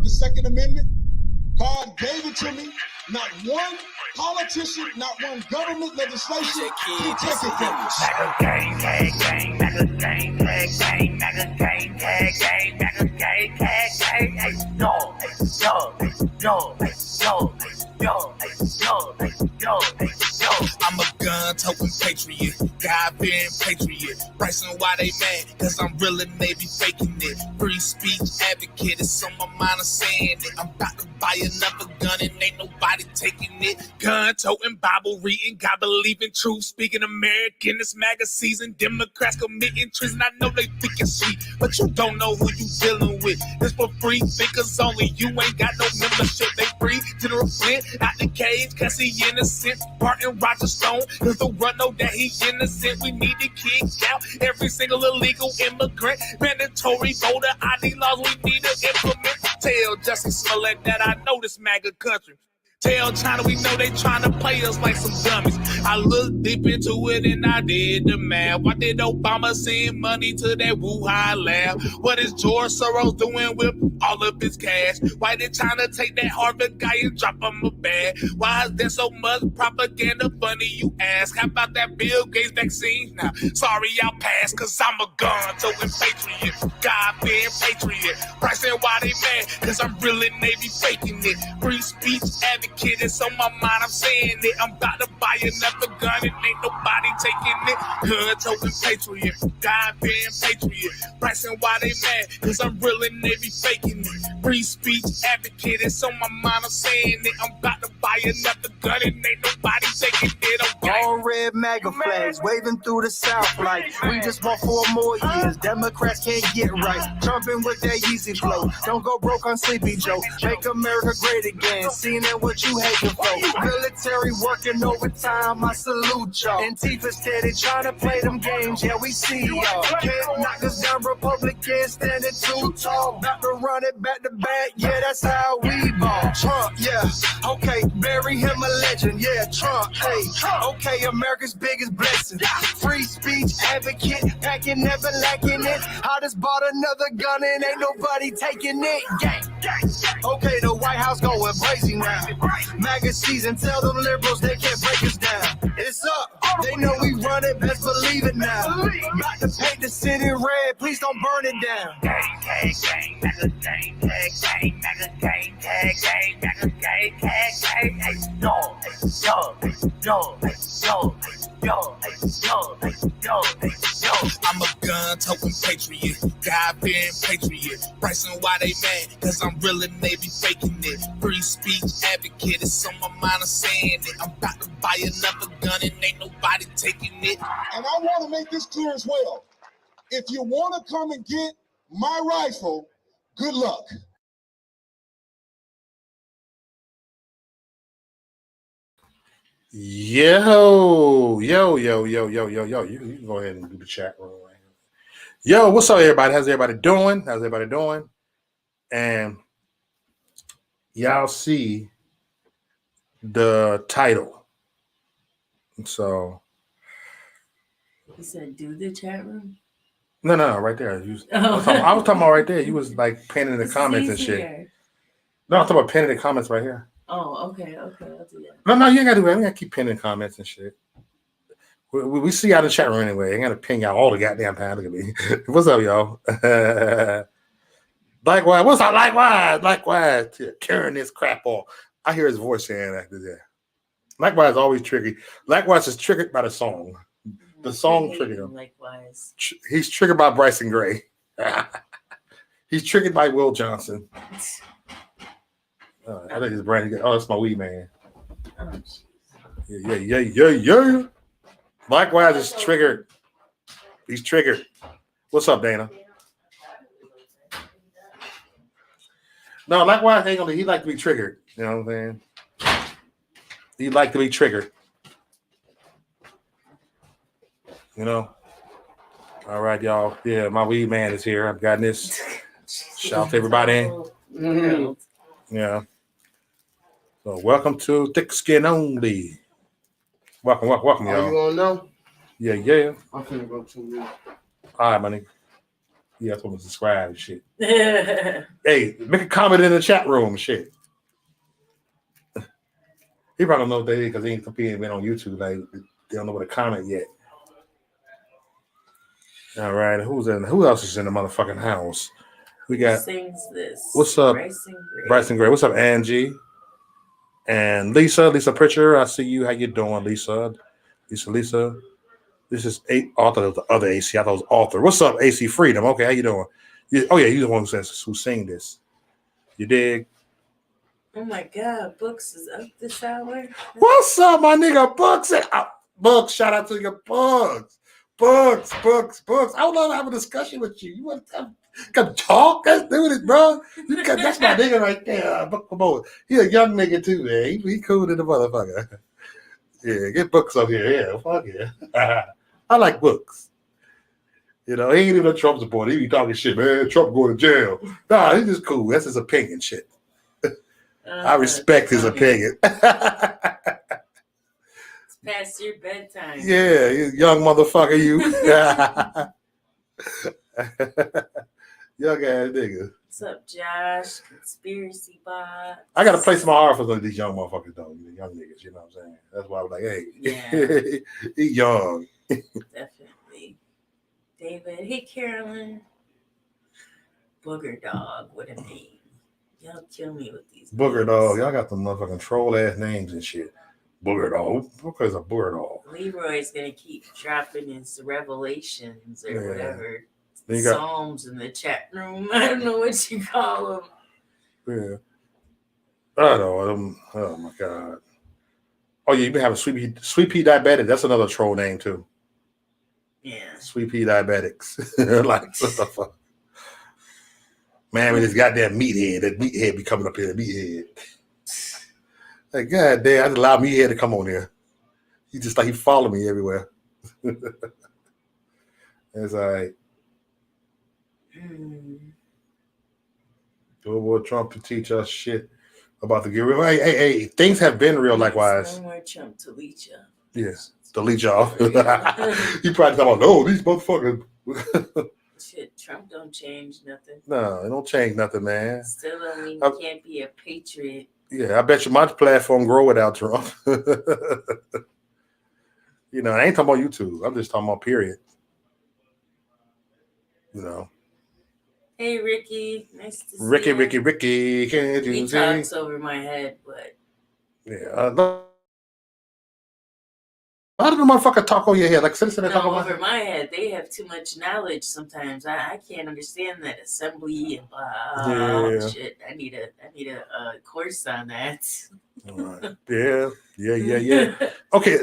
Second Amendment. God gave it to me. Not one politician, not one government legislation can take it from us. Gang, gang, gang, gang, gang, gang, gang, gang, gang, gang, gang, gang, yo, yo, yo, yo, yo, yo, yo, yo. I'm a gun-toting patriot, God-fearing patriot. Pricing why they mad, cause I'm real and they be faking it. Free speech advocate, it's on my mind, I'm saying it. I'm about to buy another gun and ain't nobody taking it. Gun-toting, Bible reading, God believing, truth speaking American. This MAGA season, Democrats committing treason. I know they think it's sweet, but you don't know who you dealing with. This for free thinkers only, you ain't got no membership. They free General Flint out the cage, cause he innocent. Barton Roger Stone, cause the run know that he innocent. We need to kick out every single illegal immigrant. Mandatory voter ID laws we need to implement. Tell Justice Smollett that I know this MAGA country. Tell China we know they trying to play us like some dummies. I looked deep into it and I did the math. Why did Obama send money to that Wuhan lab? What is George Soros doing with all of his cash? Why did China take that Harvard guy and drop him a bag? Why is there so much propaganda funny, you ask? How about that Bill Gates vaccine? Now, sorry I'll pass, cause I'm a gun-toting patriot, God-fearing patriot. Pricing why they mad, cause I'm real and they be faking it. Free speech advocate, it's on my mind, I'm saying it. I'm about to buy another gun and ain't nobody taking it. Gun-toting patriot, God-fearing patriot. Pricing why they mad, cause I'm real and they be faking it. Free speech advocate, it's on my mind, I'm saying it. I'm about to buy another gun and ain't nobody taking it. Okay. All red MAGA flags waving through the South like we just want 4 more years. Democrats can't get right. Jumping with that Yeezy flow. Don't go broke on Sleepy Joe. Make America great again. Seeing that what you hating for. Military working overtime, I salute y'all. Antifa steady trying to play them games, yeah, we see y'all. Can't knock us down, Republicans standing too tall. About to run it back to back, yeah, that's how we ball. Trump, yeah, okay, bury him a legend, yeah, Trump, hey, okay, America's biggest blessing. Free speech advocate, packing, never lacking it. I just bought another gun and ain't nobody taking it. Gang, okay, the White House going crazy now. MAGA season, tell them liberals they can't break us down. It's up, they know we run it, best believe it now. Got to paint the city red, please don't burn it down. Gang, gang, gang, MAGA gang, gang, gang, MAGA gang, gang, gang, MAGA gang, gang, gang, yo, yo, yo, yo, I'm a gun-toting patriot, God-fearing patriot. Bryson, why they mad? Cause I'm real and they be faking it. Free speech advocate, it's on my mind, I'm saying it. I'm about to buy another gun and ain't nobody taking it. And I want to make this clear as well. If you want to come and get my rifle, good luck. Yo. You can go ahead and do the chat room right here. Yo, what's up, everybody? How's everybody doing? And y'all see the title. So You said do the chat room? no, right there. I was talking about right there. You was like pinning the comments and shit. No, I'm talking about pinning the comments right here. Oh, okay, I'll do that. No, you ain't gotta do that. We gotta keep pinning comments and shit. We see y'all in the chat room anyway. I ain't gotta ping y'all all the goddamn time. Look at me. What's up, y'all? Likewise. What's up? Likewise. Carrying this crap off. I hear his voice saying after that. Likewise is always tricky. Likewise is triggered by the song. The song triggered him. Likewise. He's triggered by Bryson Gray. He's triggered by Will Johnson. I think it's Brandon. Oh, that's my weed man. Oh, Yeah. Likewise is triggered. He's triggered. What's up, Dana? No, likewise ain't gonna. He like to be triggered. You know what I'm saying? He like to be triggered. You know. All right, y'all. Yeah, my weed man is here. I've gotten this. Shout out to everybody. Mm-hmm. Yeah. So welcome to Thick Skin Only. Welcome, y'all. You wanna know? Yeah. I'm finna go to you. All right, my nigga. Yeah, that's what to subscribe and shit. Hey, make a comment in the chat room and shit. He probably don't know what they did because he ain't competing been on YouTube. Like they don't know what to comment yet. All right, who else is in the motherfucking house? We got Sings this. What's up? Bryson Gray. What's up, Angie? And Lisa Pritchard. I see you. How you doing, Lisa? Lisa. This is author of the other AC. I thought it was author. What's up, AC Freedom? Okay, how you doing? You're the one who sang this. You dig? Oh my God, Books is up this hour. What's up, my nigga? Books. Shout out to your Books. Books. I would love to have a discussion with you. You want to come talk? Let's do it, bro. That's my nigga right there. He a young nigga too, man. He cool to the motherfucker. Yeah, get Books up here. Yeah, fuck yeah. I like Books. You know, he ain't even a Trump supporter. He be talking shit, man. Trump going to jail. Nah, he's just cool. That's his opinion shit. I respect his opinion. It's past your bedtime. Yeah, you young motherfucker, you. Young ass nigga. What's up, Josh? Conspiracy Box. I gotta play some hard for some of these young motherfuckers though, young niggas, you know what I'm saying? That's why I was like, hey, Yeah. he young. Definitely. David, hey Carolyn. Booger Dog, what a name. Y'all kill me with these Booger names. Dog. Y'all got some motherfucking troll ass names and shit. Booger Dog. What is a Booger Dog? Leroy's gonna keep dropping his revelations or whatever. Then you got Psalms in the chat room. I don't know what you call them. Yeah. I know. Oh my God. Oh yeah, you been having Sweet Pea Diabetic. That's another troll name too. Yeah. Sweet Pea Diabetics. Like what the fuck? Man, with this goddamn meathead. That meathead be coming up here. Meathead. Like God damn, I just allow meathead to come on here. He just like he follow me everywhere. It's all right. Boy, Trump to teach us shit about the get real. Hey, things have been real. Likewise. No more Trump to leech up. Yes, to leech off. You probably talking about these motherfuckers. Shit, Trump don't change nothing. No, it don't change nothing, man. Still don't mean you can't be a patriot. Yeah, I bet you my platform grow without Trump. You know, I ain't talking about YouTube. I'm just talking about period. You know. Hey, Ricky. Nice to see you. Ricky. Can't He you talks see? over my head, but Yeah. How did the motherfucker talk over your head? Like citizen talk No, over over my head, they have too much knowledge sometimes. I can't understand that assembly and blah shit. I need a course on that. Right. Yeah. Okay.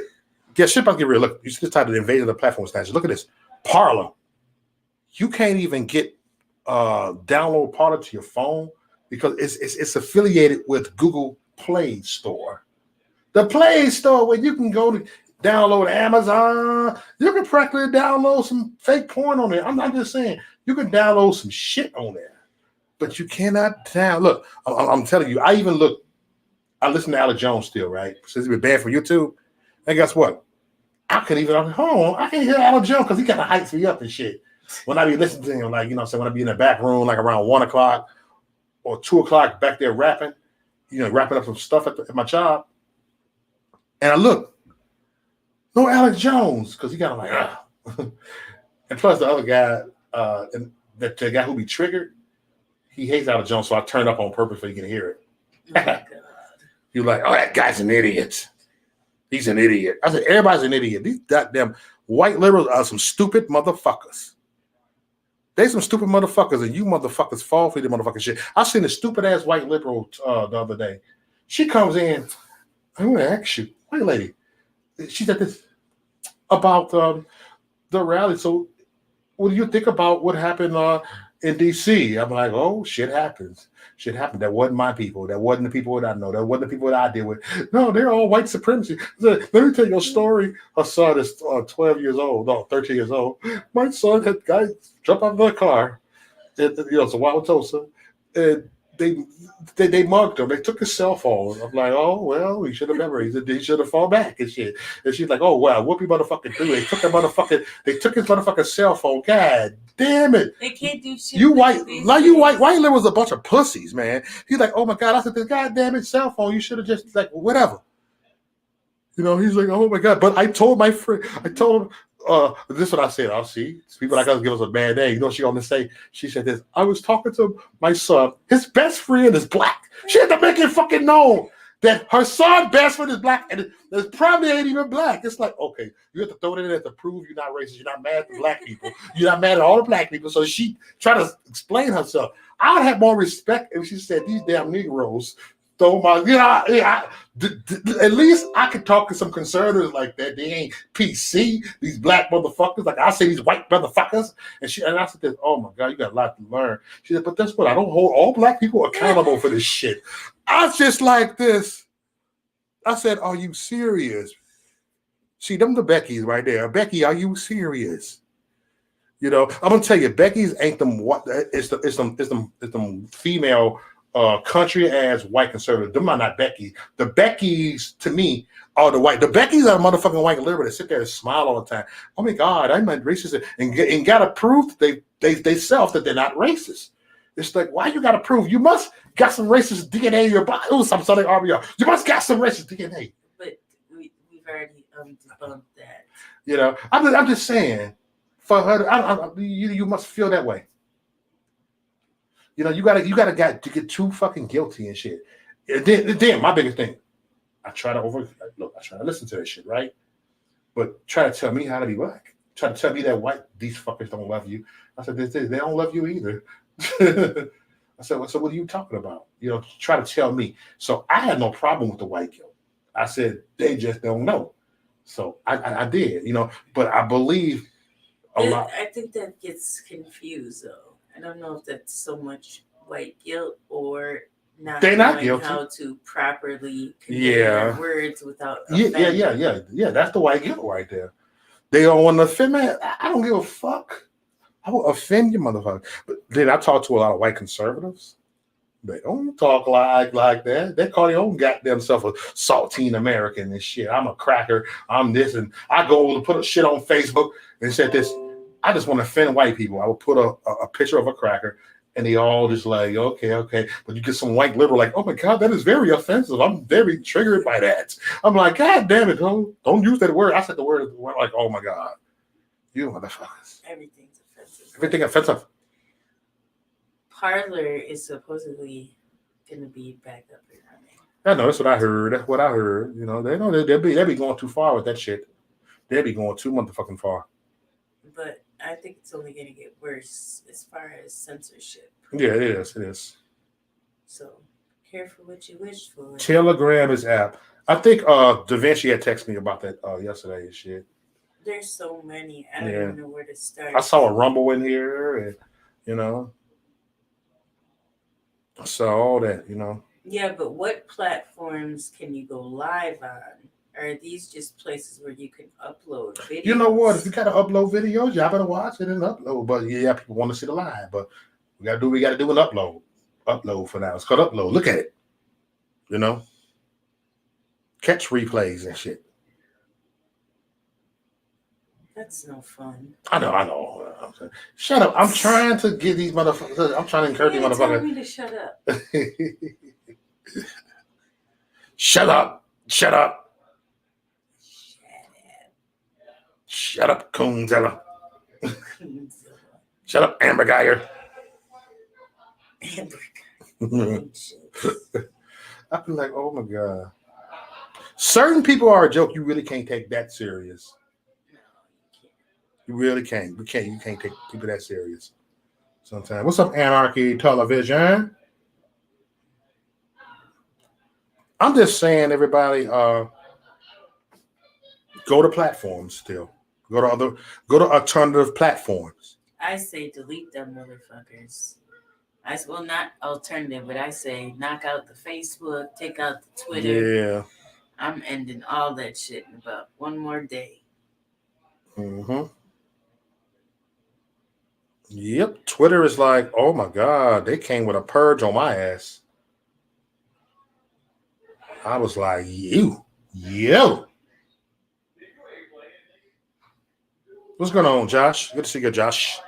Yeah, shit about to get real. Look, you see this type of invasion of the platform Snatchers. Look at this. Parler. You can't even get download Parler to your phone because it's affiliated with Google Play Store. The Play Store where you can go to download Amazon. You can practically download some fake porn on there. I'm just saying, you can download some shit on there. But you cannot look, I'm telling you, I listen to Alex Jones still, right? Since he's been banned from YouTube. And guess what? I can hear Alex Jones because he kind of hypes me up and shit. When I be listening to him, like, you know what I'm saying, when I be in the back room, like around 1 o'clock or 2 o'clock back there rapping, wrapping up some stuff at my job. And I look, no Alex Jones, because he kind of like, ah. And plus the other guy, the guy who be triggered, he hates Alex Jones, so I turned up on purpose so you can hear it. Oh my God. You're like, oh, that guy's an idiot. He's an idiot. I said, everybody's an idiot. These goddamn white liberals are some stupid motherfuckers. They some stupid motherfuckers, and you motherfuckers fall for the motherfucking shit. I seen a stupid ass white liberal the other day. She comes in. I want to ask you, white lady. She said this about the rally. So, what do you think about what happened in D.C.? I'm like, oh, shit happens. Shit happened. That wasn't my people. That wasn't the people that I know. That wasn't the people that I deal with. No, they're all white supremacy. Let me tell you a story. Her son is 12 years old. No, 13 years old. My son had guys jump out of the car. And, it's a Wauwatosa. And they mugged him. They took his cell phone. I'm like, oh, well, he should have never. He should have fall back and shit. And she's like, oh, wow, what we motherfucking do? They took his motherfucking cell phone. God damn it. They can't do shit. You white liberals a bunch of pussies, man. He's like, oh my God. I said, this goddamn it cell phone, you should have just like whatever. He's like, oh my God. But I told my friend, him, this is what I said. I'll see. People like us give us a bad day. You know what she gonna say? She said this. I was talking to my son. His best friend is black. She had to make it fucking known that her son's best friend is black, and it probably ain't even black. It's like, okay, you have to throw it in there to prove you're not racist. You're not mad at the black people. You're not mad at all the black people. So she tried to explain herself. I would have more respect if she said these damn Negroes. At least I could talk to some conservatives like that. They ain't PC. These black motherfuckers, like I say, these white motherfuckers. And I said, "Oh my God, you got a lot to learn." She said, "But that's what I don't hold all black people accountable for this shit." I was just like this. I said, "Are you serious?" See, them the Beckys right there. Becky, are you serious? I'm gonna tell you, Becky's ain't them. What? It's them female. Country ass white conservative. Them are not Becky. The Beckys, to me, are the white. The Beckys are motherfucking white liberal that sit there and smile all the time. Oh my God, I'm not racist, and gotta prove they self that they're not racist. It's like, why you gotta prove? You must got some racist DNA in your body. Oh, some Southern RBR. You must got some racist DNA. But we've already debunked that. I'm just saying, for her, you must feel that way. You gotta get too fucking guilty and shit. Then my biggest thing, I try to listen to that shit, right? But try to tell me how to be black. Try to tell me that these fuckers don't love you. I said, they don't love you either. I said, so what are you talking about? Try to tell me. So I had no problem with the white guilt. I said, they just don't know. So I did, but I believe a lot. I think that gets confused though. I don't know if that's so much white guilt or they're not guilty. How to properly convey their words without offending. Yeah. That's the white guilt right there. They don't want to offend, man. I don't give a fuck. I will offend you, motherfucker. But then I talk to a lot of white conservatives. They don't talk like that. They call their own goddamn self a saltine American and shit. I'm a cracker. I'm this, and I go to put a shit on Facebook and said this. I just want to offend white people. I would put a picture of a cracker, and they all just like, okay. But you get some white liberal like, oh my God, that is very offensive. I'm very triggered by that. I'm like, God damn it, don't use that word. I said the word like, oh my God, you motherfuckers. Everything's offensive. Everything offensive. Parler is supposedly going to be back up and running. I know that's what I heard. That's what I heard. They'll be going too far with that shit. They'll be going too motherfucking far. But I think it's only going to get worse as far as censorship. Yeah, it is. It is. So careful what you wish for. Telegram is app. I think Da Vinci had texted me about that yesterday and shit. There's so many. I don't Yeah. even know where to start. I saw a Rumble in here, and you know, I saw all that. You know. Yeah, but what platforms can you go live on? Or are these just places where you can upload videos? You know what? If you gotta upload videos, y'all better watch it and upload. But yeah, people want to see the live, but we gotta do an upload. Upload for now. It's called upload. Look at it. You know, catch replays and shit. That's no fun. I know. Shut up. I'm trying to get these motherfuckers. I'm trying to encourage these Tell motherfuckers. me to shut up. Shut up. Shut up. Shut up, Coonzilla. Shut up, Amber Geyer. I feel like, oh my God. Certain people are a joke. You really can't take that serious. You really can't. You can't take people that serious. Sometimes. What's up, Anarchy Television? I'm just saying, everybody, go to platforms still. Go to alternative platforms. I say delete them motherfuckers. Well, not alternative, but I say knock out the Facebook, take out the Twitter. Yeah. I'm ending all that shit in about one more day. Mm-hmm. Yep. Twitter is like, oh my God, they came with a purge on my ass. I was like, you. What's going on, Josh? Good to see you, Josh.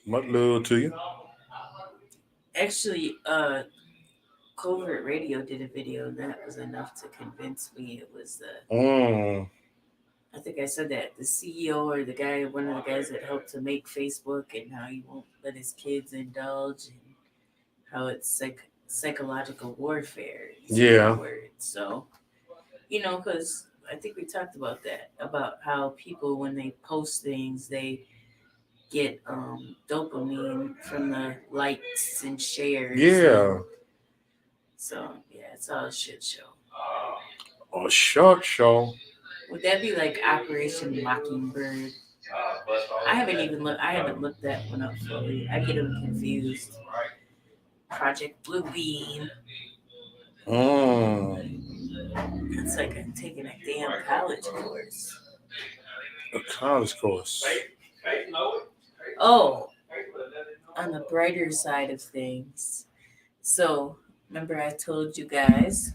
Much love to you. Actually, Covert Radio did a video, and that was enough to convince me it was the. I think I said that the CEO or the guy, one of the guys that helped to make Facebook, and how he won't let his kids indulge, and how it's psychological warfare. Yeah. So, because I think we talked about that, about how people, when they post things, they get dopamine from the likes and shares. Yeah. So yeah, it's all a shit show. A short show. Would that be like Operation Mockingbird? I haven't looked that one up fully. I get them confused. Project Bluebeam. It's like I'm taking a damn college course. A college course. Oh, on the brighter side of things. So, remember I told you guys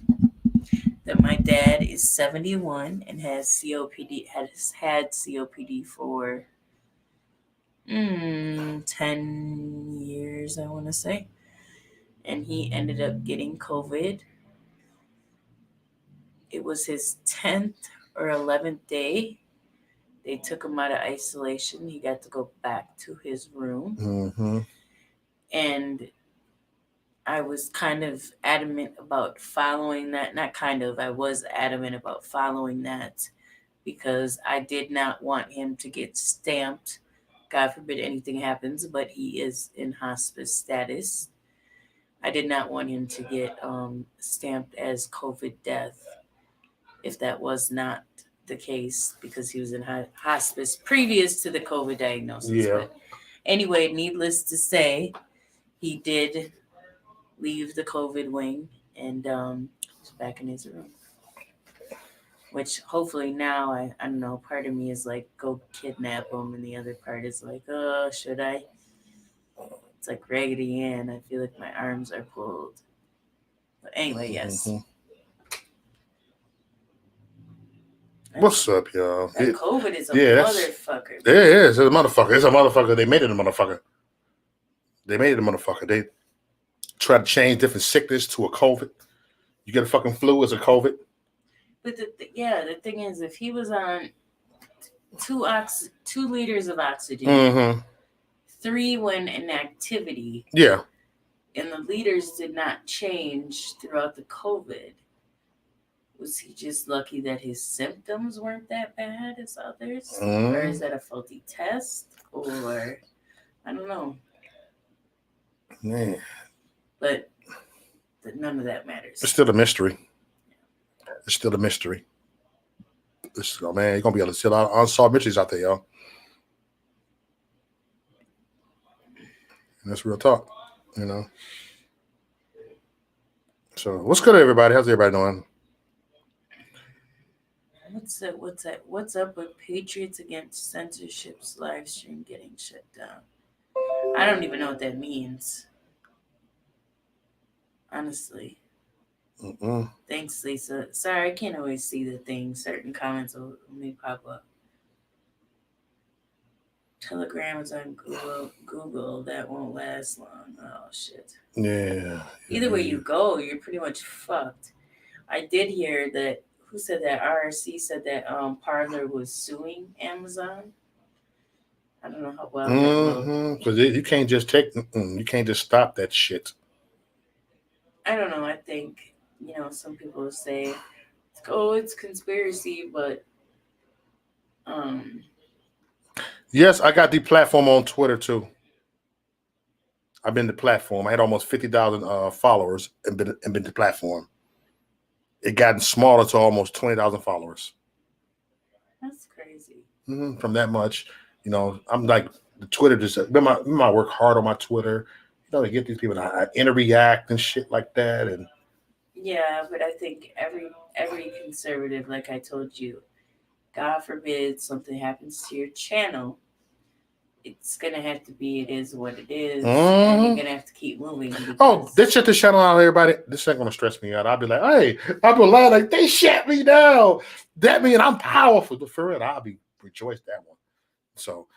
that my dad is 71 and has COPD, has had COPD for 10 years, I want to say. And he ended up getting COVID. It was his 10th or 11th day. They took him out of isolation. He got to go back to his room. Mm-hmm. And I was kind of adamant about following that. Not kind of, I was adamant about following that because I did not want him to get stamped. God forbid anything happens, but he is in hospice status. I did not want him to get stamped as COVID death if that was not the case, because he was in hospice previous to the COVID diagnosis. Yeah. But anyway, needless to say, he did leave the COVID wing and he's back in his room. Which hopefully now, I don't know, part of me is like, go kidnap him, and the other part is like, oh, should I? It's like Raggedy Ann. I feel like my arms are pulled. But anyway, yes. Mm-hmm. What's up, y'all? That COVID is a motherfucker. Yeah, it's a motherfucker. It's a motherfucker. They made it a motherfucker. They try to change different sickness to a COVID. You get a fucking flu as a COVID. But the thing is, if he was on 2 liters of oxygen, Mm-hmm. 3 when in activity, Yeah, and the liters did not change throughout the COVID, Was he just lucky that his symptoms weren't that bad as others? Mm. Or is that a faulty test? Or I don't know. Man, But none of that matters. it's still a mystery. It's still a mystery. Oh, man, you're gonna be able to see a lot of unsolved mysteries out there, y'all. And that's real talk, you know. So, what's good, everybody? How's everybody doing? What's up with Patriots Against Censorship's live stream getting shut down? I don't even know what that means. Honestly. Mm-mm. Thanks, Lisa. Sorry, I can't always see the thing. Certain comments will only pop up. Telegram is on Google. That won't last long. Oh, shit. Yeah. Either way you go, you're pretty much fucked. I did hear that. Who said that? RRC said that Parler was suing Amazon. I don't know how well that will. Because you can't just you can't just stop that shit. I don't know. I think, some people say, it's conspiracy, but Yes, I got the platform on Twitter too. I've been the platform. I had almost 50,000 followers and been the platform. It gotten smaller to almost 20,000 followers. That's crazy. From that much, I'm like the Twitter. Just I work hard on my Twitter. To get these people to interact and shit like that. And yeah, but I think every conservative, like I told you, God forbid something happens to your channel, it's gonna have to be. It is what it is, and you're gonna have to keep moving. They shut the channel out, everybody. This ain't gonna stress me out. I'll be like, hey, I'll be lying like they shut me down. That means I'm powerful. For real, I'll be rejoiced that one. So,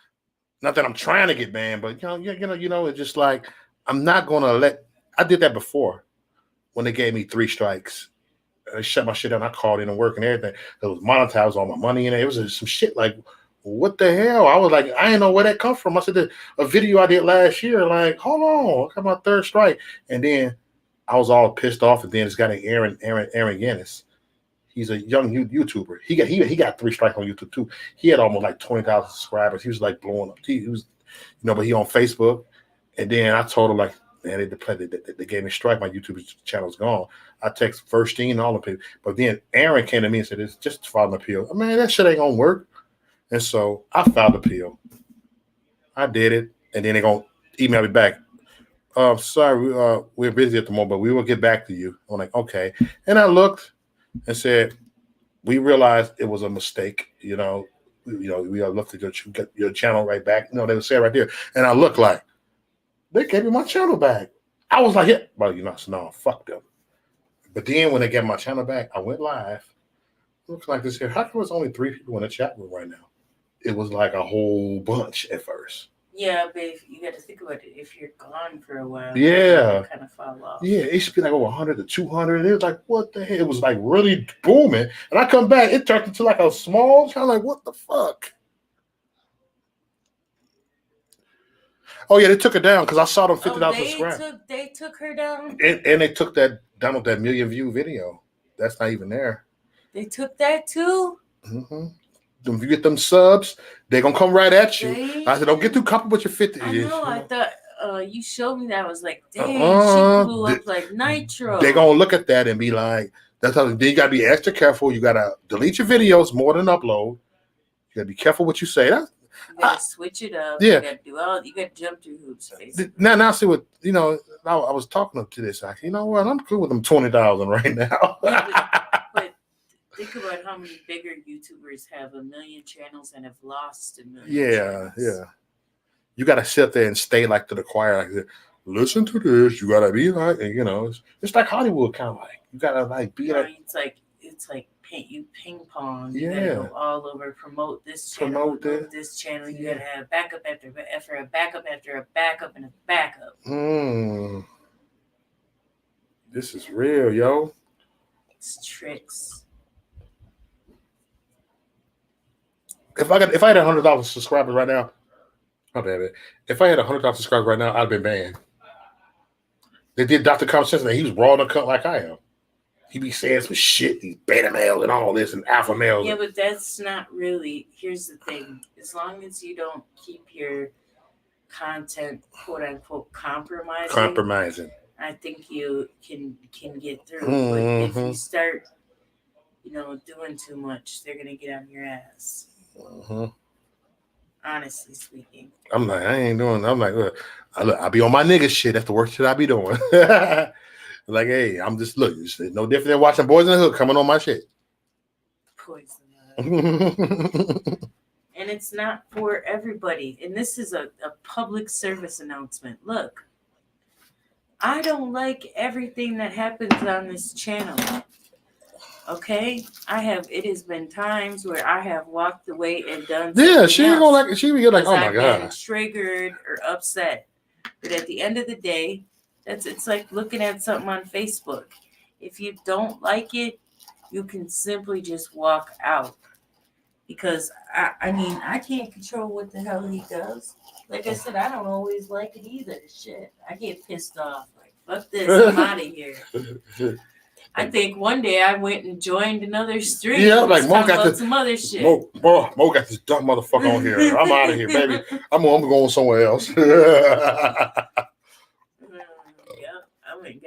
not that I'm trying to get banned, but it's just like I'm not gonna let. I did that before when they gave me 3 strikes. They shut my shit down. I called in and work and everything. It was monetized, all my money in it. It was some shit like, what the hell? I was like, I didn't know where that come from. I said, a video I did last year, like, hold on, I got my 3rd strike. And then I was all pissed off. And then this guy named Aaron Guinness. He's a young YouTuber. He got 3 strikes on YouTube too. He had almost like 20,000 subscribers. He was like blowing up. He was, but he on Facebook. And then I told him like, man, they gave me a strike. My YouTube channel's gone. I text Firstine and all the people. But then Aaron came to me and said, it's just filed an appeal. Man, that shit ain't gonna work. And so I filed an appeal. I did it. And then they're gonna email me back. Sorry, we're busy at the moment, but we will get back to you. I'm like, okay. And I looked and said, we realized it was a mistake. We looked at your channel right back. They would say it right there. And I looked like, they gave me my channel back. I was like, yeah, but no, fuck them. But then when they gave my channel back, I went live. Looks like this here. How come there's only 3 people in the chat room right now? It was like a whole bunch at first. Yeah, but you got to think about it. If you're gone for a while, yeah, kind of fall off. Yeah, it should be like over 100 to 200. And it was like, what the hell? It was like really booming. And I come back, it turned into like a small channel. Like, what the fuck? Oh yeah, they took her down because I saw them 50,000 subscribers. They took her down, and they took that down with that 1 million view video. That's not even there. They took that too. Mm-hmm. If you get them subs, they're gonna come right at you. I said, don't get too comfortable with your 50. I know. I thought you showed me that. I was like, dang, she blew up like nitro. They're gonna look at that and be like, that's how. Then you gotta be extra careful. You gotta delete your videos more than upload. You gotta be careful what you say. You gotta switch it up. Yeah. You gotta jump through hoops, basically. Now see what I was talking to this. Like, you know what? I'm cool with them 20,000 right now. but think about how many bigger YouTubers have 1 million channels and have lost 1 million. Yeah. You gotta sit there and stay like to the choir. Like, listen to this. You gotta be like, it's like Hollywood kind of like. You gotta like be like. It's like ping pong. Yeah. You gotta go all over, promote this channel, promote this channel. You gotta have backup after a backup after a backup and a backup. This is real, yo. It's tricks. If I had 100,000 subscribers right now, if I had 100,000 subscribers right now, I'd been banned. They did Dr. Common Sense and he was raw and cut like I am. He be saying some shit, these beta males and all this and alpha males. Yeah, but that's not really. Here's the thing: as long as you don't keep your content, quote unquote, compromising, I think you can get through. But if you start, doing too much, they're gonna get on your ass. Honestly speaking, I'm like, I ain't doing. I'm like, look, I be on my nigga shit. That's the worst shit I be doing. Like, hey, I'm just look. It's no different than watching Boys in the Hood coming on my shit. Boys in the Hood. And it's not for everybody. And this is a public service announcement. Look, I don't like everything that happens on this channel. Okay? It has been times where I have walked away and done Yeah, she ain't gonna like, she be like, oh my I've God. been triggered or upset. But at the end of the day, it's like looking at something on Facebook. If you don't like it, you can simply just walk out. Because I mean, I can't control what the hell he does. Like I said, I don't always like it either. Shit, I get pissed off. Like, fuck this, I'm out of here. I think one day I went and joined another stream. Yeah, like Mo got some other shit. Mo got this dumb motherfucker on here. I'm out of here, baby. I'm going somewhere else. I went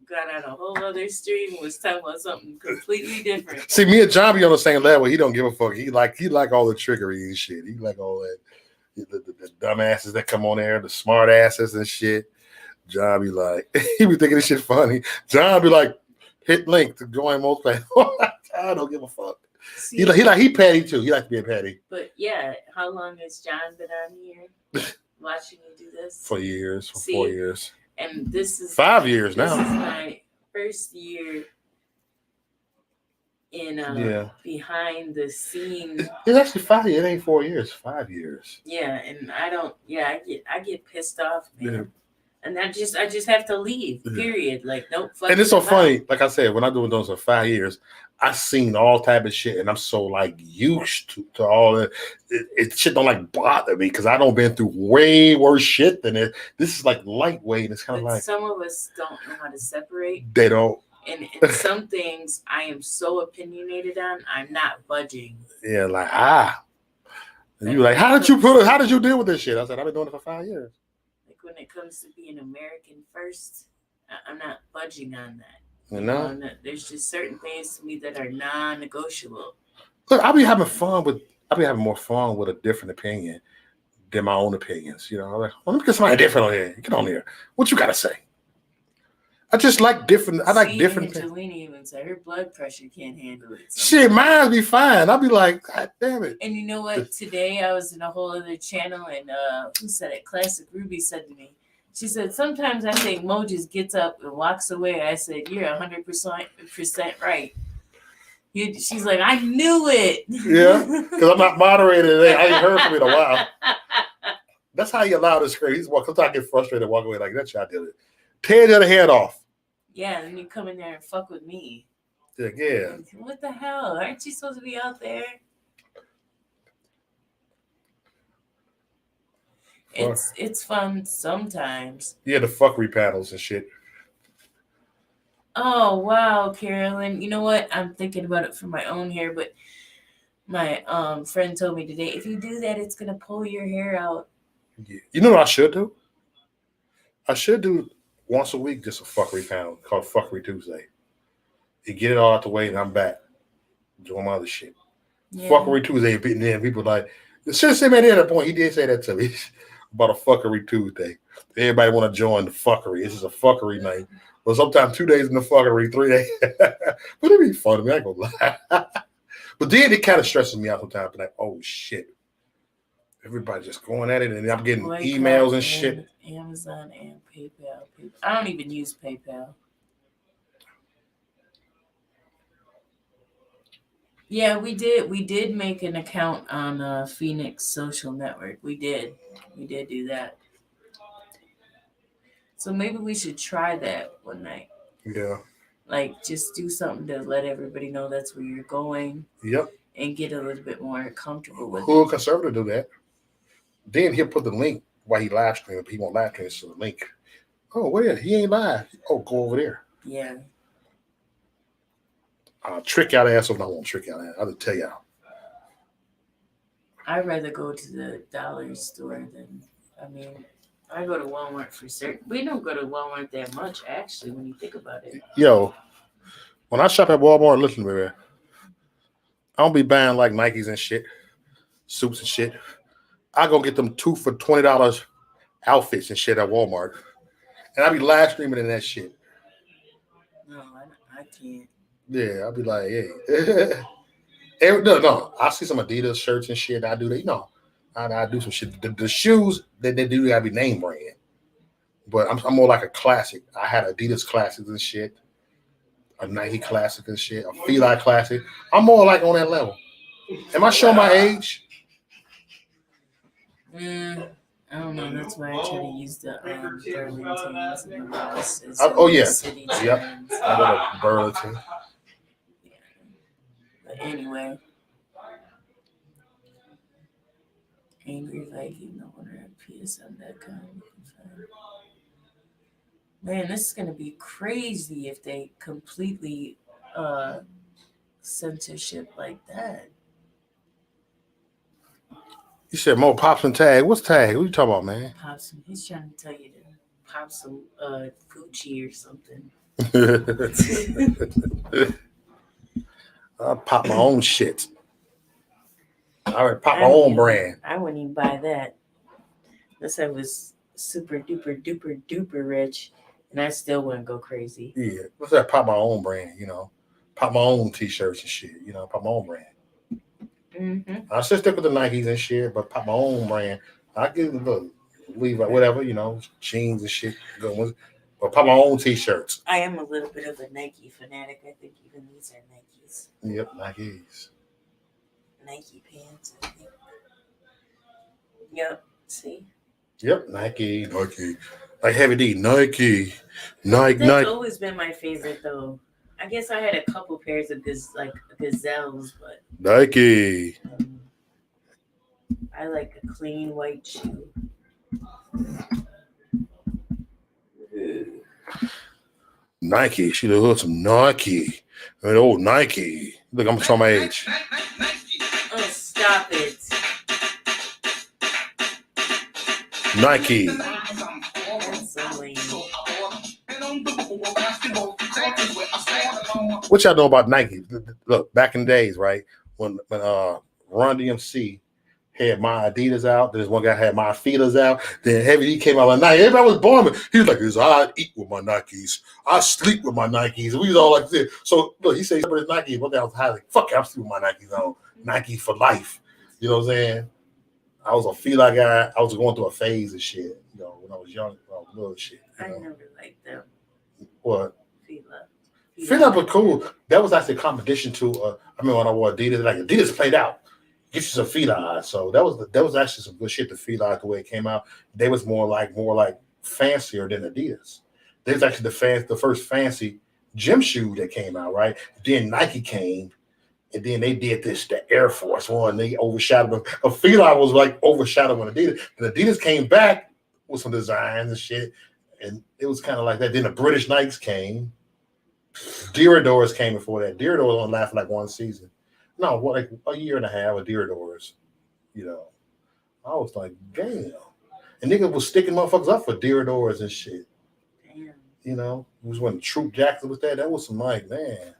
got on a whole other stream and was talking about something completely different. See, me and John be on the same level. He don't give a fuck. He like all the trickery and shit. He like all that, the dumb asses that come on there, the smart asses and shit. John be like, he be thinking this shit funny. John be like, hit link to join most platforms. I don't give a fuck. See, he petty too. He like to be a petty. But yeah, how long has John been on here watching you do this? 4 years. 4 years. And this is 5 years now. This is my first year in behind the scenes. It's actually 5 years. It ain't 4 years. 5 years. Yeah, and I get pissed off, man. Yeah. And I just have to leave. Period. Like, nope. And it's so funny. Like I said, when I'm doing those for 5 years, I've seen all type of shit, and I'm so like used to all that. It shit don't like bother me because I don't been through way worse shit than it. This is like lightweight. It's kind of like some of us don't know how to separate. They don't. And some things I am so opinionated on, I'm not budging. Yeah, like you like, how did you deal with this shit? I said, I've been doing it for 5 years. Like when it comes to being American first, I'm not budging on that. You know? There's just certain things to me that are non-negotiable. Look, I'll be having more fun with a different opinion than my own opinions. You know, I'm like, let me get somebody different on here. Get on here. What you gotta say? I just like different. I like different. Angelina even said her blood pressure can't handle it. Shit, mine be fine. I'll be like, God damn it. And you know what? Today I was in a whole other channel, and who said it? Classic Ruby said to me. She said, sometimes I think Mo just gets up and walks away. I said, you're 100% right. She's like, I knew it. Yeah, because I'm not moderated today. I ain't heard from it in a while. That's how you allow this crazy. Sometimes I get frustrated and walk away like, that shit, I did it. Tear the other head off. Yeah, and you come in there and fuck with me. Yeah. What the hell? Aren't you supposed to be out there? It's fun sometimes. Yeah, the fuckery panels and shit. Oh wow, Carolyn. You know what? I'm thinking about it for my own hair, but my friend told me today, if you do that, it's gonna pull your hair out. Yeah. You know what I should do? I should do once a week just a fuckery panel called Fuckery Tuesday. You get it all out the way and I'm back doing my other shit. Yeah. Fuckery Tuesday, and then people like, since him at that point, he did say that to me. About a fuckery Tuesday. Everybody want to join the fuckery. This is a fuckery night. Well, sometimes 2 days in the fuckery, 3 days. But it'd be fun to me. I ain't gonna lie. But then it kind of stresses me out sometimes. Like, oh shit. Everybody just going at it, and I'm getting emails and shit. Amazon and PayPal. I don't even use PayPal. Yeah, we did make an account on Phoenix Social Network. We did do that. So maybe we should try that one night. Yeah. Like just do something to let everybody know that's where you're going. Yep. And get a little bit more comfortable with it. Who conservative do that? Then he'll put the link while he live stream. If he won't live stream, so the link. Oh, where? He ain't live. Oh, go over there. Yeah. I'll trick y'all ass or I won't trick y'all ass. I'll just tell y'all. I'd rather go to the dollar store than, I mean, I go to Walmart for certain. We don't go to Walmart that much, actually, when you think about it. Yo, when I shop at Walmart, listen to me, man. I don't be buying like Nikes and shit, suits and shit. I go get them 2 for $20 outfits and shit at Walmart. And I be live streaming in that shit. No, I can't. Yeah, I'll be like, hey. No. I see some Adidas shirts and shit. I do that. I do some shit. The shoes that they do gotta be name brand. But I'm more like a classic. I had Adidas classics and shit, a Nike classic and shit, a Fila classic. I'm more like on that level. Am I showing my age? I don't know. That's why I try to use the Burlingtons and the Ross's. Oh yeah, City yep. Trends. I go to Burlington. Yeah. But anyway, Angry Viking, the owner of PSN.com. Man, this is gonna be crazy if they completely censorship like that. You said more pops and tag. What's tag? What you talking about, man? Pop some. He's trying to tell you to pop some Gucci or something. I pop my own shit. I already pop my own brand. I wouldn't even buy that. Unless I was super duper duper duper rich, and I still wouldn't go crazy. Yeah, what's that? Pop my own brand. Pop my own t-shirts and shit. Pop my own brand. Mm-hmm. I still stick with the Nikes and shit, but pop my own brand. I give it a leave whatever, jeans and shit, good ones. But pop my own t-shirts. I am a little bit of a Nike fanatic. I think even these are Nikes. Yep, Nikes. Nike pants, I think. Yep, see? Yep, Nike. Like Heavy D, Nike. That's always been my favorite, though. I guess I had a couple pairs of gazelles, but Nike. I like a clean white shoe. Nike. She hood some Nike. Old Nike. Look, I'm showing my age. Oh, stop it. Nike. That's so lame. What y'all know about Nike? Look, back in the days, right? When Run DMC had my Adidas out, then this one guy had my Filas out, then Heavy D came out like Nike. Everybody was bombing. He was like, I eat with my Nikes. I sleep with my Nikes. And we was all like this. So look, he said his Nike, but I was high like, fuck it, I'm sleeping with my Nikes on. Nike for life. You know what I'm saying? I was a Fila guy. I was going through a phase of shit, when I was young, little shit. I never liked them. What? Fila. Fila was cool. That was actually a competition to. I remember when I wore Adidas, like Adidas played out. Get you some Fila. So that was actually some good shit. The Fila, the way it came out, they was more like fancier than Adidas. They was actually the first fancy gym shoe that came out, right? Then Nike came, and then they did the Air Force One. They overshadowed them. A Fila was like overshadowing Adidas. And Adidas came back with some designs and shit, and it was kind of like that. Then the British Nikes came. Deeradors came before that. Deeradors only lasted like one season. No, like a year and a half of Deeradors. I was like, damn. And niggas was sticking motherfuckers up for Deeradors and shit. Damn. It was when Troop Jackson was there. That was some like, man.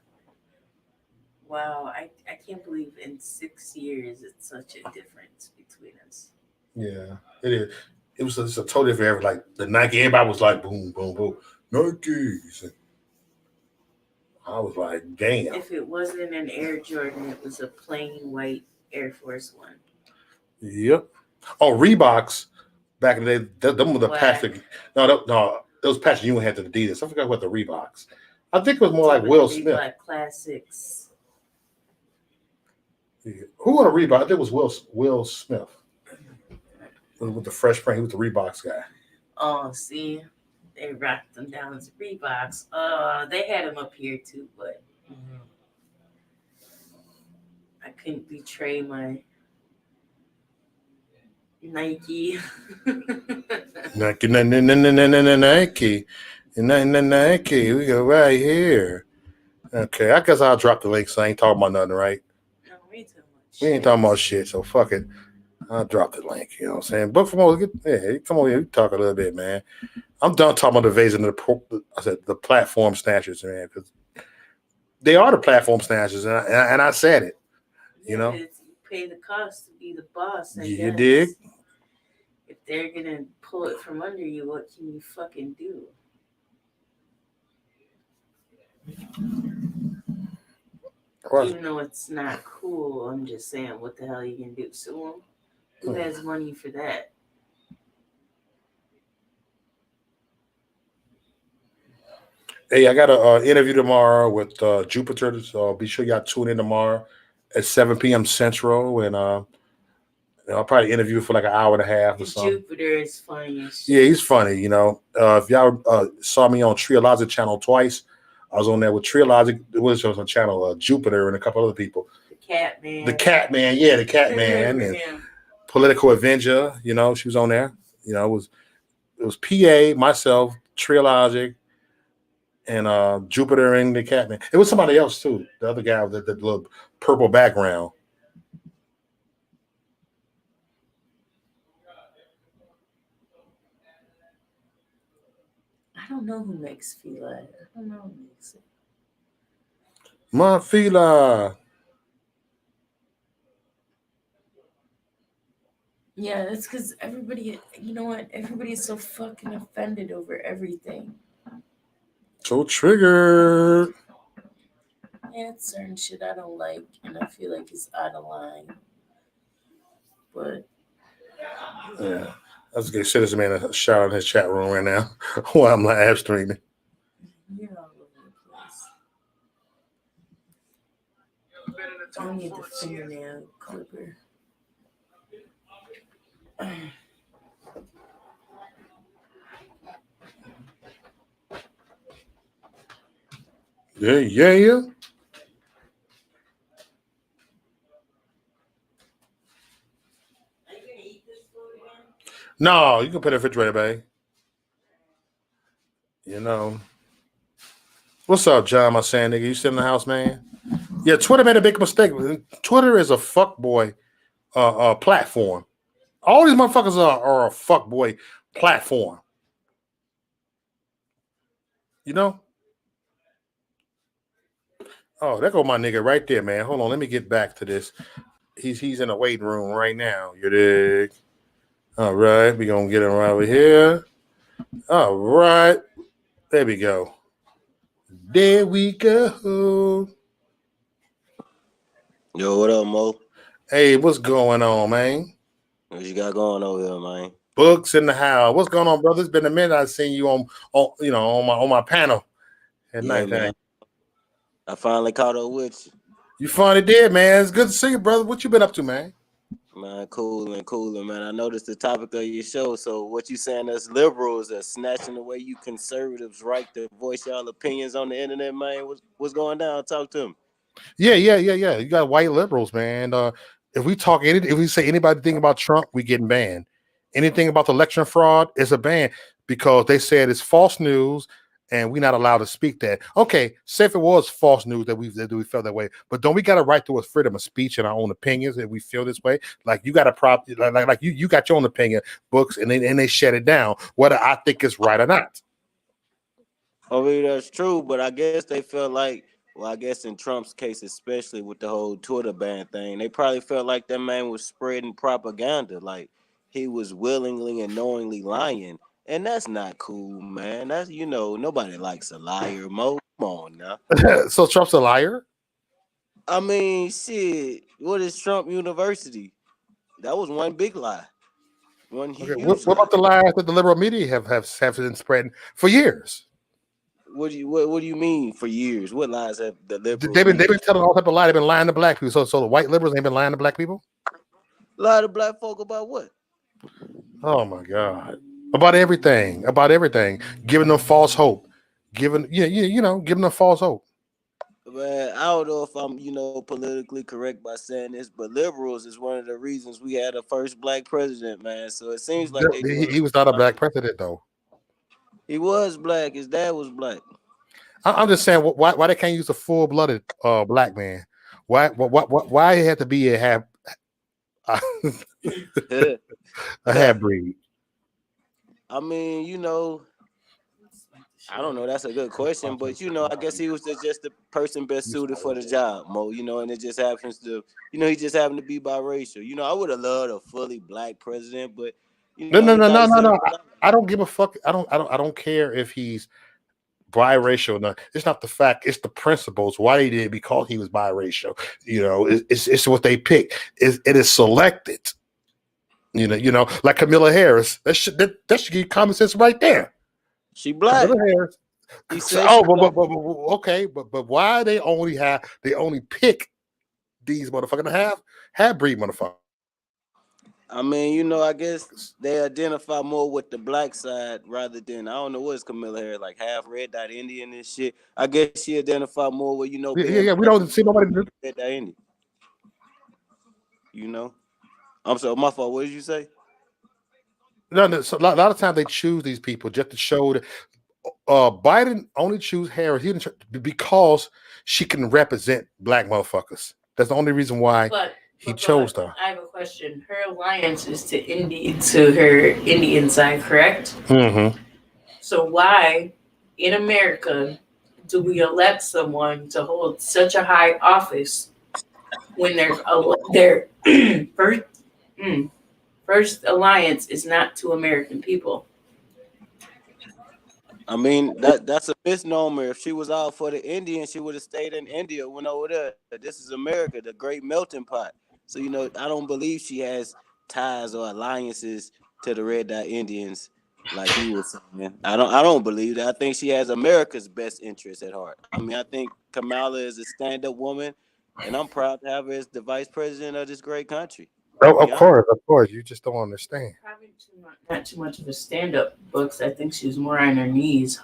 Wow, I can't believe in 6 years it's such a difference between us. Yeah, it is. It was just a totally different. Like the Nike, everybody was like, boom, boom, boom, Nikes. I was like, damn. If it wasn't an Air Jordan, it was a plain white Air Force One. Yep. Oh, Reeboks back in the day, them were the plastic. No, those patches you had to Adidas. I forgot what the Reeboks. I think it was more like Will Smith. Reebok Classics. Yeah. Who won a Reebok? I think it was Will Smith with the fresh print. He was the Reeboks guy. Oh, see. They rocked them down as Reeboks. They had them up here too, but I couldn't betray my Nike. Nike. Nike. We go right here. Okay, I guess I'll drop the link. So I ain't talking about nothing, right? No, we ain't talking about We ain't talking about shit. So fuck it. I'll drop the link. You know what I'm saying? Book from over. Yeah, come on here. Talk a little bit, man. I'm done talking about the invasion of I said the platform snatchers, man, because they are the platform snatchers, and I said it. Yeah, You know, you pay the cost to be the boss. you dig? If they're gonna pull it from under you, what can you fucking do? Even though it's not cool, I'm just saying, what the hell you can do? Sue them? Who has money for that? Hey, I got an interview tomorrow with Jupiter, so be sure y'all tune in tomorrow at 7 p.m. Central, and I'll probably interview for like an hour and a half or something. Jupiter is funny as shit. Yeah, he's funny. You know, if y'all saw me on Triologic channel twice, I was on there with Triologic. It was on channel Jupiter and a couple other people. The Cat Man. The Cat Man, yeah, the Cat Man, and Political Avenger. You know, she was on there. You know, it was PA, myself, Triologic, and Jupiter and the Cat Man. It was somebody else too. The other guy with the little purple background. I don't know who makes Fila. I don't know who makes it. My Fila. Yeah, that's because everybody, you know what? Everybody's so fucking offended over everything. So triggered. Yeah, it's certain shit I don't like, and I feel like it's out of line. But yeah, I was gonna send this man a shout out in his chat room right now while I'm live streaming. you're all over the place. I need the fingernail clipper. Yeah. No, you can put it in the refrigerator, babe. You know. What's up, John, my saying nigga? You still in the house, man? Yeah, Twitter made a big mistake. Twitter is a fuckboy platform. All these motherfuckers are a fuckboy platform. You know? Oh, there go my nigga right there, man. Hold on, let me get back to this. He's in the waiting room right now. You dig? All right, we gonna get him right over here. All right, there we go. There we go. Yo, what up, Mo? Hey, what's going on, man? What you got going over here, man? Books in the house. What's going on, brother? It's been a minute. I've seen you on my panel at night. Man. I finally caught up with you. You finally did, man. It's good to see you, brother. What you been up to, man? Man, cooling, man. I noticed the topic of your show. So what you saying us liberals are snatching away you conservatives' right to voice y'all opinions on the internet, man? What's going down? Talk to him. Yeah. You got white liberals, man. If we say anybody think about Trump, we getting banned. Anything about the election fraud is a ban because they said it's false news and we're not allowed to speak that. Okay, say if it was false news that we felt that way, but don't we got a right to a freedom of speech and our own opinions if we feel this way? Like you got a like you got your own opinion, books, and they shut it down, whether I think it's right or not. I mean, that's true, but I guess they felt like, well, I guess in Trump's case, especially with the whole Twitter ban thing, they probably felt like that man was spreading propaganda, like he was willingly and knowingly lying. And that's not cool, man. That's, nobody likes a liar, Mo. Come on now. So Trump's a liar? I mean, shit, what is Trump University? That was one big lie. One huge Okay, what lie. about the lies that the liberal media have been spreading for years? What do you mean for years? What lies have the liberals? They've been telling all type of lies. They've been lying to black people. So the white liberals ain't been lying to black people. Lie to black folk about what? Oh my God! About everything, giving them false hope, giving them false hope. Man, I don't know if I'm, politically correct by saying this, but liberals is one of the reasons we had a first black president, man. So it seems like He was not a black president though. He was black. His dad was black. I'm just saying, why they can't use a full-blooded black man? Why it had to be a half a half breed? I mean, I don't know. That's a good question, but I guess he was just the person best suited for the job, Mo. And it just happens to, he just happened to be biracial. I would have loved a fully black president, but No, he thought he said, no. I don't give a fuck. I don't care if he's biracial. No, it's not the fact. It's the principles. Why they did it, because he was biracial. It's what they pick. It is selected. Like Camilla Harris. That should give you common sense right there. She black. Camilla Harris. He said Okay, but why they only pick these motherfucking half breed motherfuckers? I mean, I guess they identify more with the black side rather than, I don't know what's Camilla Harris, like half red dot Indian and shit. I guess she identify more with, Yeah, we don't see nobody do red dot Indian. I'm sorry, my fault. What did you say? No, so a lot of times they choose these people just to show that Biden only choose Harris because she can represent black motherfuckers. That's the only reason why he chose her. I have a question. Her alliance is to her Indian side, correct? Mm-hmm. So why, in America, do we elect someone to hold such a high office when their first alliance is not to American people? I mean, that's a misnomer. If she was out for the Indians, she would have stayed in India, went over there. This is America, the great melting pot. So, I don't believe she has ties or alliances to the Red Dot Indians like he was saying. I don't believe that. I think she has America's best interest at heart. I mean, I think Kamala is a stand-up woman, and I'm proud to have her as the vice president of this great country. Oh, of course. You just don't understand. Probably not too much of a stand-up, Books. I think she was more on her knees.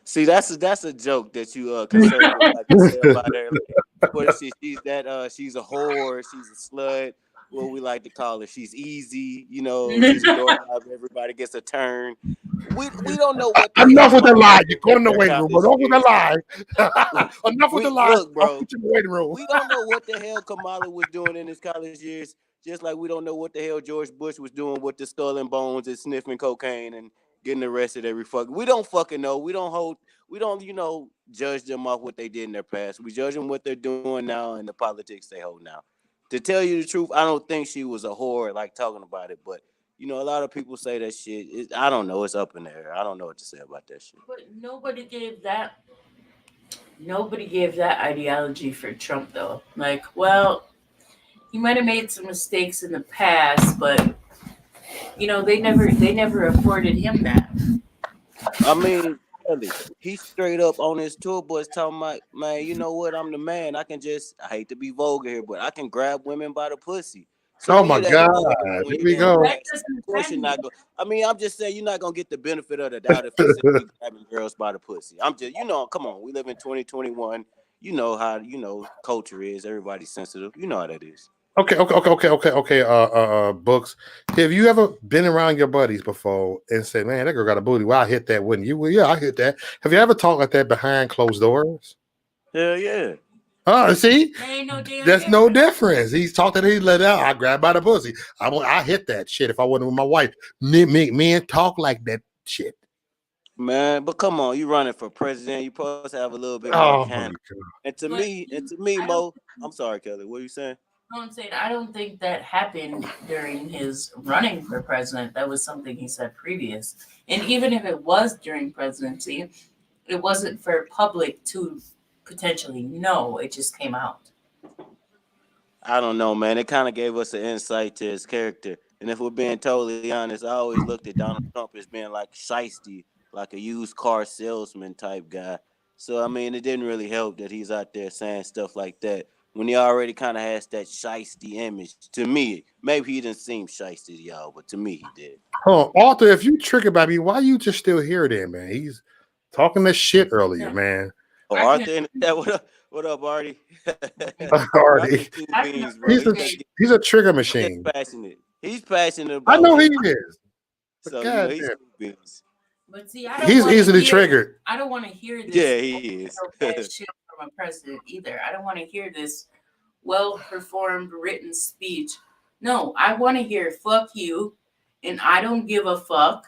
See, that's a joke that you conservative like to say about her. Like, what is she? She's a whore. She's a slut. What we like to call her. She's easy. She's a doorknob. Everybody gets a turn. We don't know what. Enough with the lie. You're going in the waiting room. Enough with the lie. Enough with the lie. Look, bro. Waiting room. We don't know what the hell Kamala was doing in his college years. Just like we don't know what the hell George Bush was doing with the skull and bones and sniffing cocaine and getting arrested every fucking. We don't fucking know. We don't judge them off what they did in their past. We judge them what they're doing now and the politics they hold now. To tell you the truth, I don't think she was a whore like talking about it, but a lot of people say that shit. I don't know. It's up in the air. I don't know what to say about that shit. But nobody gave that ideology for Trump though. Like, well, he might have made some mistakes in the past, but they never afforded him that. I mean, really, he's straight up on his tour bus talking about, man, you know what? I'm the man. I hate to be vulgar here, but I can grab women by the pussy. So oh my God! Here we go. I mean, I'm just saying you're not gonna get the benefit of the doubt if you say grabbing girls by the pussy. I'm just, come on. We live in 2021. You know how culture is. Everybody's sensitive. You know how that is. Okay. Books. Have you ever been around your buddies before and said, "Man, that girl got a booty"? Well, I hit that, wouldn't you? Well, yeah, I hit that. Have you ever talked like that behind closed doors? Hell yeah. See, no that's no difference. He's talking. He let out. I grab by the pussy. I hit that shit if I wasn't with my wife. Men talk like that shit. Man, but come on, you running for president. You supposed to have a little bit more kind. And to me, Mo, I'm sorry, Kelly. What are you saying? No, I'm saying I don't think that happened during his running for president. That was something he said previous. And even if it was during presidency, it wasn't for public to potentially know. It just came out. I don't know, man. It kind of gave us an insight to his character. And if we're being totally honest, I always looked at Donald Trump as being like shiesty, like a used car salesman type guy. So, I mean, it didn't really help that he's out there saying stuff like that when he already kind of has that shiesty image. To me, maybe he didn't seem shiesty to y'all, but to me, he did. Arthur, if you triggered by me, why you just still here then, man? He's talking that shit earlier, man. Oh, Arthur, what up, Artie? Artie. He's a trigger machine. He's passionate about I know he is. So he's beans. But see, I don't He's wanna easily hear, triggered. I don't want to hear this Yeah, he is. bad shit from a president either. I don't want to hear this well-performed written speech. No, I want to hear "fuck you," and "I don't give a fuck,"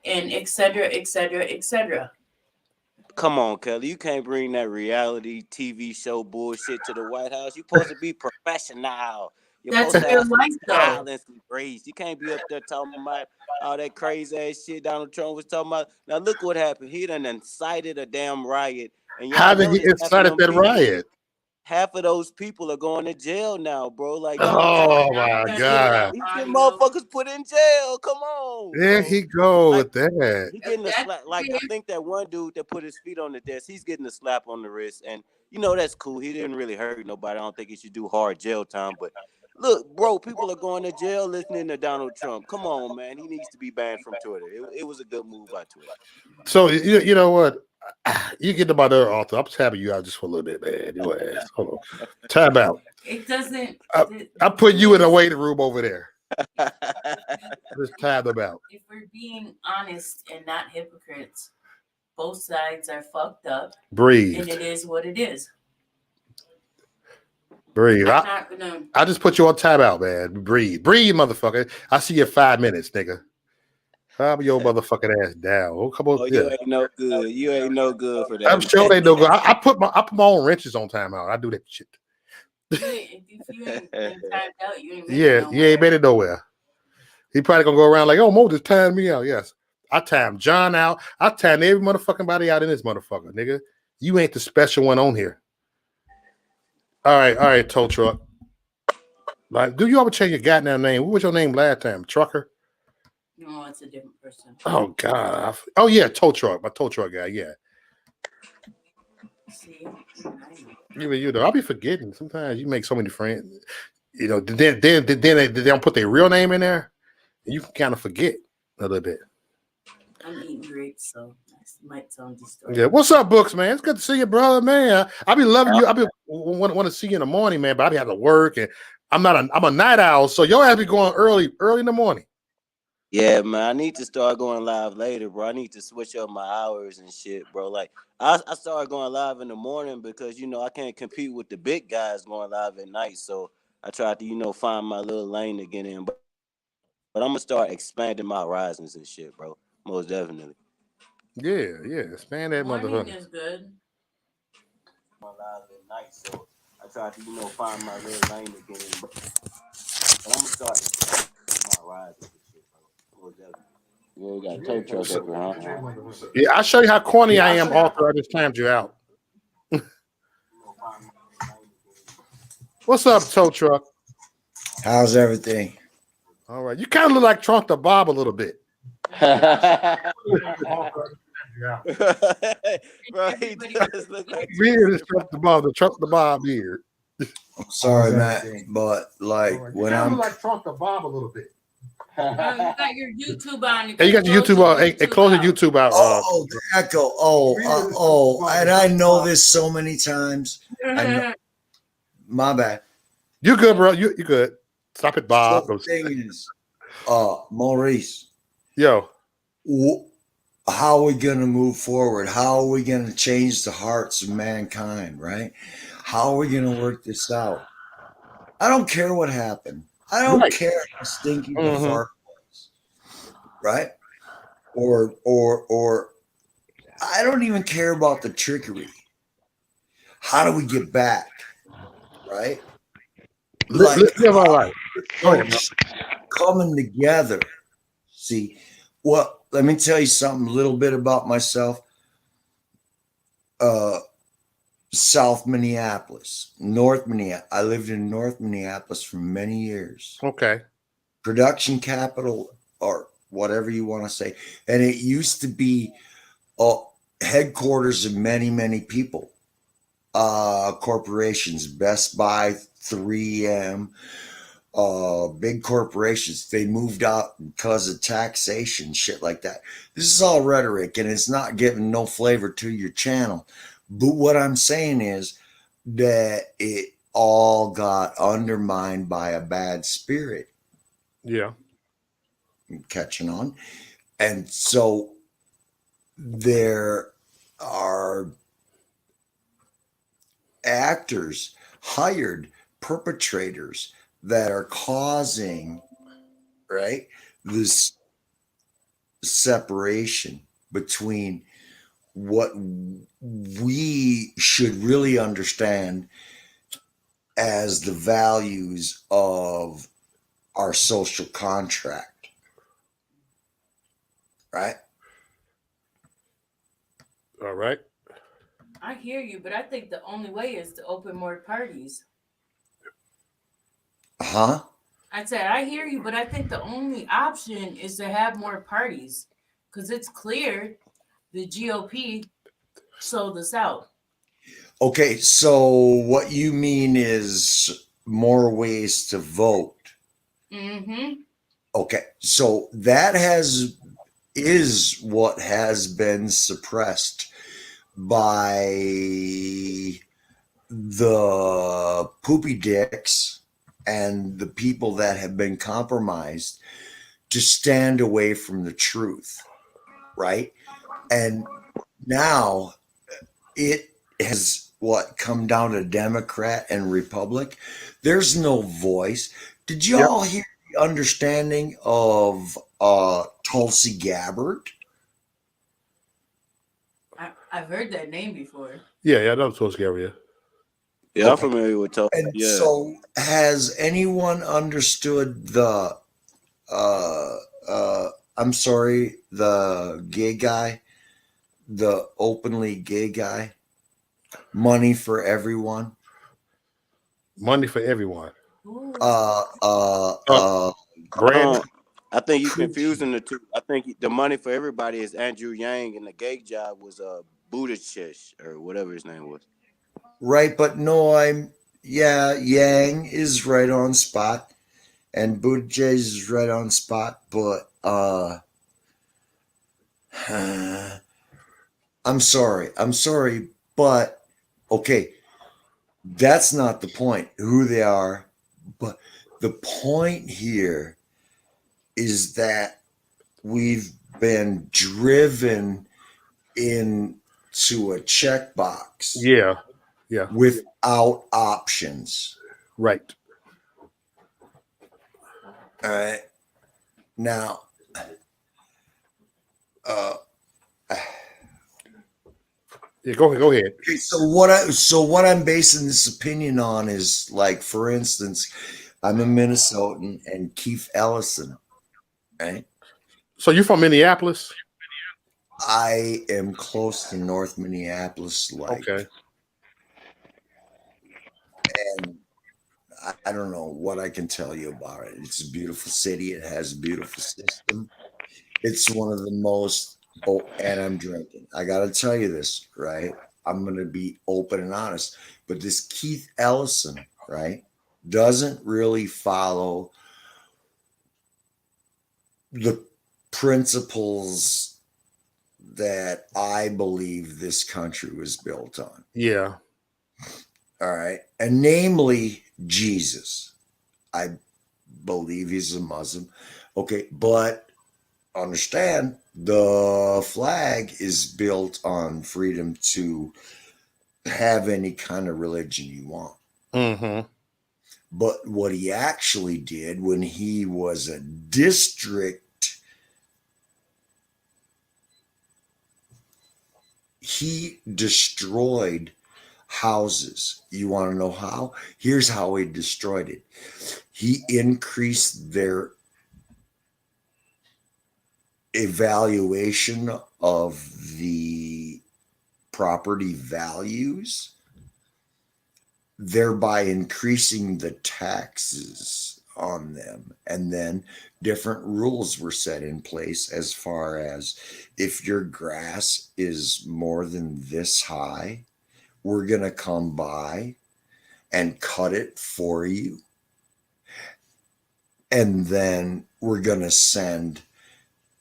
and etc. etc. etc. Come on, Kelly. You can't bring that reality TV show bullshit to the White House. You're supposed to be professional. You're That's supposed to real have some life, though. style and some grace. You can't be up there talking about all that crazy ass shit Donald Trump was talking about. Now look what happened. He done incited a damn riot. And How y'all did he notice incite that riot? half of those people are going to jail now, bro. Like Donald Trump, Oh my God! he's getting motherfuckers put in jail. Come on, There bro. he go Like with that. he getting a slap. Like I think that one dude that put his feet on the desk, he's getting a slap on the wrist, and you know that's cool. He didn't really hurt nobody. I don't think he should do hard jail time. But look, bro, people are going to jail listening to Donald Trump. Come on, man. He needs to be banned from Twitter. It was a good move by Twitter. So you know what? You get to my other author. I'm tapping you out just for a little bit, man. Your ass. Hold on. Tab out. It doesn't. I put you in the waiting room over there. Just tab them out. If we're being honest and not hypocrites, both sides are fucked up. Breathe. And it is what it is. Breathe. I'm not gonna. I just put you on tab out, man. Breathe. Breathe, motherfucker. I see you in 5 minutes, nigga. Calm your motherfucking ass down. Oh, come on. Oh, you ain't no good. You ain't no good for that. I'm sure they no good. I put my own wrenches on timeout. I do that shit. If you ain't been timed out, you ain't made Yeah, it you ain't made it nowhere. He probably gonna go around like, oh, Mo just timed me out. Yes. I timed John out. I timed every motherfucking body out in this motherfucker, nigga. You ain't the special one on here. All right, tow truck. Like, do you ever change your goddamn name? What was your name last time? Trucker? No, it's a different person. Oh God. Oh yeah, tow truck. My tow truck guy. Yeah. See, Even you know, I'll be forgetting. Sometimes you make so many friends. You know, then they don't put their real name in there. And you can kind of forget a little bit. I'm eating grapes, so that might sound distorted. Yeah. What's up, Books, man? It's good to see you, brother, man. I be loving you. I be want to see you in the morning, man. But I be having to work, and I'm a night owl, so your ass be going early in the morning. Yeah, man, I need to start going live later, bro. I need to switch up my hours and shit, bro. Like, I started going live in the morning because, you know, I can't compete with the big guys going live at night. So I tried to, you know, find my little lane to get in. But I'm going to start expanding my horizons and shit, bro. Most definitely. Yeah. Expand that Morning motherfucker. is good. Going live at night, so I tried to, you know, find my little lane to get in. But I'm going to start expanding my horizons and shit, bro. Most definitely. Yeah, we got a tow truck up here, huh? Yeah, I'll show you how corny I am, author. I just timed you out. What's up, tow truck? How's everything? All right. You kind of look like Trunk the Bob a little bit. Bro, he does look like Beard is Trunk the Bob beard. I'm sorry, Matt, but like when I'm like Trunk the Bob a little bit. You got your YouTube on. Hey, you got your YouTube out. Hey, close your YouTube out. oh, the echo. And I know this so many times. I know. My bad. You good, bro? You good? Stop it, Bob. So the thing is, Maurice. Yo, how are we gonna move forward? How are we gonna change the hearts of mankind? Right? How are we gonna work this out? I don't care what happened. I don't care how stinky the fart was, right? Or I don't even care about the trickery. How do we get back, right? live our life. Coming together. See, well, let me tell you something a little bit about myself. South Minneapolis, North Minneapolis. I lived in North Minneapolis for many years. Okay. Production capital, or whatever you want to say. And it used to be headquarters of many, many people. Corporations, Best Buy, 3M, big corporations. They moved out because of taxation, shit like that. This is all rhetoric, and it's not giving no flavor to your channel. But what I'm saying is that it all got undermined by a bad spirit. Yeah. Catching on. And so there are actors, hired perpetrators that are causing, right, this separation between what we should really understand as the values of our social contract, right? All right. I hear you, but I think the only way is to open more parties. Huh? I said, I hear you, but I think the only option is to have more parties because it's clear the GOP sold us out. Okay, so what you mean is more ways to vote. Mm-hmm. Okay, so that is what has been suppressed by the poopy dicks and the people that have been compromised to stand away from the truth, right? And now it has come down to Democrat and Republic. There's no voice. Did you Yep. all hear the understanding of Tulsi Gabbard? I've heard that name before. Yeah, I know Tulsi area. Yeah, I'm Okay. familiar with Tulsa. And Yeah. so, has anyone understood the? I'm sorry, the gay guy, the openly gay guy, money for everyone. Money for everyone. Ooh. Brandon. I think you're confusing the two. I think the money for everybody is Andrew Yang, and the gay job was Buttigieg or whatever his name was. Right, but no, Yang is right on spot, and Buttigieg is right on spot, but I'm sorry, but okay, that's not the point. Who they are, but the point here is that we've been driven into a checkbox. Yeah. Without options. Right. All right. Now, yeah, go ahead. Okay, so what I'm basing this opinion on is, like, for instance, I'm a Minnesotan and Keith Ellison, right? So you from Minneapolis? I am close to North Minneapolis, like, okay. And I don't know what I can tell you about it. It's a beautiful city. It has a beautiful system. It's one of the most. Oh, and I'm drinking. I got to tell you this, right? I'm going to be open and honest. But this Keith Ellison, right, doesn't really follow the principles that I believe this country was built on. Yeah. All right. And namely, Jesus. I believe he's a Muslim. Okay. But understand, the flag is built on freedom to have any kind of religion you want. Mm-hmm. But what he actually did when he was a district, he destroyed houses. You want to know how? Here's how he destroyed it. He increased their evaluation of the property values, thereby increasing the taxes on them. And then different rules were set in place as far as, if your grass is more than this high, we're going to come by and cut it for you. And then we're going to send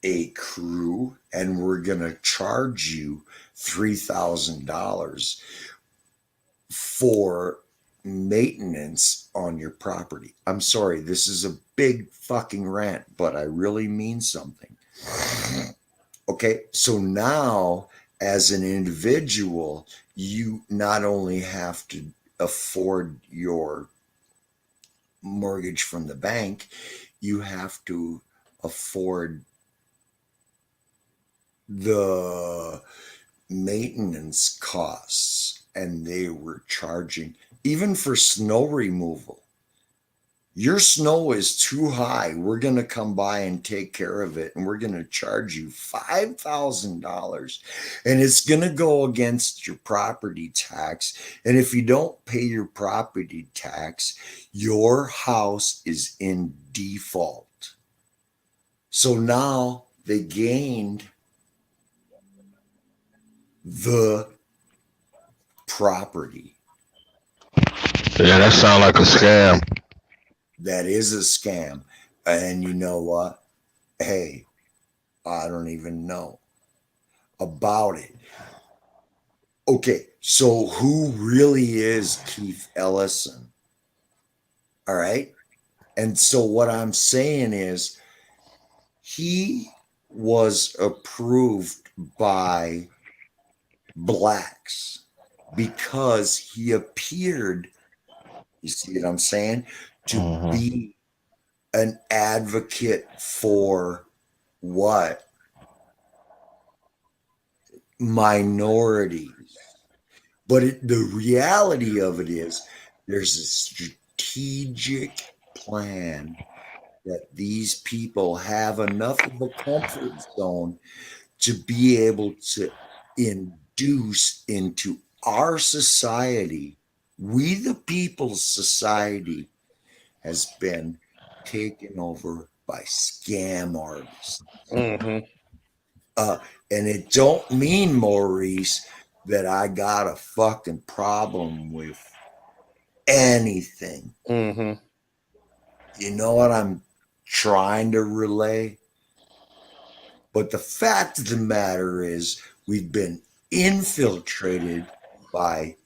a crew and we're going to charge you $3,000 for maintenance on your property. I'm sorry, this is a big fucking rant, but I really mean something. Okay, so now as an individual, you not only have to afford your mortgage from the bank, you have to afford the maintenance costs. And they were charging, even for snow removal. Your snow is too high. We're going to come by and take care of it. And we're going to charge you $5,000. And it's going to go against your property tax. And if you don't pay your property tax, your house is in default. So now they gained the property. Yeah, that sounds like a scam. That is a scam. And you know what? Hey, I don't even know about it. Okay, so who really is Keith Ellison? All right. And so what I'm saying is he was approved by blacks because he appeared, you see what I'm saying, to be an advocate for what? Minorities. But the reality of it is there's a strategic plan that these people have enough of a comfort zone to be able to induce into our society. We the people's society has been taken over by scam artists. Mm-hmm. And it don't mean, Maurice, that I got a fucking problem with anything. Mm-hmm. You know what I'm trying to relay? But the fact of the matter is we've been infiltrated by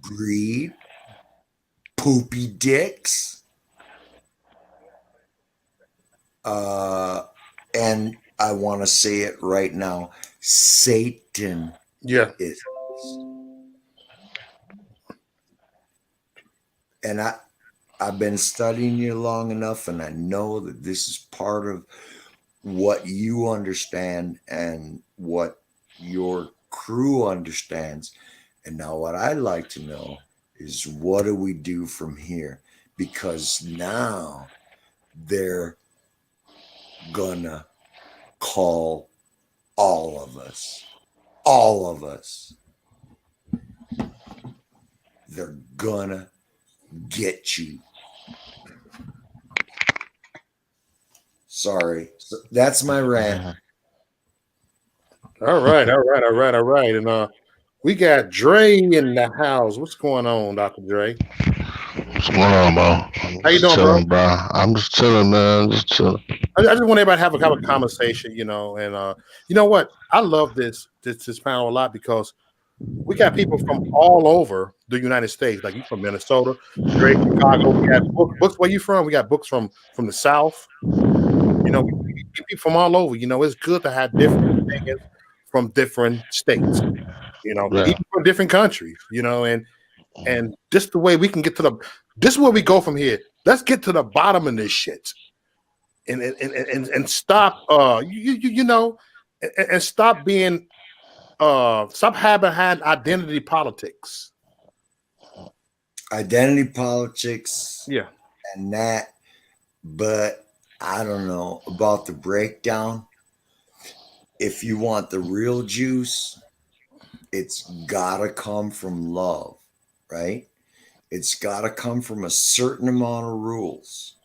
greed, poopy dicks, and I want to say it right now, Satan Yeah. is. And I've been studying you long enough, and I know that this is part of what you understand and what your crew understands. And now what I'd like to know is what do we do from here? Because now they're gonna call all of us. All of us. They're gonna get you. Sorry. So that's my rant. All right. And we got Dre in the house. What's going on, Dr. Dre? What's going on, bro? How you doing, chilling, bro? I'm just chilling, man. Just chilling. I just want everybody to have a conversation, and you know what? I love this panel a lot because we got people from all over the United States. Like you from Minnesota, Dre, Chicago. We got books. Where you from? We got books from the South. We get people from all over. It's good to have different opinions from different states. Yeah. Even from different countries. And just the way we can get to this is where we go from here. Let's get to the bottom of this shit. And stop and stop being stop having had identity politics. Identity politics. Yeah. And that, but I don't know about the breakdown. If you want the real juice, it's gotta come from love, right? It's gotta come from a certain amount of rules,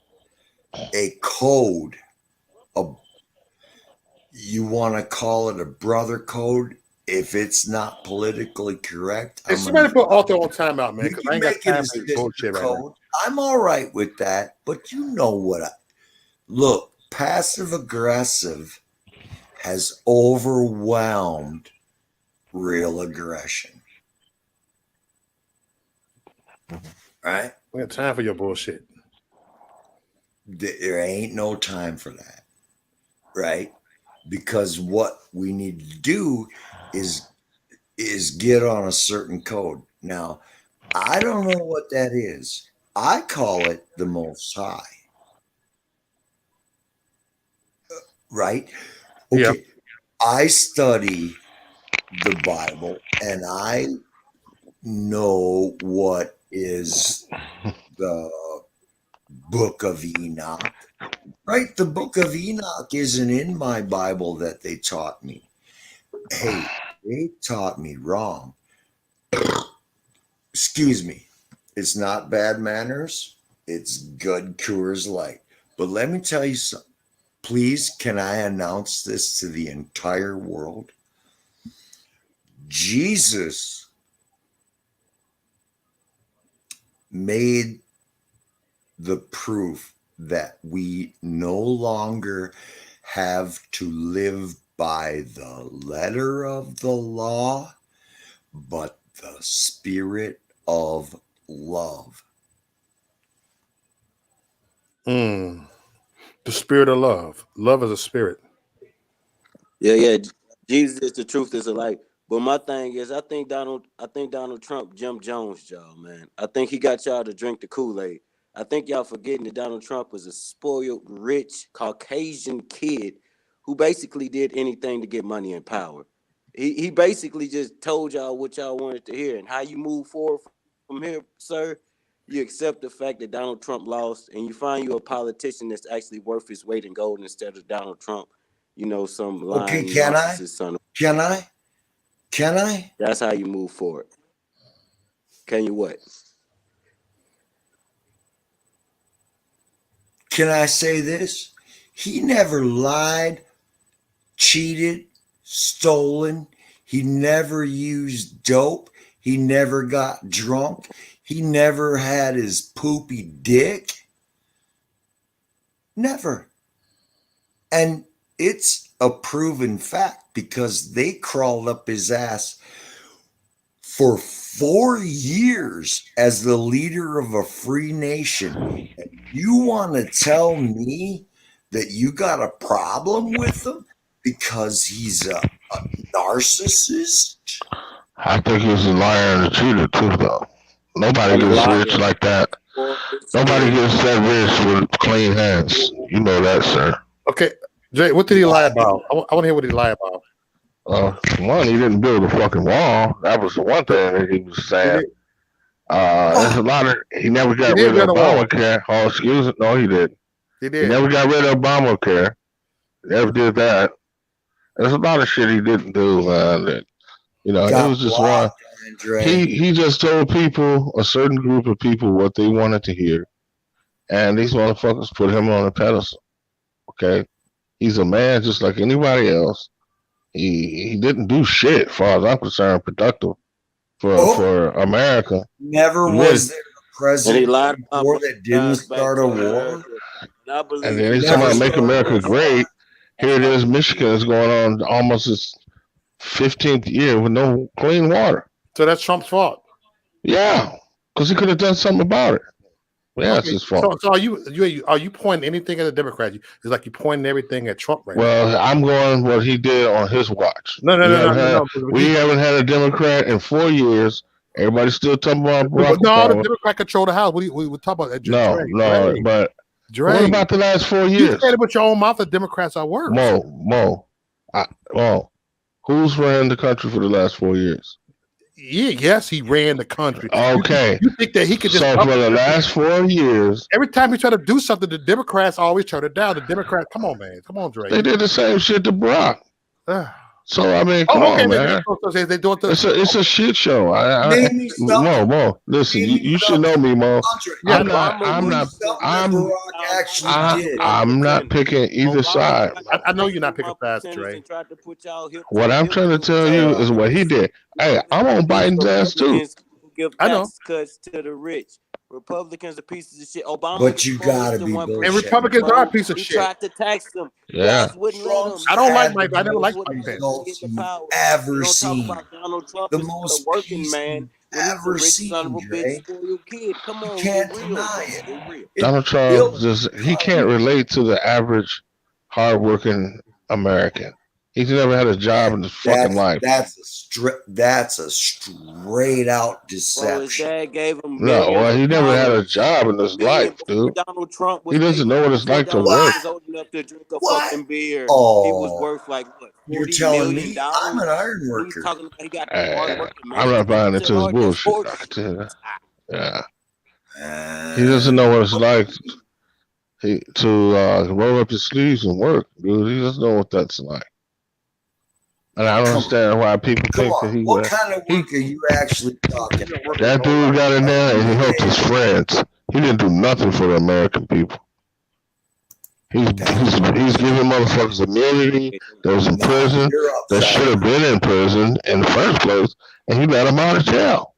a code. You want to call it a brother code? If it's not politically correct, If somebody put Arthur on timeout, man, because I ain't got time for this this bullshit right code. now. I'm all right with that, but you know what? Look, passive aggressive has overwhelmed real aggression. Right? We got time for your bullshit. There ain't no time for that. Right? because what we need to do is get on a certain code. Now, I don't know what that is. I call it the Most High. Right? Okay. Yeah. I study the Bible and I know what is the Book of Enoch. Right? The Book of Enoch isn't in my Bible that they taught me. Hey, they taught me wrong. Excuse me. It's not bad manners. It's good Coors Light. But let me tell you something. Please, can I announce this to the entire world? Jesus made the proof that we no longer have to live by the letter of the law, but the spirit of love. The spirit of love. Love is a spirit. Yeah. Jesus is the truth is a light. But my thing is, I think Donald Trump Jim Jones, y'all, man. I think he got y'all to drink the Kool-Aid. I think y'all forgetting that Donald Trump was a spoiled, rich, Caucasian kid who basically did anything to get money and power. He basically just told y'all what y'all wanted to hear. And how you move forward from here, sir, you accept the fact that Donald Trump lost and you find you a politician that's actually worth his weight in gold instead of Donald Trump, some lying narcissist son. Can I? That's how you move forward. Can you what? Can I say this? He never lied, cheated, stolen. He never used dope. He never got drunk. He never had his poopy dick. Never. And it's a proven fact because they crawled up his ass for 4 years as the leader of a free nation. And you want to tell me that you got a problem with him because he's a narcissist? I think he's a liar and a cheater too, though. Nobody gets rich like that. Nobody gets that rich with clean hands. You know that, sir. Okay, Jay, what did he lie about? I want to hear what he lied about. One, he didn't build a fucking wall. That was the one thing that he was saying. There's a lot of. He never got rid of Obamacare. Oh, excuse me. No, he didn't. He did. He never got rid of Obamacare. Never did that. There's a lot of shit he didn't do. That, it was just one. He just told people, a certain group of people, what they wanted to hear, and these motherfuckers put him on a pedestal. Okay, he's a man just like anybody else. He didn't do shit, as far as I'm concerned, productive for America. Never was there a president before that didn't start a war. And then he's talking about make America great. Here it is, Michigan is going on almost its 15th year with no clean water. So that's Trump's fault. Yeah, because he could have done something about it. Yeah, it's his fault. So are you pointing anything at the Democrats? It's like you're pointing everything at Trump right now. Well, I'm going what he did on his watch. No. We haven't had a Democrat in 4 years. Everybody's still talking about Barack Obama. The Democrat control the House. We talk about that. No, but what about the last 4 years? You said it with your own mouth that Democrats are worse. Mo. Who's ran the country for the last 4 years? Yes, he ran the country. Okay. You think that he could just... So for the last 4 years... Every time he try to do something, the Democrats always turn it down. The Democrats... Come on, man. Come on, Dre. They did the same shit to Barack. So, I mean, come on, man. It's a shit show. Mo, listen, you should know me, Mo. I'm not picking either side. I know you're not picking sides, Dre. What I'm trying to tell you is what he did. Hey, I'm on Biden's ass, too. I know. Cuts to the rich. Republicans are pieces of shit. Obama, but you gotta be bullshit. And Republicans are a piece of shit. He tried to tax them. Yeah. I don't like Mike. I never liked Mike Pence. Ever seen Donald Trump the is most working man? Ever seen, Dre? Come on, you can't deny it. Donald Trump he can't relate to the average hardworking American. He's never had a job in his fucking life. That's a straight out Bro, his deception. dad gave him No, millions well, of he never had a dollars. job in his Billion life, dude. Donald Trump was He doesn't know what it's before like to Donald work. Trump was old enough to drink a What? fucking beer. He was Oh, worth like what, you're $40 telling million? me I'm an iron He's worker. talking about he got the hard working I'm not buying management. into his Oh, that's bullshit. I bullshit. can tell you that. Yeah, Uh, he doesn't know what it's like to roll up his sleeves and work, dude. He doesn't know what that's like. And I don't Come on. understand why people Come think that on. he What would. kind of work are you actually talking about? That dude got in there and he helped his friends. He didn't do nothing for the American people. He's giving motherfuckers immunity that was in prison, You're that upside should have been in prison in the first place, and he let them out of jail.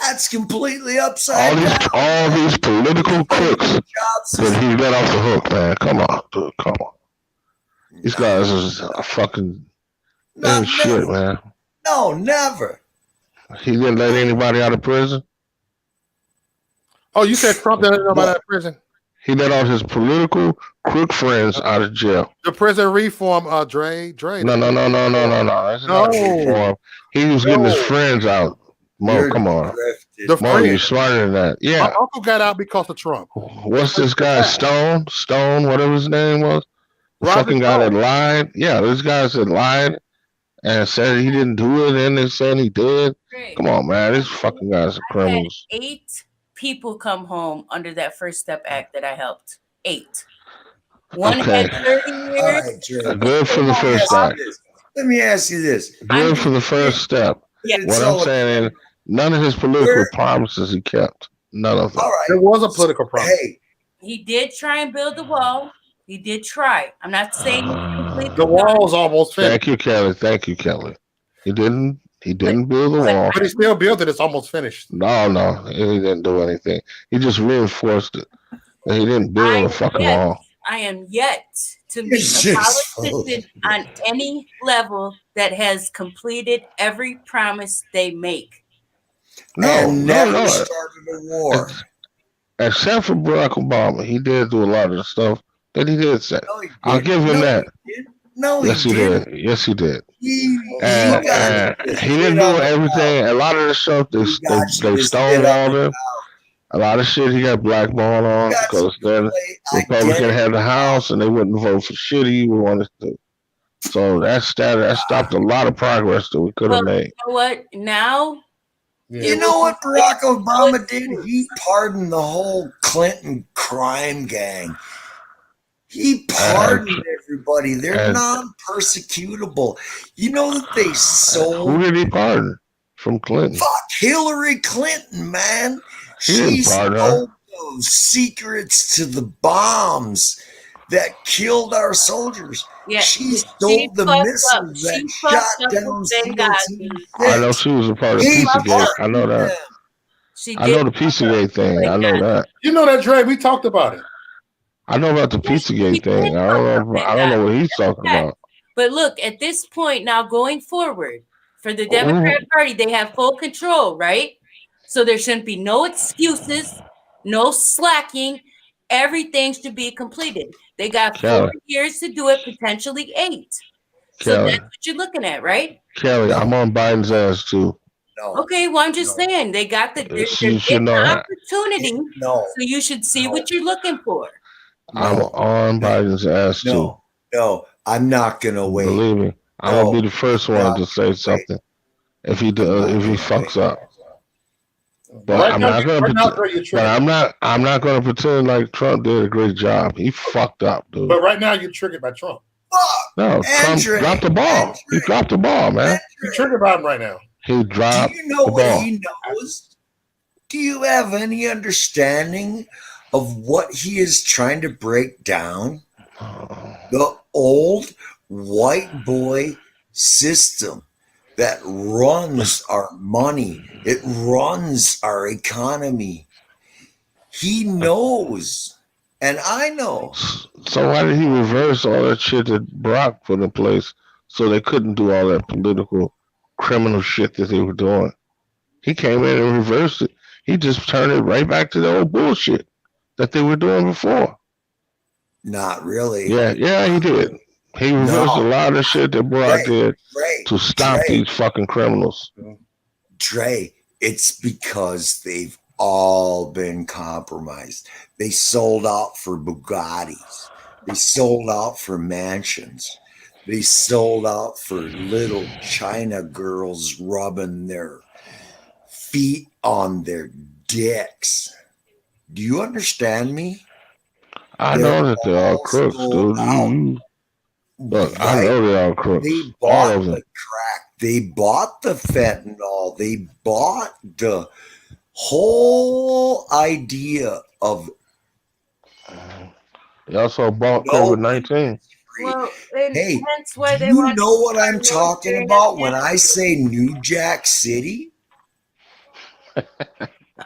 That's completely upside down. All these political crooks Jobs that he let off the hook, man. Come on, dude. Come on. These guys are fucking Not shit, never. man. No, never. He didn't let anybody out of prison. Oh, you said Trump didn't know about that prison? He let all his political crook friends out of jail. The prison reform, Dre. No. That's not reform. He was getting his friends out. Mo, come on. Mo, you're smarter than that. Yeah. My uncle got out because of Trump. What's this guy? Stone, whatever his name was? The fucking guy that lied. Yeah, those guys that lied and said he didn't do it, and they saying he did. Come on, man. These fucking guys are criminals. 8 people come home under that First Step Act that I helped. 8. One had 30 years. Right, good for the first act. Let me ask you this. Good for the first step. Yeah. What I'm saying is, none of his political promises he kept. None of them. All right. There was a political promise. Hey, He did try and build the wall. He did try. I'm not saying the wall's almost finished. Thank you, Kelly. He didn't build the wall. But he still built it. It's almost finished. No, he didn't do anything. He just reinforced it. And he didn't build a fucking wall. I am yet to meet a politician on any level that has completed every promise they make. Never started a war. Except for Barack Obama. He did do a lot of the stuff that he did say. I'll give him that. Yes, he did. Yes, he did. He didn't do everything. A lot of the stuff they stonewalled him. A lot of shit he got blackballed on because then Republican had the House and they wouldn't vote for shit he wanted to. So that stopped a lot of progress that we could have made. You know what? Now, you know what Barack Obama did? He pardoned the whole Clinton crime gang. He pardoned everybody. They're non-persecutable. You know that they sold. Who did he pardon from Clinton? Fuck Hillary Clinton, man. She sold those secrets to the bombs that killed our soldiers. Yeah, she stole the missiles that shot down COC. I know she was a part of Pizzagate. I know that. I know the Pizzagate thing. I know that. You know that, Dre. We talked about it. I know about the Pizzagate thing. I don't know what he's talking about. But look, at this point now, going forward, for the Democrat Party, they have full control, right? So there shouldn't be no excuses, no slacking. Everything should be completed. They got 4 years to do it, potentially 8. So that's what you're looking at, right? Kelly, I'm on Biden's ass too. Okay, well, I'm just saying they got the opportunity. So you should see what you're looking for. I'm on Biden's ass too. No, I'm not gonna wait. Believe me, I'm gonna be the first one to say something if he fucks up. But I'm not gonna pretend like Trump did a great job. He fucked up, dude. But right now you're triggered by Trump. No, Trump dropped the ball. He dropped the ball, man. You're triggered by him right now. He dropped Do you know the what ball. he knows? Do you have any understanding of what he is trying to break down? The old white boy system that runs our money. It runs our economy. He knows, and I know. So why did he reverse all that shit that Barack put in place so they couldn't do all that political criminal shit that they were doing? He came in and reversed it. He just turned it right back to the old bullshit that they were doing before. Not really. Yeah, he did. He reversed a No, lot of shit that Barack did to stop these fucking criminals. Dre, it's because they've all been compromised. They sold out for Bugattis. They sold out for mansions. They sold out for little China girls rubbing their feet on their dicks. Do you understand me? I know that they're all crooks, dude. Look, I know they're all crooks. They all bought of them. the crack. They bought the fentanyl. They bought the whole idea of. They also bought COVID-19. Well, Hey, hence why do they you want know what I'm talking during about that when I say New Jack City?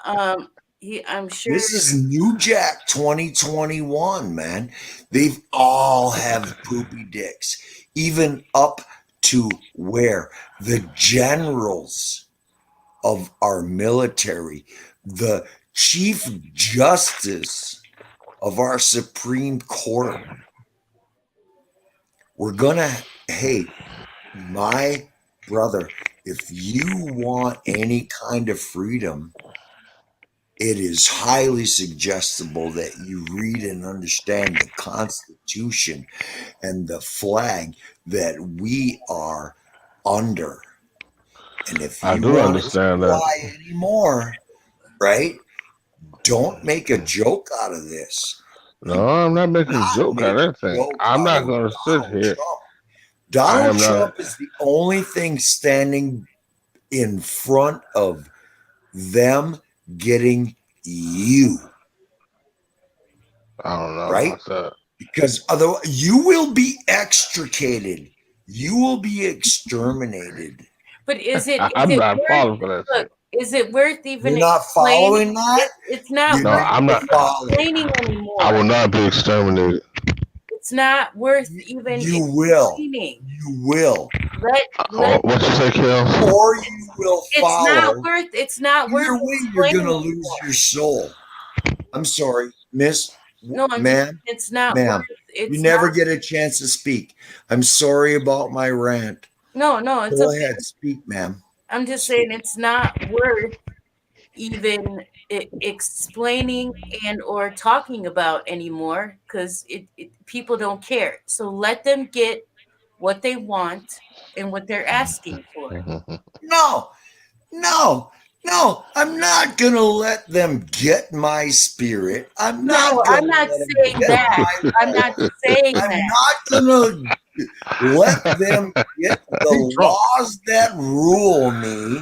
I'm sure This is New Jack 2021, man. They've all have poopy dicks, even up to where the generals of our military, the chief justice of our Supreme Court, we're gonna, hey, my brother, if you want any kind of freedom, it is highly suggestible that you read and understand the Constitution and the flag that we are under. And if I you do want understand to that. lie anymore, right? Don't make a joke out of this. No, I'm not making a joke out of anything. I'm not going to sit here. Donald Trump is the only thing standing in front of them getting you. I don't know right? about that. Because otherwise, you will be extricated. You will be exterminated. But is it? I'm not falling for that shit. Is it worth even? You're not following that? It's not. No, I'm not explaining anymore. I will not be exterminated. It's not worth even. You will. Explaining. You will. Let what you say, Kel? Or you will follow. It's not worth. It's not worth. Either way, you're gonna lose your soul. I'm sorry, Miss. No, ma'am. It's not. Ma'am, worth, you never get a chance to speak. I'm sorry about my rant. No, it's Go okay. ahead, speak, ma'am. I'm just saying it's not worth even explaining and or talking about anymore because people don't care. So let them get what they want and what they're asking for. No, I'm not gonna let them get my spirit. I'm not saying that. I'm not saying that. I'm not gonna let them get the laws that rule me.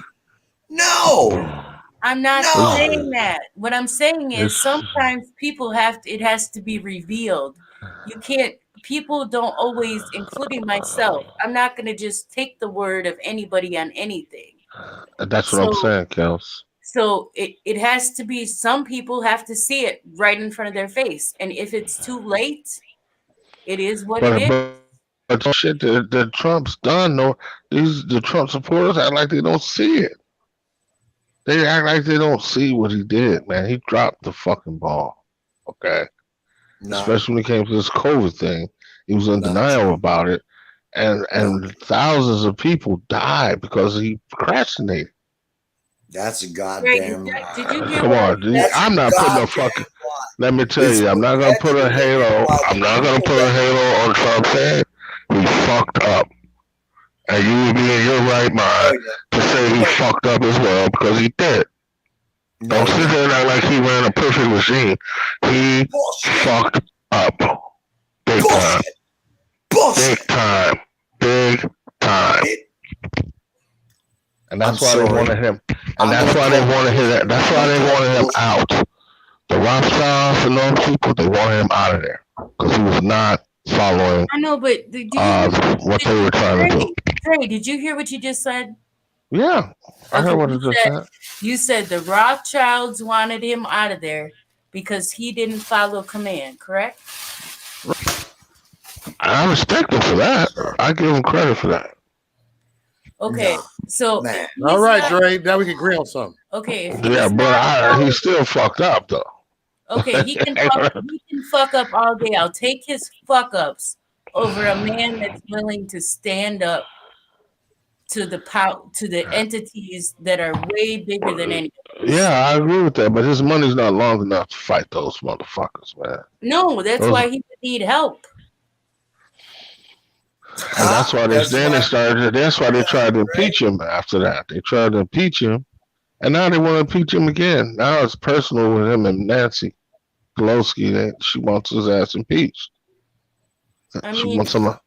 No. I'm not saying that. What I'm saying is sometimes people it has to be revealed. You can't, people don't always, including myself, I'm not going to just take the word of anybody on anything. That's what I'm saying, Kels. So it has to be, some people have to see it right in front of their face. And if it's too late, it is what it is. But shit that Trump's done, though, the Trump supporters act like they don't see it. They act like they don't see what he did, man. He dropped the fucking ball. Okay. Especially when it came to this COVID thing. He was in denial about it. And thousands of people died because he procrastinated. That's a goddamn lie. Did you hear Come on, dude. I'm not putting a fucking. Let me tell you, I'm not gonna put a halo. I'm not gonna put a halo on Trump's head. He fucked up, and you would be in your right mind to say he fucked up as well because he did. Don't sit there and act like he ran a perfect machine. He fucked up, big time, big time, big time. And that's why they wanted him. And that's why they wanted him. That's why they wanted him out. The Rothschilds and those people, they wanted him out of there because he was not following. I know, but what they were trying to do. Trey, did you hear what you just said? Yeah, I heard what you just said. You said the Rothschilds wanted him out of there because he didn't follow command, correct? I respect him for that. I give him credit for that. Okay, so all right, Dre. Now we can agree on something. Okay. Yeah, but he's still fucked up though. Okay, he can fuck up all day. I'll take his fuck ups, over a man that's willing to stand up to the entities that are way bigger than any. Yeah, I agree with that, but his money's not long enough to fight those motherfuckers, man. No, that's why he would need help. And that's why they started. That's why they tried to impeach him after that. They tried to impeach him, and now they want to impeach him again. Now it's personal with him and Nancy Pelosi that she wants his ass impeached. She wants some, no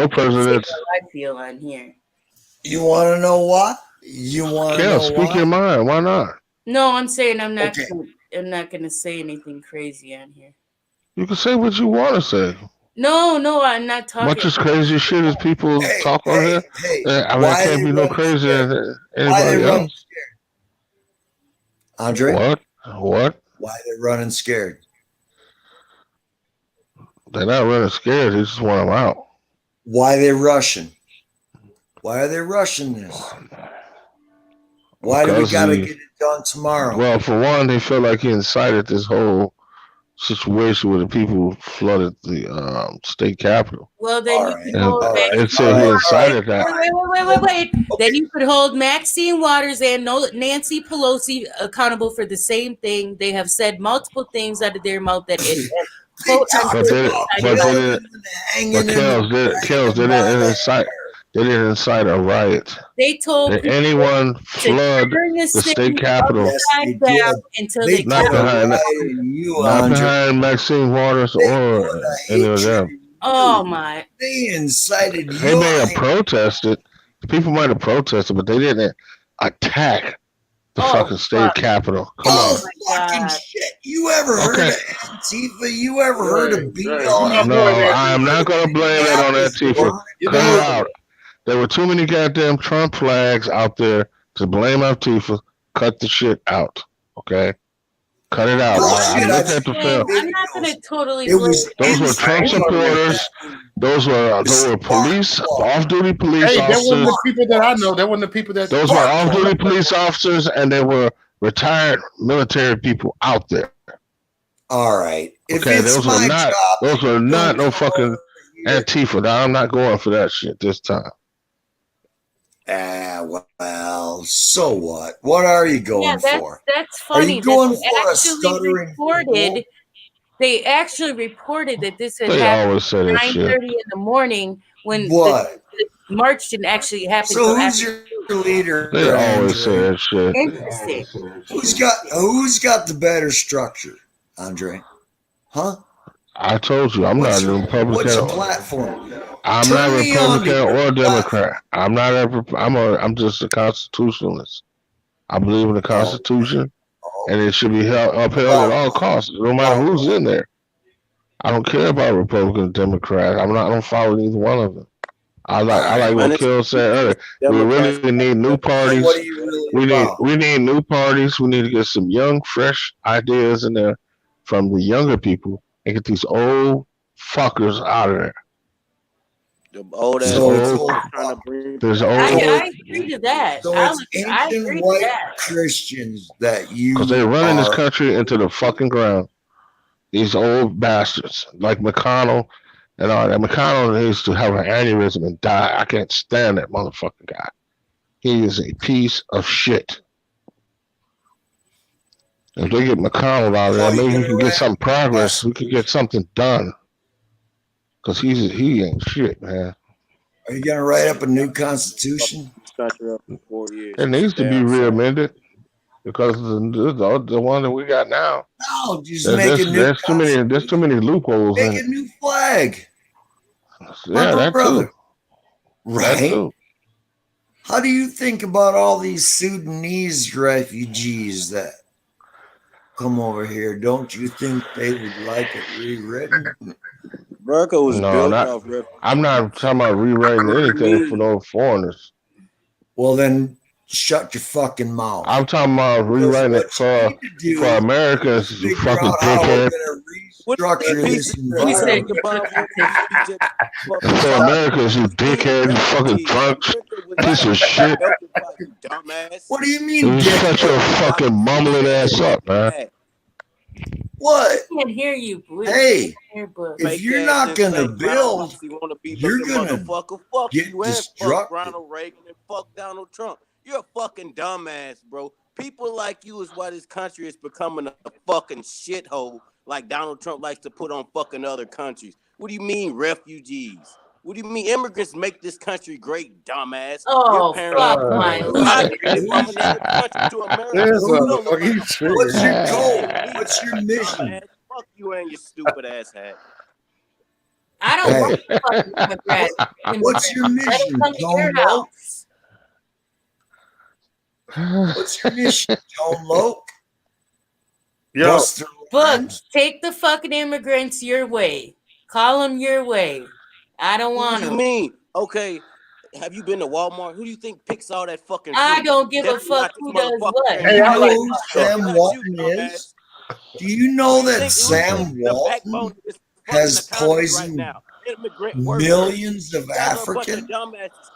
president. I feel on here. You want to know what? You want to know speak your mind. Why not? No, I'm saying I'm not. I'm not going to say anything crazy on here. You can say what you want to say. No, I'm not talking. Much as crazy shit as people talk on here. I mean, I can't be no crazier than anybody else. Andre? What? Why they're running scared? They're not running scared. They just want them out. Why are they rushing? Why are they rushing this? Why do we got to get it done tomorrow? Well, for one, they feel like he incited this whole situation where the people flooded the state capitol. Well, then he incited that. Wait. Okay. Then you could hold Maxine Waters and Nancy Pelosi accountable for the same thing. They have said multiple things out of their mouth that it. They didn't incite a riot. They told anyone flood the state capitol. Until they not behind Maxine Waters or any of them. Oh my! They incited. They may have protested. People might have protested, but they didn't attack the fucking state capitol. Come on. Fucking shit. You ever heard of Antifa? You ever heard of BLM? No, I'm not going to blame that on Antifa. Cut it out. There were too many goddamn Trump flags out there to blame Antifa. Cut the shit out. Okay? Cut it out. I looked at the film. I'm not going to totally blame those were Trump supporters. Those were police, off-duty police officers. That wasn't the people that I know. That wasn't the people that. Those were off-duty police officers, and they were retired military people out there. All right. Those were not no fucking Antifa. Now, I'm not going for that shit this time. Well, so what? What are you going for? That's funny. Are you going for a stuttering? They actually reported that this had happened at 9:30 in the morning when the march didn't actually happen. So who's your leader? They always say that shit. Interesting. Who's got the better structure, Andre? Huh? I told you, I'm not a Republican. What's your platform? I'm not Republican or Democrat. I'm just a constitutionalist. I believe in the Constitution, and it should be upheld at all costs, no matter who's in there. I don't care about Republican or Democrat. I don't follow either one of them. I like what Kill said earlier. We really need new parties. We need new parties. We need to get some young, fresh ideas in there from the younger people and get these old fuckers out of there. The old ass I agree to that. So it's ancient white Christians that you because they're running this country into the fucking ground. These old bastards like McConnell and all that. McConnell needs to have an aneurysm and die. I can't stand that motherfucking guy. He is a piece of shit. If they get McConnell out of there, maybe we can get some progress. We could get something done. Because he ain't shit, man. Are you going to write up a new constitution? It needs to be re-amended because the one that we got now. No, just make a new there's too many loopholes in it. Make a new flag. Yeah, that too. Right? That too. How do you think about all these Sudanese refugees that come over here? Don't you think they would like it rewritten? America was built off. I'm not talking about rewriting anything for no foreigners. Well, then shut your fucking mouth. I'm talking about rewriting it for Americans. You fucking dickhead. Restructure this environment. For Americans, you dickhead, you fucking drunks, piece of shit. What do you mean? You shut your fucking mumbling ass up, man. What? I can't hear you. Hey, Earbud. if you're not gonna build, want to be you're looking gonna motherfucker. Fuck get you and fuck destructed. Ronald Reagan and fuck Donald Trump. You're a fucking dumbass, bro. People like you is why this country is becoming a fucking shithole like Donald Trump likes to put on fucking other countries. What do you mean refugees? What do you mean immigrants make this country great, dumbass? Oh, Your parents fuck my migrated from another country to America. There's You a don't look like a fucking What's your fucking goal? dumbass, What's your mission? dumbass. Fuck you and your stupid ass hat. I don't Hey. want to fucking immigrant. What's your Let mission? them come to your Tone Loc? house. What's your mission? Tone Loc? Yo, Buster Books, take the fucking immigrants your way. Call them your way. I don't What want do you them. mean? Okay, have you been to Walmart? Who do you think picks all that fucking I fruit? don't give a Definitely fuck not who this does motherfucker what. in Do you Hey, I New like York. know who Definitely Sam not Walton you, dumbass. is? Do you know Who do you that think Sam the Walton backbone of this fucking has economy right poisoned now? Immigrant workers. millions of You guys are a bunch of Africans? dumbasses.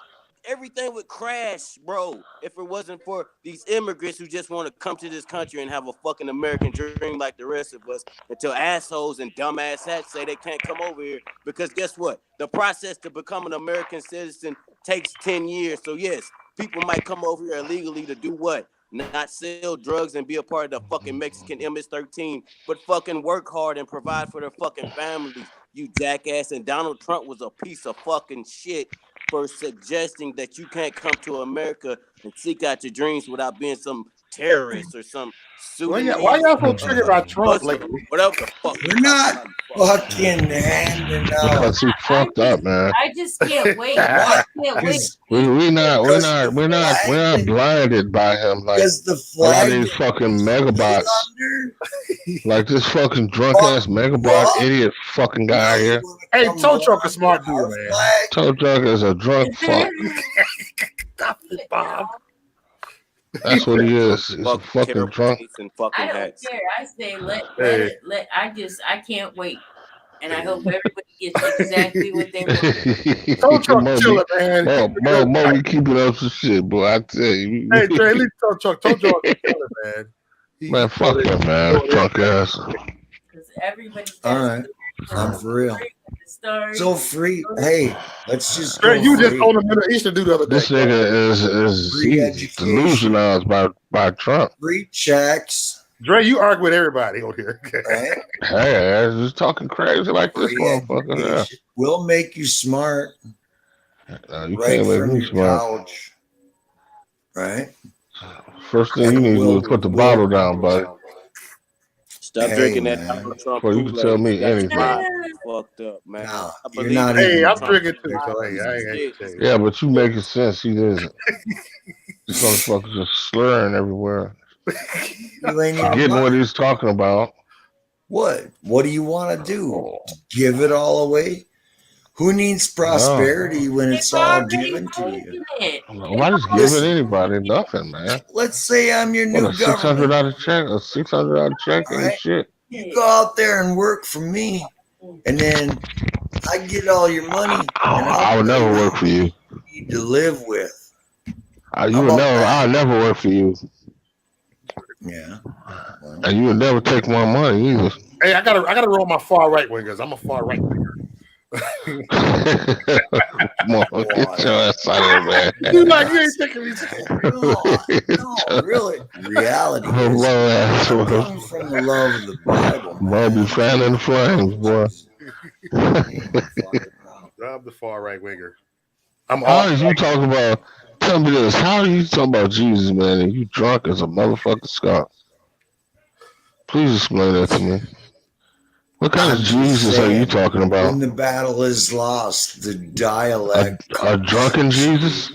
Everything would crash, bro, if it wasn't for these immigrants who just want to come to this country and have a fucking American dream like the rest of us until assholes and dumbass hats say they can't come over here. Because guess what? The process to become an American citizen takes 10 years. So, yes, people might come over here illegally to do what? Not sell drugs and be a part of the fucking Mexican MS-13, but fucking work hard and provide for their fucking families, you jackass. And Donald Trump was a piece of fucking shit for suggesting that you can't come to America and seek out your dreams without being some terrorist or some why Sudanese y'all so triggered by Trump Muslim, lately? whatever the fuck. We're not fucking handing out. Because he fucked up, man. I just can't wait. I can't wait. We're not blinded by him like Because the a lot flag of these fucking megabots, under, like this fucking drunk ass megabot idiot fucking guy here. Hey, Toe Truck a smart dude, man. Toe Truck is a drunk fuck. Stop it, Bob. That's what he is. He's a fucking drunk. And fucking I don't hats. care. I say let I can't wait. And I hope everybody gets exactly what they want. Toe Truck chilling, man. Mo, we keep it up some shit, boy. I tell you. Hey, Dre, leave Toe Truck chilling, man. Man, fuck him, man. Drunk ass. Because everybody. All right. I'm for real. So free. Hey, let's just. Dre, you just told him Middle Eastern dude the other day. This nigga is delusionized by Trump. Free checks. Dre, you argue with everybody on here. Right? Hey, just talking crazy like this motherfucker. Yeah. We'll make you smart. You right can't make from me your smart. couch. Right? First thing you need to do is put the bottle down, buddy. Stop drinking that Donald Trump. Before you can tell me anything. Fucked up, man. Nah, I you're believe not in Hey, I'm Trump. drinking too, so hey, I ain't gonna say. Yeah, but you making sense. He isn't. This motherfucker just slurring everywhere. You ain't even Forgetting what he's talking about. What? What do you want to do? Give it all away? Who needs prosperity when it's all given to you? Nobody's giving anybody nothing, man. Let's say I'm your new What, a government. $600 check? A $600 check ain't Right. shit. You go out there and work for me, and then I get all your money. And I would never work for you. You need to live with. I'll never work for you. Yeah. And you would never take my money either. Hey, I gotta roll my far right wingers. I'm a far right winger. Come on, get your ass out of here, man. You ain't taking me. No, really. Reality is comes from the love of the Bible. Boy, be fanning the flames, boy. I'm the far right winger. I'm How all are you talking about? Tell me this. How are you talking about Jesus, man, and you drunk as a motherfucking skunk? Please explain that to me. What kind of Jesus are you talking about? When the battle is lost, the dialect. A drunken Jesus?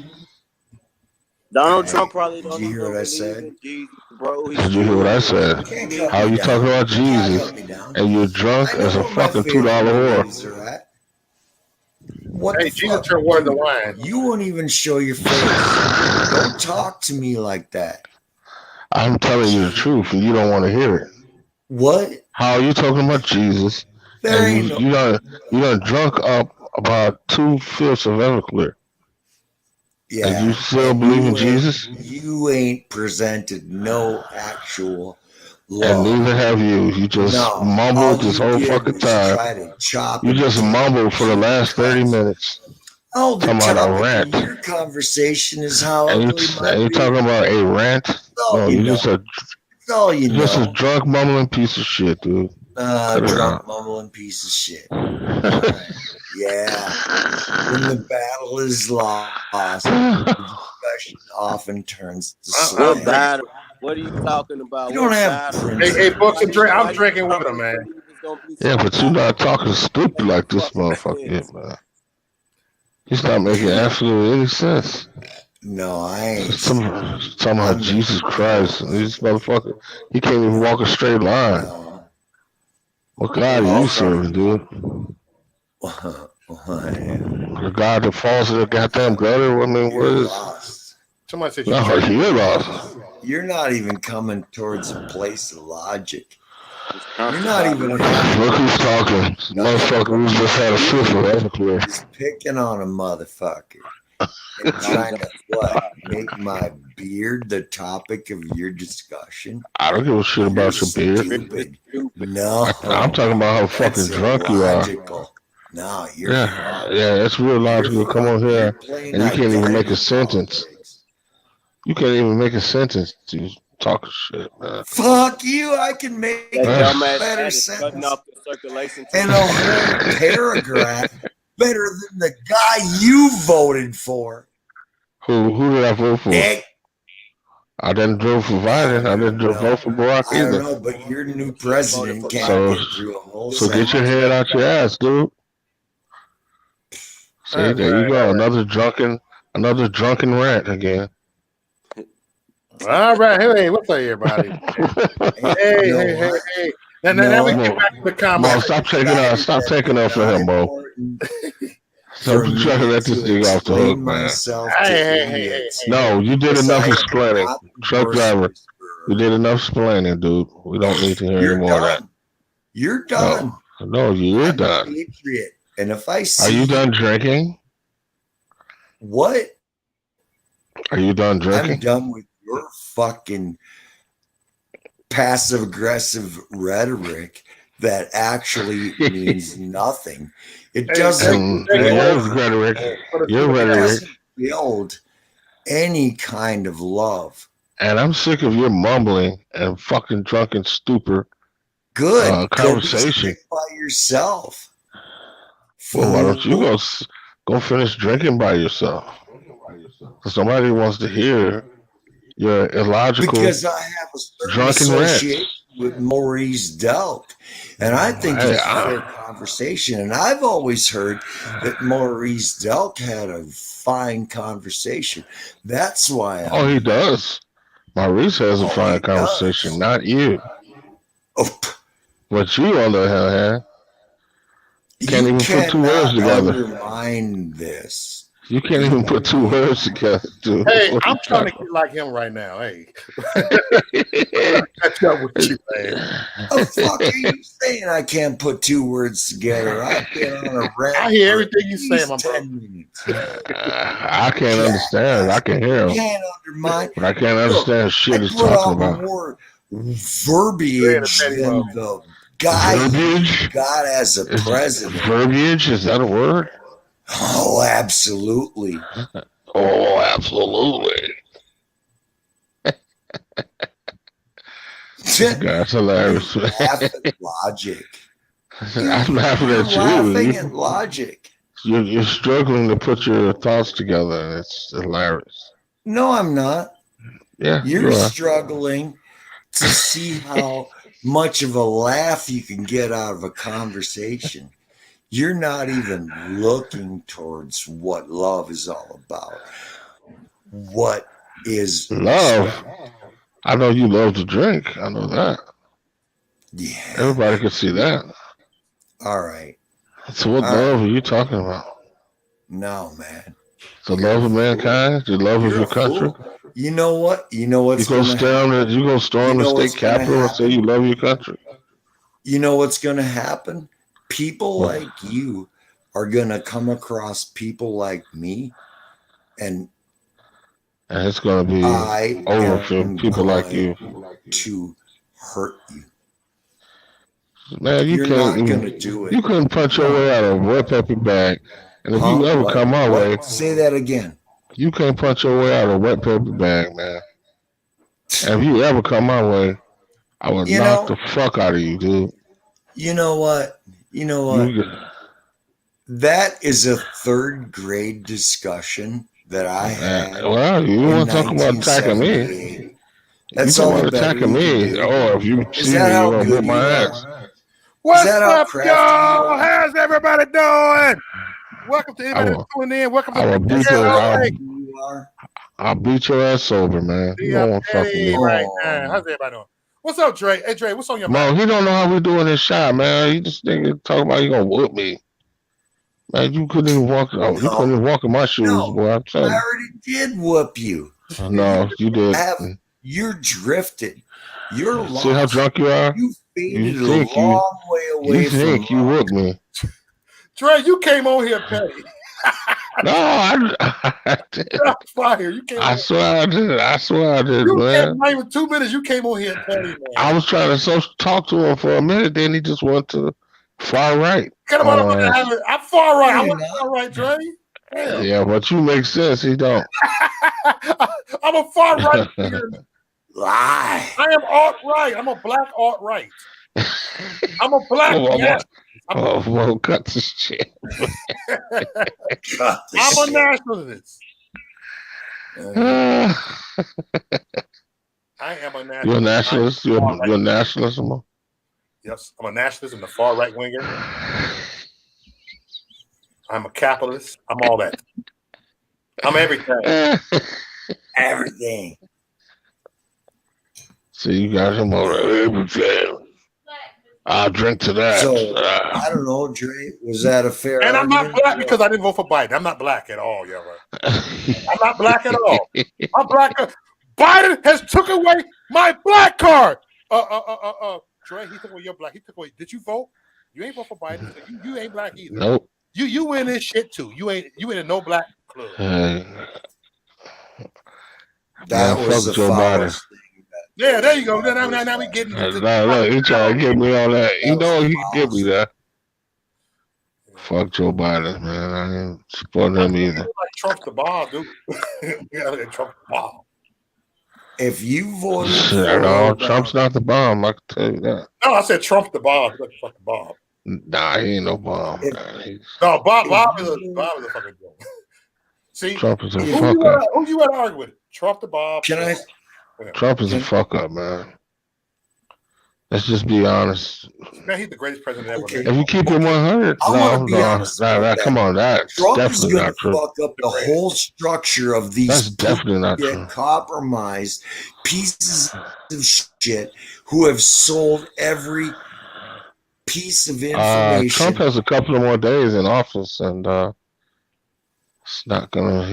Donald Trump probably don't Did you hear what I believe said? in Jesus, bro. Did you hear what I said? How are you talking about Jesus and you're drunk as a fucking $2 whore? What Hey, the Jesus fuck? turned water to wine. You won't even show your face. Don't talk to me like that. I'm telling you the truth and you don't want to hear it. What? How are you talking about Jesus? There And ain't you done drunk up about 2/5 of Everclear. Yeah. And you still believe in Jesus? You ain't presented no actual And neither have you. You just mumbled this whole fucking time. Try to chop you just mumbled for the last 30 minutes. Oh, the talking about a rant. Your conversation is how and ugly my you're talking about a rant? No, you're just a drunk mumbling piece of shit, dude. Drunk mumbling piece of shit. Yeah. When the battle is lost, the discussion often turns to slang. What battle? What are you talking about? You don't have Hey, Books and drink. I'm drinking with him, man. Yeah, but you're not talking stupid like this motherfucker here, man. He's not making absolutely any sense. No, I ain't. Talking about Jesus Christ. This motherfucker, he can't even walk a straight line. What God are you serving, dude? The God that falls in the goddamn gutter? I mean, what is... Lost. Somebody said you're lost. You're not even coming towards a place of logic. You're not even... Look who's talking. Motherfucker who just had a fifth of everywhere. Just picking on a motherfucker. And trying to make my beard the topic of your discussion. I don't give a shit about your beard. No. I'm talking about how fucking drunk you are. No, you're yeah, that's real logical. Come on here. And you can't even make a sentence. You can't even make a sentence. You talking shit, man. Fuck you. I can make a better sentence. And a whole paragraph better than the guy you voted for. Who did I vote for? Nick. I didn't vote for Biden. I didn't vote for Barack either. I don't know, but your new president can't get through a whole sentence. Get your head out your ass, dude. See, there you go. Another drunken rant again. All right. Hey, what's up, everybody? hey. Now we get back to the comments. Mo, stop taking up for him, Mo. Stop trying to let this thing off the hook, man. Hey. No, you did enough explaining. Truck driver, you did enough explaining, dude. We don't need to hear any more of that. You're done. No, you're done. Patriot. And if I see... Are you done drinking? What? Are you done drinking? I'm done with your fucking passive-aggressive rhetoric that actually means nothing. It doesn't build any kind of love. And I'm sick of your mumbling and fucking drunken stupor. Good conversation by yourself. Well, why don't you go finish drinking by yourself? Because somebody wants to hear your illogical, because I have a certain drunken association rant with Maurice Delk, and I think it's a fair conversation. And I've always heard that Maurice Delk had a fine conversation. That's why. He does. Maurice has a fine conversation, not you. But you, on the other hand, can't even put two words together. Undermine this. You can't even put two words together, dude. Hey, I'm trying to get like him right now. Hey, catch up with you, man. The fuck are you saying? I can't put two words together. I've been on a rant. I hear everything you say, my brother. 10 minutes. I can't understand. I can hear him. Can't undermine. But I can't understand shit he's talking about. More verbiage than the guy you got as a president. Verbiage? Is that a word? Oh, absolutely. Oh, absolutely. That's hilarious. Logic. I'm laughing at you. Laughing at logic. You're struggling to put your thoughts together, and it's hilarious. No, I'm not. Yeah, you're struggling to see how much of a laugh you can get out of a conversation. You're not even looking towards what love is all about. What is love? I know you love to drink. I know that. Yeah. Everybody can see that. All right. So what love are you talking about? No, man. The love of mankind? The love of your country? You know what? You know what's going to happen? You going to storm the state capitol and say you love your country? You know what's going to happen? People like you are going to come across people like me, and it's going to be over for people like you to hurt you. Man, You're not gonna do it. You couldn't punch your way out of a wet paper bag. And if you ever come my way, say that again. You can't punch your way out of a wet paper bag, man. And if you ever come my way, I would knock the fuck out of you, dude. You know what? That is a third grade discussion that I had. Well, you want to talk about attacking me? That's you all about attacking me. Or if you see me, you're going to whip my ass. What's up, y'all? How's everybody doing? Welcome to anybody tuning in. Welcome to I'll beat your ass sober, man. You don't want to fuck with me. Right now. How's everybody doing? What's up, Dre? Hey, Dre, what's on your mind? He don't know how we doing this shot, man. He just talking about he gonna whoop me. Man, you couldn't even walk. You couldn't even walk in my shoes, boy. I'm telling you. I already did whoop you. No, you did. You're drifted. You're lost. See how drunk you are? You faded a long way away you think you whooped me. Dre, you came on here petty. No, I did. Fire. You came I swear I did, you man. Not even 2 minutes. You came on here petty, man. I was trying to talk to him for a minute. Then he just went to far right. I'm far right. I went far right, Dre. Damn. Yeah, but you make sense. He don't. I'm a far right. Lie. I am alt-right. I'm a black alt-right. I'm a black nationalist. Well, cut this shit. I'm a nationalist. I am a nationalist. You're a nationalist? You're a nationalist? Yes, I'm a nationalist. I'm a far right winger. I'm a capitalist. I'm all that. I'm everything. Everything. See, you got him over everything. I'll drink to that. So, I don't know, Dre. Was that a fair And argument? I'm not black because I didn't vote for Biden. I'm not black at all. Yeah, right. I'm not black at all. I'm black. Biden has took away my black card. Dre, he took away your black. He took away. Did you vote? You ain't vote for Biden. So you ain't black either. Nope. You in this shit too. You ain't in no black club. That was the foulest thing. Yeah, there you go. Now we getting. Look, he trying to get me on that. You know he can get me there. Fuck Joe Biden, man. I ain't supporting him either. Like Trump's the bomb, dude. Trump's the bomb. If you voted no, Trump's not the bomb. I can tell you that. No, I said Trump's the bomb. He's like a fucking bomb. Nah, he ain't no bomb. No, Bob is a fucking bomb. See, Trump is a fuck up. Who you want to argue with? Trump the bomb. Trump is a fuck up, man. Let's just be honest. Man, he's the greatest president ever. If you keep it 100, come on, that's definitely not true. Fuck up the whole structure of these. That's definitely not true. Compromised pieces of shit who have sold every piece of information. Trump has a couple of more days in office, and he's not gonna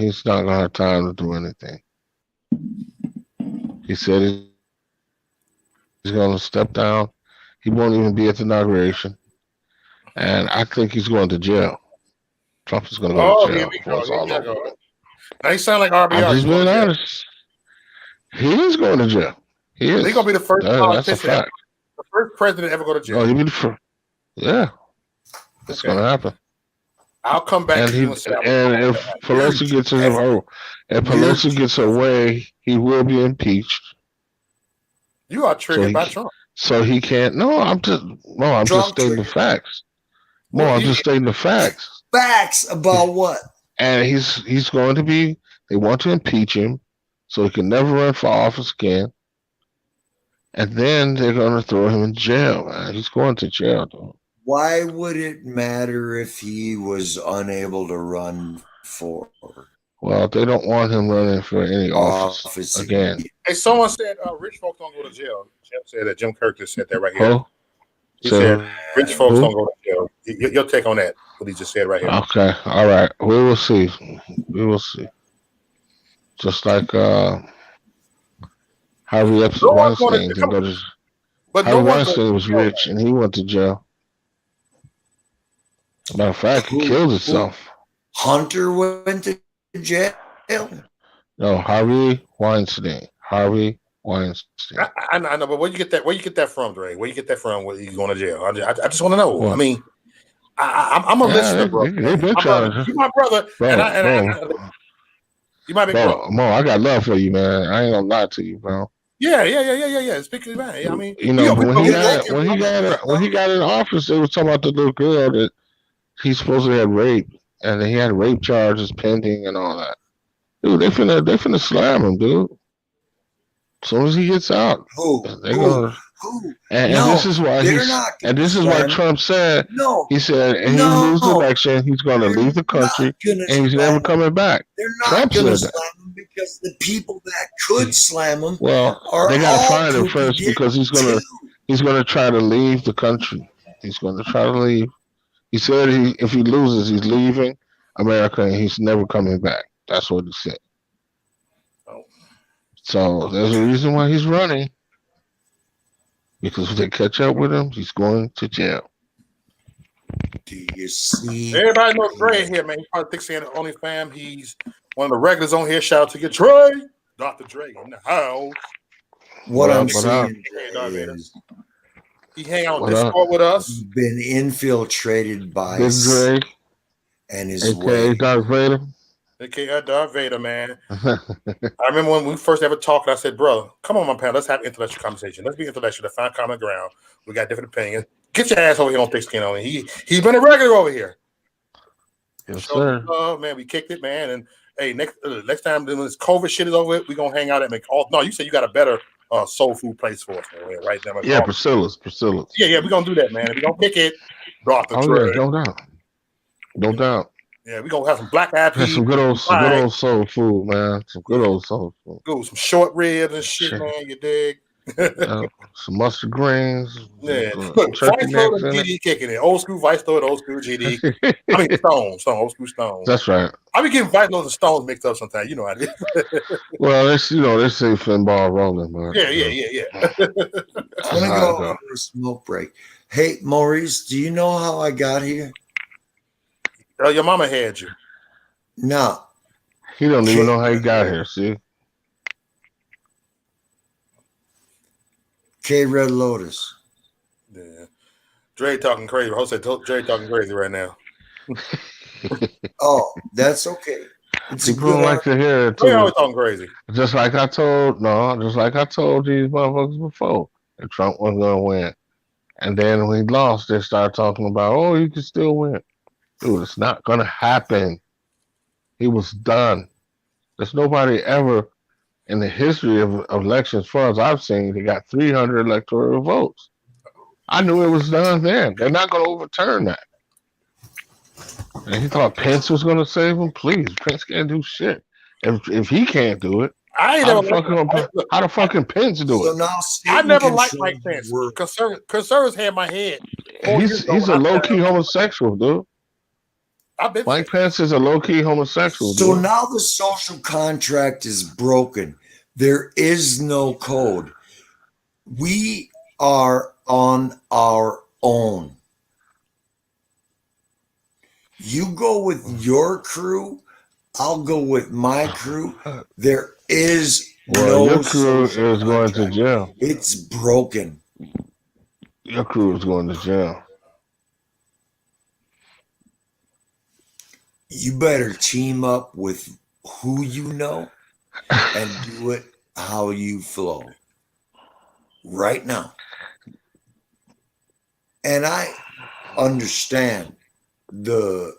have time to do anything. He said he's going to step down. He won't even be at the inauguration. And I think he's going to jail. Trump is going to go to jail. Now he sound like RBR. I'm just being honest. He is going to jail. He is. He's going to be the first That's a fact. The first president ever go to jail. Oh, he'll be the first. Yeah. It's going to happen. I'll come back. And if Pelosi gets away, he will be impeached. You are triggered by Trump. So he can't. No, I'm just stating the facts. I'm just stating the facts. Facts about what? And he's going to be. They want to impeach him, so he can never run for office again. And then they're going to throw him in jail. Man, he's going to jail, though. Why would it matter if he was unable to run for? Well, they don't want him running for any office again. Hey, someone said rich folks don't go to jail. Jim said that. Jim Kirk just said that right here. He said rich folks don't go to jail. Your take on that? What he just said right here. Okay, all right. We will see. We will see. Just like Harvey Weinstein didn't go to. Harvey Weinstein was rich and he went to jail. Matter of fact, he killed himself. Hunter went to jail? No, Harvey Weinstein. Weinstein. I know, but where you get that? Where you get that from, Dre? Where you get that from? Where you going to jail? I just want to know. What? I mean, I'm a listener, bro. They been trying to. You my brother, Bro. You might be bro. Mo, I got love for you, man. I ain't gonna lie to you, bro. Yeah. Speaking of that, I mean, you know, but when he got in office, they was talking about the little girl that he supposedly had raped, and he had rape charges pending and all that. Dude, they finna slam him, dude. As soon as he gets out, they're gonna. And this is why this is why Trump said he said he lose the election, he's gonna leave the country and he's never coming back. They're not gonna slam him because the people that could slam him they gotta find him first because he's gonna try to leave the country. He's gonna try to leave. He said if he loses, he's leaving America and he's never coming back. That's what he said. So there's a reason why he's running. Because if they catch up with him, he's going to jail. Do you see? Everybody knows Dre here, man. He's probably thick saying only fam. He's one of the regulars on here. Shout out to you, Dre. Dr. Dre in the house. What I'm saying is he hang out on Discord with us. He's been infiltrated by Big Dre and his way. Darth Vader. AKA Darth Vader, man. I remember when we first ever talked, I said, bro, come on, my pal, let's have an intellectual conversation. Let's be intellectual to find common ground. We got different opinions. Get your ass over here on Thick Skin on. He's been a regular over here. Yes, sir. Man, we kicked it, man. And hey, next time when this COVID shit is over, we're gonna hang out at McAuliffe. No, you said you got a better soul food place for us, man, right there. Yeah, Priscilla's. Yeah, we're gonna do that, man. We're gonna kick it. Dr. Dre. Yeah, no doubt. Yeah, we're gonna have some black eyed peas. Some good old soul food, man. Some good old soul food. Good, some short ribs and shit, man. You dig? Some mustard greens. Yeah, look, Vice Lord and GD kicking it. Old school Vice Lord, old school GD. I mean Stones, old school Stones. That's right. I be getting Vice Lord and Stones mixed up sometimes. You know how it is. Well, they say Finball rolling, man. Yeah. I'm gonna go for a smoke break. Hey, Maurice, do you know how I got here? Your mama had you. No. He don't even know how he got here, see? K Red Lotus. Yeah. Dre talking crazy. Jose Dre talking crazy right now. Oh, that's okay. People like to hear it too. Dre always talking crazy. Just like I told these motherfuckers before that Trump wasn't gonna win. And then when he lost, they started talking about, he can still win. Dude, it's not gonna happen. He was done. There's nobody ever in the history of elections, as far as I've seen, they got 300 electoral votes. I knew it was done then. They're not going to overturn that. And he thought Pence was going to save him. Please, Pence can't do shit. If he can't do it, how the fucking Pence do it? I never liked Mike Pence. Conservatives had my head. He's a low-key homosexual, dude. Mike Pence is a low-key homosexual. So dude. now the social contract is broken. There is no code. We are on our own. You go with your crew, I'll go with my crew. There is no your crew is going to jail. It's broken. Your crew is going to jail. You better team up with who you know and do it how you flow right now. And I understand the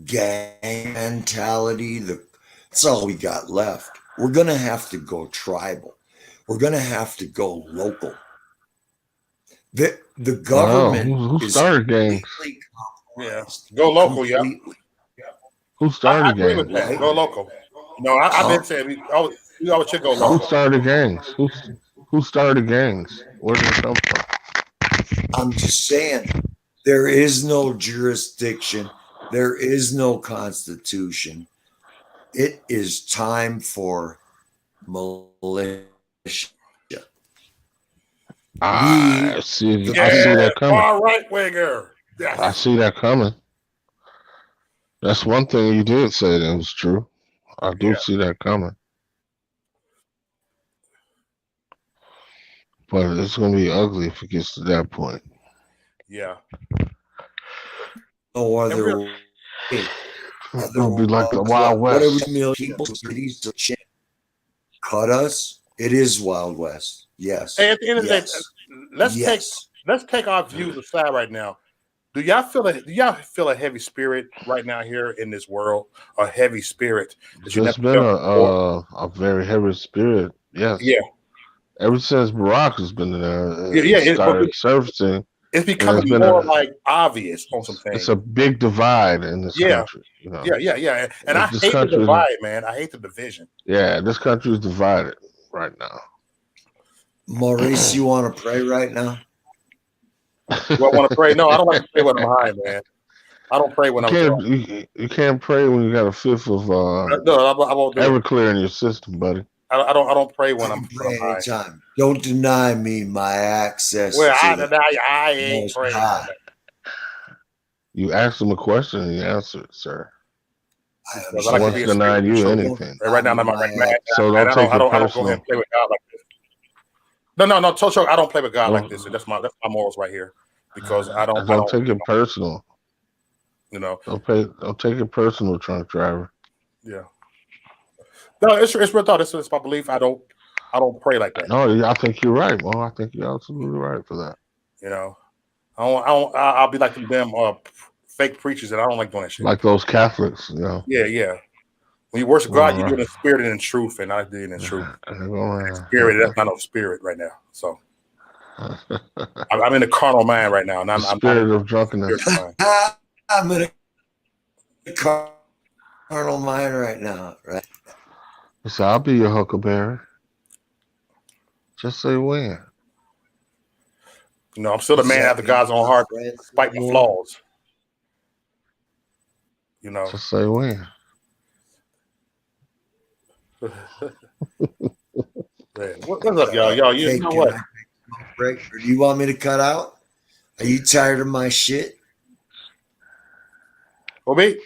gang mentality. That's all we got left. We're going to have to go tribal. We're going to have to go local. The government who started gangs? Yeah, go local, yeah. Who started I agree gangs? with that. Go local. No, I've been saying we always should go local. Who started gangs? Who started gangs? Where did it come from? I'm just saying, there is no jurisdiction. There is no constitution. It is time for militia. I see that coming. Far right winger. I see that coming. That's one thing you did say that was true. I do see that coming. But it's gonna be ugly if it gets to that point. Yeah. No And other real- way. It'll be like the Wild Whatever West. million people cities to cut us, it is Wild West. Yes. Hey, at the end of the day, Yes. let's Yes. take our views aside right now. Do y'all feel a heavy spirit right now here in this world? A heavy spirit that you There's never been felt before? a very heavy spirit. Yes. Yeah. Ever since Barack has been there, Yeah, it started surfacing. It's And becoming been more like obvious on some things. It's a big divide in this country. You know. Yeah. And I This hate the country- divide, man. I hate the division. Yeah, this country is divided right now. Maurice, you want to pray right now? Do I want to pray? No, I don't like to pray when I'm high, man. I don't pray when I'm drunk. You can't pray when you got a fifth of No, I won't do it. Everclear in your system, buddy. I don't pray when I'm Pray high. anytime. Don't deny me my access. Well, to I ain't Most praying. High. You asked him a question and he answered, sir. Because I like to Once be a denying spirit. you So, anything. right now, I'm like, man, So man, don't take I it don't go ahead personal. and play with God like this. No, Toto, I don't play with God like this. That's my morals right here. Because I don't take it personal. You know. Don't take it personal, truck driver. Yeah. No, it's real thought. It's my belief. I don't pray like that. No, I think you're right, Mo. I think you're absolutely right for that. You know, I'll be like them damn fake preachers, and I don't like doing that shit. Like those Catholics, you know. Yeah. When you worship God, you do it in spirit and in truth, and I do it in truth. Spirit, that's not no spirit right now. So I'm in a carnal mind right now, and I'm spirit of drunkenness. I'm in a carnal mind right now, right? So I'll be your huckleberry. Just say when. You know, I'm still a man after God's own heart, despite my flaws. You know. Just say when. What's up, y'all? You know what? Break, or do you want me to cut out? Are you tired of my shit? Well, me?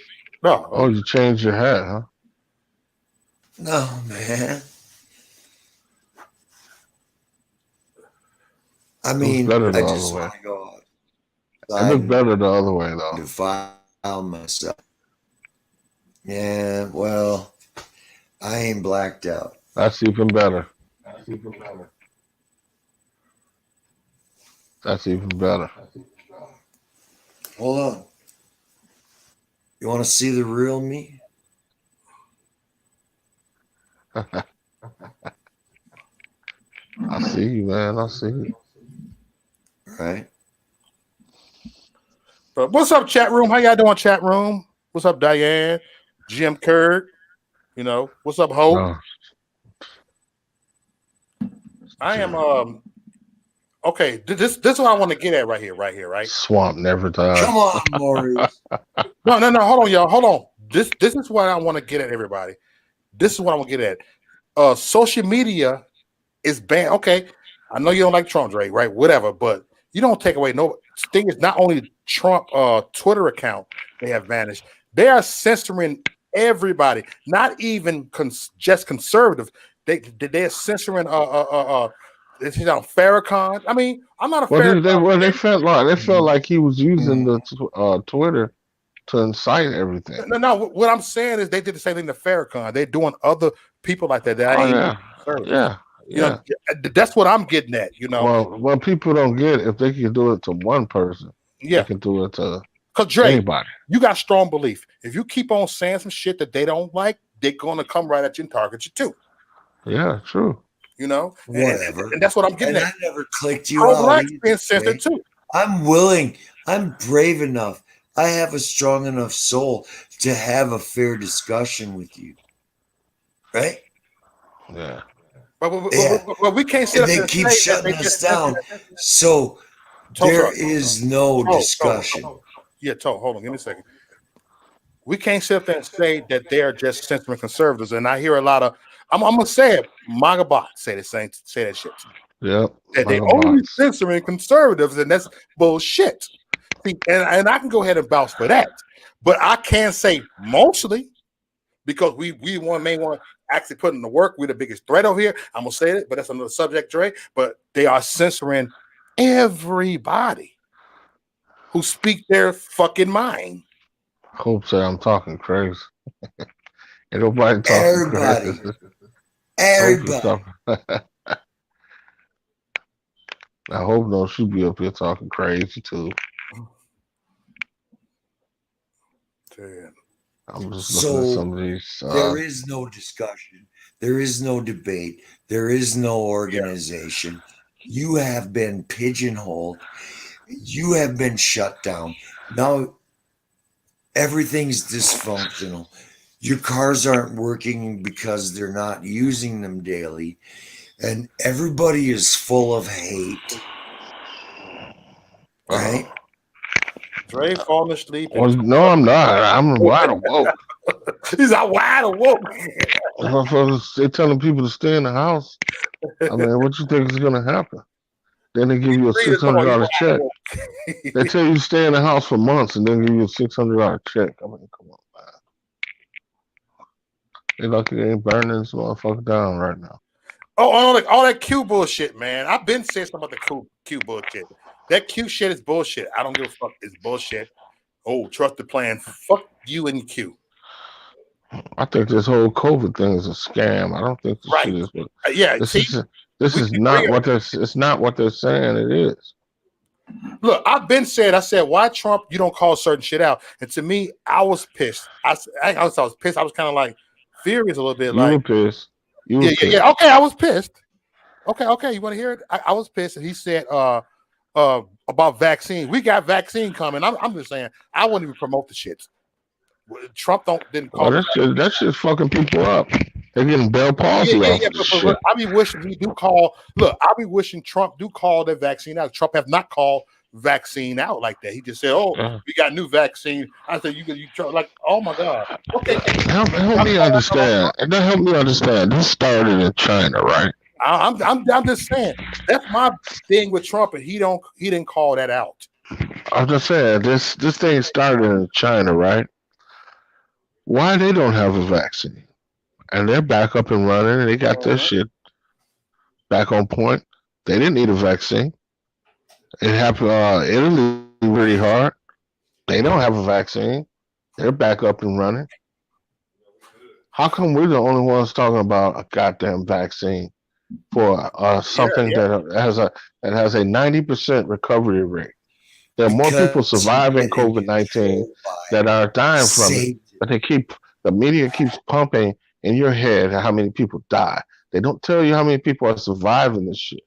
No. Oh, you changed your hat, huh? No, man. I mean, I just want to go outside. It looked better the other way, though. Defile myself. Yeah, well, I ain't blacked out. That's even better. That's even better. Hold on. You want to see the real me? I see you, man. I see you. Right. But what's up, chat room? How y'all doing, chat room? What's up, Diane? Jim Kirk? You know, what's up, Hope? No. I am okay. This is what I want to get at right here, right? Swamp never dies. Come on, Maurice. No. Hold on, y'all. Hold on. This is what I want to get at, everybody. This is what I want to get at. Social media is banned. Okay, I know you don't like Trump, Drake, right? Whatever, but you don't take away no thing. Is not only Trump Twitter account they have vanished. They are censoring everybody, not even just conservative. They're censoring Farrakhan. I mean, I'm not a Farrakhan. They felt like he was using the Twitter to incite everything. No. What I'm saying is they did the same thing to Farrakhan. They're doing other people like that. Yeah. You know, that's what I'm getting at. You know, well, people don't get it. If they can do it to one person, they can do it to anybody. You got strong belief. If you keep on saying some shit that they don't like, they're gonna come right at you and target you too. Yeah, true. You know, whatever. And that's what I'm getting at. I never clicked you out. Being censored too. I'm willing. I'm brave enough. I have a strong enough soul to have a fair discussion with you. Right? Yeah. But we can't sit up and they keep shutting us down. So there is no discussion. Hold on, give me a second. We can't sit up there and say that they're just censoring conservatives. And I hear a lot of, I'm gonna say it, MAGA bots say that shit. Yep. That they only censoring conservatives, and that's bullshit. See, and I can go ahead and vouch for that, but I can't say mostly because we may want to actually put in the work. We're the biggest threat over here. I'm gonna say it, but that's another subject, Dre. But they are censoring everybody who speak their fucking mind. Hope say I'm talking crazy. Ain't nobody talking Everybody. crazy. Everybody. I hope no, she be up here talking crazy too. Damn. I'm just looking at some of these. There is no discussion. There is no debate. There is no organization. You have been pigeonholed. You have been shut down. Now everything's dysfunctional. Your cars aren't working because they're not using them daily. And everybody is full of hate. Right? Dre falling asleep. Well, no, I'm not. I'm wide awoke. He's out wide awoke. They're telling people to stay in the house. I mean, what you think is going to happen? Then they give you a $600 check. They tell you to stay in the house for months and then give you a $600 check. I mean, come on, man. They lucky they ain't burning this motherfucker down right now. Oh, all that Q bullshit, man. I've been saying something about the Q bullshit. That Q shit is bullshit. I don't give a fuck. It's bullshit. Oh, trust the plan. Fuck you and Q. I think this whole COVID thing is a scam. I don't think this shit is. Yeah, this is not what they're. It's not what they're saying it is. Look, I've been saying. I said, why Trump? You don't call certain shit out. And to me, I was pissed. I was pissed. I was kind of like furious a little bit. You were pissed. Yeah. Okay, I was pissed. Okay. You want to hear it? I was pissed, and he said, about vaccine. We got vaccine coming. I'm just saying, I wouldn't even promote the shit. Trump didn't call. That's just fucking people up. They're getting Bell palsy off of shit. But I be wishing he do call. Look, I be wishing Trump do call that vaccine out. Trump have not called vaccine out like that. He just said, "Oh, we got new vaccine." I said, "You like, oh my god." Okay, help me understand. Help me understand. This started in China, right? I'm just saying that's my thing with Trump, and he didn't call that out. I'm just saying this thing started in China, right? Why they don't have a vaccine, and they're back up and running, and they got their shit back on point. They didn't need a vaccine. It happened. Italy really hard. They don't have a vaccine. They're back up and running. How come we're the only ones talking about a goddamn vaccine for something that has a 90% recovery rate? There are more people surviving COVID-19 that are dying from it, but the media keeps pumping in your head how many people die. They don't tell you how many people are surviving this shit.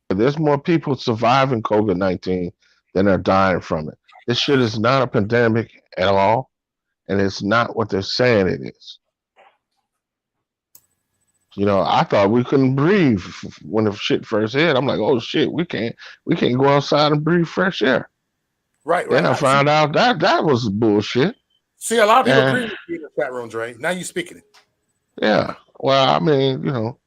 There's more people surviving COVID-19 than are dying from it. This shit is not a pandemic at all, and it's not what they're saying it is. You know, I thought we couldn't breathe when the shit first hit. I'm like, oh shit, we can't go outside and breathe fresh air. Right. Then I found out that was bullshit. See, a lot of people agree with you in the chat room, Dre. Now you speaking it. Yeah. Well, I mean, you know,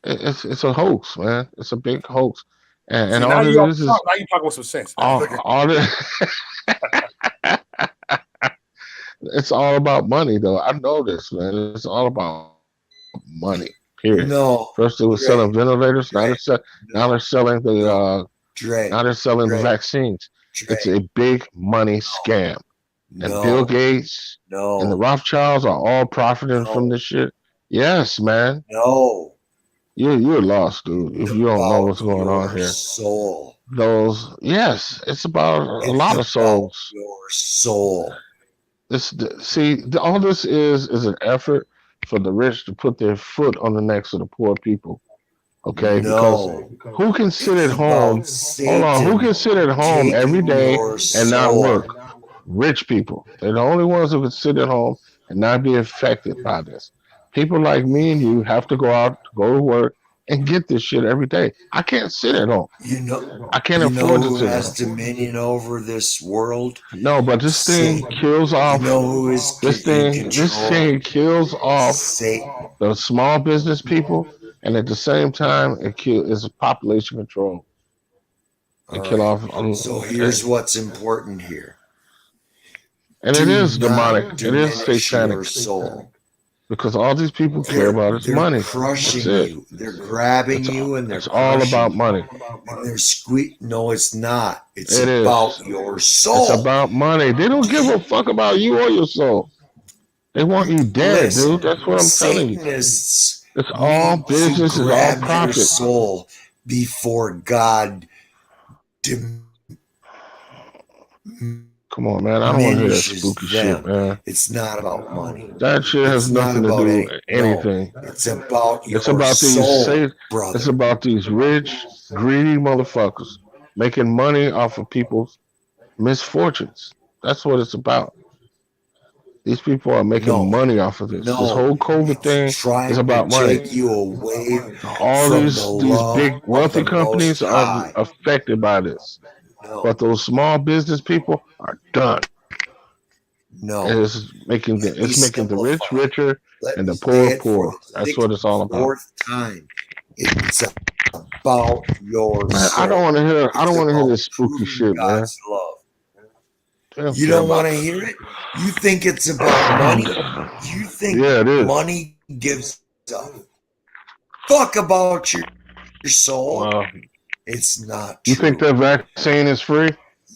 it's a hoax, man. It's a big hoax. And see, all now this is now you talk with some sense. All this, it's all about money, though. I know this, man. It's all about money. Period. No. First they were selling ventilators. Now they're selling the vaccines. It's a big money scam. And Bill Gates and the Rothschilds are all profiting from this shit. Yes, man. No. You're lost, dude. If you don't know what's going on here. Soul. It's about a lot of souls. Your soul. All this is an effort for the rich to put their foot on the necks of the poor people. Okay, because who can sit at home? Hold on, who can sit at home every day and not work? Rich people. They're the only ones who can sit at home and not be affected by this. People like me and you have to go out, go to work, and get this shit every day. I can't sit at home. I can't afford to sit at home. Who has dominion over this world? No, but this thing kills off. Who is this thing kills off the small business people, and at the same time, it's population control. So here's what's important here. And it Do is demonic. not It is diminish satanic. your soul. Because all these people care about is They're money. That's crushing it. you. They're grabbing you and they're It's all about crushing money. you. And they're No, it's not. It's It about is. your It's soul. about money. They don't give a fuck about you or your soul. They want you dead, Listen, dude. That's what I'm telling you. Satanists It's all need to business. It's all grab your profit. soul before God Come on, man. I don't want to hear that diminishes spooky shit, them. man. It's not about money. That shit It's has not nothing to about do with anything. No, it's about It's your about these soul, It's brother. about these rich, greedy motherfuckers making money off of people's misfortunes. That's what it's about. These people are making No, money off of this. This no, whole COVID it's thing is trying to about money. take you away All from the these love big of wealthy the companies Most are High. affected by this, No, but those small business people are done. no. It's making Let me the rich simplify. richer Let and me the say poor it for poor. the That's what it's all about. 64th time. It's about your Man, I don't soul. want to hear. I It's don't want to hear about this spooky proving shit, man. God's love. They don't You care don't about want to hear it? You think it's about money? You think Yeah, it is. money gives a fuck about your soul? Well, It's not you think true. that vaccine is free?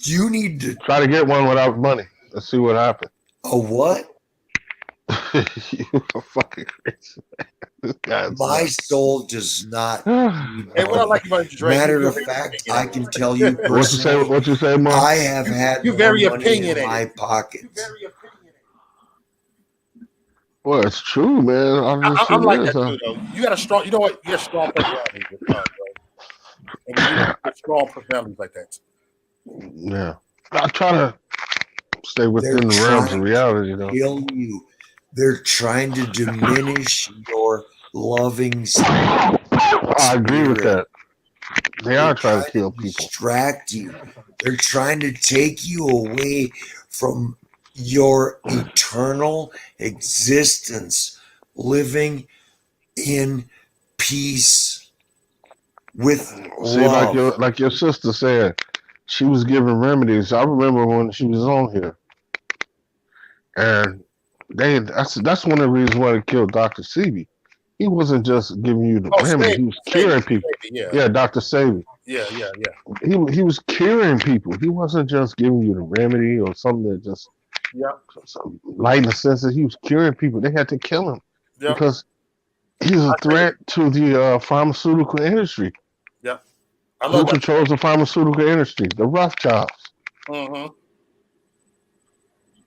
You need to Try to get one without money. Let's see what happens. a what? You are fucking crazy. This guy's My soul does not need Hey, what I money. like about you, Dre, Matter you're of very fact, opinionated. I can tell you What you say? personally, What you say, Mom? I have had You're more very money in opinionated. my pockets. Well, it's true, man. I'm like that too, though. You got a strong. You know what? You got a strong personality, bro. And you have strong personalities like that. Yeah, I try to stay within They're the realms of trying reality, to though. kill you. They're trying to diminish your loving spirit. I agree with that. They are They're trying to trying kill to people. distract you. They're trying to take you away from your eternal existence, living in peace with See, love. like your sister said, she was giving remedies. I remember when she was on here, and that's one of the reasons why they killed Dr. Sebi. He wasn't just giving you the remedy; he was curing people. Yeah, Dr. Sebi. Yeah. He was curing people. He wasn't just giving you the remedy or something that just lighten the senses. He was curing people. They had to kill him because he's a threat to the pharmaceutical industry. Yeah. Who controls the pharmaceutical industry? The Rothschilds. Mm-hmm.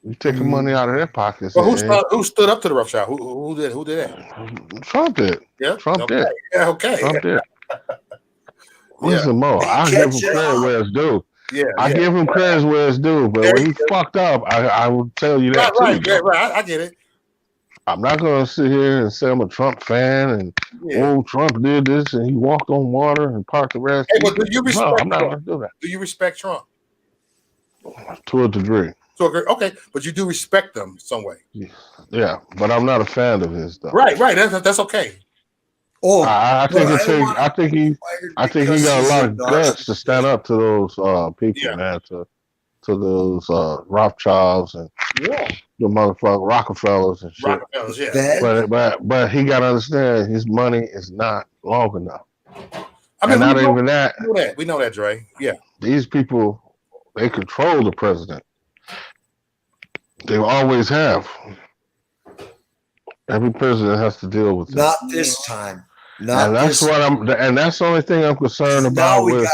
You taking money out of their pockets. Well, who stood up to the Rothschild? Who did that? Trump did. Yeah. Trump did. Yeah. Okay. Trump did. Listen, Mo, I give him credit where it's due. Yeah. I give him credit where it's due, but when he fucked up, I will tell you that too. Right. I get it. I'm not going to sit here and say I'm a Trump fan and Trump did this and he walked on water and parked the rest. Hey, but do you respect I'm not going to do that. Do you respect Trump? To a degree. Okay, but you do respect them some way. Yeah, but I'm not a fan of his though. Right. That's okay. Oh, I think he got a lot of guts to stand up to those people, man. To those Rothschilds and the motherfucking Rockefellers and shit. Rockefellers, yeah. But he got to understand his money is not long enough. I mean, not even that. We know that, Dre. Yeah. These people, they control the president. They always have. Every president has to deal with it. Not this time. And that's the only thing I'm concerned about with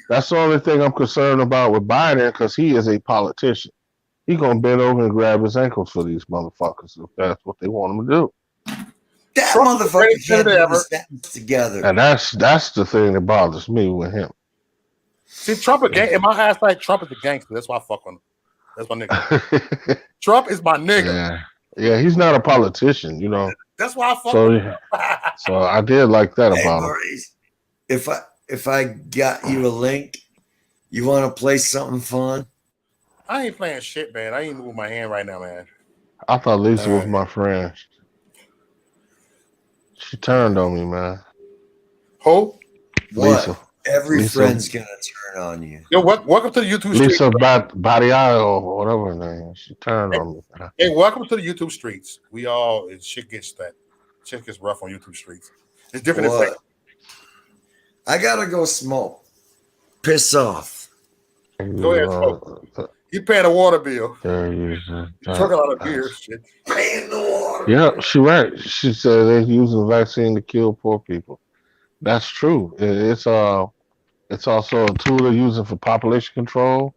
that's the only thing I'm concerned about with Biden, because he is a politician. He's gonna bend over and grab his ankles for these motherfuckers if that's what they want him to do. That motherfucker can't put his sentence together. And that's the thing that bothers me with him. See, Trump in my eyes, like Trump is a gangster. That's why I fuck on him. That's my nigga. Trump is my nigga. Yeah, he's not a politician, you know. That's why I fuck with him. So I did like that about him. Maurice, if I got you a link, you want to play something fun? I ain't playing shit, man. I ain't moving my hand right now, man. I thought Lisa was my friend. She turned on me, man. Who? Lisa. Every friend's gonna turn on you. Yo, welcome to the YouTube streets. Lisa Badial or whatever her name. She turned on me. Hey, welcome to the YouTube streets. Shit gets rough on YouTube streets. It's different effects. I gotta go smoke. Piss off. Go ahead, smoke. You paying a water bill. You talking about a beer shit. Paying the water. Yeah, she right. She said they're using the vaccine to kill poor people. That's true. It's also a tool they're using for population control.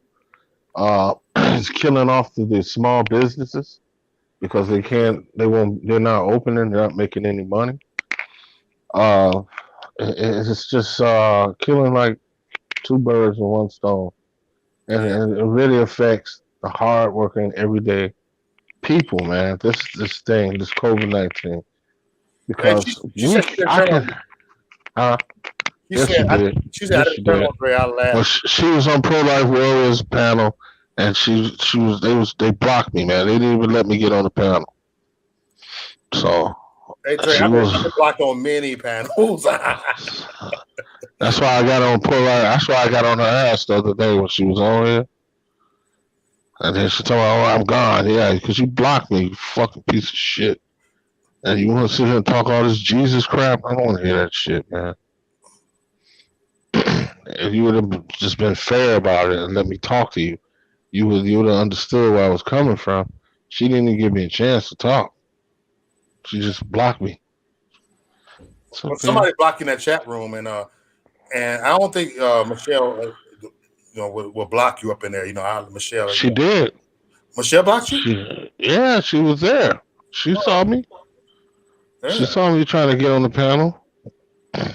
It's killing off the small businesses because they're not opening, they're not making any money. It's just killing like two birds with one stone, and it really affects the hardworking everyday people, man. This COVID-19, because she said she was on Pro Life Warriors panel, and they blocked me, man. They didn't even let me get on the panel. So I've been blocked on many panels. That's why I got on Pro Life. That's why I got on her ass the other day when she was on here. And then she told me, "Oh, I'm gone." Yeah, because you blocked me, you fucking piece of shit. And you want to sit here and talk all this Jesus crap? I don't want to hear that shit, man. If you would have just been fair about it and let me talk to you, you would have understood where I was coming from. She didn't even give me a chance to talk. She just blocked me. Well, somebody blocked you in that chat room, and I don't think Michelle, will block you up in there. Michelle. She did. Michelle blocked you? She was there. She saw me. Yeah. She saw me trying to get on the panel. Yeah.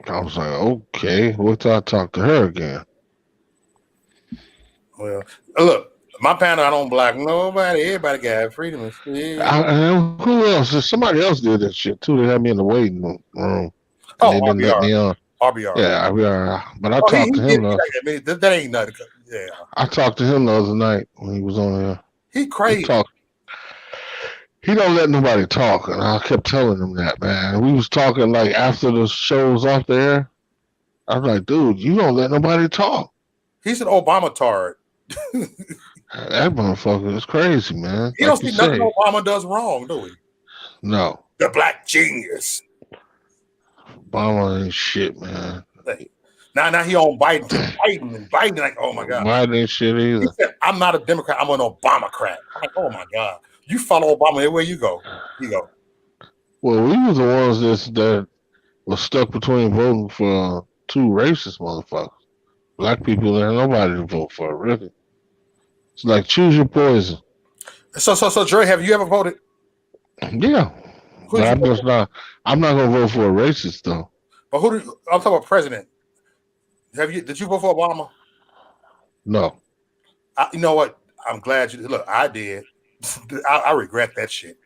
I was like, okay, wait till I talk to her again. Well, look, my panel, I don't block nobody. Everybody got freedom of speech. Who else? Somebody else did that shit too. They had me in the waiting room. They didn't let me on. RBR. Yeah, RBR. But I talked to him. That ain't nothing. Yeah. I talked to him the other night when he was on there. He crazy. He don't let nobody talk, and I kept telling him that, man. We was talking like after the show was off the air. I was like, dude, you don't let nobody talk. He's an Obama tard. That motherfucker is crazy, man. You don't see nothing Obama does wrong, do we? No. The black genius. Obama ain't shit, man. Now he on Biden. Biden like, oh my God. Biden ain't shit either. He said, I'm not a Democrat, I'm an Obamacrat. I'm like, oh my God. You follow Obama everywhere you go. Well, we was the ones that was stuck between voting for two racist motherfuckers. Black people, there's nobody to vote for, really. It's like choose your poison. So Dre, have you ever voted? Yeah. But I'm not gonna vote for a racist though. But I'm talking about president. Did you vote for Obama? No. You know what? I'm glad you did. Look, I did. I regret that shit.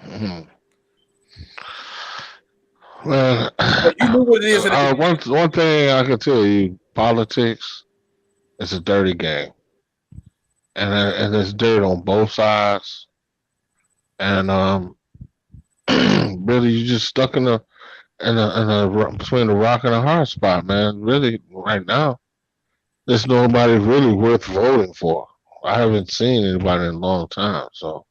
Mm-hmm. Well, you knew what it is. One thing I can tell you, politics is a dirty game, and there's dirt on both sides, and really you're just stuck in a between a rock and a hard spot, man. Really, right now, there's nobody really worth voting for. I haven't seen anybody in a long time. So,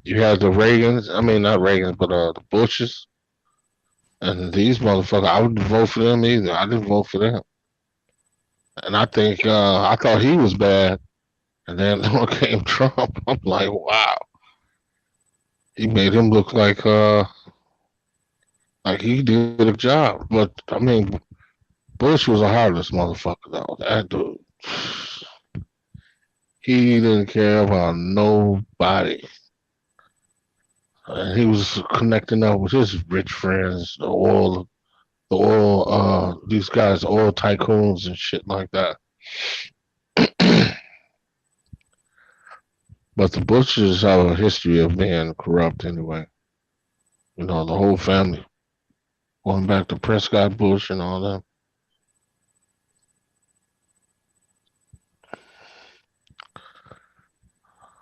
you had the Reagans. I mean, not Reagans, but the Bushes. And these motherfuckers, I wouldn't vote for them either. I didn't vote for them. And I think, I thought he was bad. And then when came Trump, I'm like, wow. He made him look like he did a job. But, I mean, Bush was a heartless motherfucker, though. That dude. He didn't care about nobody. And he was connecting up with his rich friends, these guys, oil tycoons and shit like that. But the Bushes have a history of being corrupt anyway. You know, the whole family. Going back to Prescott Bush and all that.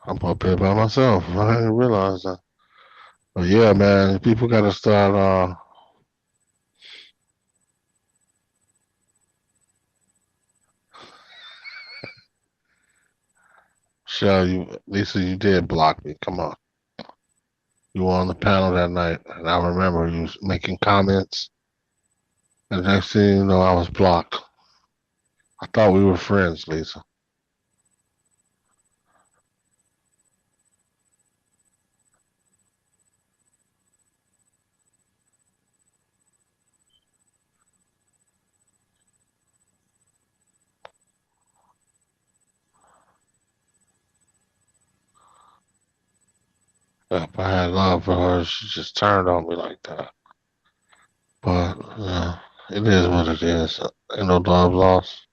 I'm up here by myself. I didn't realize that. But yeah, man, people got to start Shell, Lisa, you did block me. Come on. You were on the panel that night, and I remember you was making comments. And the next thing you know, I was blocked. I thought we were friends, Lisa. If I had love for her, she just turned on me like that. But it is what it is. Ain't no love lost.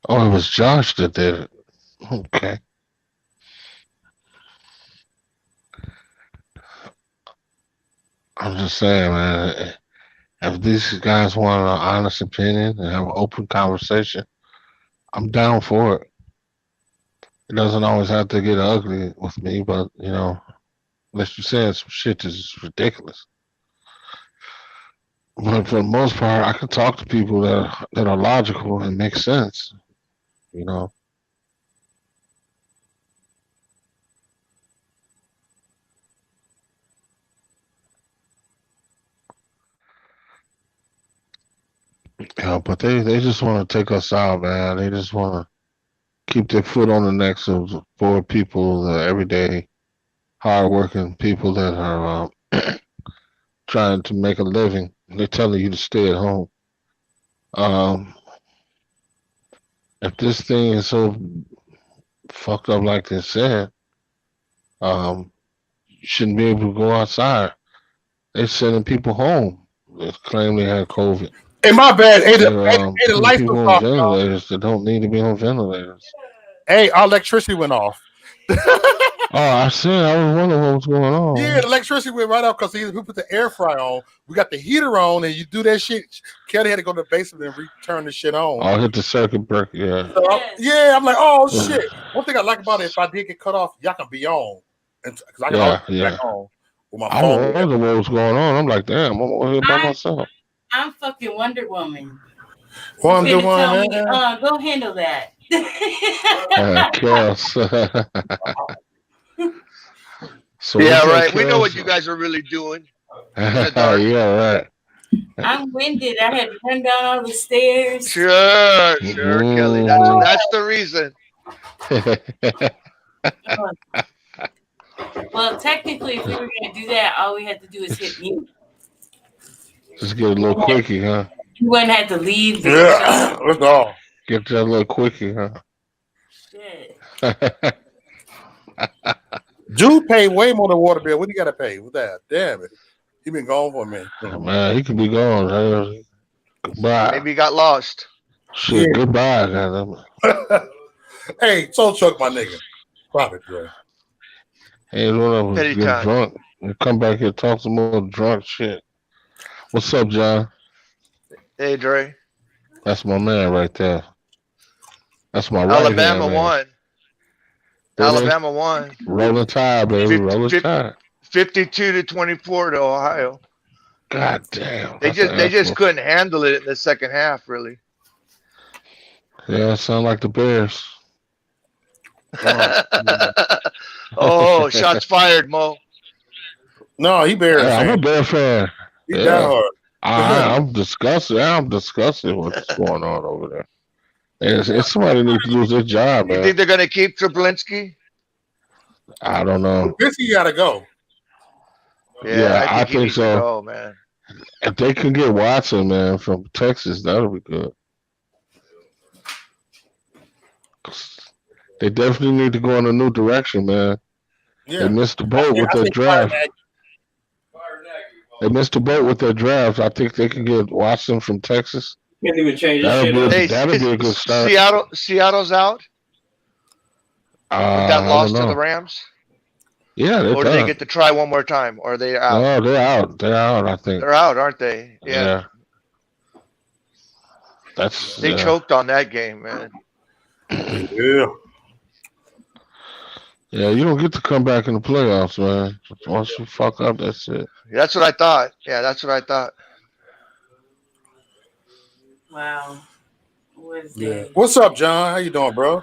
Oh, it was Josh that did it. Okay. I'm just saying, man. If these guys want an honest opinion and have an open conversation, I'm down for it. It doesn't always have to get ugly with me, but unless you're saying some shit that's just ridiculous. But for the most part, I can talk to people that are logical and make sense. You know. Yeah, but they just want to take us out, man. They just want to keep their foot on the necks of poor people, the everyday, hardworking people that are trying to make a living. They're telling you to stay at home. Um, if this thing is so fucked up like they said, you shouldn't be able to go outside. They're sending people home that claim they had COVID. Hey, my bad. Hey, They're the putting lights people was on off, y'all. ventilators that don't need to be on ventilators. Hey, our electricity went off. Oh, I was wondering what was going on. Yeah, the electricity went right off because we put the air fryer on. We got the heater on, and you do that shit. Kelly had to go to the basement and return the shit on. I'll hit the circuit breaker, yeah. So I'm like, oh shit. One thing I like about it, if I did get cut off, y'all can be on, because I can always get back on with my phone. I wonder what was going on. I'm like, damn, I'm over here by myself. I'm fucking Wonder Woman. Wonder Woman. Go handle that. Chaos. So yeah, right. We know what you guys are really doing. Yeah, right. I'm winded. I had to run down all the stairs. Sure, Kelly. That's the reason. Well, technically, if we were going to do that, all we had to do is hit mute. Just get a little quickie, huh? You wouldn't have to leave. Yeah, let's go. Get that little quickie, huh? Shit. Jude paid way more than water bill. What do you got to pay with that? Damn it. He been gone for a minute. Oh, man, he could be gone. Goodbye. Maybe he got lost. Shit, goodbye, goddamn. Hey, Soul Chuck, my nigga. Stop it, Dre. Hey, whatever. Get drunk and come back here and talk some more drunk shit. What's up, John? Hey, Dre. That's my man right there. That's my Alabama right won. Alabama won. Rolling Tide, baby. Rolling Tide. 52-24 to Ohio. God damn. They just couldn't handle it in the second half, really. Yeah, sound like the Bears. Oh, shots fired, Mo. No, he Bears. Yeah, I'm a Bear fan. He diehard. I'm disgusted. I'm disgusted with what's going on over there. It's somebody needs to lose their job, man. You think they're going to keep Trubisky? I don't know. Trubisky got to go. Yeah, I think so. Go, man. If they can get Watson, man, from Texas, that'll be good. They definitely need to go in a new direction, man. Yeah. They missed the boat with their draft. They missed the boat with their draft. I think they can get Watson from Texas. Can't even change that'll be a good start. Seattle's out? With that loss to the Rams? Yeah, they're Or do they get to try one more time? Or are they out? No, they're out. They're out, I think. They're out, aren't they? Yeah. They choked on that game, man. Yeah. Yeah, you don't get to come back in the playoffs, man. Once you fuck up, that's it. That's what I thought. Yeah, that's what I thought. Wow. What a Yeah. day. What's up, John? How you doing, bro?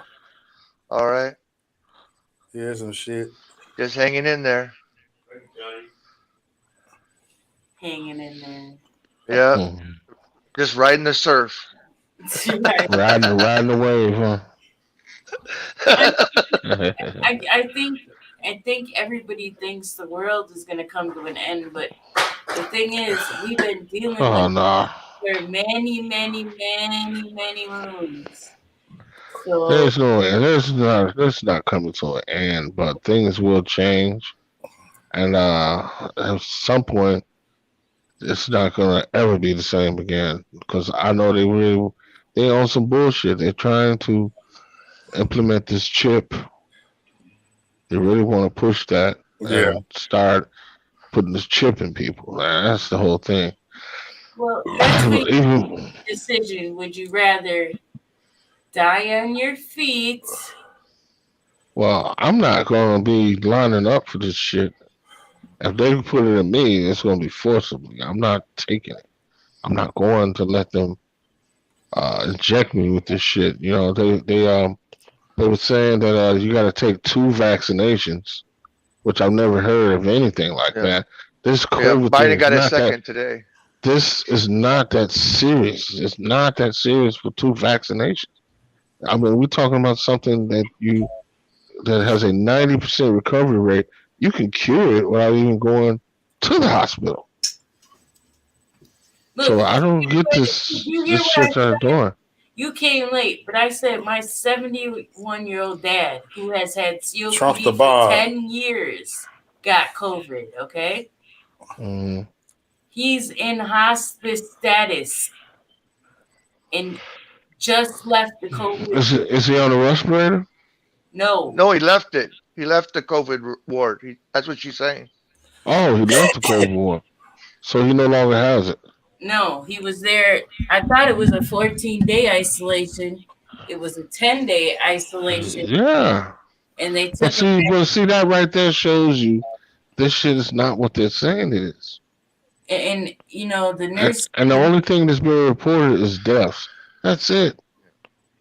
All right, Yeah, some shit. just hanging in there. Hanging in there. Yeah, Hmm. just riding the surf. Right. Riding the wave, huh? I, I think everybody thinks the world is gonna come to an end, but the thing is, we've been dealing Oh with no, for many moons. So there's no, there's not coming to an end, but things will change, and at some point, it's not gonna ever be the same again. Because I know they on some bullshit. They're trying to implement this chip. They really want to push that Yeah. and start putting this chip in people. Man, that's the whole thing. well, let's make Even a decision. Would you rather die on your feet? well, I'm not gonna be lining up for this shit. If they put it in me, it's gonna be forcibly. I'm not taking it. I'm not going to let them inject me with this shit. You know, they were saying that you got to take 2 vaccinations, which I've never heard of anything like Yeah, that. This yeah. COVID thing Biden is got his not that. second today. This is not that serious. It's not that serious for 2 vaccinations. I mean, we're talking about something that has a 90% recovery rate. You can cure it without even going to the hospital. Look, So did I don't get you this hear what I shit they're said? doing. You came late, but I said my 71-year-old dad, who has had Trump's the COPD for bomb. 10 years, got COVID, okay? Mm. He's in hospice status and just left the COVID. Is he on a respirator? No, No, he left it. He left the COVID ward. That's what she's saying. Oh, he left the COVID war, so he no longer has it. no, he was there. I thought it was a 14-day isolation. It was a 10-day isolation, Yeah, and they took him but see that right there shows you this shit is not what they're saying it is. and you know, the And, nurse, and the only thing that's been reported is deaths. That's it.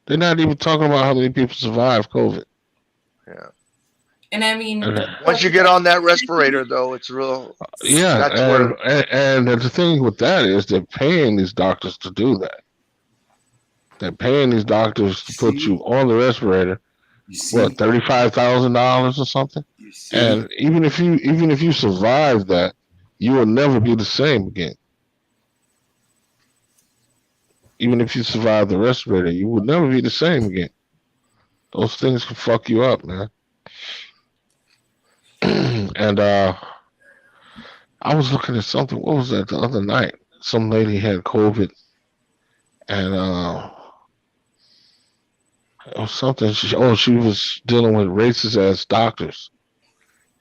They're not even talking about how many people survived COVID. Yeah. and I mean, And, Once you get on that respirator, though, it's real. yeah, That's where. and the thing with that is they're paying these doctors to do that. They're paying these doctors to put See? you on the respirator. You see? What, $35,000 or something? You see? And even if you survive that, you will never be the same again. Even if you survive the respirator, you will never be the same again. Those things can fuck you up, man. And I was looking at something. What was that the other night? Some lady had COVID, and it was something. She was dealing with racist ass doctors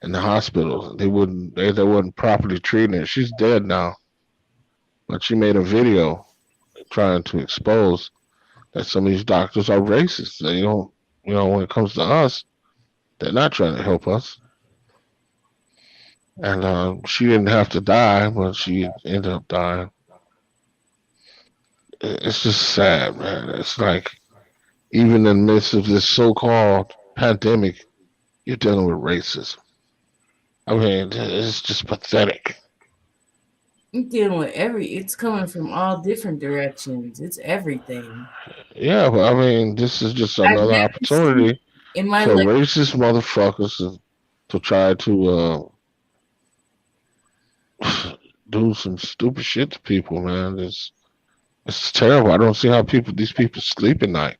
in the hospital. They wasn't properly treating her. She's dead now, but she made a video trying to expose that some of these doctors are racist. They don't, when it comes to us, they're not trying to help us. And she didn't have to die, but she ended up dying. It's just sad, man. It's like even in the midst of this so-called pandemic, you're dealing with racism. I mean, it's just pathetic. I'm dealing with it's coming from all different directions. It's everything. Yeah, but I mean, this is just I've another never seen opportunity in my for life. racist motherfuckers to try to do some stupid shit to people, man. It's terrible. I don't see how these people sleep at night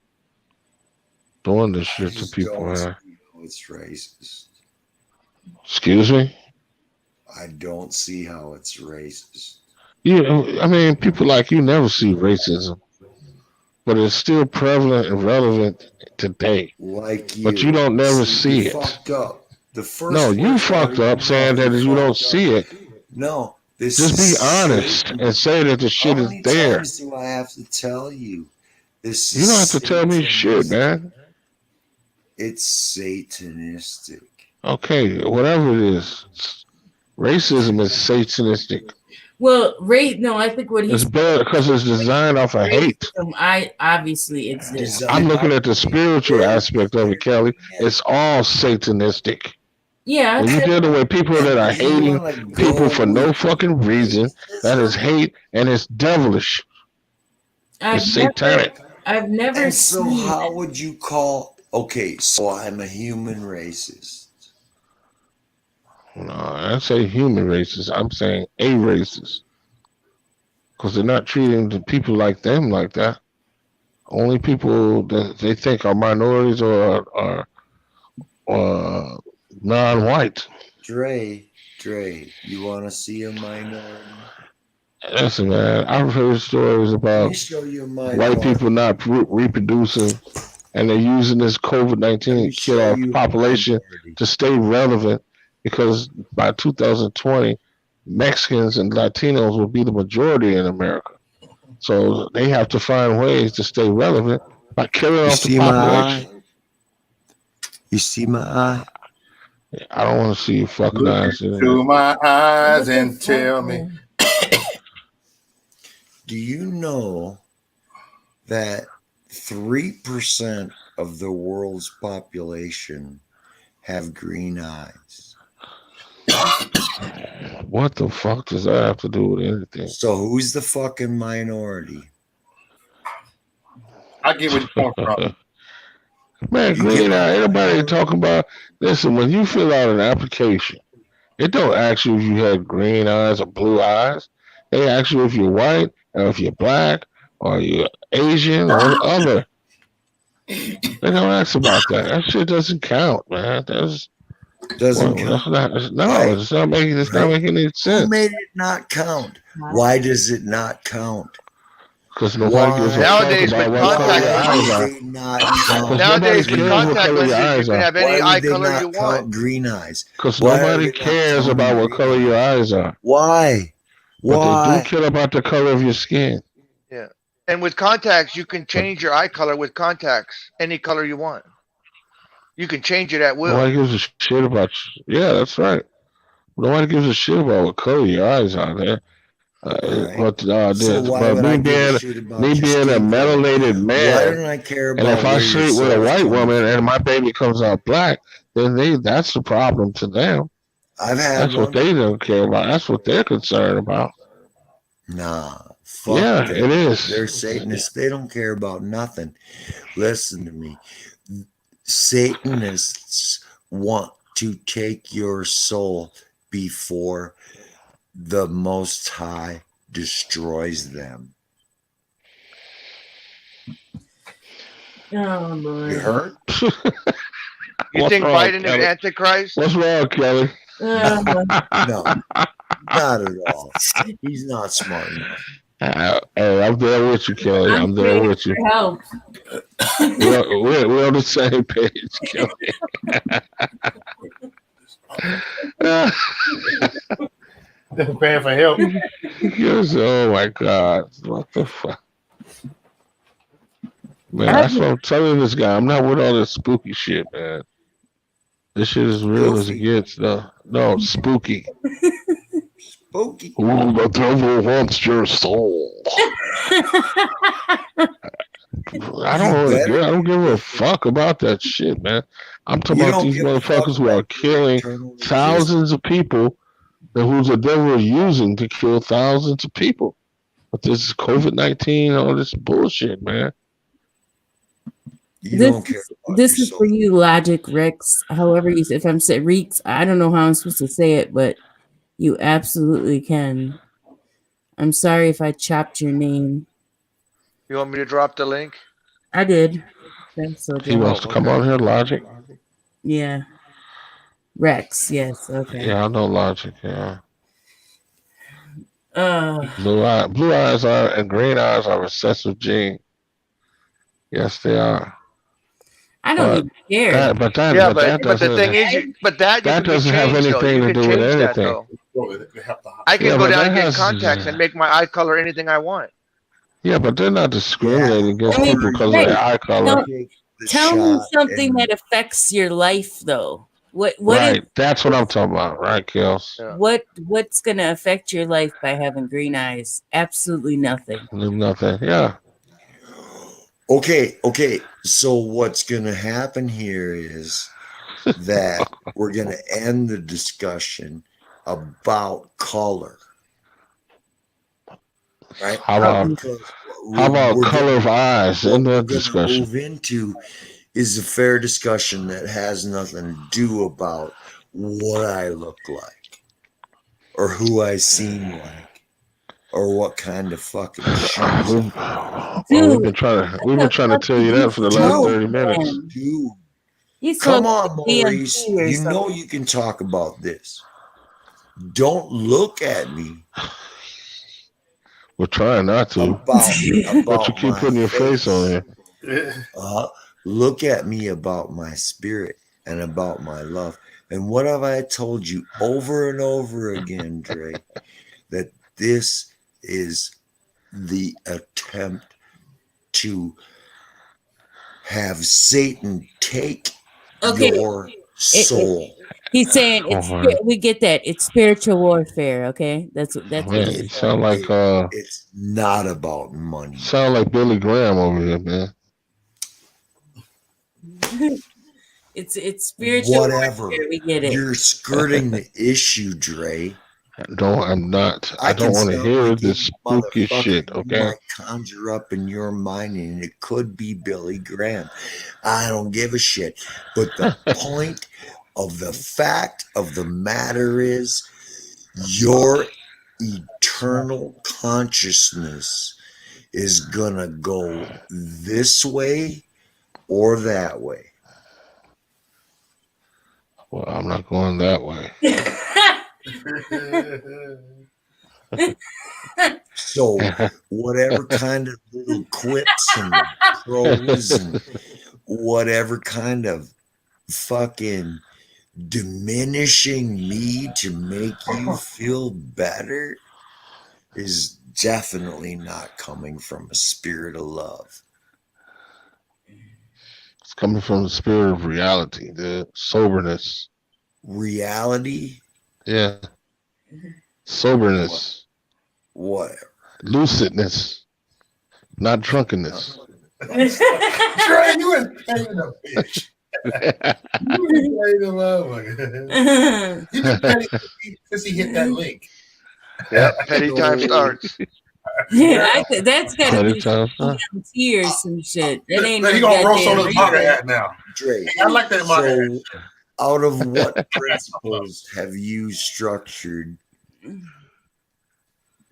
doing this I shit to just people, don't see man. how it's racist. Excuse me? I don't see how it's racist. Yeah, I mean, people like you never see racism, but it's still prevalent and relevant today. Like But you you. don't never See, you see it. fucked up. The No, first you words out fucked of your up saying mouth, that you you don't fucked up. see it. No, this Just is be honest Satan. and say that the shit How is many there. times do I have to tell you? This You is don't have to tell me shit, Satanistic. man. It's satanistic. Okay, whatever it is, racism is satanistic. Well, no, I think what It's he's bad because it's designed off of hate. I obviously exists. I'm looking at the spiritual aspect of it, Kelly. It's all satanistic. Yeah. When you're dealing with people that are hating people for no fucking reason, that is hate and it's devilish. It's satanic. I've never So how would you call? Okay, so I'm a human racist. No, I say human racist. I'm saying a racist. Because they're not treating the people like them like that. Only people that they think are minorities or are non-white. Dre, you want to see a minority? Listen, man, I've heard stories about white people not reproducing, and they're using this COVID-19 to kill off the population to stay relevant, because by 2020, Mexicans and Latinos will be the majority in America. So they have to find ways to stay relevant by killing off the population. You see my eye? I don't want to see your fucking eyes. To my eyes and tell me. Do you know that 3% of the world's population have green eyes? What the fuck does that have to do with anything? So who's the fucking minority? I get where you're coming from. Man, green eye, anybody talking about, listen, when you fill out an application, it don't ask you if you have green eyes or blue eyes. They ask you if you're white, or if you're black, or you're Asian, or other. They don't ask about that. That shit doesn't count, man. Doesn't count. It's not making any sense. Who made it not count? Why does it not count? Because nobody gives a nowadays fuck with about what color your eyes are. Nowadays with contact lenses, you can have any eye color you want. Green eyes. Because nobody cares about what color your eyes are. Why? But they do care about the color of your skin. Yeah. And with contacts, you can change your eye color with contacts, any color you want. You can change it at will. Nobody gives a shit about you. Yeah, that's right. Nobody gives a shit about what color your eyes are, man. But me being a melanated man, why don't I care about? And if I sleep with a white woman and my baby comes out black, then that's the problem to them. That's what they don't care about. That's what they're concerned about. Nah, fuck it is. They're Satanists. They don't care about nothing. Listen to me. Satanists want to take your soul before the Most High destroys them. Oh, Lord. You heard? You think Biden is Antichrist? What's wrong, Kelly? No, not at all. He's not smart enough. Hey, I'm there with you, Kelly. I'm there with you. Help. We're on the same page, Kelly. They're paying for help. Yes, oh my God. What the fuck? Man, that's what I'm telling this guy. I'm not with all this spooky shit, man. This shit is real as it gets, though. No, spooky. Spooky. Ooh, the devil wants your soul. I don't give a fuck about that shit, man. I'm talking about these motherfuckers who are killing thousands of people and who's the devil using to kill thousands of people. But this is COVID-19, all this bullshit, man. This is for you, Logic Rex. However, if I'm saying Reeks, I don't know how I'm supposed to say it, but you absolutely can. I'm sorry if I chopped your name. You want me to drop the link? I did. Thanks, he wants to come on here, Logic. Yeah. Rex, yes, okay. Yeah, I know Logic, yeah. Blue eyes are and green eyes are recessive gene. Yes, they are. I don't even care. But the thing is, that doesn't have anything to do with anything. I can go down and get contacts and make my eye color anything I want. Yeah, but they're not discriminating against people because of their eye color. Tell me something that affects your life, though. What Right. if That's what I'm talking about. Right, Kels? Yeah. what's gonna affect your life by having green eyes? Absolutely nothing. Nothing. Yeah. Okay. So what's gonna happen here is that we're gonna end the discussion about color. Right? How about Because color of eyes? what End we're that gonna discussion. move into is a fair discussion that has nothing to do about what I look like or who I seem like or what kind of fucking shoes We've, I wear. well, Dude, we've been what the trying to fuck tell did you you that for the last smoke, 30 minutes. man? Dude, You come smoked on, Maurice. DMT or You something. know you can talk about this. Don't look at me We're trying not to, about but you keep my putting your face on face. here. Look at me about my spirit and about my love. And what have I told you over and over again, Dre? That this is the attempt to have Satan take Okay, your soul. he's saying it's Oh, man. we get that it's spiritual warfare. Okay, that's what Man, he's you sound like It's not about money. Billy Graham over here, man. saying. It's spiritual Whatever. warfare. We get it. You're skirting the issue, Dre. No, I'm not. I I don't can want to sound hear like this any spooky motherfucker shit, you okay? might conjure up in your mind, and it could be Billy Graham. I don't give a shit. But the point of the fact of the matter is your eternal consciousness is gonna go this way or that way. Well, I'm not going that way. So whatever kind of little quips and pros and whatever kind of fucking diminishing me to make you feel better is definitely not coming from a spirit of love. It's coming from the spirit of reality, the soberness. Reality? Yeah. Soberness. Whatever. Lucidness. Not drunkenness. Dre, you is paying a bitch. You is paying a motherfucker. He been petty since he hit that link. Yep, petty time starts. That's got to Petty be time. DMT or some shit. That ain't He no gonna roast on goddamn his MAGA reason. hat now. Dre, I like that MAGA hat. so out of what principles have you structured?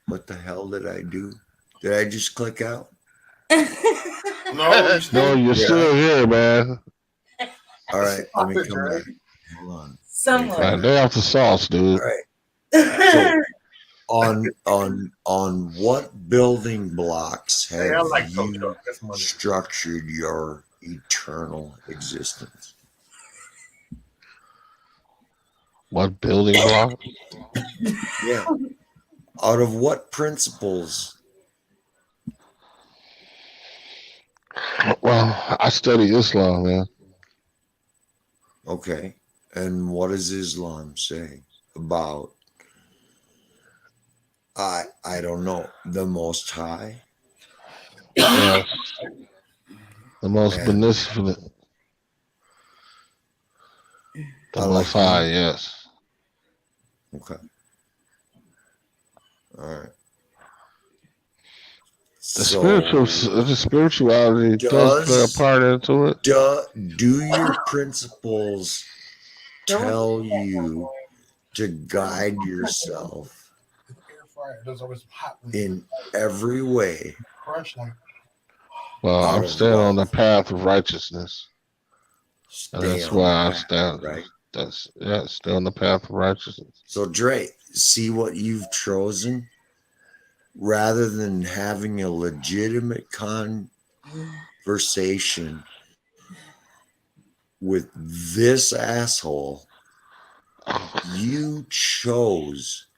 What the hell did I do? Did I just click out? No, you're still here, man. All right, let me come back. Hold on. Somewhere. They off the sauce, dude. All right. So on what building blocks have you structured your eternal existence? What building block? Yeah. Out of what principles? Well, I study Islam, man. Okay. And what does Islam say about, I don't know, the Most High? Yes. The most beneficent. The Most High, yes. Okay. All right. The spirituality does play a part into it. Do your principles tell you to guide yourself in every way? Well, I'm staying on the path of righteousness. And that's why I stand. Right. Stay on the path of righteousness. So, Dre, see what you've chosen? Rather than having a legitimate conversation with this asshole, you chose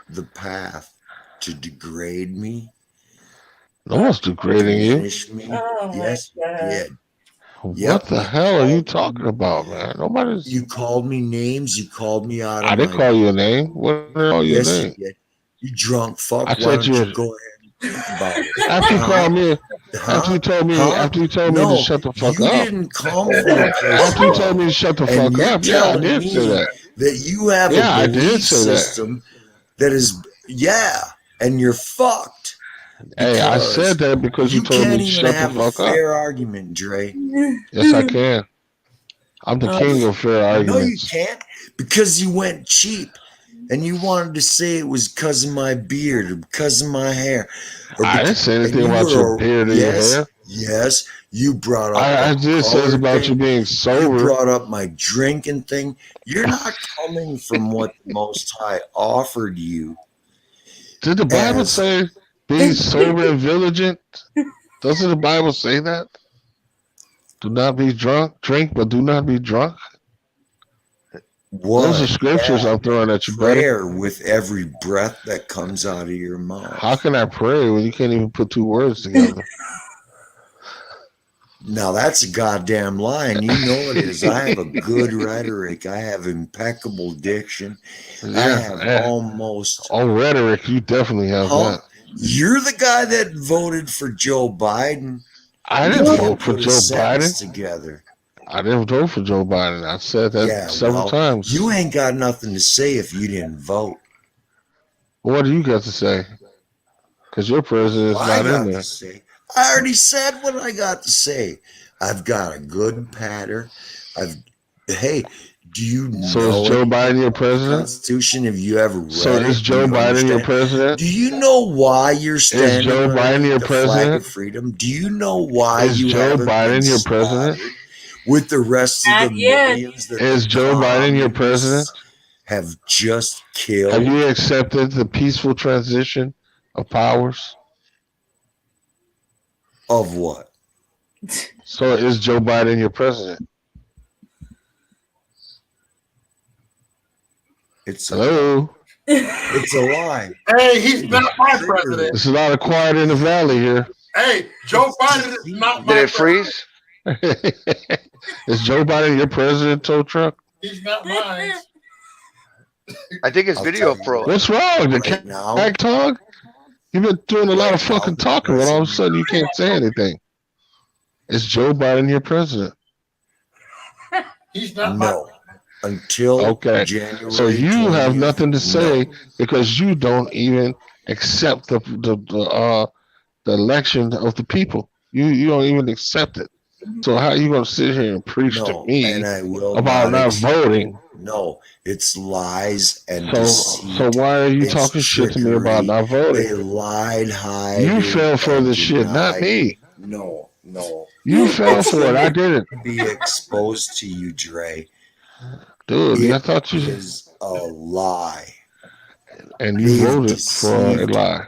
the path to degrade me. No one's degrading you. Me. Oh yes, my God. you did. What the hell are you talking about, man? Nobody's. You called me names. You called me out of I didn't my. call you a name. What did I call you a Yes, you name? did. You drunk fuck. I Why said don't you. you go ahead and think about it? After you called me, Huh? after you told me to No, shut the fuck you up. didn't come from a place After of you told me to love. shut the And fuck you're up, yeah, I telling did say me that. that you have Yeah, a I did belief say that. system that is, and you're fucked. Hey, I Because said that because you you told me can't to even shut the have a fuck up. fair argument, Dre. Yes, I can. I'm the king of fair No, you arguments. can't, because you went cheap. And you wanted to say it was because of my beard or because of my hair. I didn't say And anything you about your were, beard or your hair. yes, you brought up I the did say color about you thing. being You sober. brought up my drinking thing. You're not coming from what the Most High offered you. Did the Bible as say be sober and vigilant? Doesn't the Bible say that? Do not be drunk. Drink, but do not be drunk. Those are what? scriptures I'm throwing at you, buddy. Prayer with every breath that comes out of your mouth. How can I pray when you can't even put two words together? Now that's a goddamn lie, and you know it is. I have a good rhetoric. I have impeccable diction. I have almost. Oh, rhetoric, you definitely have that. You're the guy that voted for Joe Biden. I You didn't can't vote for put a Joe sentence Biden. together. I didn't vote for Joe Biden. I said that several times. You ain't got nothing to say if you didn't vote. What do you got to say? Because your president's What I not in got there. to say. I already said what I got to say. I've got a good pattern. Hey, do you So know is Joe anything Biden your about the president? Constitution? Have you ever read So it? is Do Joe you Biden your understand? president? Do you know why you're Is standing Joe Biden underneath your the flag president? of freedom? Do you know why Is you Joe haven't been Biden your president? slaughtered with the rest of the Not yet. millions that Is the Joe Biden your president? communists have just Have killed? you accepted the peaceful transition of powers? Of what? So is Joe Biden your president? Hello? It's a lie. Hey, he's not my president. There's a lot of quiet in the valley here. Hey, Joe Biden is not my Did it president. freeze? Is Joe Biden your president, tow truck? He's not mine. I think it's I'll Video tell you Pro. What's wrong? The right now. cat talk? You've been doing a lot of Right now, fucking the talking, but all of a president- sudden you can't say anything. Is Joe Biden your president? He's not No. Until Okay. January. So you have 20th, nothing to say no. because you don't even accept the election of the people. You don't even accept it. So how are you gonna sit here and preach to No, me and I will about not accept voting? it. No, it's lies and So deceit. why are you It's talking shit to me about trickery. not voting? They lied, hided, You fell for and the shit, not denied. me. No. You fell It's for it. I going didn't. to be exposed to you, Dre. Dude, I It thought you is a lie. and you They've voted for a deceived lie.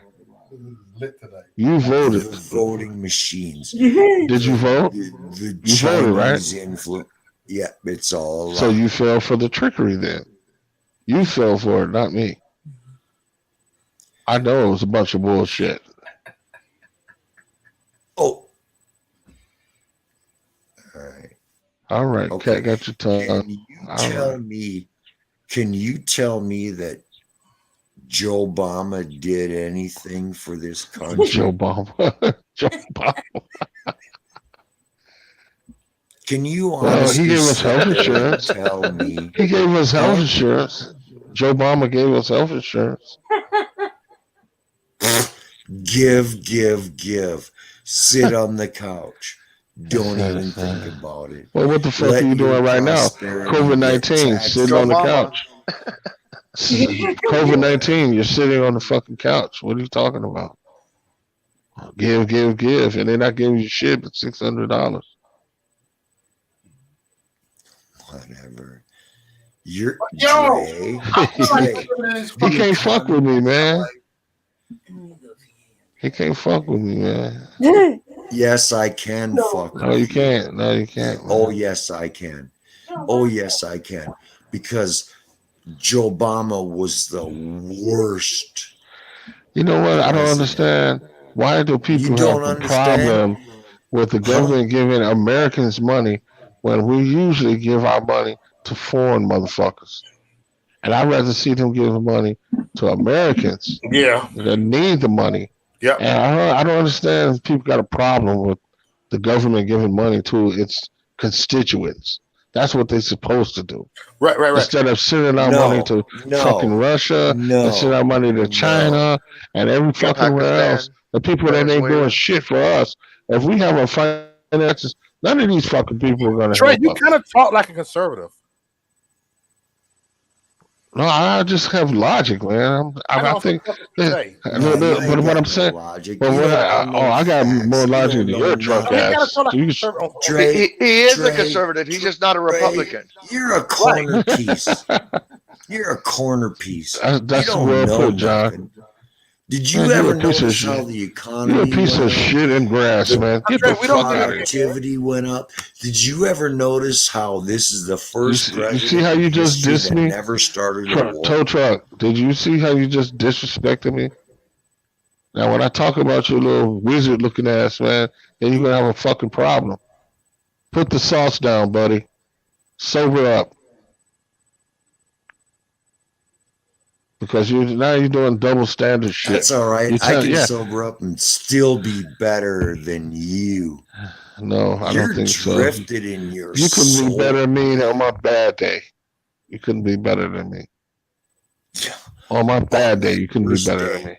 Lit tonight. You voted. the voting machines. Did you vote? The You voted, right? Chinese influence. Yeah, it's all a lie. So you fell for the trickery then. You fell for it, not me. I know it was a bunch of bullshit. Oh. All right. All right, Okay. cat got your tongue. Can you tell me that Joe Obama did anything for this country? Joe Obama. Joe Obama. Can you Well, honestly he gave us sit health there and insurance. tell me? He gave us health Huh? insurance. Joe Obama gave us health insurance. Give. Sit on the couch. Don't even think about it. Well, what the fuck Let are you your doing right now? prosperity COVID-19, get taxed. sitting on the Joe Mama. couch. COVID-19, you're sitting on the fucking couch. What are you talking about? Give, and they're not giving you shit but $600. Whatever. You're Yo, Dre. He can't fuck with me, man. He can't fuck with me, man. Yes, I can fuck No, with you can't. No, you can't. Man. Oh, yes, I can. Oh, yes, I can. Because Joe Obama was the worst. You know what? I don't president. understand. Why do You people don't have a understand? problem with the government giving Americans money when we usually give our money to foreign motherfuckers. And I'd rather see them giving money to Americans that need the money. Yeah. And I don't understand if people got a problem with the government giving money to its constituents. That's what they're supposed to do. Right. Instead of sending our money to fucking Russia, and sending our money to China and every fucking where else. The people that ain't doing shit for us. If we have our finances, none of these fucking people are gonna Trey, help you us. kind of talk like a conservative. No, I just have logic, man. I think. But what I'm saying, I got more logic than your drunk ass. He is a conservative. He's just not a Republican. You're a corner piece. You're a corner piece. That's you don't well know put, John. nothing. Did you ever notice how the economy You're a piece went of shit and grass, man. Get the fuck out of here. Productivity went up. Did you ever notice how this is the first president You see how you just dissed me? never started a war? Tow truck. Did you see how you just disrespected me? Now, when I talk about your little wizard-looking ass, man, then you're gonna have a fucking problem. Put the sauce down, buddy. Sober up. Because now you're doing double standard shit. That's all right. I can sober up and still be better than you. No, I don't think so. You're drifted in your You couldn't soul. be better than me on my bad day. You couldn't be better than me. On my bad day, you couldn't be better than me.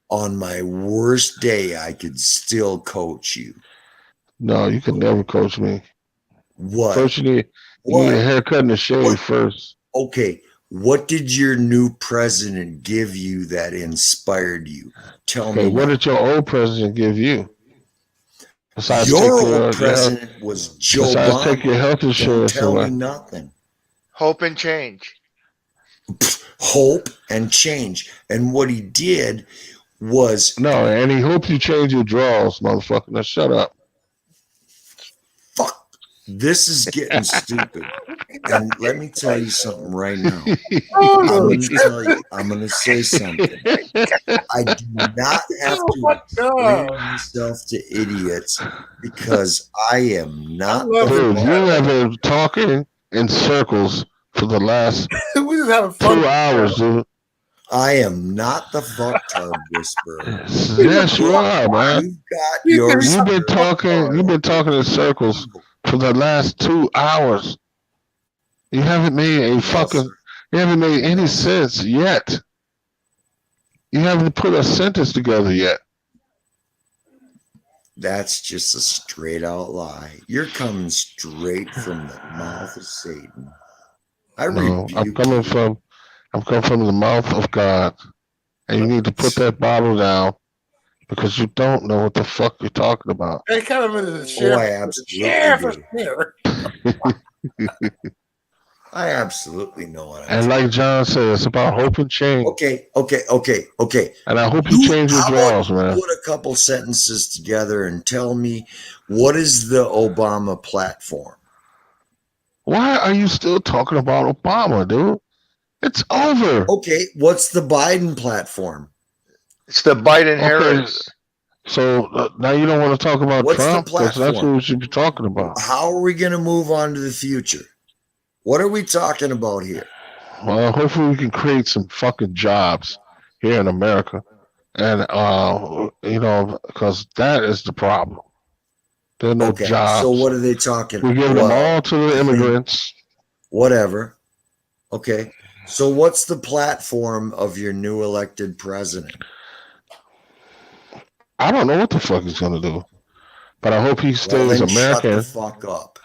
On my worst day, I could still coach you. No, you could never coach me. What? First, you need a haircut and a shave first. Okay. What did your new president give you that inspired you? Tell me. What did your old president give you? Besides your old president was Joe Biden. Take your health insurance Don't tell away. me nothing. Hope and change. Hope and change. And what he did was... No, and he hoped you change your draws, motherfucker. Now shut up. Fuck. This is getting stupid. And let me tell you something right now. I'm going to say something. I do not have to explain myself to idiots because I am not. Dude, you have been talking in circles for the last we just having fun 2 hours, dude. I am not the fucktard whisperer. Yes, you are, man. You've been talking in circles for the last 2 hours. You haven't made you haven't made any sense yet. You haven't put a sentence together yet. That's just a straight out lie. You're coming straight from the mouth of Satan. I'm coming from the mouth of God. And you need to put that bottle down because you don't know what the fuck you're talking about. Hey, kind of the sheriff. I absolutely do. I absolutely know what I'm like John said, it's about hope and change. Okay. And I hope you change your draws, man. Put a couple sentences together and tell me what is the Obama platform? Why are you still talking about Obama, dude? It's over. Okay, what's the Biden platform? It's the Biden-Harris. So now you don't want to talk about What's Trump? the platform? That's what we should be talking about. How are we going to move on to the future? What are we talking about here? Well, hopefully we can create some fucking jobs here in America. And, because that is the problem. There are no jobs. So what are they talking about? We give them all to the immigrants. Whatever. Okay. So what's the platform of your new elected president? I don't know what the fuck he's going to do. But I hope he stays American. Shut the fuck up.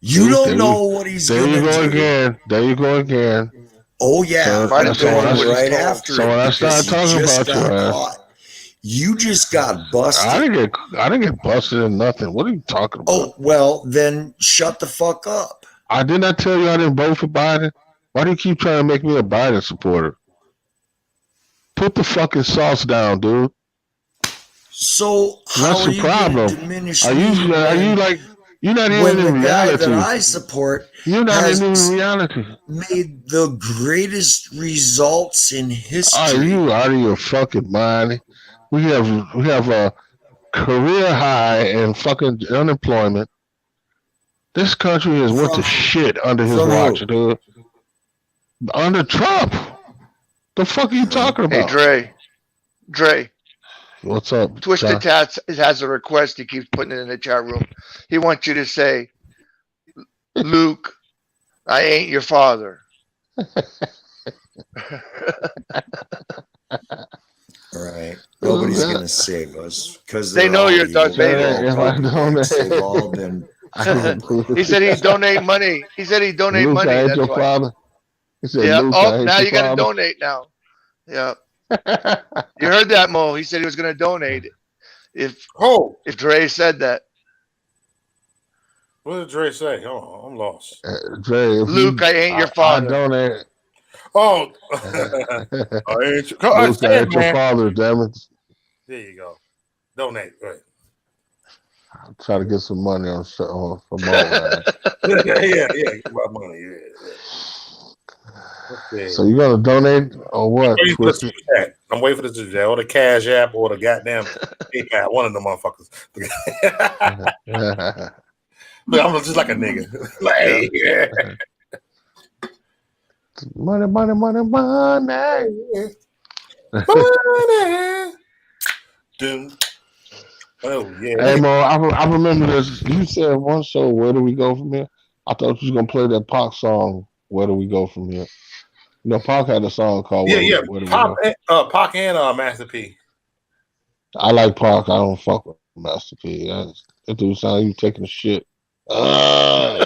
You don't know what he's going to do. There you go again. Oh, yeah. Right after so when I started talking about your ass. You just got busted. I didn't get busted or nothing. What are you talking about? Oh, well, then shut the fuck up. I did not tell you I didn't vote for Biden. Why do you keep trying to make me a Biden supporter? Put the fucking sauce down, dude. So how are you going to diminish are you like you're not even in reality? Guy that I support you're not even in reality. Made the greatest results in history. Are you out of your fucking mind? We have career high in fucking unemployment. This country has went to shit under his watch, dude. Under Trump. The fuck are you talking about? Hey, Dre. What's up? Twisted Tats has a request. He keeps putting it in the chat room. He wants you to say, Luke, I ain't your father. Right. Nobody's gonna save us because they know you're Darth Vader. He said he'd donate money. He said he'd donate Luke, money. I ain't That's your why. father. He said, Yeah. Luke, Oh, now you got to father. donate now. Yeah. You heard that, Mo? He said he was going to donate. If Dre said that. What did Dre say? Oh, I'm lost. Dre, Luke, I ain't your father. I donate. Oh, I ain't your father, damn it. There you go. Donate. Right. I'm trying to get some money on for Mo, man. yeah. Get my money. Yeah. Okay. So you gonna donate or what? I'm waiting for the super chat or the Cash App or the goddamn PayPal. One of them motherfuckers. Look, I'm just like a nigga. Like, yeah. Money. Dude. Oh yeah. Hey Mo, I remember this. You said one show, "Where do we go from here?" I thought you was gonna play that Pac song, "Where do we go from here?" You know, Pac had a song called "Where Do We Go?" Pac and Master P. I like Pac. I don't fuck with Master P. That dude sound like you taking a shit. All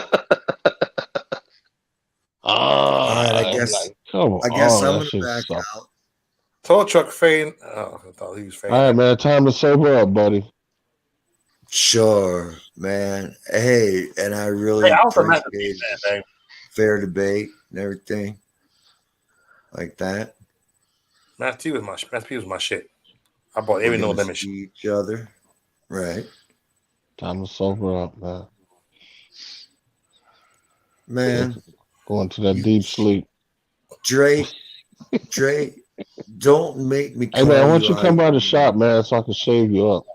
right, I guess. I'm gonna back out. Tow truck fade. Oh, I thought he was fading. All right, man. Time to sober up, buddy. Sure, man. Hey, and I really appreciate fair debate and everything like that. Master P was my shit. I bought every No Limit shit. Each other, right? Time to sober up, man. Man, going to that deep sleep. Dre, don't make me. Hey man, why don't you come by the shop, man, so I can shave you up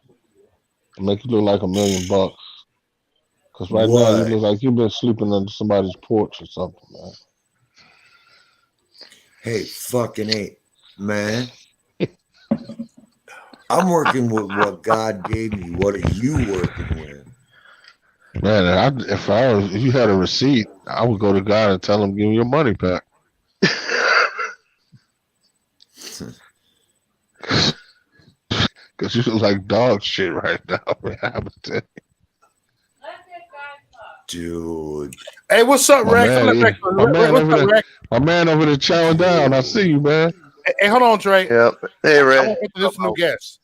and make you look like $1 million? Because right now you look like you've been sleeping under somebody's porch or something, man. Hey, fucking eight, man. I'm working with what God gave me. What are you working with? Man, if you had a receipt, I would go to God and tell him, give me your money back. Because you look like dog shit right now, man. Dude. Hey, what's up, Rex? My man over there chowing down. I see you, man. Hey, hold on, Dre. Yep. Hey, Rex. I want to introduce a new guest.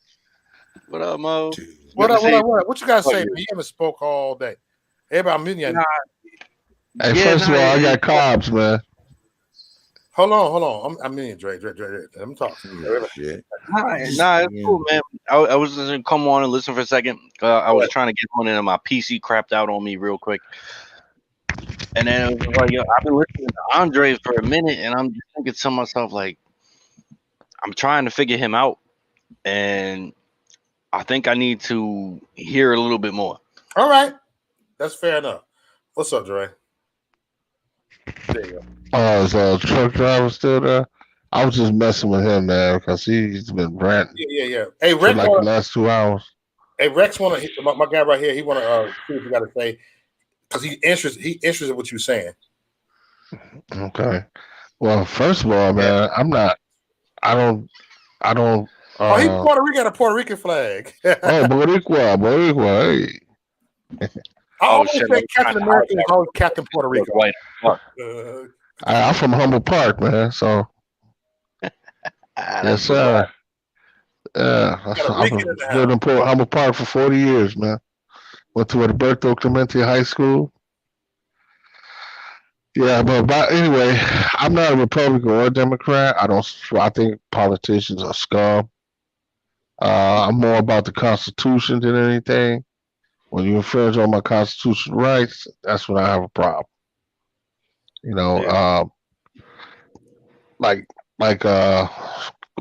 What up, Mo? What up? What you guys say? Man? You haven't spoke all day. Everybody, I'm meeting you. Hey, first of all, I got cobs, man. Hold on. I'm meeting Dre. Let me talk. Shit. Nah, it's cool, man. I was just gonna come on and listen for a second. I was trying to get on and my PC crapped out on me real quick. And then it was like, yo, I've been listening to Andre for a minute, and I'm just thinking to myself, like, I'm trying to figure him out, and I think I need to hear a little bit more. All right, that's fair enough. What's up, Dre? There you go. Is truck driver still there? I was just messing with him, man, because he's been ranting. Yeah. Hey, Rex, for like the last 2 hours. Hey, Rex, my guy right here. He want to see what you got to say because he interested in what you're saying. Okay. Well, first of all, man, I don't. He Puerto Rican, got a Puerto Rican flag. Boricua, hey. I always say Captain America is always Captain Puerto Rico. I'm from Humble Park, man. So, yes, sir. Yeah, I've lived in Humble Park for 40 years, man. Went to Roberto Clemente High School. Yeah, but anyway, I'm not a Republican or a Democrat. I think politicians are scum. I'm more about the Constitution than anything. When you infringe on my constitutional rights, that's when I have a problem. You know, like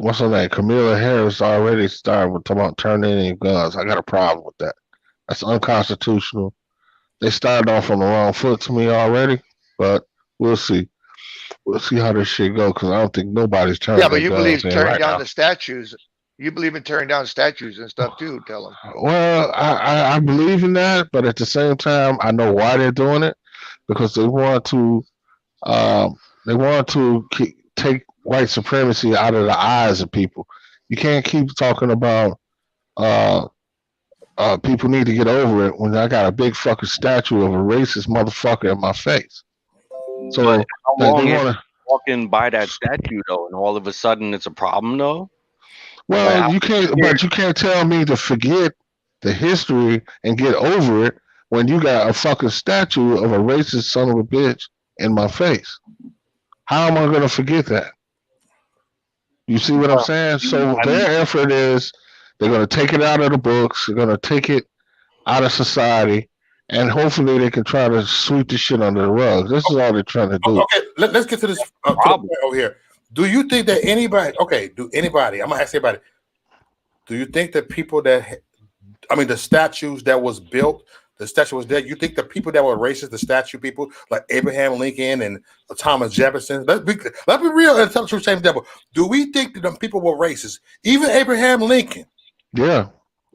what's her name? Kamala Harris already started with talking about turning in guns. I got a problem with that. That's unconstitutional. They started off on the wrong foot to me already, but we'll see. We'll see how this shit go because I don't think nobody's turning Yeah, but their you guns believe in tearing right down now. the statues. You believe in tearing down statues and stuff too. Tell them. Well, I believe in that, but at the same time, I know why they're doing it because they want to take white supremacy out of the eyes of people. You can't keep talking about uh, people need to get over it when I got a big fucking statue of a racist motherfucker in my face. But So how they long is want to. walking by that statue though, and all of a sudden it's a problem though? Like Well, how you can't, but you can't tell me to forget the history and get over it when you got a fucking statue of a racist son of a bitch in my face. How am I going to forget that? You see what I'm saying? So I mean, their effort is they're going to take it out of the books, they're going to take it out of society, and hopefully they can try to sweep the shit under the rug. This is all they're trying to do. Okay, let's get to this to the point over here. Do you think that anybody? Okay, I'm gonna ask everybody. Do you think that people the statues that was built, the statue was there? You think the people that were racist, the statue people like Abraham Lincoln and Thomas Jefferson? Let's be real and tell the truth, same devil. Do we think that them people were racist? Even Abraham Lincoln. Yeah,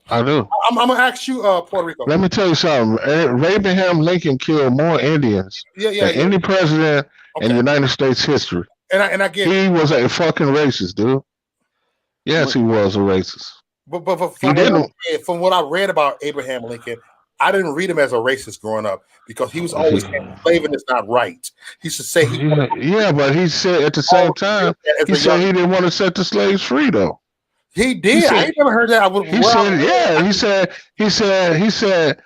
I do. I'm gonna ask you, Puerto Rico. Let me tell you something. Abraham Lincoln killed more Indians than any president in United States history. And I get he was a fucking racist, dude. Yes, he was a racist. But from what I read about Abraham Lincoln, I didn't read him as a racist growing up because he was always saying slaving is not right. He should say but he said at the same time he said he didn't want to set the slaves free though. He did. I ain't never heard that. He said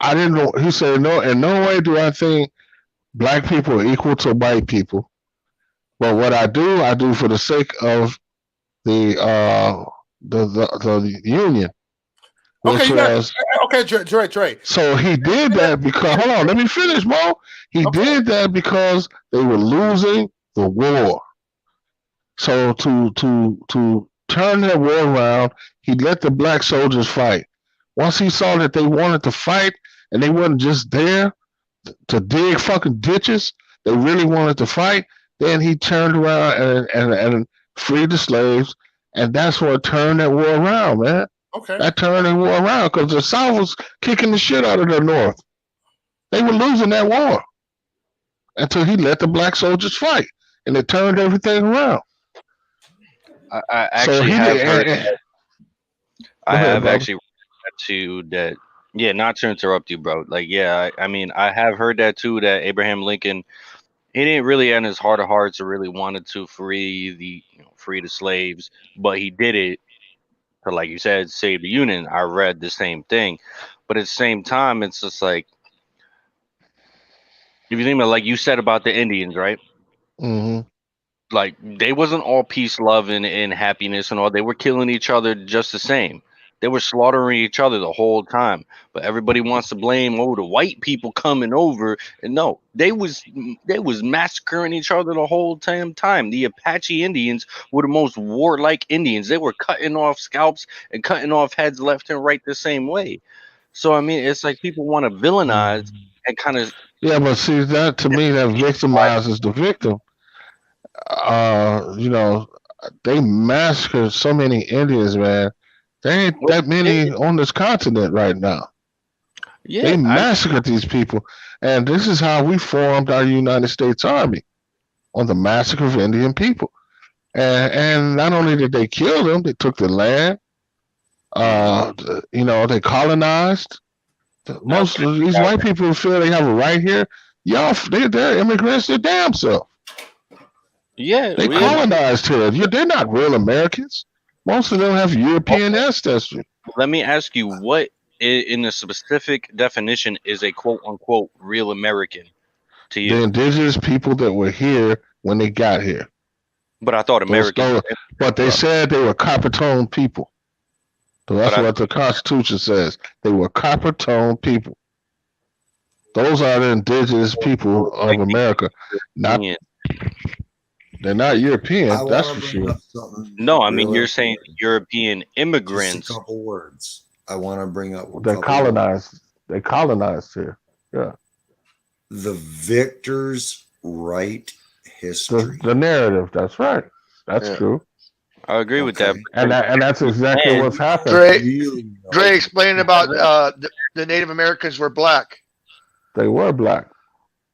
I didn't know. He said no. In no way do I think black people are equal to white people. But what I do for the sake of the union. Dre. So he did that because hold on, let me finish, bro. He did that because they were losing the war. So to turn that war around, he let the black soldiers fight. Once he saw that they wanted to fight and they weren't just there to dig fucking ditches, they really wanted to fight. Then he turned around and freed the slaves, and that's what turned that war around, man. Okay. That turned the war around because the South was kicking the shit out of the North. They were losing that war until he let the black soldiers fight, and it turned everything around. I actually have heard. I have actually read too that. Yeah, not to interrupt you, bro. Like, yeah, I mean, I have heard that too. That Abraham Lincoln, he didn't really, in his heart of hearts, really wanted to free the slaves, but he did it to, like you said, save the Union. I read the same thing, but at the same time, it's just like if you think about, like you said about the Indians, right? Mm-hmm. Like they wasn't all peace, love, and happiness and all. They were killing each other just the same. They were slaughtering each other the whole time. But everybody wants to blame the white people coming over, and no, they was massacring each other the whole time. The Apache Indians were the most warlike Indians. They were cutting off scalps and cutting off heads left and right the same way. So I mean, it's like people want to villainize and kind of. Yeah, but see that to me that victimizes the victim. They massacred so many Indians, man. There ain't that many on this continent right now. Yeah, they massacred these people. And this is how we formed our United States Army, on the massacre of Indian people. And not only did they kill them, they took the land. They colonized. Most of these white people feel they have a right here. They're immigrants their damn self. Yeah, they colonized here. They're not real Americans. Most of them have European ancestry. Let me ask you, what in the specific definition is a quote unquote real American to you? The indigenous people that were here when they got here. But I thought Americans. But they said they were copper-toned people. So that's what the Constitution says. They were copper-toned people. Those are the indigenous people of America. They're not European, I that's want for to bring sure. up something No, I mean real you're saying important. European Just a immigrants. couple words. I want to bring up a They couple words. colonized. They colonized here. Yeah. The victors write history. The narrative. That's right. That's Yeah. true. I agree with that. Okay. And that's exactly And what's happened. Dre, Really know. Dre explained about the Native Americans were black. They were black.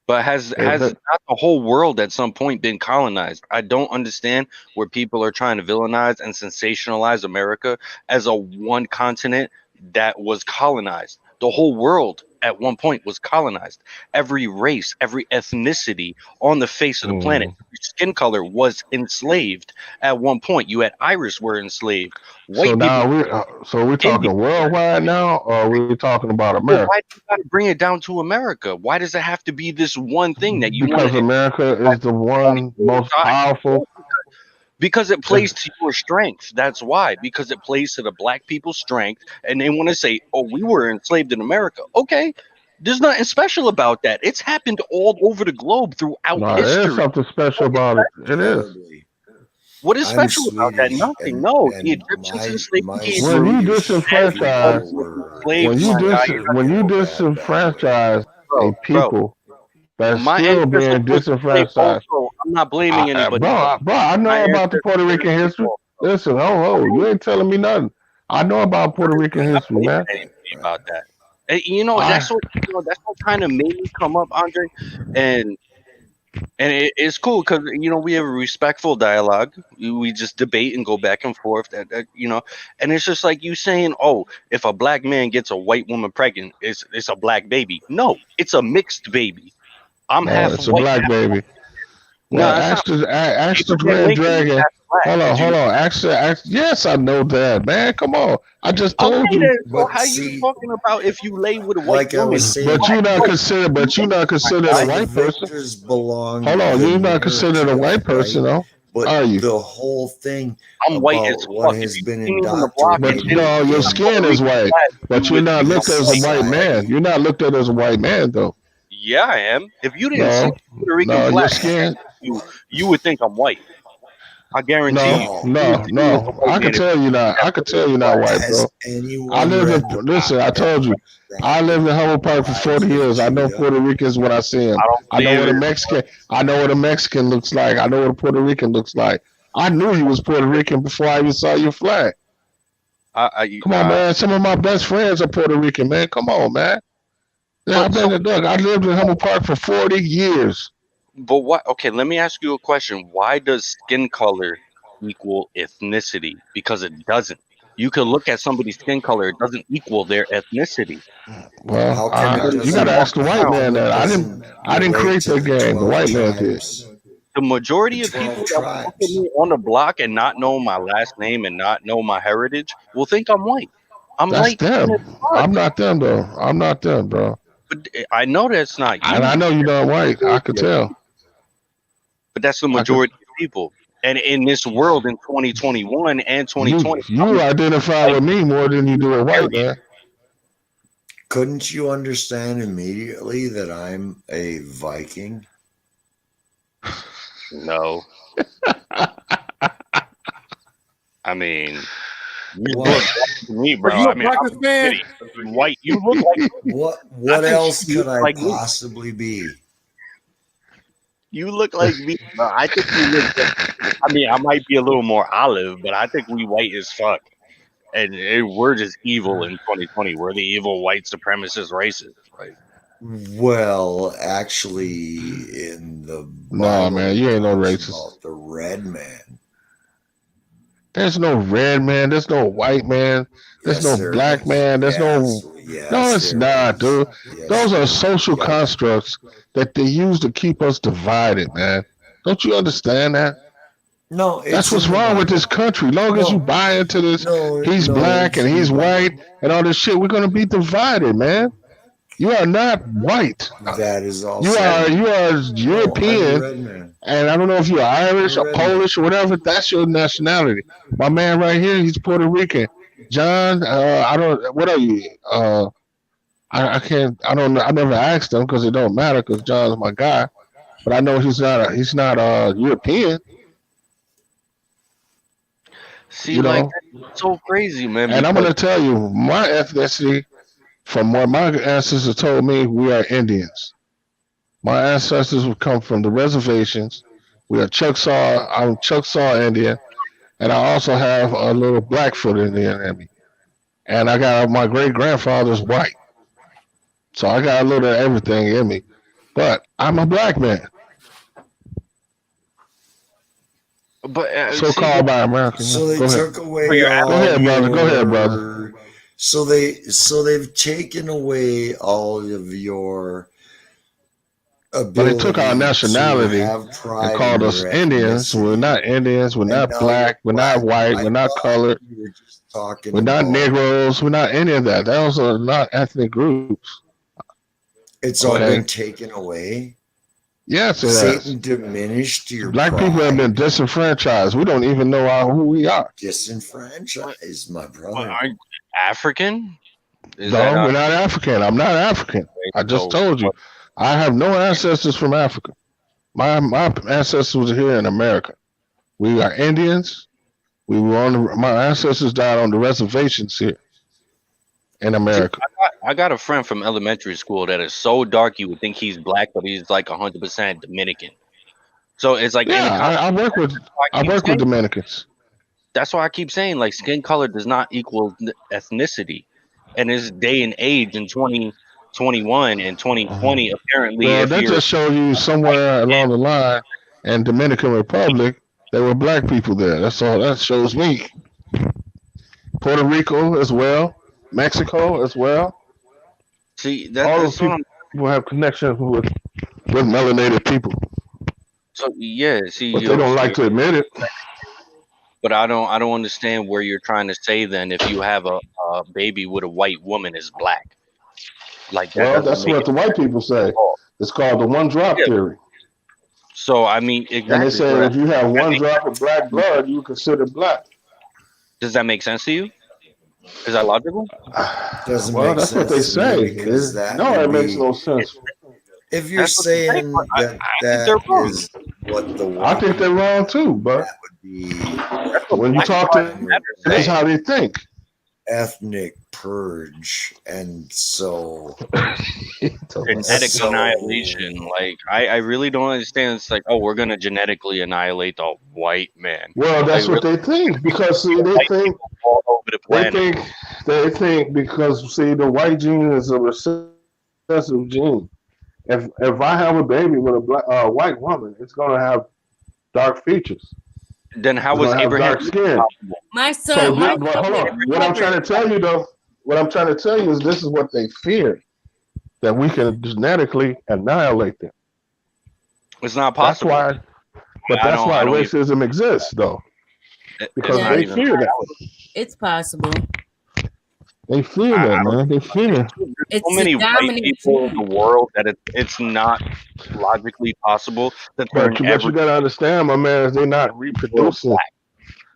But has They- not they- the whole world at some point been colonized? I don't understand where people are trying to villainize and sensationalize America as a one continent that was colonized. The whole world at one point was colonized. Every race, every ethnicity on the face of the planet, every skin color was enslaved at one point. You had Irish were enslaved. So White people. now we're talking Indian. worldwide now, or are we talking about Well, America? why do you got to bring it down to America? Why does it have to be this one thing that you want Because to? America is the one most powerful. Because it plays to your strength. That's why. Because it plays to the black people's strength, and they want to say, "Oh, we were enslaved in America." Okay, there's nothing special about that. It's happened all over the globe throughout No, there is history. something special about it. It is. Terribly. What is I'm special about that? Swedish, Nothing. and- No, and the Egyptians enslaved my the When you Hebrews. disenfranchise, Enslaved when you my guy. disenfranchise a people that's My still ancestors being were enslaved disenfranchized. also. I'm not blaming anybody. Bro, I know My about the Puerto ancestors Rican were history. enslaved. Listen, you ain't telling me nothing. I know about Puerto Rican history, I'm man. not blaming anybody about that. And, that's what kind of made me come up, Andre, and it's cool because we have a respectful dialogue. We just debate and go back and forth. And it's just like you saying, "Oh, if a black man gets a white woman pregnant, it's a black baby." No, it's a mixed baby. I'm No, half it's a white. black half baby. No, Well, that's not. ask the Abraham Grand Lincoln was Dragon. half black. Hold on, Did you hold know? on. Ask. Yes, I know that, man. Come on. I just told Okay, you. then. So But how you see, talking about if you lay with a white like I woman? was saying, But you're not White, considered. But you're not considered a the white person. victors belong Hold on, the you're not considered a white narrative, person, right? though. But Are you? the whole thing I'm white as about what fuck. If has you been see me on the block But and indoctrinated no, your in skin Puerto is Rican white. flag, But you you're would not think looked I'm as a white. white man. society. You're not looked at as a white man, though. Yeah, I am. If you didn't see No, the Puerto Rican no, your flag, skin. you would think I'm white. I guarantee you. No, No. You would see me as a no. white I man can if tell you not. I can tell you're not white, Has bro. I anyone lived read in. the Listen, I told you. I lived in Humble Park for 40 Lives of years. I know Judah? Puerto Ricans when I see them. I don't I know believe what a it. Mexican. I know what a Mexican looks like. I know what a Puerto Rican looks like. I knew you was Puerto Rican before I even saw your flag. Come on, man. Some of my best friends are Puerto Rican, man. Come on, man. Yeah, I've been to Doug. I lived in Humble Park for 40 years. But what? Okay, let me ask you a question. Why does skin color equal ethnicity? Because it doesn't. You can look at somebody's skin color; it doesn't equal their ethnicity. Well, How come it you got to doesn't? ask the white How man come it that. doesn't I didn't relate create to that the game. The 12 white man did. tribes? The majority The of people 12 that look at tribes. me on the block and not know my last name and not know my heritage will think I'm white. I'm That's light skinned as them. fuck. I'm not them, though. I'm not them, bro. But I know that's not And I you. know you're not white. I could tell. But that's the majority of people. And in this world in 2021 and 2020, You identify with me more than you do with white, man. Couldn't you understand immediately that I'm a Viking? No. I mean, you What? look white to me, bro. Are you a I mean, I'm Pakistan? pretty white. You look like What think else you could look I like me. possibly be? You look like me, bro. I think you look. I mean, I might be a little more olive, but I think we white as fuck. And we're just evil in 2020. We're the evil white supremacist racists. Like, Well, actually, in the Nah, Bible, man, it you ain't no talks racist. about the red man. There's no red man. There's no white man. There's Yes, no there black is. man. There's Yes, no. yes, No, it's there not, is. dude. Yes, Those are there social is. constructs that they use to keep us divided, man. Don't you understand that? No, That's it's what's in the wrong with this Bible. country. Long as you No, buy into this, no, he's no, black it's and in the he's white Bible. and all this shit, we're gonna be divided, man. You are not white. That is also You are no. I'm a European, red man. and I don't know if you're I'm Irish a or red man. Polish or whatever. That's your nationality. My man right here, he's Puerto Rican. John, I don't. What are you? I can't. I don't know. I never asked him because it don't matter because John's my guy. But I know he's not. He's not European. See, You like know, that's so crazy, man. and I'm Because gonna tell you, my ethnicity, from what my ancestors told me, we are Indians. My ancestors would come from the reservations. We are Choctaw. I'm Choctaw Indian, and I also have a little Blackfoot Indian in me. And I got my great grandfather's white, so I got a little of everything in me. But I'm a black man, but so see, called by American. So they Go ahead. took for away your Go all ahead, brother. Go ahead, brother. your. So they've taken away all of your But they took our ability to nationality have and pride in called us your Indians. We're ethnicity, not Indians. We're and not now you're black. We're not black. white. I We're not thought colored. you were just talking We're not about Negroes. We're not any of that. Those are not ethnic groups. it's all Okay. been taken away. Yes, it has. Satan diminished your Black people have been pride, disenfranchised. We don't even know who we are. disenfranchised, my what brother. aren't African? Is that No, we're not African. I'm not African. I just so? told you. I have no ancestors from Africa. My ancestors were here in America. We are Indians. We were on my ancestors died on the reservations here in See, America. I got a friend from elementary school that is so dark you would think he's black, but he's like 100% Dominican. So it's like any Yeah, kind. I work with I keep saying Dominicans. that's why I keep saying like skin color does not equal ethnicity. And this day and age in 2021 and 2020, apparently, Well, if that you're just shows you somewhere along the line in Dominican Republic there were black people there. That's all that shows me. Puerto Rico as well, Mexico as well. see All those that's what people I'm. have connections with melanated people, So yeah, see but they you. don't like to admit it. But I don't understand where you're trying to say then if you have a baby with a white woman is black. Like that Well, doesn't that's make what it the white people say. It's called the one drop yeah. theory. So I mean And they exactly. So say if you have one drop of black blood, you consider black. does that make sense to you? Is that logical? Doesn't Well, make that's what they sense to me say. because that No, would it makes be no sense. if you're That's what they say. saying that I think that they're wrong. is what the I white think they're wrong too, but that would be That's what when you Black talk Lives to, kind of Matter this is say. how they think. ethnic purge, and so Genetic annihilation. Like I really don't understand. It's like, oh, we're gonna genetically annihilate the white man. Well, Like that's what really, they think because see, white people all over the they planet. think they think because see, the white gene is a recessive gene. If I have a baby with a white woman, it's gonna have dark features. Then how It's was gonna have Abraham dark Lincoln skin. possible? My So, son, my but son hold is on. What I'm trying to covered. tell you though, what I'm trying to tell you is this is what they fear that we can genetically annihilate them. It's not That's possible. why, but I that's don't. why I don't even. racism exists though, It's because Yeah, not they even. fear that. it's possible. They fear I that, don't. man. They fear. There's It's so a many white dominant people in the gene. world that it's not logically possible to turn But what every you gotta understand, my man, is they're not world reproducing. black.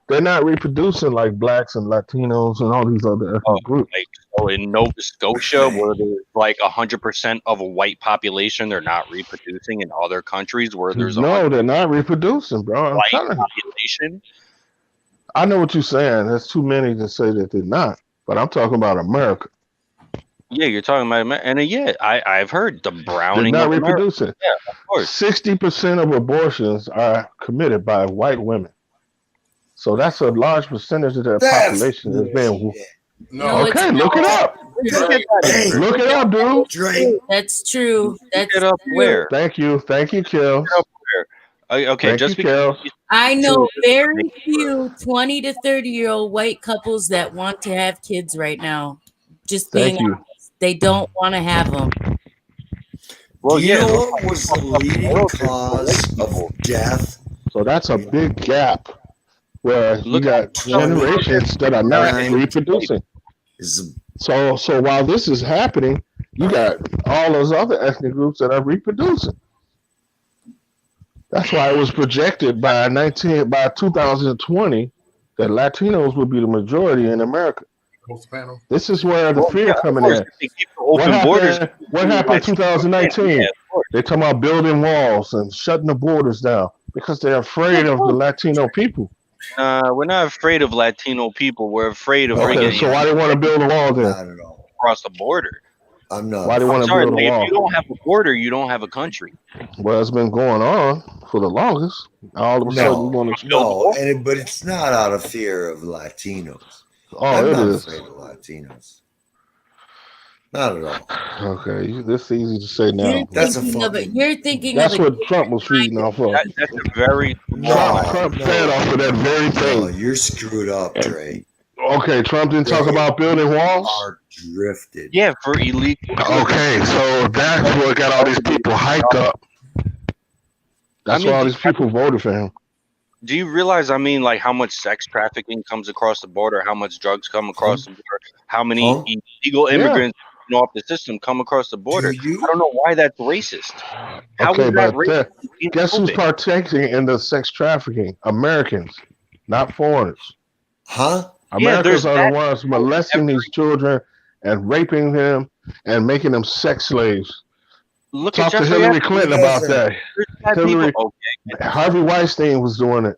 They're not reproducing like blacks and Latinos and all these other ethnic groups. Like so in Nova Scotia, where there's like 100% of a white population, they're not reproducing. In other countries where there's No, they're not reproducing, bro. I'm white telling you. population. I know what you're saying. There's too many to say that they're not. But I'm talking about America. Yeah, you're talking about and yeah, I've heard the They're browning not of America. reproducing. Yeah, of course. 60% of abortions are committed by white women. So that's a large percentage of their population is being. No, it's Okay, look it up. Hey, Look it up, dude. Drake. That's true. That's Get up true. where? Thank you, Kill. Get up where? Okay, Thank just you, because Kill. I know very few 20 to 30-year-old white couples that want to have kids right now. Just being Thank you. honest. They don't want to have them. well, Do you yeah, know those what was the fucked up leading world is for white cause people. of death? So that's a big gap where you Look at got generations that are not 29 reproducing. is So while this is happening, you got all those other ethnic groups that are reproducing. That's why it was projected by 2020 that Latinos would be the majority in America. This is where the Well, fear yeah, of coming course, in. if they keep the open borders. What happened in 2019? Yeah, of course. They talking about building walls and shutting the borders down because they're afraid of the Latino people. We're not afraid of Latino people. We're afraid of Okay, bringing so why they want to build a wall then? Not at all. across the border. I'm not. Why they want to Sorry, build a like, if wall? you don't have a border, you don't have a country. Well, it's been going on for the longest. All of a sudden, you want to. No, but it's not out of fear of Latinos. Oh, I'm it not is. afraid of Latinos. Not at all. Okay, this is easy to say now. You're thinking of it. You're thinking That's of what Trump was feeding off of. That's a very Trump fed off of that very thing. No, you're screwed up, Trey. Okay, Trump didn't talk about building walls. Are drifted. Yeah, for illegal. Okay, so that's what got all these people hyped up. That's why all these people voted for him. Do you realize? I mean, like how much sex trafficking comes across the border, how much drugs come across the border, how many illegal immigrants off the system come across the border. I don't know why that's racist. How Okay, is that but racist? guess who's partaking in the sex trafficking? Americans, not foreigners. Huh? Americans are the ones molesting these children and raping them and making them sex slaves. Look Talk at to Jeffrey Hillary Epstein. Clinton about that. Hillary, Okay. Harvey Weinstein was doing it.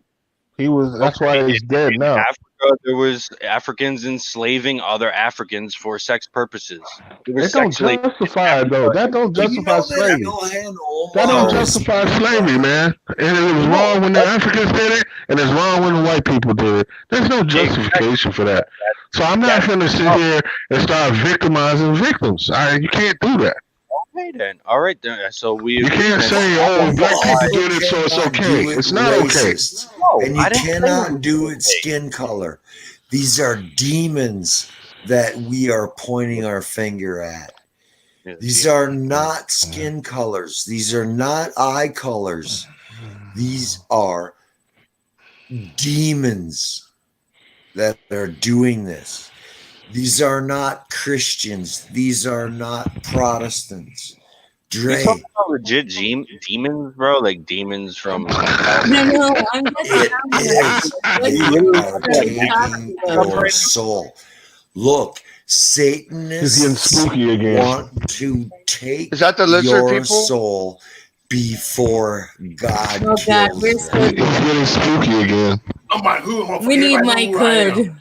He was. That's why he's dead now. Africa, there was Africans enslaving other Africans for sex purposes. It don't justify it though. That don't justify slavery. That don't justify slavery, man. And it was wrong when the Africans did it, and it's wrong when the white people did it. There's no justification for that. So I'm not going to sit here and start victimizing victims. You can't do that. Okay then. All right then. So you can't say, "Oh, black people did it, so it's okay." It's not okay. And you cannot do it skin color. These are demons that we are pointing our finger at. These are not skin colors. These are not eye colors. These are demons that are doing this. These are not Christians. These are not Protestants. Dre. You talking about legit demons, bro? Like demons from. No, I'm just They are taking your soul. Look, Satanists want to take Is that the lizard your people? soul before God Oh God, kills we're you. so It's getting spooky again. I'm by hood. we need Mike Hood.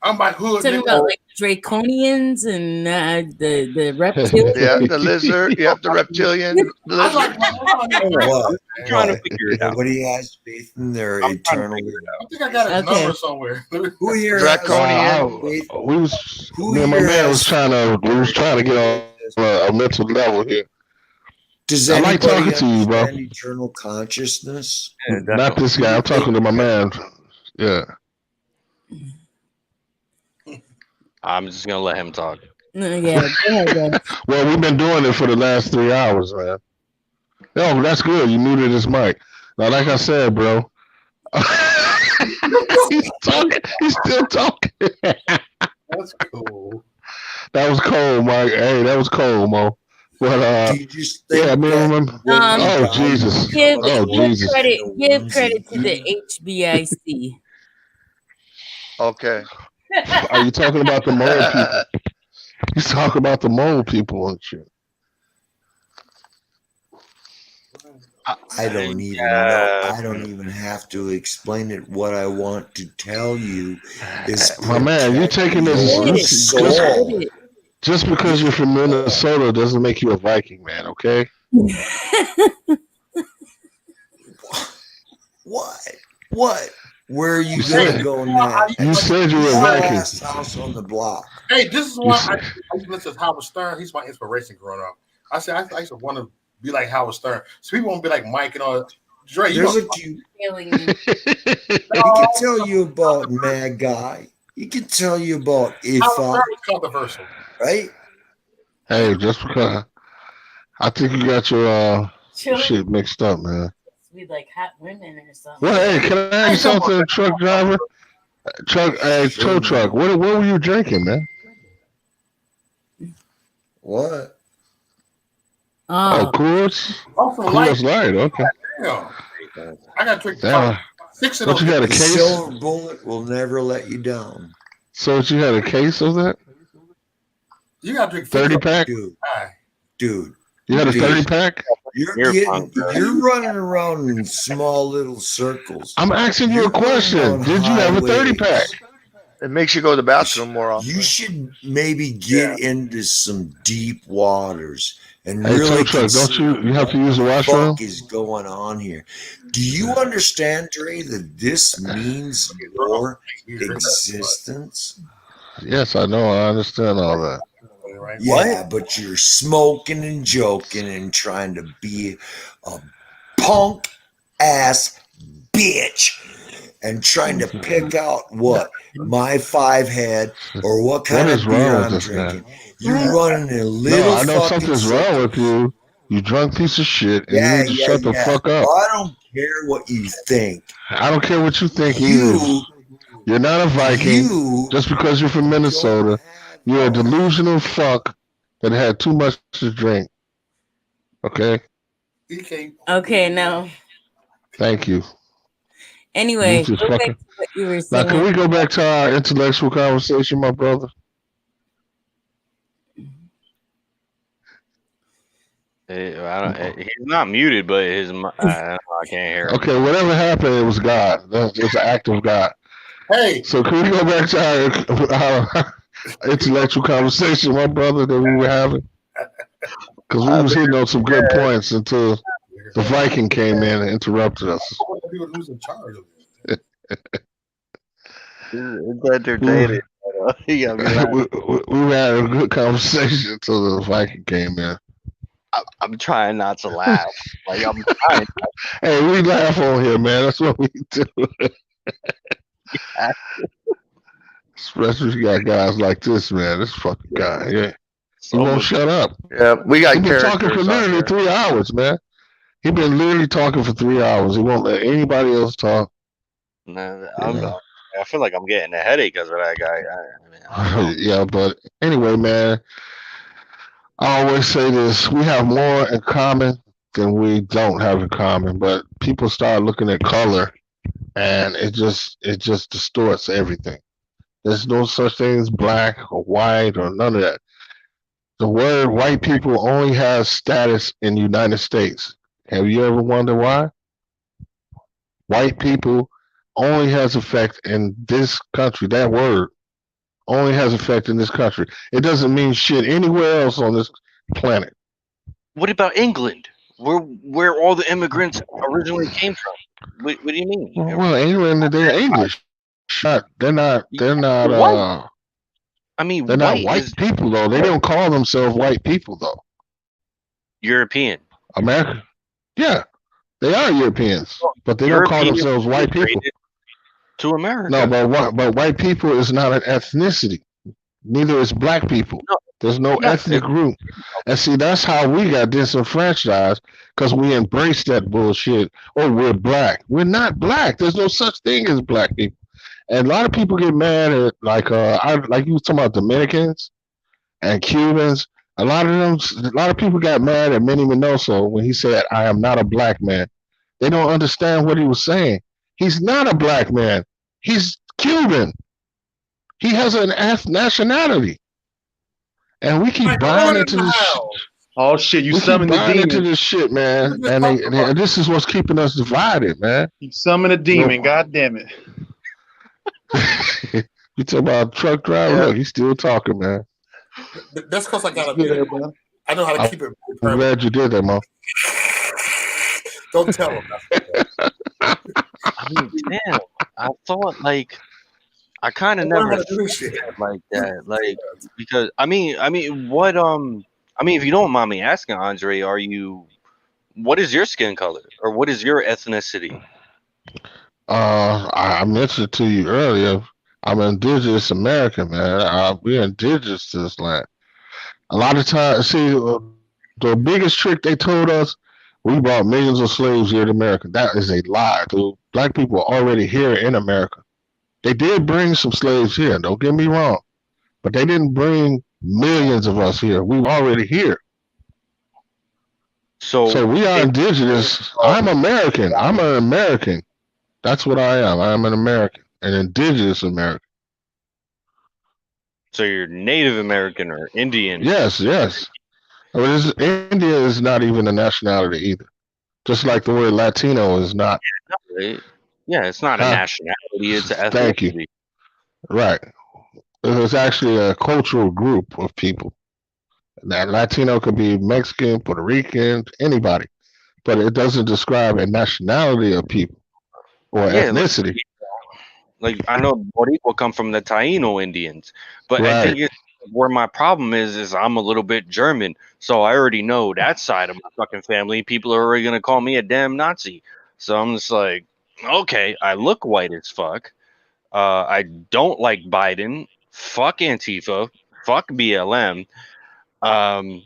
I'm by hood. Talking about like Draconians and the reptilians. Yeah, the lizard. You have the reptilian. The lizard. I'm trying to figure it out. Nobody has faith in their eternal. I think I got his number somewhere. Who here? Draconian. We was me and my man was trying to get on a mental level here. Does I like anybody talking to you, bro. understand eternal consciousness? Not this guy. I'm talking to my man. Yeah. I'm just gonna let him talk. Yeah, go ahead, then. Well, we've been doing it for the last 3 hours, man. Oh, that's good. You muted his mic. Now, like I said, bro. He's talking. He's still talking. That's cool. That was cold, Mike. Hey, that was cold, Mo. But yeah, I mean, oh Jesus, Give Jesus. credit to the HBIC. Okay. Are you talking about the mole people? He's talking about the mole people and shit. I don't even know. I don't even have to explain it. What I want to tell you is, my man, you're taking this just because you're from Minnesota doesn't make you a Viking, man. Okay. What? Where are you going to go now? You said you were Viking. Last house on the block. Hey, this is why I used to listen to Howard Stern. He's my inspiration growing up. I said I used to want to be like Howard Stern. So people won't be like Mike and all. Dre, you There's know, a few. He can tell you about Mad Guy. He can tell you about Ifa. Howard Stern is controversial, right? Hey, just because I think you got your shit mixed up, man. We like hot women or something. Well, hey, can I ask something, truck driver? Tow truck. What were you drinking, man? What? Oh, Coors? Coors Light, okay. Damn. I got to drink 6 of What, those. you had a case? Silver Bullet will never let you down. So you had a case of that? You got to drink 30 pack? Dude. You had a 30 pack? You're running around in small little circles. I'm asking you a question. Did you have a 30 pack? It makes you go to the bathroom more often. You should maybe get into some deep waters and Hey, really tow truck, don't you have to use the what the washroom? fuck is going on here. Do you understand, Dre, that this means your existence? Yes, I know. I understand all that. Yeah, but you're smoking and joking and trying to be a punk ass bitch and trying to pick out what my 5 head or what kind of beer I'm drinking. You're running a little I know fucking something's circle. wrong with you. You drunk piece of shit, and you need to shut the fuck up. Well, I don't care what you think. I don't care what you think either. You're not a Viking. Just because you're from Minnesota, you're a delusional fuck that had too much to drink. Okay? Okay, now. Thank you. Anyway, go back to what you were saying. Now, can we go back to our intellectual conversation, my brother? He's not muted, but I can't hear him. Okay, whatever happened, it was God. It's an act of God. Hey. So can we go back to our intellectual conversation, my brother, that we were having? Because we was hitting on some good points until the Viking came in and interrupted us. Who's in charge of it? It's entertaining. We had a good conversation until the Viking came in. I'm trying not to laugh. Like I'm trying. Hey, we laugh on here, man. That's what we do. Especially if you got guys like this, man. This fucking guy, yeah. He won't shut up. Yeah, we got. He's been talking for literally 3 hours, man. He's been literally talking for 3 hours. He won't let anybody else talk. No, I feel like I'm getting a headache because of that guy. Yeah, but anyway, man. I always say this: we have more in common than we don't have in common. But people start looking at color, and it just distorts everything. There's no such thing as black or white or none of that. The word white people only has status in the United States. Have you ever wondered why? White people only has effect in this country. That word only has effect in this country. It doesn't mean shit anywhere else on this planet. What about England? Where all the immigrants originally came from? What do you mean? Well, England, they're English. They're not. White. I mean, they're not white people though. They don't call themselves white people though. European. American. Yeah, they are Europeans, but they don't call themselves white people. To America. No, but white people is not an ethnicity. Neither is black people. No, there's no ethnic group. And see, that's how we got disenfranchised because we embraced that bullshit. Oh, we're black. We're not black. There's no such thing as black people. And a lot of people get mad at like you was talking about Dominicans and Cubans. A lot of people got mad at Manny Minoso when he said, "I am not a black man." They don't understand what he was saying. He's not a black man. He's Cuban. He has an nationality. And we keep buying into this shit. Oh shit, you summoned the demon. Into this shit, man. And this is what's keeping us divided, man. You summoned a demon, god damn it. You talk about truck driver? Yeah. Look, he's still talking, man. That's because I got a bit. I know how to keep it. I'm glad you did that, Mom. Don't tell him. I mean, damn. I thought I kind of never like that, because I mean, what if you don't mind me asking, Andre, what is your skin color or what is your ethnicity? I mentioned to you earlier, I'm indigenous American, man. We're indigenous to this land. A lot of times, see, the biggest trick they told us, we brought millions of slaves here in America. That is a lie, dude. Black people are already here in America. They did bring some slaves here, don't get me wrong. But they didn't bring millions of us here. We were already here. So we are indigenous. I'm American. I'm an American. That's what I am. I am an American, an indigenous American. So you're Native American or Indian? Yes. I mean, India is not even a nationality either. Just like the word Latino is not. Yeah, it's not a Huh? nationality; it's an Thank you. ethnicity. Right. It's actually a cultural group of people. That Latino could be Mexican, Puerto Rican, anybody, but it doesn't describe a nationality of people or Yeah, ethnicity. like I know Boricua come from the Taino Indians, but I Right. think where my problem is I'm a little bit German, so I already know that side of my fucking family. People are already gonna call me a damn Nazi, so I'm just like, okay, I look white as fuck. I don't like Biden. Fuck Antifa. Fuck BLM. Um,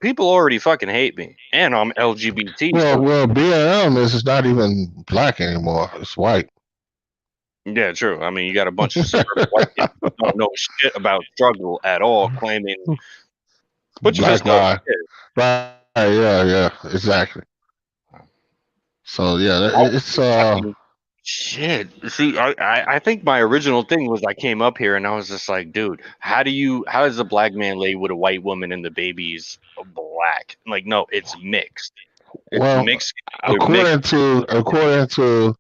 People already fucking hate me, and I'm LGBT. So Well, BLM is not even black anymore. It's white. yeah, true. I mean, you got a bunch of suburban white kids who don't know shit about struggle at all, claiming put your Black fist up. lie. Right. Yeah. Exactly. So yeah, it's Shit. See, I think my original thing was I came up here and I was just like, dude, how does a black man lay with a white woman and the baby's black? Like, no, it's mixed. It's well, mixed. They're mixed. according to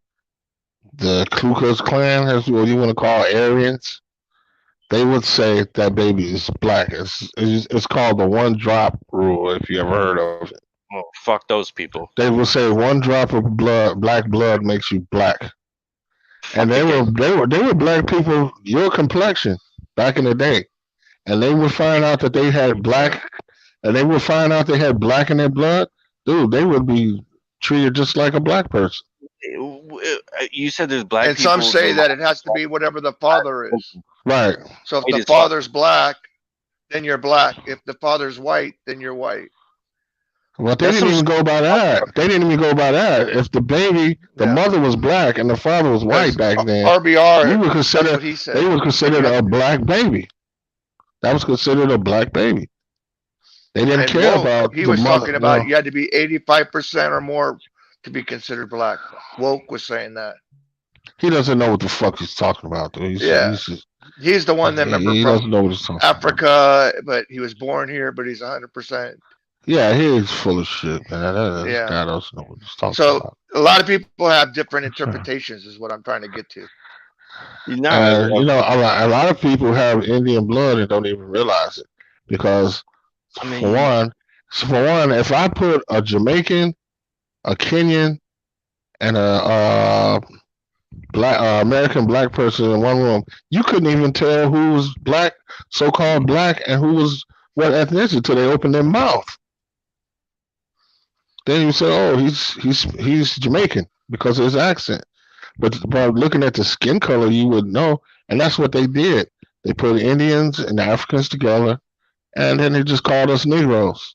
the Ku Klux Klan, as what you want to call Aryans, they would say that baby is black. It's called the one drop rule. If you ever heard of it, Oh, fuck those people. they will say one drop of blood, black blood, makes you black. And they were black people your complexion back in the day, and they would find out that they had black, and they would find out they had black in their blood. Dude, they would be treated just like a black person. You said there's black And people. some say that it has to be whatever the father is. Right. So if the father's black, then you're black. If the father's white, then you're white. Well, they didn't even go by that. They didn't even go by that. If the baby, the mother was black and the father was white back then, RBR, you would consider that's what he said. they would consider a black baby. That was considered a black baby. They didn't care about. He was talking about you had to be 85% or more to be considered black. Woke was saying that. He doesn't know what the fuck he's talking about, though. He's the one that he doesn't know what he's talking Africa, but he was born here, but he's 100%. Yeah, he's full of shit, man. Yeah. God doesn't know what he's talking about. So a lot of people have different interpretations, is what I'm trying to get to. You know, a lot of people have Indian blood and don't even realize it because, for one, if I put a Jamaican, a Kenyan, and a American black person in one room, you couldn't even tell who was black, so-called black, and who was what ethnicity until they opened their mouth. Then you say, "Oh, he's Jamaican because of his accent." But by looking at the skin color, you would know, and that's what they did. They put Indians and Africans together, and then they just called us Negroes.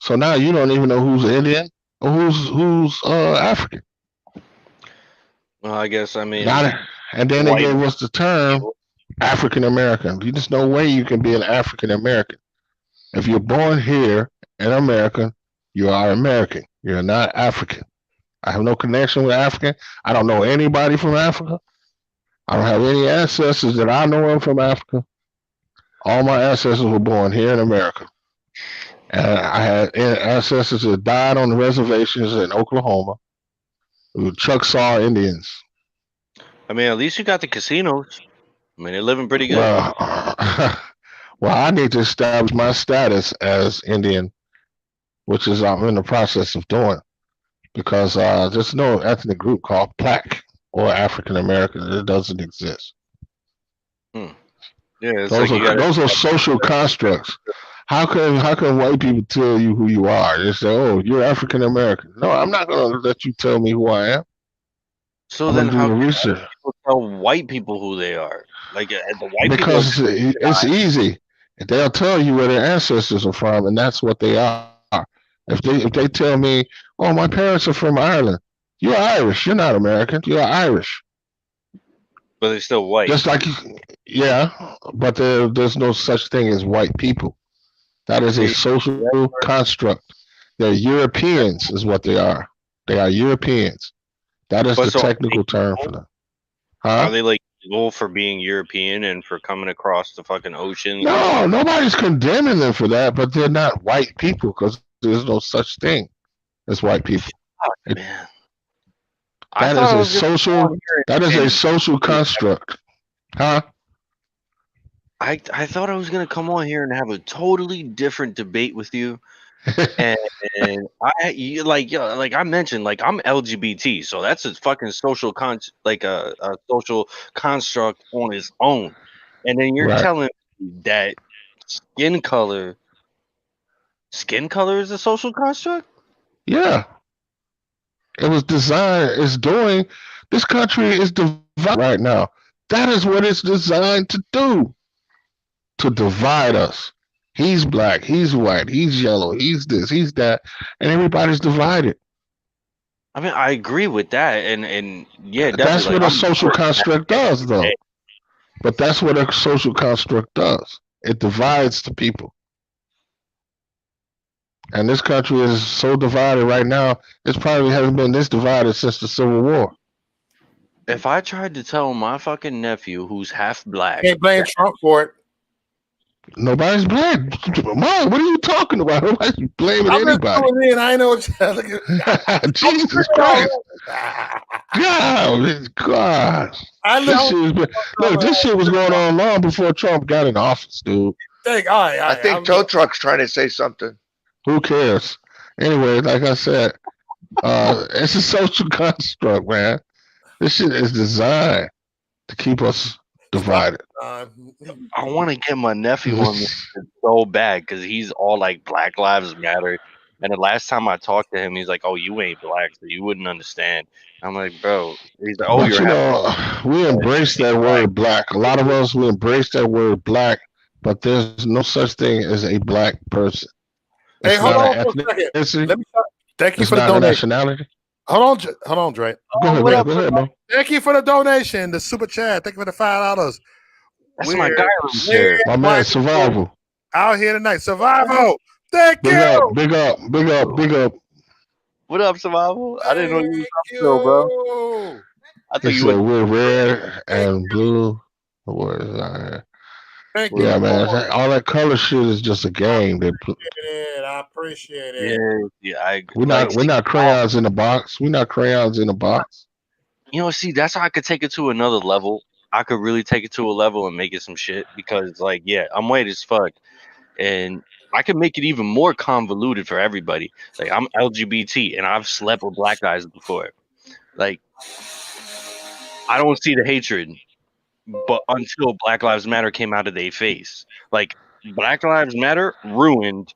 So now you don't even know who's Indian or who's African. Well, I guess and then they gave us the term African American. There's no way you can be an African American. If you're born here in America, you are American. You're not African. I have no connection with African. I don't know anybody from Africa. I don't have any ancestors that I know of from Africa. All my ancestors were born here in America. And I had ancestors that died on the reservations in Oklahoma. Choctaw Indians. I mean, at least you got the casinos. I mean, they're living pretty good. Well, I need to establish my status as Indian, which is I'm in the process of doing, because there's no ethnic group called Black or African American. It doesn't exist. Yeah, those are social constructs. How can white people tell you who you are? They say, "Oh, you're African American." No, I'm not going to let you tell me who I am. So then, how can people tell white people who they are? Like the white because people. It's easy. They'll tell you where their ancestors are from, and that's what they are. If they tell me, "Oh, my parents are from Ireland," you're Irish. You're not American. You're Irish. But they're still white. Just like, yeah, but there's no such thing as white people. That is a social construct. They're Europeans, is what they are. They are Europeans. That is the technical term for them. Huh? Are they like illegal for being European and for coming across the fucking ocean. No, nobody's condemning them for that, but they're not white people because there's no such thing as white people. Fuck, man. That is a social. That is a social construct, huh? I thought I was gonna come on here and have a totally different debate with you, and like I mentioned, like I'm LGBT, so that's a fucking social a social construct on its own, and then you're Right. telling me that skin color is a social construct? Yeah. It was designed. It's doing. This country is divided right now. That is what it's designed to do. To divide us. He's black, he's white, he's yellow, he's this, he's that, and everybody's divided. I mean, I agree with that, and yeah, that's definitely. What a social construct does, though. But that's what a social construct does. It divides the people. And this country is so divided right now. It probably hasn't been this divided since the Civil War. If I tried to tell my fucking nephew who's half black, can't blame Trump for it. Nobody's blaming. Mom, what are you talking about? Nobody's blaming anybody. I know. Jesus Christ. God. This shit was going on long before Trump got in office, dude. I think Tow Truck's trying to say something. Who cares? Anyway, like I said, it's a social construct, man. This shit is designed to keep us divided. I want to get my nephew on this so bad because he's all like Black Lives Matter. And the last time I talked to him, he's like, "Oh, you ain't black, so you wouldn't understand." I'm like, "Bro," he's like, "Oh, but you're." We embrace that word black. A lot of us we embrace that word black, but there's no such thing as a black person. Hey, hold on for a second. Let me thank you for the donation. Nationality. Hold on, Dre. Go ahead, man. Thank you for the donation, the super chat. Thank you for the $5. That's my guy. My man, Survival. Out here tonight. Survival. Thank you. Big up. What up, Survival? I didn't know you were show, bro. I think you we're red and blue. Thank you. Yeah, man. All that color shit is just a game. I appreciate it. Yeah. We're not crayons in the box. We're not crayons in the box. You know, see, that's how I could take it to another level. I could really take it to a level and make it some shit because, like, yeah, I'm white as fuck, and I could make it even more convoluted for everybody. Like, I'm LGBT, and I've slept with black guys before. Like, I don't see the hatred, but until Black Lives Matter came out of their face, like, Black Lives Matter ruined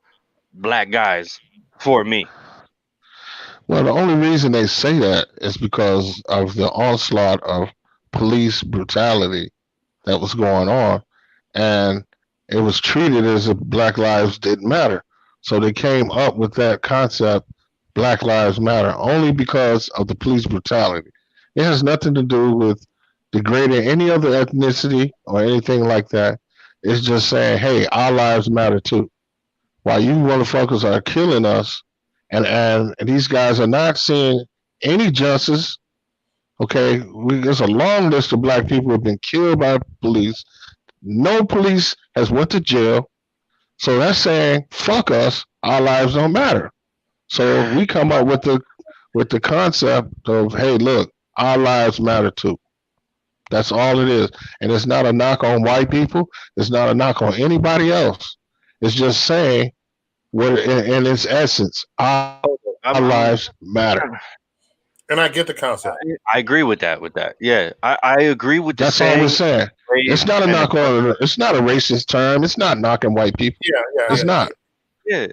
black guys for me. Well, the only reason they say that is because of the onslaught of police brutality that was going on, and it was treated as if Black lives didn't matter. So they came up with that concept, Black Lives Matter, only because of the police brutality. It has nothing to do with degrading any other ethnicity or anything like that. It's just saying, hey, our lives matter too. While you motherfuckers are killing us, and these guys are not seeing any justice. Okay, there's a long list of black people who have been killed by police. No police has went to jail. So that's saying, fuck us, our lives don't matter. So we come up with the concept of, hey, look, our lives matter too. That's all it is. And it's not a knock on white people. It's not a knock on anybody else. It's just saying, what in its essence, our lives matter. And I get the concept. I agree with that. Yeah, I agree with That's all we're saying. It's not a knock on. It's not a racist term. It's not knocking white people. Yeah. It's not. Yeah,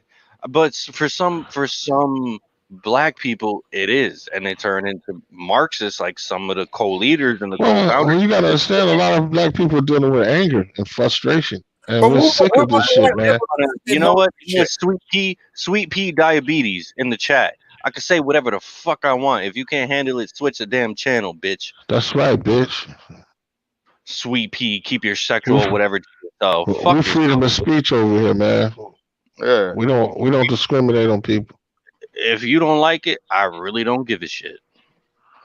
but for some black people, it is, and they turn into Marxists, like some of the co-leaders and the co-founders. Well, you got to understand, a lot of black people are dealing with anger and frustration. And we're sick of this shit, man. You know what? Sweet pea diabetes in the chat. I can say whatever the fuck I want. If you can't handle it, switch the damn channel, bitch. That's right, bitch. Sweet pea, keep your sexual whatever to yourself. We're freedom of speech over here, man. Yeah. We don't discriminate on people. If you don't like it, I really don't give a shit.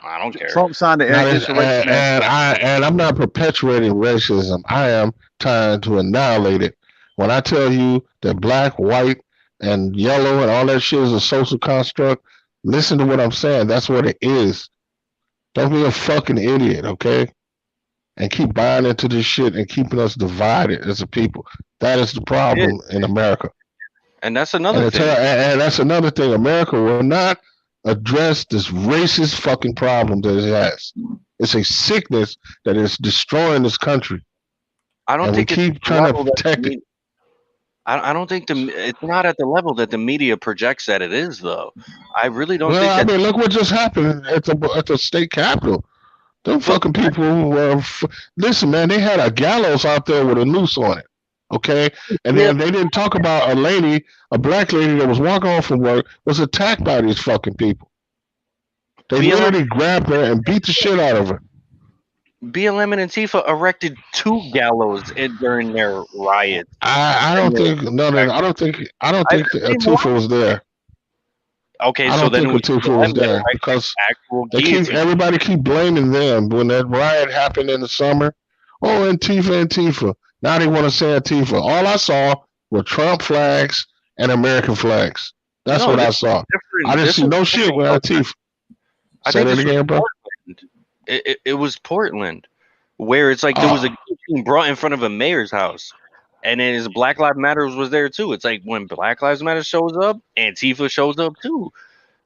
I don't care. Trump signed the Insurrection Act. And I'm not perpetuating racism. I am trying to annihilate it. When I tell you that black, white, and yellow and all that shit is a social construct, listen to what I'm saying. That's what it is. Don't be a fucking idiot, okay? And keep buying into this shit and keeping us divided as a people. That is the problem in America. And that's another thing. And that's another thing. America will not address this racist fucking problem that it has. It's a sickness that is destroying this country. I don't think we keep trying to protect it. I don't think it's not at the level that the media projects that it is, though. I really don't think Well, that. I mean, look what just happened at the state capitol. Them fucking people were. Listen, man, they had a gallows out there with a noose on it. Okay, and then they didn't talk about a black lady that was walking home from work was attacked by these fucking people. They literally grabbed her and beat the shit out of her. BLM and Antifa erected 2 gallows during their riot. I don't think Antifa was there. Okay, I don't think Antifa was there because everybody keep blaming them when that riot happened in the summer. Oh, Antifa. Now they want to say Antifa. All I saw were Trump flags and American flags. That's what I saw. I didn't see no shit with Antifa. Say that again, bro. It was Portland, where it's like there was a guillotine brought in front of a mayor's house, and then his Black Lives Matter was there too. It's like when Black Lives Matter shows up, Antifa shows up too.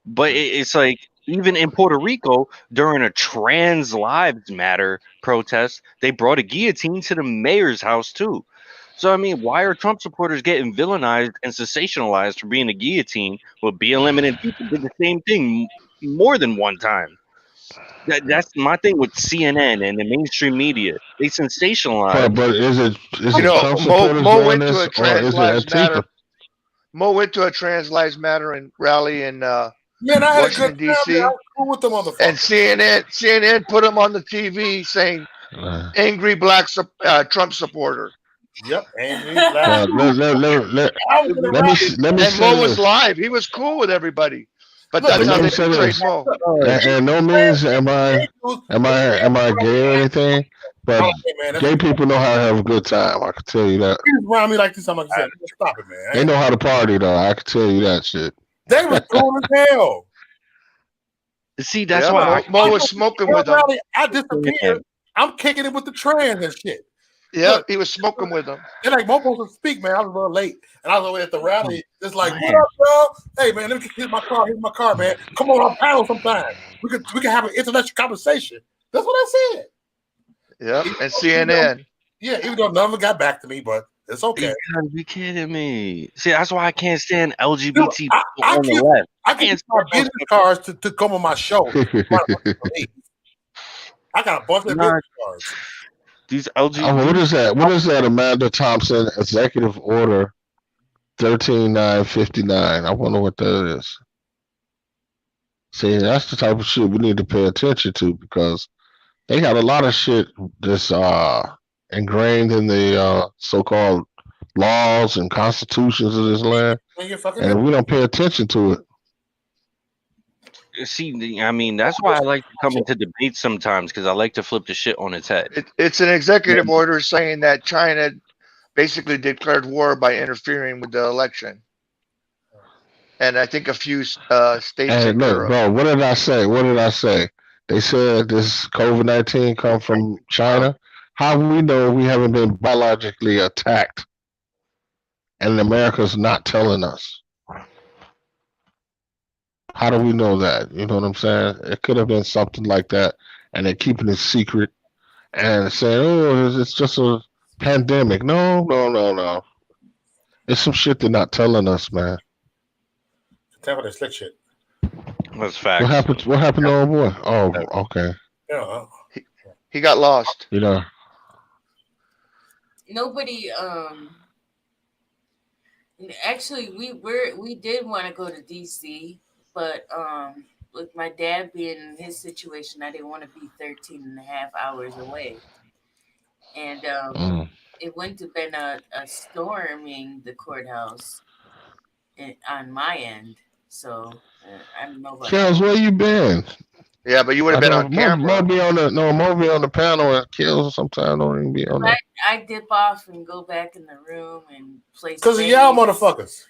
But it's like even in Puerto Rico during a Trans Lives Matter protest, they brought a guillotine to the mayor's house too. So I mean, why are Trump supporters getting villainized and sensationalized for being a guillotine? Well, BLM and Antifa did the same thing more than one time. That's my thing with CNN and the mainstream media. They sensationalize. But is it Trump Mo supporters went doing to a this, or Trans is it Lives Matter. Antifa? Mo went to a Trans Lives Matter and rally in Man, I had Washington a good time. D.C. I was cool with the motherfucker. And CNN put him on the TV saying angry black Trump supporter. Yep, angry black. Let me say And Mo was this. live. He was cool with everybody. But that's how they portrayed Mo. And no means am I gay or anything, but gay people know how to have a good time. I can tell you that. He was around me like this. I'm like, stop it, man. They know how to party though. I can tell you that shit. They was cool as hell. See, that's why Mo was smoking with them. I disappeared. I'm kicking it with the trans and shit. Yeah, he was smoking with them. They're like, Mo supposed to speak, man. I was a little late. And I was over at the rally, just like, what up, bro? Hey, man, let me hit my car, man. Come on our panel sometime. We can have an intellectual conversation. That's what I said. Yeah, and CNN. Yeah, even though none of them got back to me, but it's okay. You gotta be kidding me. See, that's why I can't stand LGBT people I on the left. I can't my business cards to come on my show. I got a bunch of business cards. These LGBT. What is that? What is that? Amanda Thompson Executive Order 13959. I wonder what that is. See, that's the type of shit we need to pay attention to because they got a lot of shit that's ingrained in the so-called laws and constitutions of this land, and we don't pay attention to it. See, I mean, that's why I like to come into debates sometimes because I like to flip the shit on its head. It's an executive order saying that China basically declared war by interfering with the election. And I think a few states in Europe. Bro, what did I say? They said this COVID-19 come from China. How do we know we haven't been biologically attacked? And America's not telling us. How do we know that? You know what I'm saying? It could have been something like that, and they're keeping it secret and saying, "Oh, it's just a pandemic." No. It's some shit they're not telling us, man. Tell me that slick shit. That's facts. What happened to old boy? Oh, okay. Yeah. He got lost. You know. Nobody. Actually, we did want to go to DC. But with my dad being in his situation, I didn't want to be 13 and a half hours away. And it wouldn't have been a storming the courthouse on my end. So I don't know about Charles, where you been? Yeah, but you would have been on camera. Mo be on the panel and kills sometimes. Don't even be on there. I dip off and go back in the room and play. Because of y'all motherfuckers.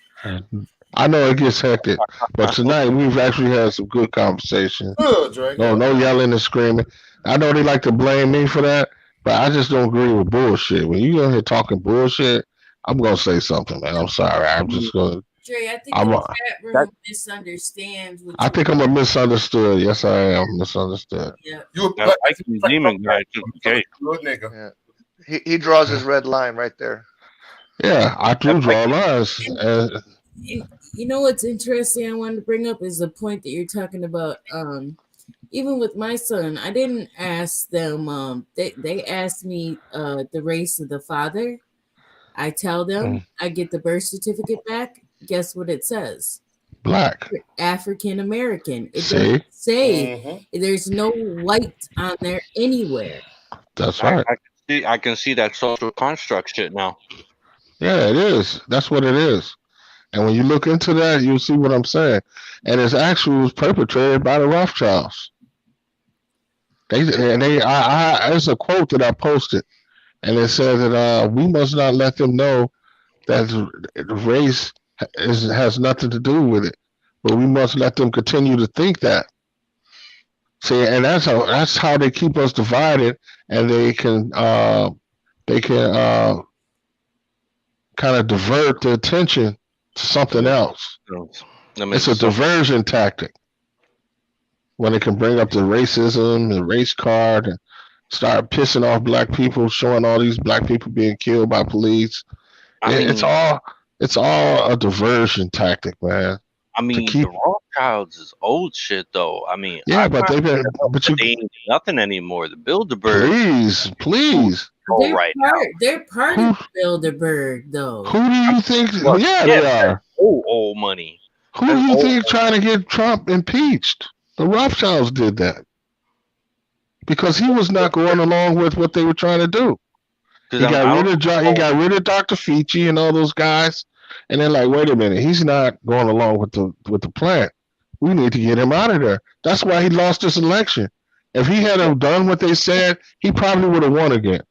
I know it gets hectic, but tonight we've actually had some good conversation. Good, Drake. No yelling and screaming. I know they like to blame me for that, but I just don't agree with bullshit. When you out here talking bullshit, I'm gonna say something, man. I'm sorry. I'm just gonna. Dre, I think the chat room misunderstands. I think I'm a misunderstood. Yes, I am misunderstood. Yeah, you demon guy. Okay, good nigga. Yeah. He draws his red line right there. Yeah, I do draw lines. You know what's interesting? I wanted to bring up is the point that you're talking about. Even with my son, I didn't ask them. They asked me the race of the father. I tell them. I get the birth certificate back. Guess what it says? Black. African American. It doesn't say. There's no white on there anywhere. That's right. I can see that social construct shit now. Yeah, it is. That's what it is. And when you look into that, you'll see what I'm saying. And it's actually perpetrated by the Rothschilds. It's a quote that I posted, and it said that we must not let them know that race has nothing to do with it, but we must let them continue to think that. See, and that's how they keep us divided, and they can kind of divert the attention to something else. It's a diversion tactic. When it can bring up the racism, the race card, and start pissing off black people, showing all these black people being killed by police. It's all a diversion tactic, man. I mean, the Rothschilds is old shit, though. I mean, yeah, but they ain't nothing anymore. The Bilderberg. Please. They're part of Bilderberg, though. Who do you think? They are. Old money. Who do you think trying to get Trump impeached? The Rothschilds did that because he was not going along with what they were trying to do. He got rid of Dr. Fauci and all those guys, and they're like, "Wait a minute, he's not going along with the plan. We need to get him out of there." That's why he lost this election. If he had done what they said, he probably would have won again.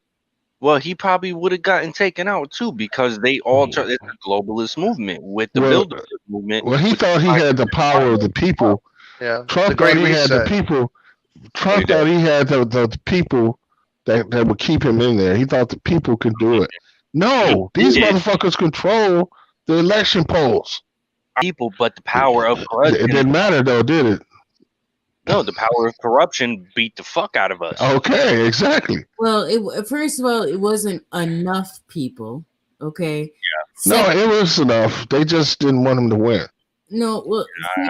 Well, he probably would have gotten taken out too because they all it's a globalist movement with the Bilderberg movement. Well, he thought he had the power of the people. Yeah, Trump thought he had the people. Trump thought he had the people that would keep him in there. He thought the people could do it. No, these motherfuckers control the election polls. People, but the power of corruption. It didn't matter though, did it? No, the power of corruption beat the fuck out of us. Okay, exactly. Well, first of all, it wasn't enough people. Okay. Yeah. No, it was enough. They just didn't want him to win. No, well,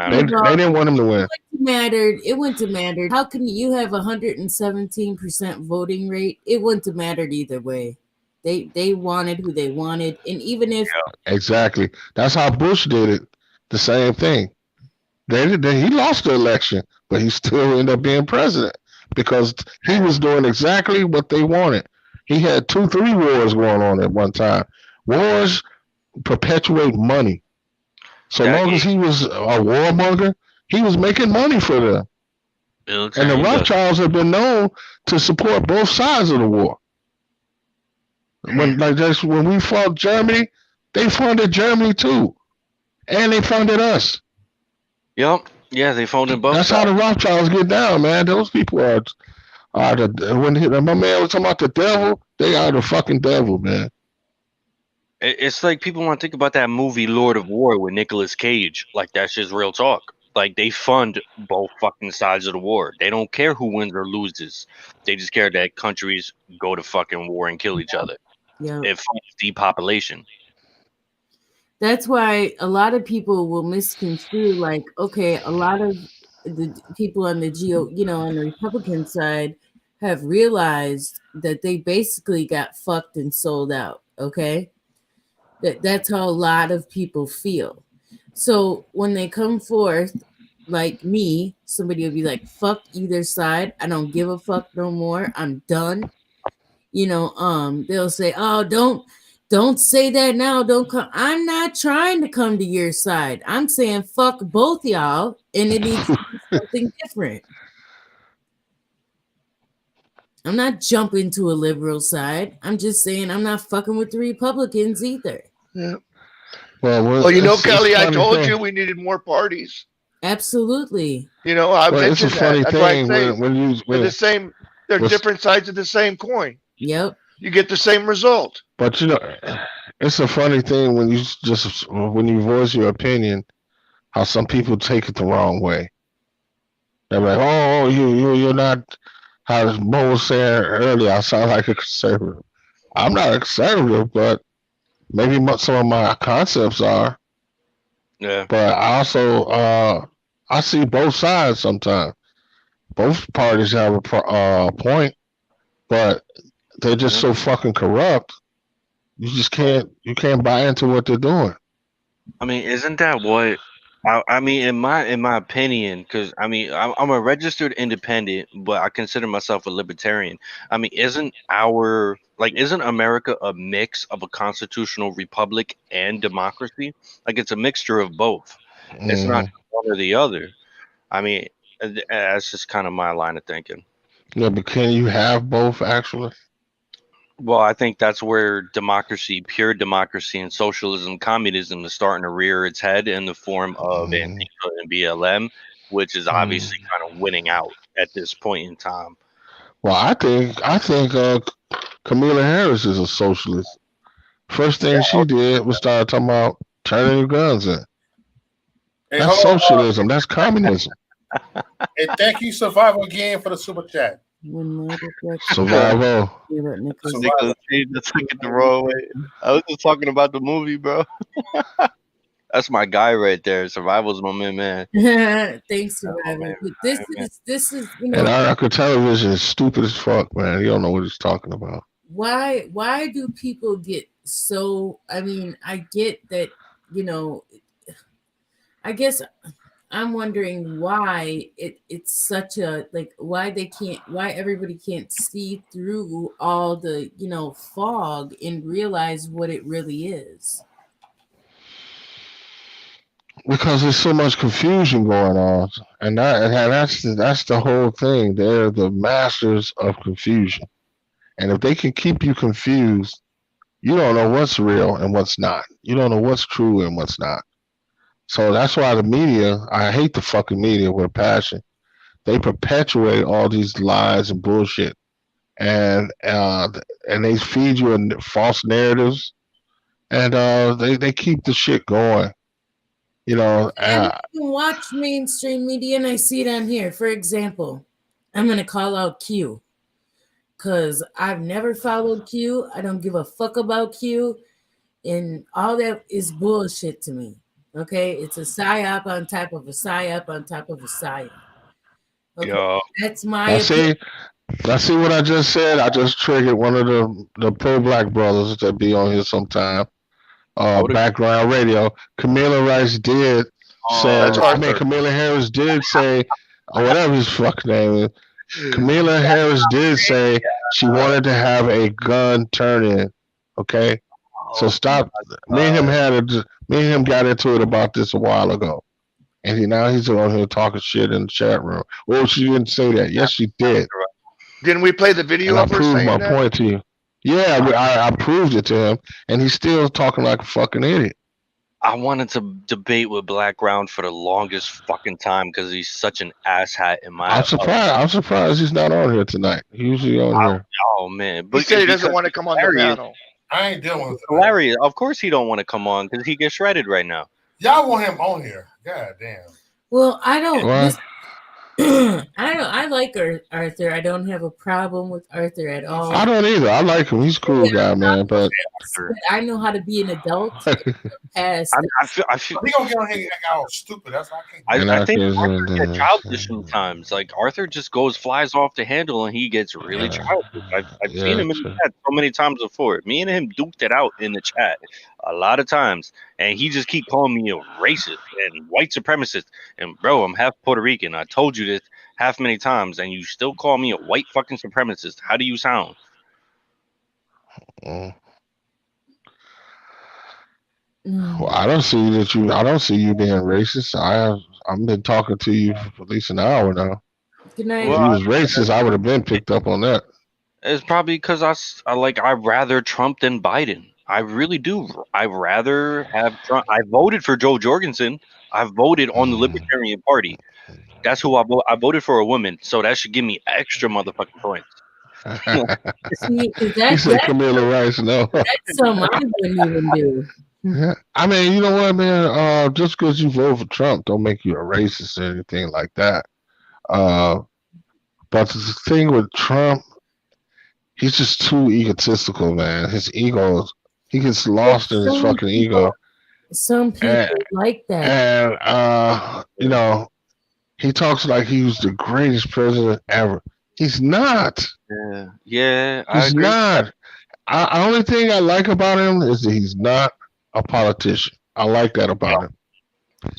they didn't want him to win. It wouldn't have mattered. How can you have 117% voting rate? It wouldn't have mattered either way. They wanted who they wanted, and even if exactly, that's how Bush did it. The same thing. He lost the election, but he still ended up being president because he was doing exactly what they wanted. He had 2-3 wars going on at one time. Wars perpetuate money. So long as he was a warmonger, he was making money for them. And the Rothschilds have been known to support both sides of the war. When we fought Germany, they funded Germany too. And they funded us. Yep. Yeah, they funded both. That's how the Rothschilds get down, man. Those people are when my man was talking about the devil, they are the fucking devil, man. It's like people want to think about that movie Lord of War with Nicolas Cage. Like, that's just real talk. Like, they fund both fucking sides of the war. They don't care who wins or loses. They just care that countries go to fucking war and kill each other. Yeah. It funds depopulation. That's why a lot of people will misconstrue, like, okay, a lot of the people on the on the Republican side have realized that they basically got fucked and sold out. Okay. That's how a lot of people feel. So when they come forth, like me, somebody will be like, fuck either side. I don't give a fuck no more. I'm done. They'll say, oh, don't say that now. Don't come. I'm not trying to come to your side. I'm saying fuck both y'all, and it needs to be something different. I'm not jumping to a liberal side. I'm just saying I'm not fucking with the Republicans either. Yeah. Well, you know, Kelly, I told you we needed more parties. Absolutely. You know, I mentioned that. That's why I say when the same. They're different sides of the same coin. Yep. You get the same result. But you know, it's a funny thing when you voice your opinion, how some people take it the wrong way. They're like, "Oh, you're not." How Mo was saying earlier, I sound like a conservative. I'm not a conservative, but maybe some of my concepts are. Yeah. But I also I see both sides sometimes. Both parties have a point, but they're just so fucking corrupt. You can't buy into what they're doing. I mean, isn't that what? I mean, in my opinion, because I mean, I'm a registered independent, but I consider myself a libertarian. I mean, isn't America a mix of a constitutional republic and democracy? Like, it's a mixture of both. It's not one or the other. I mean, that's just kind of my line of thinking. Yeah, but can you have both actually? Well, I think that's where democracy, pure democracy, and socialism, communism is starting to rear its head in the form of Antifa and BLM, which is obviously kind of winning out at this point in time. Well, I think Kamala Harris is a socialist. First thing she did was start talking about turning your guns in. Hey, that's socialism. That's communism. Hey, thank you, Survival, again for the super chat. Survival. Nicholas Cage took it the wrong way. I was just talking about the movie, bro. That's my guy right there. Survival's my man. Thanks, Survival. This is you know. And American television is stupid as fuck, man. You don't know what he's talking about. Why do people get so? I mean, I get that, you know. I guess I'm wondering why it's such a why everybody can't see through all the fog and realize what it really is. Because there's so much confusion going on, and that's the whole thing. They're the masters of confusion, and if they can keep you confused, you don't know what's real and what's not. You don't know what's true and what's not. So that's why the media, I hate the fucking media with a passion. They perpetuate all these lies and bullshit, and they feed you false narratives, and they keep the shit going. You know, I can watch mainstream media and I see it on here. For example, I'm going to call out Q because I've never followed Q. I don't give a fuck about Q, and all that is bullshit to me. Okay, it's a psyop on top of a psyop on top of a psyop. Okay, yo, that's my opinion. I see what I just said. I just triggered one of the pro-black brothers that be on here sometime. Background radio. Kamala Rice did say. Kamala Harris did say, or whatever his fucking name is. Kamala Harris did say she wanted to have a gun turn-in. Okay, so stop. Me and him got into it about this a while ago, and now he's on here talking shit in the chat room. Well, she didn't say that. Yes, she did. Didn't we play the video of her saying that? I proved my point to you. Yeah, I proved it to him, and he's still talking like a fucking idiot. I wanted to debate with Black Round for the longest fucking time because he's such an asshat in my. I'm surprised he's not on here tonight. He's usually on here. Oh man, but he said he doesn't want to come on the panel. I ain't dealing with it. Hilarious. Of course he don't want to come on because he gets shredded right now. Y'all want him on here? God damn. Well, I don't. I like Arthur. I don't have a problem with Arthur at all. I don't either. I like him. He's a cool guy, man. But I know how to be an adult. I feel he gonna get on here and act all stupid. That's why I can't. I think Arthur gets childish sometimes. Like Arthur just flies off the handle, and he gets really childish. I've seen him in the chat so many times before. Me and him duked it out in the chat a lot of times, and he just keep calling me a racist and white supremacist. And bro, I'm half Puerto Rican. I told you this half many times, and you still call me a white fucking supremacist. How do you sound? Well, I don't see you being racist. I've been talking to you for at least an hour now. Good night. If he was racist, I would have been picked up on that. It's probably because I rather Trump than Biden. I really do. I rather have Trump. I voted for Joe Jorgensen. I voted on the Libertarian Party. That's who I vote. I voted for a woman, so that should give me extra motherfucking points. See, He said Camilla Rice. No. That's something I wouldn't even do. I mean, you know what, man? Just because you vote for Trump don't make you a racist or anything like that. But the thing with Trump, he's just too egotistical, man. His ego, he gets lost in his fucking ego. Some people like that. And, you know, he talks like he was the greatest president ever. He's not. Yeah, He's not. The only thing I like about him is that he's not a politician. I like that about him.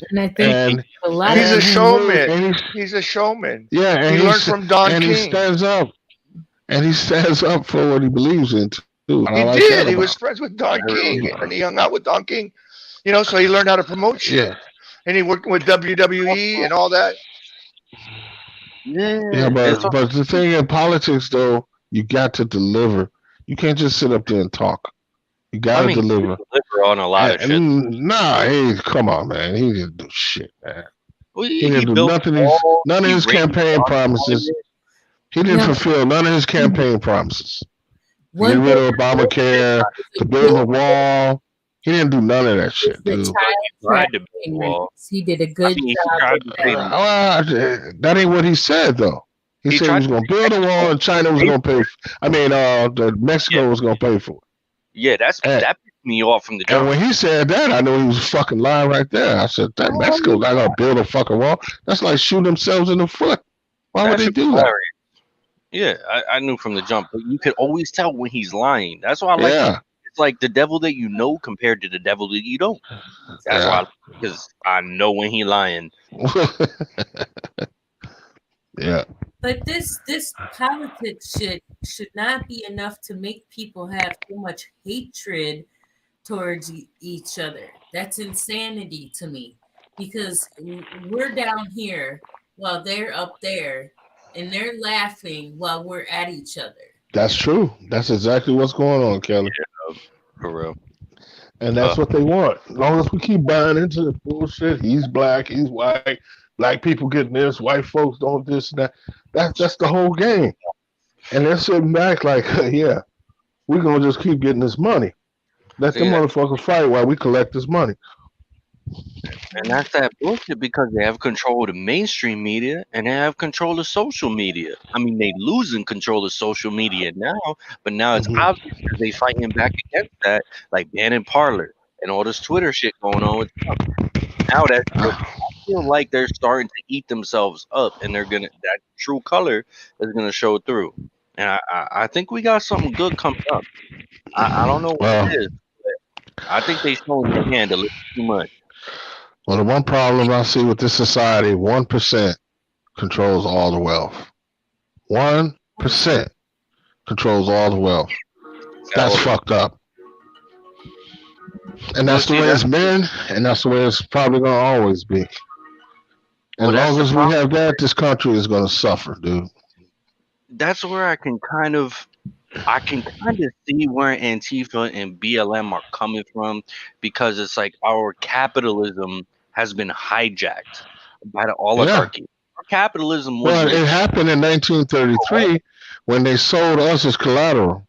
And I think he's a showman. He's a showman. Yeah, and he learned from Don King. He stands up. And he stands up for what he believes in too. He did. He was friends with Don King, and he hung out with Don King. You know, so he learned how to promote shit. Yeah. And he worked with WWE and all that. Yeah, but the thing in politics, though, you got to deliver. You can't just sit up there and talk. You got to deliver. Deliver on a lot of shit. Nah, hey, come on, man. He didn't do shit, man. Well, he didn't do nothing. None of his campaign promises. He didn't fulfill none of his campaign promises. To get rid of Obamacare, to build a wall. He didn't do none of that shit, dude. He did a good job. That ain't what he said, though. He said he was going to build a wall and China was going to pay. Mexico was going to pay for it. Yeah, that pissed me off from the jump. And when he said that, I knew he was fucking lying right there. I said, that Mexico's not going to build a fucking wall. That's like shooting themselves in the foot. Why would they do that? Yeah, I knew from the jump, but you could always tell when he's lying. That's why I like him. It's like the devil that you know compared to the devil that you don't. That's why, because I know when he's lying. Yeah. But this politics should not be enough to make people have so much hatred towards each other. That's insanity to me, because we're down here while they're up there. And they're laughing while we're at each other. That's true. That's exactly what's going on, Kelly. Yeah, for real. And that's what they want. As long as we keep buying into the bullshit, he's black, he's white, black people getting this, white folks don't this and that. That's the whole game. And they're sitting back like, yeah, we're going to just keep getting this money. Let the motherfuckers fight while we collect this money. And that's that bullshit because they have control of the mainstream media and they have control of social media. I mean, they losing control of social media now, but now it's obvious because they fighting back against that, like banning Parler and all this Twitter shit going on with Trump. Now I feel like they're starting to eat themselves up, and that true color is gonna show through. And I think we got something good coming up. I don't know what it is, but I think they showing their hand a little too much. Well, the one problem I see with this society, 1% controls all the wealth. 1% controls all the wealth. That's fucked up. And that's the way it's been, and that's the way it's probably going to always be. As long as we have that, this country is going to suffer, dude. That's where I can kind of see where Antifa and BLM are coming from, because it's like our capitalism has been hijacked by the oligarchy. Our capitalism was it happened in 1933 when they sold us as collateral,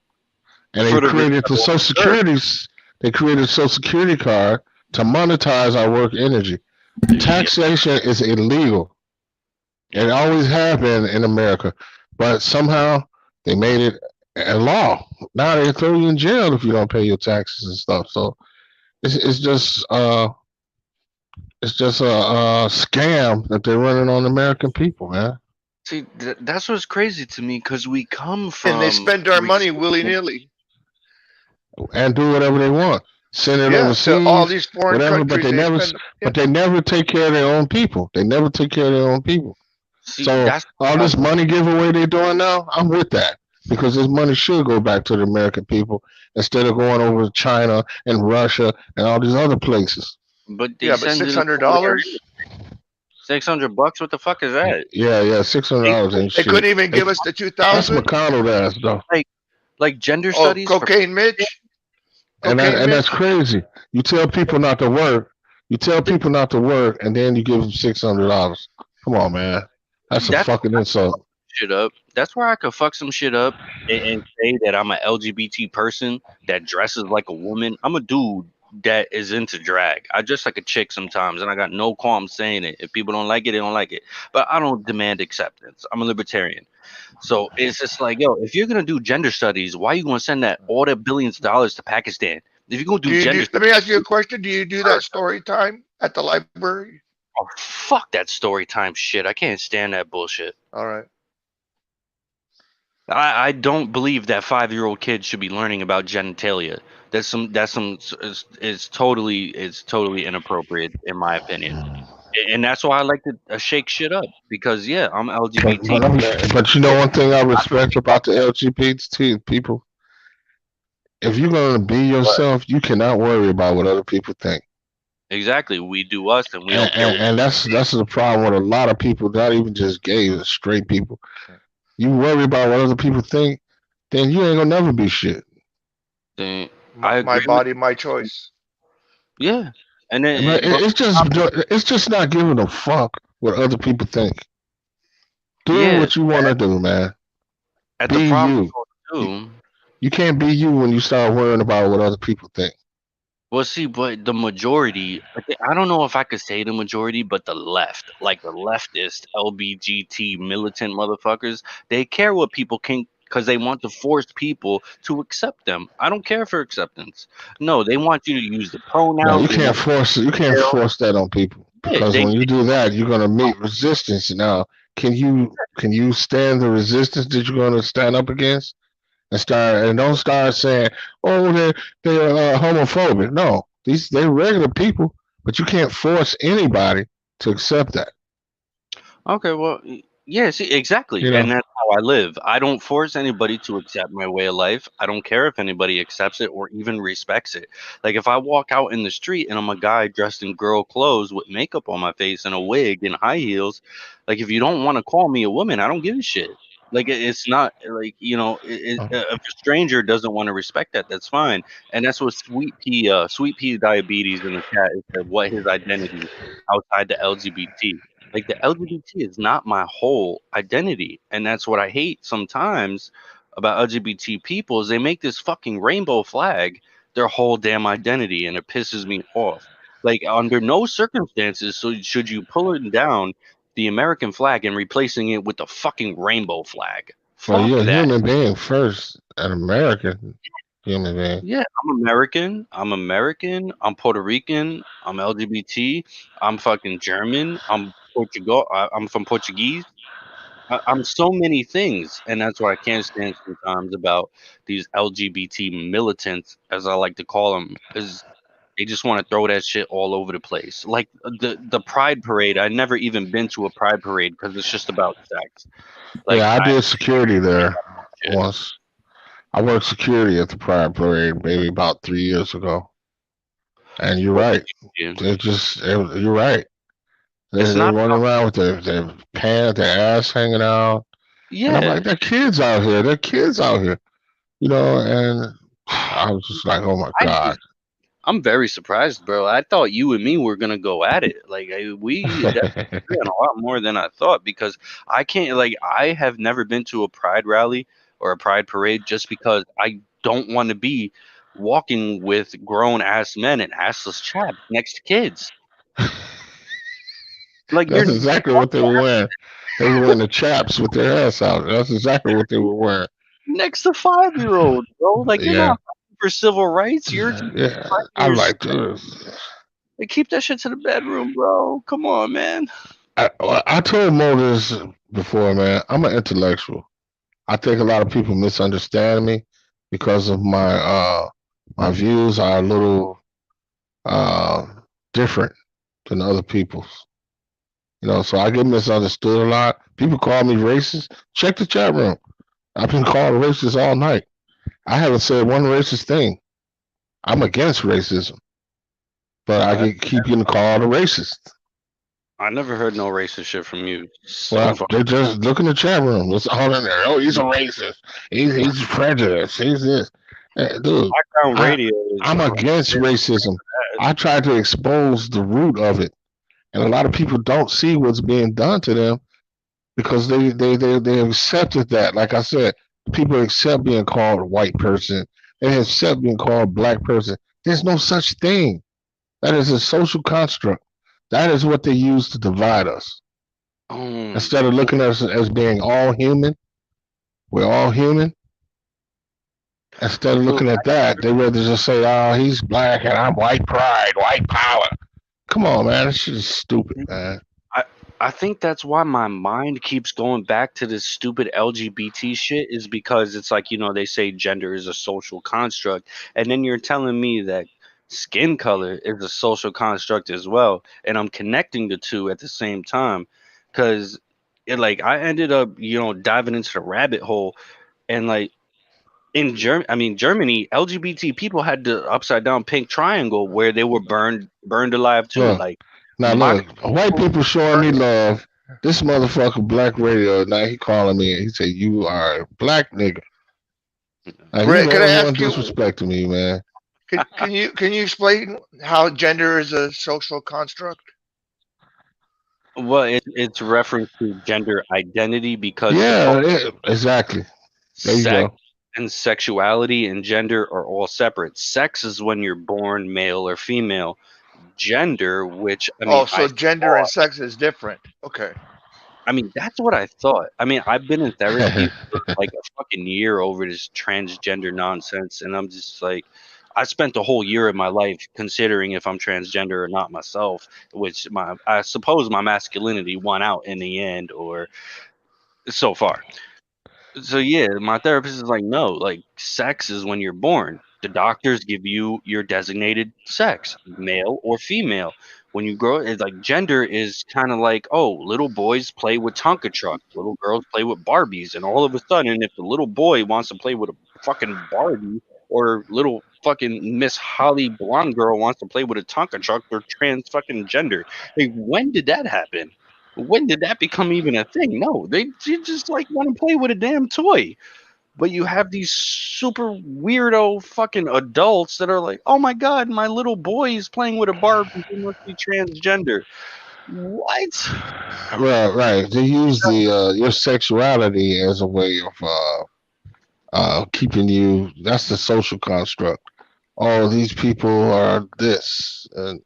and they created the Social Securities. They created a Social Security card to monetize our work energy. Taxation is illegal. It always has been in America, but somehow they made it a law. Now they throw you in jail if you don't pay your taxes and stuff. So it's just a scam that they're running on the American people, man. See, that's what's crazy to me, because we come from and they spend our money willy-nilly and do whatever they want. Send it overseas, to all these foreign countries, but they never take care of their own people. They never take care of their own people. See, so all this money giveaway they're doing now, I'm with that, because this money should go back to the American people instead of going over to China and Russia and all these other places. But but $600. $600? What the fuck is that? Yeah, $600 ain't They shit. couldn't even give us the That's 2,000. McConnell ass though. Like gender Oh, studies for cocaine Mitch. And Cocaine that's Mitch. crazy. You tell people not to work. You tell people not to work, and then you give them $600. Come on, man. That's a that's fucking insult. shit up. That's where I could fuck some shit up and say that I'm an LGBT person that dresses like a woman. I'm a dude that is into drag. I dress like a chick sometimes, and I got no qualms saying it. If people don't like it, they don't like it. But I don't demand acceptance. I'm a libertarian. So it's just like, yo, if you're gonna do gender studies, why are you gonna send that all the billions of dollars to Pakistan? If you're gonna do gender Let me ask you a question. Do you do that story time at the library? oh, fuck that story time shit. I can't stand that bullshit. All right. I don't believe that 5-year-old kids should be learning about genitalia. It's totally inappropriate in my opinion. And that's why I like to shake shit up because yeah, I'm LGBT. But you know one thing I respect about the LGBT people? If you're gonna be yourself, you cannot worry about what other people think. Exactly, we do us, and we don't care. And that's the problem with a lot of people, not even just gays, straight people. You worry about what other people think, then you ain't gonna never be shit. My body, my choice. Yeah, and then it's just not giving a fuck what other people think. Do what you want to do, man. Be you. You can't be you when you start worrying about what other people think. Well, see, but the majority, I don't know if I could say the majority, but the left, like the leftist LGBT militant motherfuckers, they care what people can because they want to force people to accept them. I don't care for acceptance. No, they want you to use the pronouns. No, you can't force that on people because when you do that, you're gonna meet resistance. Now, can you stand the resistance that you're gonna stand up against? And don't start saying, "Oh, they're homophobic." No, they're regular people, but you can't force anybody to accept that. Okay, well, yeah, see, exactly. And that's how I live. I don't force anybody to accept my way of life. I don't care if anybody accepts it or even respects it. Like, if I walk out in the street and I'm a guy dressed in girl clothes with makeup on my face and a wig and high heels, like, if you don't want to call me a woman, I don't give a shit. Like, it's not like, if a stranger doesn't want to respect that, that's fine. And that's what Sweet Pea Diabetes in the chat is, said, what his identity outside the LGBT. Like the LGBT is not my whole identity, and that's what I hate sometimes about LGBT people is they make this fucking rainbow flag their whole damn identity, and it pisses me off. Like under no circumstances should you pull it down the American flag and replacing it with the fucking rainbow flag. Well, Fuck you're a that. human being first, an American human being. Yeah, I'm American. I'm Puerto Rican. I'm LGBT. I'm fucking German. I'm Portugal. I'm from Portuguese. I'm so many things, and that's what I can't stand sometimes about these LGBT militants, as I like to call them, is they just want to throw that shit all over the place. Like the Pride Parade. I never even been to a Pride Parade because it's just about sex. Like I did security there once. I worked security at the Pride Parade maybe about 3 years ago. And you're right. You're right. They're running around with their pants, their ass hanging out. Yeah. And I'm like, they're kids out here. And I was just like, oh my God. I'm very surprised, bro. I thought you and me were gonna go at it. Like we definitely agree on a lot more than I thought because I can't. Like I have never been to a Pride rally or a Pride parade just because I don't want to be walking with grown ass men and assless chaps next to kids. Like that's exactly what they were wearing. They were wearing the chaps with their ass out. That's exactly what they were wearing. Next to 5-year-olds, bro. Like you're not for civil rights. You're I like to. They keep that shit to the bedroom, bro. Come on, man. I told Mo this before, man. I'm an intellectual. I think a lot of people misunderstand me because of my my views are a little different than other people's. So I get misunderstood a lot. People call me racist. Check the chat room. I've been called racist all night. I haven't said one racist thing. I'm against racism, but I keep getting called a racist. I never heard no racist shit from you so Well, far. they just look in the chat room. It's all in there. Oh, he's a racist. He's prejudiced. He's this. Hey, dude, Background radio is I'm against racism. I try to expose the root of it, and a lot of people don't see what's being done to them because they accepted that. Like I said, people accept being called a white person. They accept being called a black person. There's no such thing. That is a social construct. That is what they use to divide us. Instead of looking at us as being all human, we're all human. Instead of looking at that, they rather just say, "Oh, he's black and I'm white pride, white power." Come on, man, this shit is stupid, man. I think that's why my mind keeps going back to this stupid LGBT shit is because it's like, they say gender is a social construct. And then you're telling me that skin color is a social construct as well. And I'm connecting the two at the same time. Because I ended up, diving into the rabbit hole. And like in Germany, LGBT people had the upside down pink triangle where they were burned alive too. Look, Like now my look, white people showing me love. This motherfucker, Black Radio, now he calling me and he said, "You are a black nigga." Now, he's Ray, the can I only one ask you? disrespecting me, man. Can you explain how gender is a social construct? Well, it's reference to gender identity because Exactly. There you sex go. and sexuality and gender are all separate. Sex is when you're born male or female. Gender, which So gender and sex is different. Okay. That's what I thought. I've been in therapy for like a fucking year over this transgender nonsense, and I'm just like, I spent the whole year of my life considering if I'm transgender or not myself, which I suppose my masculinity won out in the end, or so far. So yeah, my therapist is like, no, like sex is when you're born. The doctors give you your designated sex, male or female. When you grow, it's like gender is kind of like, oh, little boys play with Tonka trucks, little girls play with Barbies, and all of a sudden, if the little boy wants to play with a fucking Barbie, or little fucking Miss Holly blonde girl wants to play with a Tonka truck, they're trans fucking gender. Like, when did that happen? When did that become even a thing? No, they just like want to play with a damn toy. But you have these super weirdo fucking adults that are like, oh my god, my little boy is playing with a Barbie. He must be transgender. What? Right. They use the your sexuality as a way of keeping you. That's the social construct. Oh, these people are this, and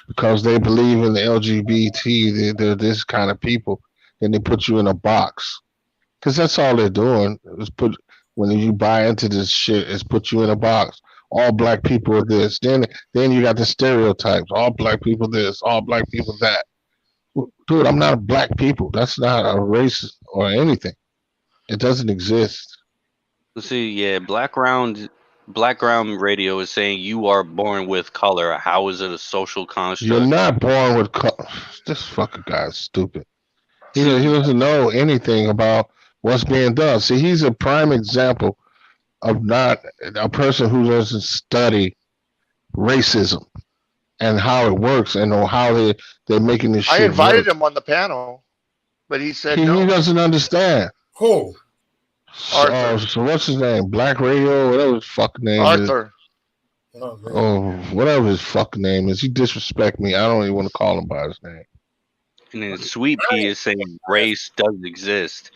because they believe in the LGBT, they're this kind of people. Then they put you in a box, because that's all they're doing. Is put when you buy into this shit, is put you in a box. All black people are this. Then you got the stereotypes. All black people this. All black people that. Dude, I'm not a black people. That's not a race or anything. It doesn't exist. Let's see, yeah, Blackground Radio is saying you are born with color. How is it a social You're construct? not born with this fucking guy's stupid. He doesn't know anything about what's being done. See, he's a prime example of not a person who doesn't study racism and how it works and how they're making this shit I invited work. him on the panel, but he said He no. doesn't understand. Who? Arthur. So what's his name? Black Radio, whatever his fucking name Arthur. is. Oh, whatever his fucking name is. He disrespect me. I don't even want to call him by his name. And then Sweet Pea is saying race does exist.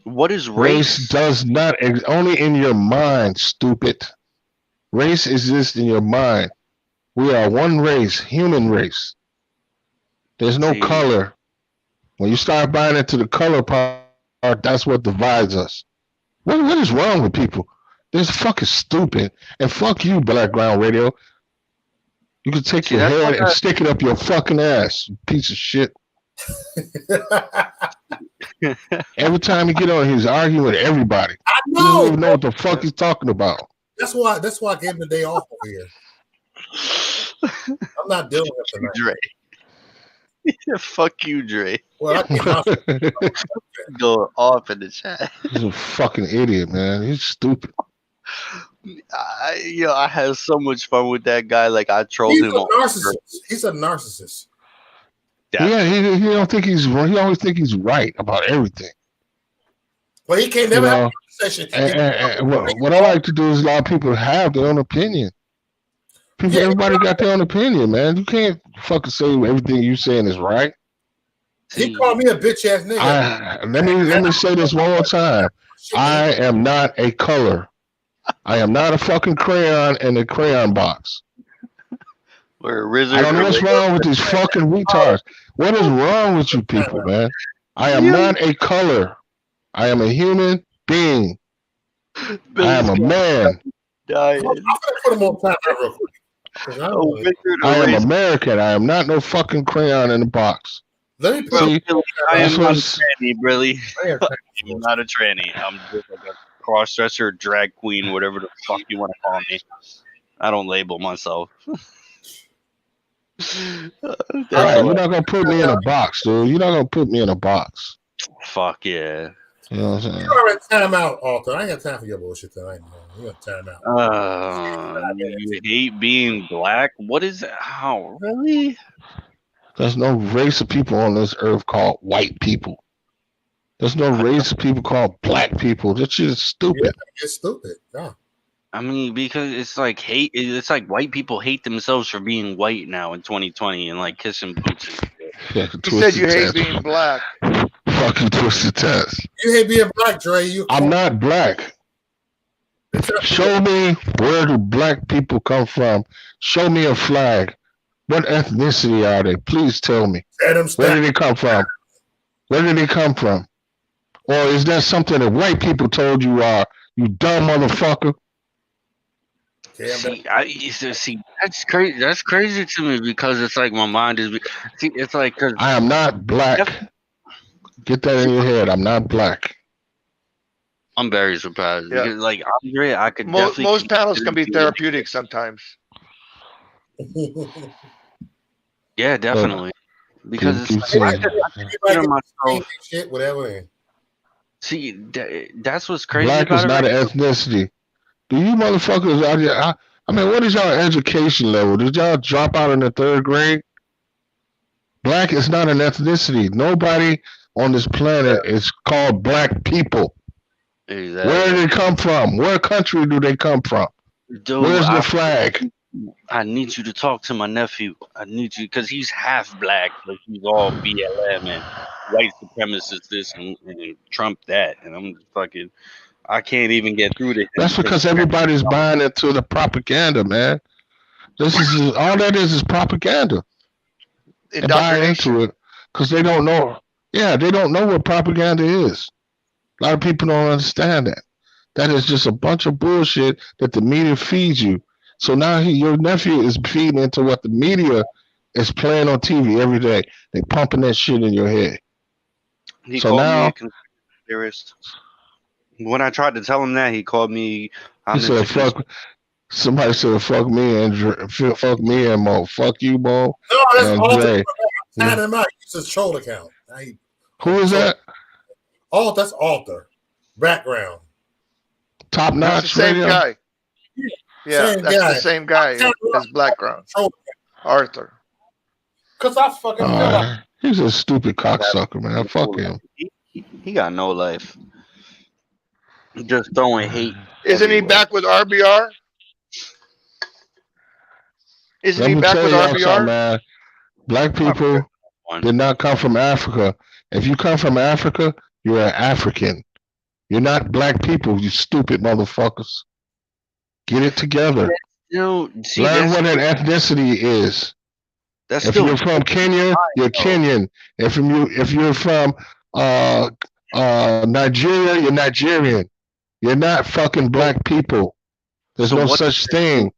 What is Race race? does not only in your mind, stupid. Race exists in your mind. We are one race, human race. There's no color. When you start buying into the color part, that's what divides us. What is wrong with people? This fucking stupid. And fuck you, Blackground Radio. You can take your head and stick it up your fucking ass, you piece of shit. Every time you get on, he's arguing with everybody. I know. He doesn't even know what the fuck he's talking about. That's why I gave him the day off over here. I'm not dealing with tonight. Dre. Fuck you, Dre. Well, Go off in the chat. He's a fucking idiot, man. He's stupid. I had so much fun with that guy. Like I trolled him. He's a narcissist. Yeah, he don't think he's wrong. He always think he's right about everything. Well, he can't never have a conversation. And what I like to do is allow people to have their own opinion. Everybody got their own opinion, man. You can't fucking say everything you saying is right. He called me a bitch ass nigga. Let me say this one more time. I am not a color. I am not a fucking crayon in a crayon box. We're a wizard. I don't know what's wrong with these fucking retards. What is wrong with you people, man? I am not a color. I am a human being. I am a man. I'm gonna put him on time real quick. I am American. I am not no fucking crayon in a box. Let me put I am not a tranny, really. I'm not a tranny. I'm just like a cross-dresser, drag queen, whatever the fuck you want to call me. I don't label myself. Right, you're not gonna put me in a box, dude. You're not gonna put me in a box. Fuck yeah. You know what I'm saying? You already time out, Arthur. I ain't got time for your bullshit tonight. You got time out. You hate being black? What is it? How? Really? There's no race of people on this earth called white people. There's no race of people called black people. That shit is stupid. Yeah, it's stupid. Yeah. I mean, because it's like hate. It's like white people hate themselves for being white now in 2020 and like kissing boots. And shit. You said you hate being black. Fucking twisted test. You hate being black, Dre. I'm not black. Show me where do black people come from. Show me a flag. What ethnicity are they? Please tell me. Where did they come from? Where did they come from? Or is that something that white people told you are? You dumb motherfucker. See, that's crazy. That's crazy to me because it's like my mind is. See, it's like because I am not black. Get that in your head. I'm not black. I'm very surprised. Yeah. Because, like Andre, I could most panels can be therapeutic sometimes. Yeah, definitely. Because it's like, I consider myself. Shit, whatever. See, that's what's crazy. Black about is it not right an ethnicity. Do you motherfuckers out here? I mean, what is y'all education level? Did y'all drop out in the 3rd grade? Black is not an ethnicity. Nobody on this planet is called black people. Exactly. Where do they come from? What country do they come from? Dude, Where's the flag? I need you to talk to my nephew. I need you because he's half black, but he's all BLM and white supremacist this and Trump that, and I'm just fucking. I can't even get through to him. That's because everybody's buying into the propaganda, man. This is all that is propaganda. And buying into it because they don't know. Yeah, they don't know what propaganda is. A lot of people don't understand that. That is just a bunch of bullshit that the media feeds you. So now your nephew is feeding into what the media is playing on TV every day. They pumping that shit in your head. He so called now, me a conspiracy. When I tried to tell him that, he called me. He said, "Fuck." Somebody said, "Fuck me and fuck me and Mo. Fuck you, Mo." No, that's Andre. Time him out. It's his troll account. Who is that? Oh, that's Arthur. Background. Top notch. That's the same radio? guy. Yeah, Same that's guy. the same guy as background. Arthur. Cause I fucking he's a stupid cocksucker, man. Fuck him. He got no life. Just throwing hate. Isn't he back with RBR? Isn't he back with RBR? Man. Black people did not come from Africa. If you come from Africa, you're an African. You're not black people, you stupid motherfuckers. Get it together. Learn what an ethnicity is. If you're from Kenya, you're Kenyan. If you're from Nigeria, you're Nigerian. You're not fucking black people. There's no such thing.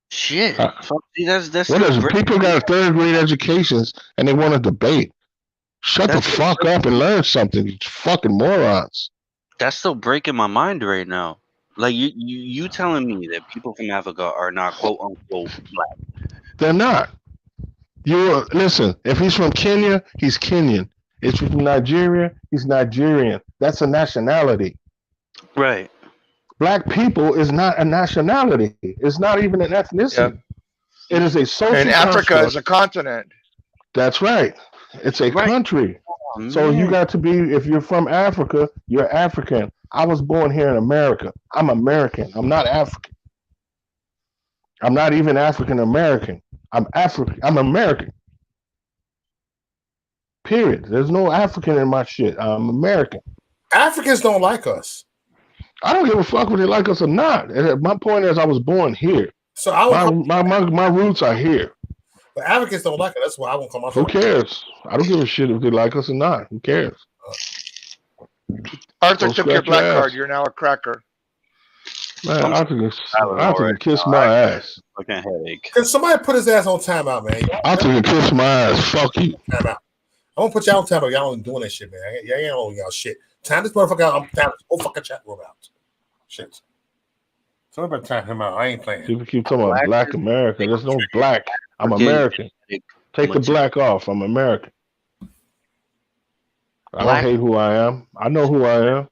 Shit. That's what is it? People got 3rd grade educations and they want to debate. Shut the fuck up and learn something, you fucking morons. That's still breaking my mind right now. Like you telling me that people from Africa are not quote unquote black. They're not. Listen, if he's from Kenya, he's Kenyan. If he's from Nigeria, he's Nigerian. That's a nationality. Right. Black people is not a nationality. It's not even an ethnicity. Yeah. It is a social And Africa construct. is a continent. That's right. It's a country. So you got to be, if you're from Africa, you're African. I was born here in America. I'm American. I'm not African. I'm not even African American. I'm African. I'm American. Period. There's no African in my shit. I'm American. Africans don't like us. I don't give a fuck whether they like us or not. My point is, I was born here. So my roots are here. But Africans don't like it. That's why I won't come out. Who cares? I don't give a shit if they like us or not. Who cares? Arthur took your black card. You're now a cracker. Man, Arthur can kiss my ass. Fucking headache. Can somebody put his ass on timeout, man? Arthur can kiss my ass. Fuck you. Timeout. I'm gonna put y'all on timeout. Y'all ain't doing that shit, man. Y'all ain't on y'all shit. Time this motherfucker out. I'm time. Oh, fucking chat room out. Shit. Somebody time him out. I ain't playing. People keep talking about Black America. There's no black. I'm American. Take the black off. I'm American. I don't hate who I am. I know who I am.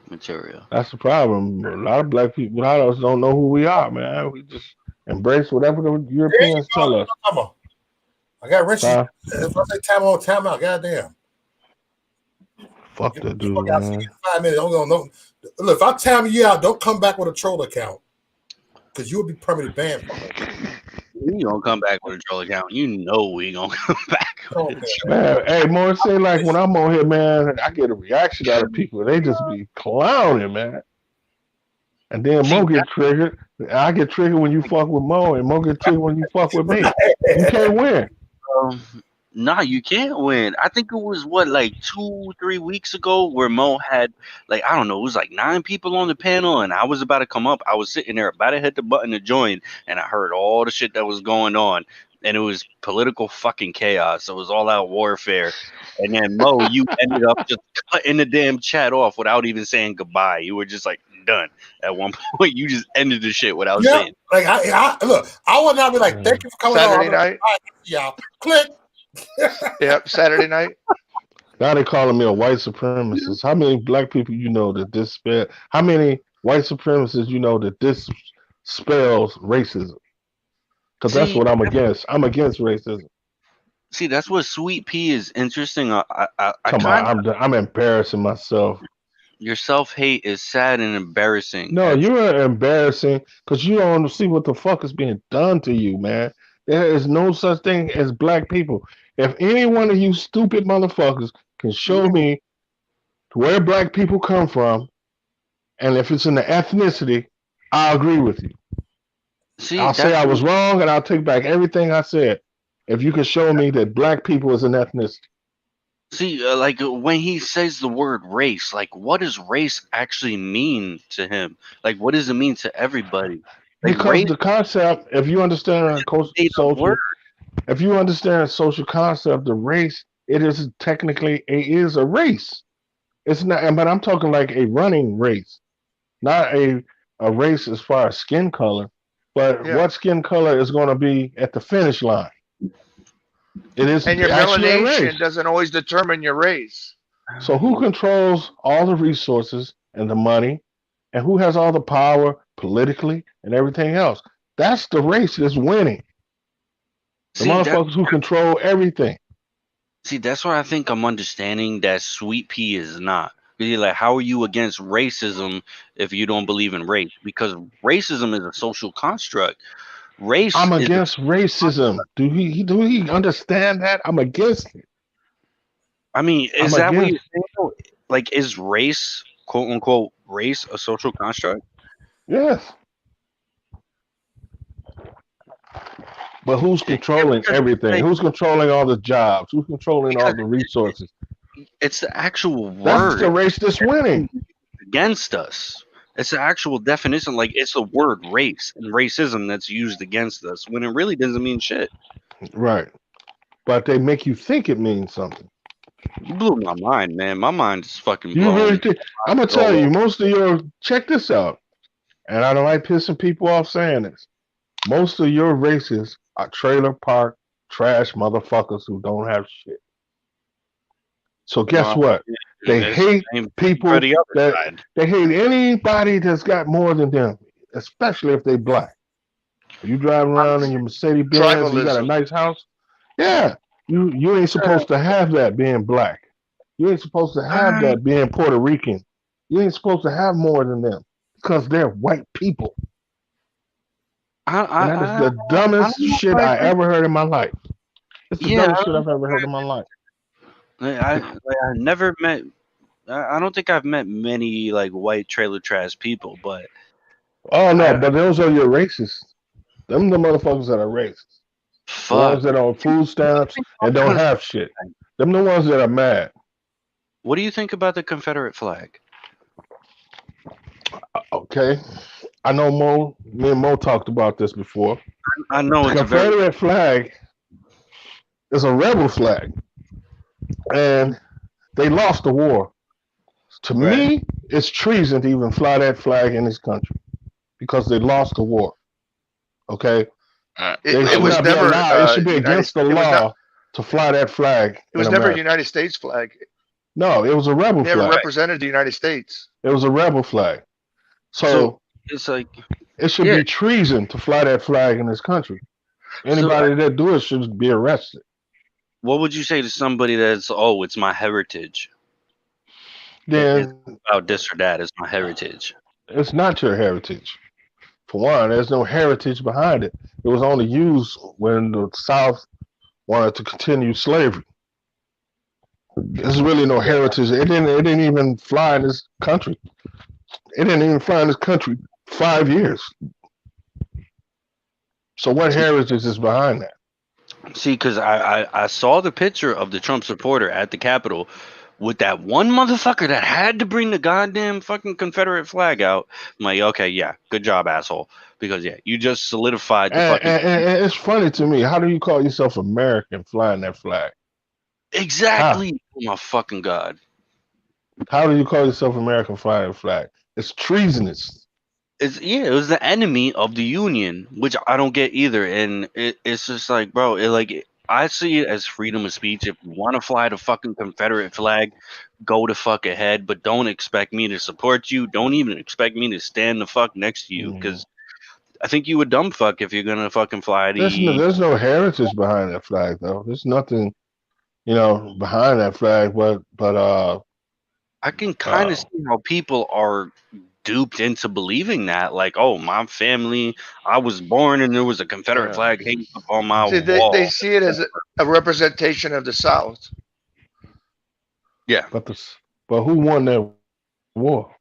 Material. That's the problem. A lot of black people, a lot of us don't know who we are, man. We just embrace whatever the Europeans tell us. I got Richie. If I say time on, time out, goddamn. Fuck that dude, man. 5 minutes. Look, if I time you out, don't come back with a troll account. Because you'll be permanently banned from it. We gonna come back with a troll account. You know we gonna come back. Man, hey, more say like when I'm on here, man, I get a reaction out of people. They just be clowning, man. And then Mo get triggered. I get triggered when you fuck with Mo, and Mo get triggered when you fuck with me. You can't win. Nah, you can't win. I think it was like 2-3 weeks ago where Mo had like, I don't know, it was like 9 people on the panel, and I was about to come up. I was sitting there about to hit the button to join, and I heard all the shit that was going on, and it was political fucking chaos. It was all out warfare. And then Mo, you ended up just cutting the damn chat off without even saying goodbye. You were just like done. At one point, you just ended the shit without saying. Like I look, I would not be like, thank you for coming Saturday night. Y'all click. Yep, Saturday night. Now they calling me a white supremacist. How many black people you know that this spell? How many white supremacists you know that this spells racism? Because that's what I'm against. I'm against racism. See, that's what Sweet Pea is interesting. I'm embarrassing myself. Your self-hate is sad and embarrassing. No, you're embarrassing because you don't see what the fuck is being done to you, man. There is no such thing as black people. If any one of you stupid motherfuckers can show me where black people come from, and if it's in the ethnicity, I'll agree with you. See, I'll say I was wrong, and I'll take back everything I said. If you can show me that black people is an ethnicity. See, like when he says the word race, like what does race actually mean to him? Like what does it mean to everybody? Like, because the concept, if you understand if you understand social concept, the race, it is technically a race. It's not, but I'm talking like a running race, not a race as far as skin color, but what skin color is going to be at the finish line. It is, and your melanation doesn't always determine your race. So who controls all the resources and the money, and who has all the power politically and everything else? That's the race that's winning. The motherfuckers who control everything. See, that's where I think I'm understanding that Sweet Pea is not. Because you're like, how are you against racism if you don't believe in race? Because racism is a social construct. I'm against racism. Do he understand that? I'm against it. I mean, is that what you're saying? Like, is race, quote unquote, race a social construct? Yes. But who's controlling everything? Who's controlling all the jobs? Who's controlling all the resources? It's the actual word. That's the race that's winning. Against us. It's the actual definition. Like, it's the word race and racism that's used against us when it really doesn't mean shit. Right. But they make you think it means something. You blew my mind, man. My mind is fucking blown. I'm going to tell you, most of check this out. And I don't like pissing people off saying this. Most of your races are trailer park trash motherfuckers who don't have shit. So guess what? They hate people they hate anybody that's got more than them, especially if they black. You drive around in your Mercedes Benz, you got a nice house. Yeah. You ain't supposed to have that being black. You ain't supposed to have that being Puerto Rican. You ain't supposed to have more than them because they're white people. And that is the dumbest shit I ever heard in my life. It's the dumbest shit I've ever heard in my life. I never met. I don't think I've met many like white trailer trash people, but oh no, but those are your racists. Them the motherfuckers that are racist. The ones that are on food stamps and don't have shit. Them the ones that are mad. What do you think about the Confederate flag? Okay, I know Mo. Me and Mo talked about this before. I know the Confederate flag is a rebel flag, and they lost the war. To me, it's treason to even fly that flag in this country because they lost the war. Okay, they should not be allowed. It should be against the law to fly that flag. It was never a United States flag. No, it was a rebel flag. Never represented the United States. It was a rebel flag. So it's like it should be treason to fly that flag in this country. Anybody that do it should be arrested. What would you say to somebody that's it's my heritage? Then it's about this or that. It's my heritage. It's not your heritage. For one, there's no heritage behind it. It was only used when the South wanted to continue slavery. There's really no heritage. It didn't even fly in this country. It didn't even fly in this country 5 years. So what heritage is behind that? See, because I saw the picture of the Trump supporter at the Capitol with that one motherfucker that had to bring the goddamn fucking Confederate flag out. I'm like, okay, yeah, good job, asshole. Because you just solidified the fucking. And it's funny to me. How do you call yourself American flying that flag? Exactly. Oh my fucking god. How do you call yourself American flying that flag? It's treasonous. It was the enemy of the Union, which I don't get either. And it's just like, bro, I see it as freedom of speech. If you want to fly the fucking Confederate flag, go to fuck ahead, but don't expect me to support you. Don't even expect me to stand the fuck next to you, because I think you a dumb fuck if you're gonna fucking fly the. There's no heritage behind that flag, though. There's nothing, behind that flag. But I can kind of see how people are duped into believing that, like, oh, my family, I was born and there was a Confederate flag hanging up on my wall. They see it as a representation of the South. Yeah, but who won that war?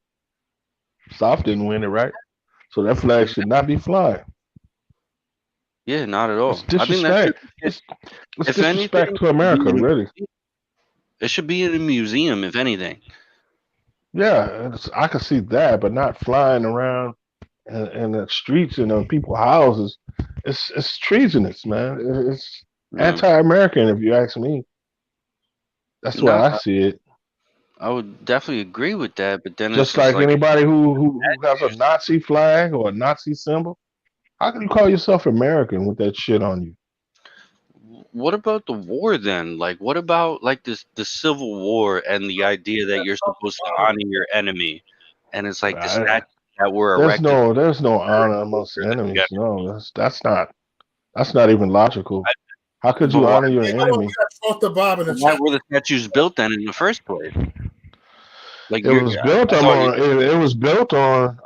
South didn't win it, right? So that flag should not be flying. Yeah, not at all. It's disrespect. It's disrespect to America, really. It should be in a museum, if anything. Yeah, I could see that, but not flying around in the streets and on people's houses. It's treasonous, man. It's anti-American, if you ask me. That's the way I see it. I would definitely agree with that, but then just like anybody who has a Nazi flag or a Nazi symbol, how can you call yourself American with that shit on you? What about the war then? Like, what about like the Civil War and the idea that you're supposed to honor your enemy, and it's like the statue that were erected. There's no honor amongst enemies. No, that's not even logical. How could you honor your enemy? Why were the statues built then in the first place? Like it was built on. It was built on.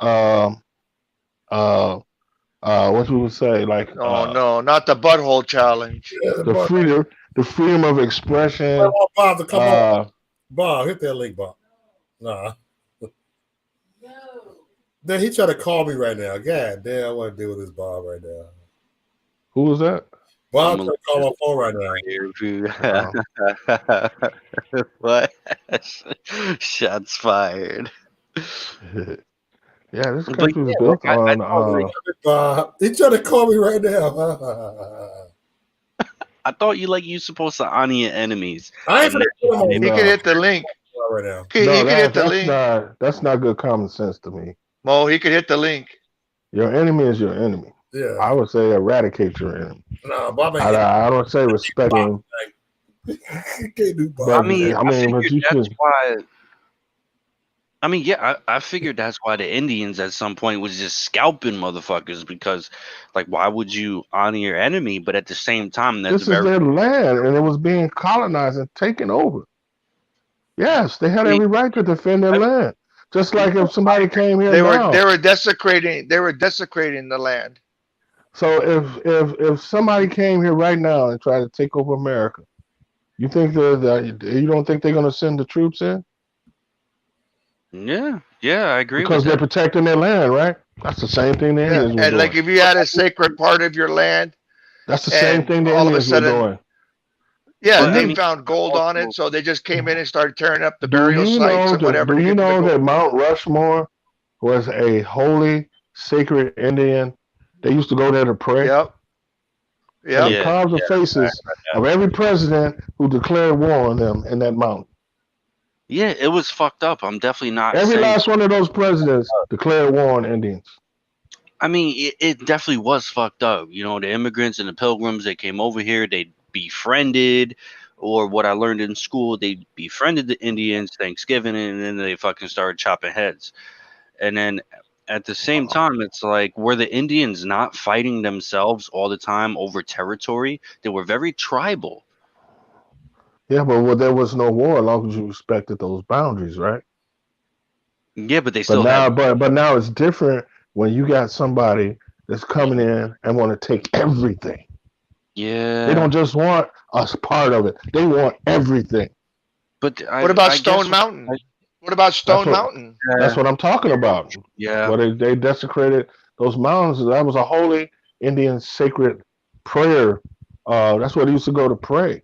What we would say, like no, not the butthole challenge. The freedom of expression. Bob, come on. Bob, hit that link, Bob. Nah. Then he trying to call me right now. God damn, I want to deal with this Bob right now. Who was that? Bob trying to call my phone right now. What? Shots fired. Yeah, this country was built on. Bob, he trying to call me right now. I thought you supposed to honor your enemies. He can hit the link right now. He can hit the link. That's not good common sense to me. Mo, he could hit the link. Your enemy is your enemy. Yeah, I would say eradicate your enemy. No, Bob. I don't say respect him. Can't do Bob. But, I mean, but you should. Why. I mean, yeah, I figured that's why the Indians at some point was just scalping motherfuckers because, like, why would you honor your enemy? But at the same time, that's This is very. their land, and it was being colonized and taken over. Yes, they had I mean, every right to defend their I, land. Just like if somebody came here They now. were desecrating the land. So if somebody came here right now and tried to take over America, you think you don't think they're going to send the troops in yeah, I agree with because they're that. protecting their land, right? That's the same thing the Yeah, Indians were and like doing. if you had a sacred part of your land, That's the same and thing the all of a Indians were sudden, doing. yeah, But I they mean, found gold on also, it, so they just came in and started tearing up the Do burial you sites know and that? whatever Do to you get to the know that gold. Mount Rushmore was a holy, sacred Indian? They used to go there to pray, Yep, and they yep. yeah, carved the yeah, faces of every president who declared war on them in that mountain. yeah, it was fucked up. I'm definitely not Every saying. last one of those presidents declared war on Indians. I mean, it definitely was fucked up. You know, the immigrants and the pilgrims that came over here, they befriended, or what I learned in school, they befriended the Indians Thanksgiving, and then they fucking started chopping heads. And then at the same time, it's like, were the Indians not fighting themselves all the time over territory? They were very tribal. Yeah, but there was no war as long as you respected those boundaries, right? Yeah, but they But still had. now, but now it's different when you got somebody that's coming in and want to take everything. They Yeah, don't just want us part of it; they want everything. but What about I guess. Stone Mountain? What about That's Stone what Mountain? that's what I'm talking about. Yeah. Where they desecrated those mountains. That was a holy Indian sacred prayer. That's where they used to go to pray.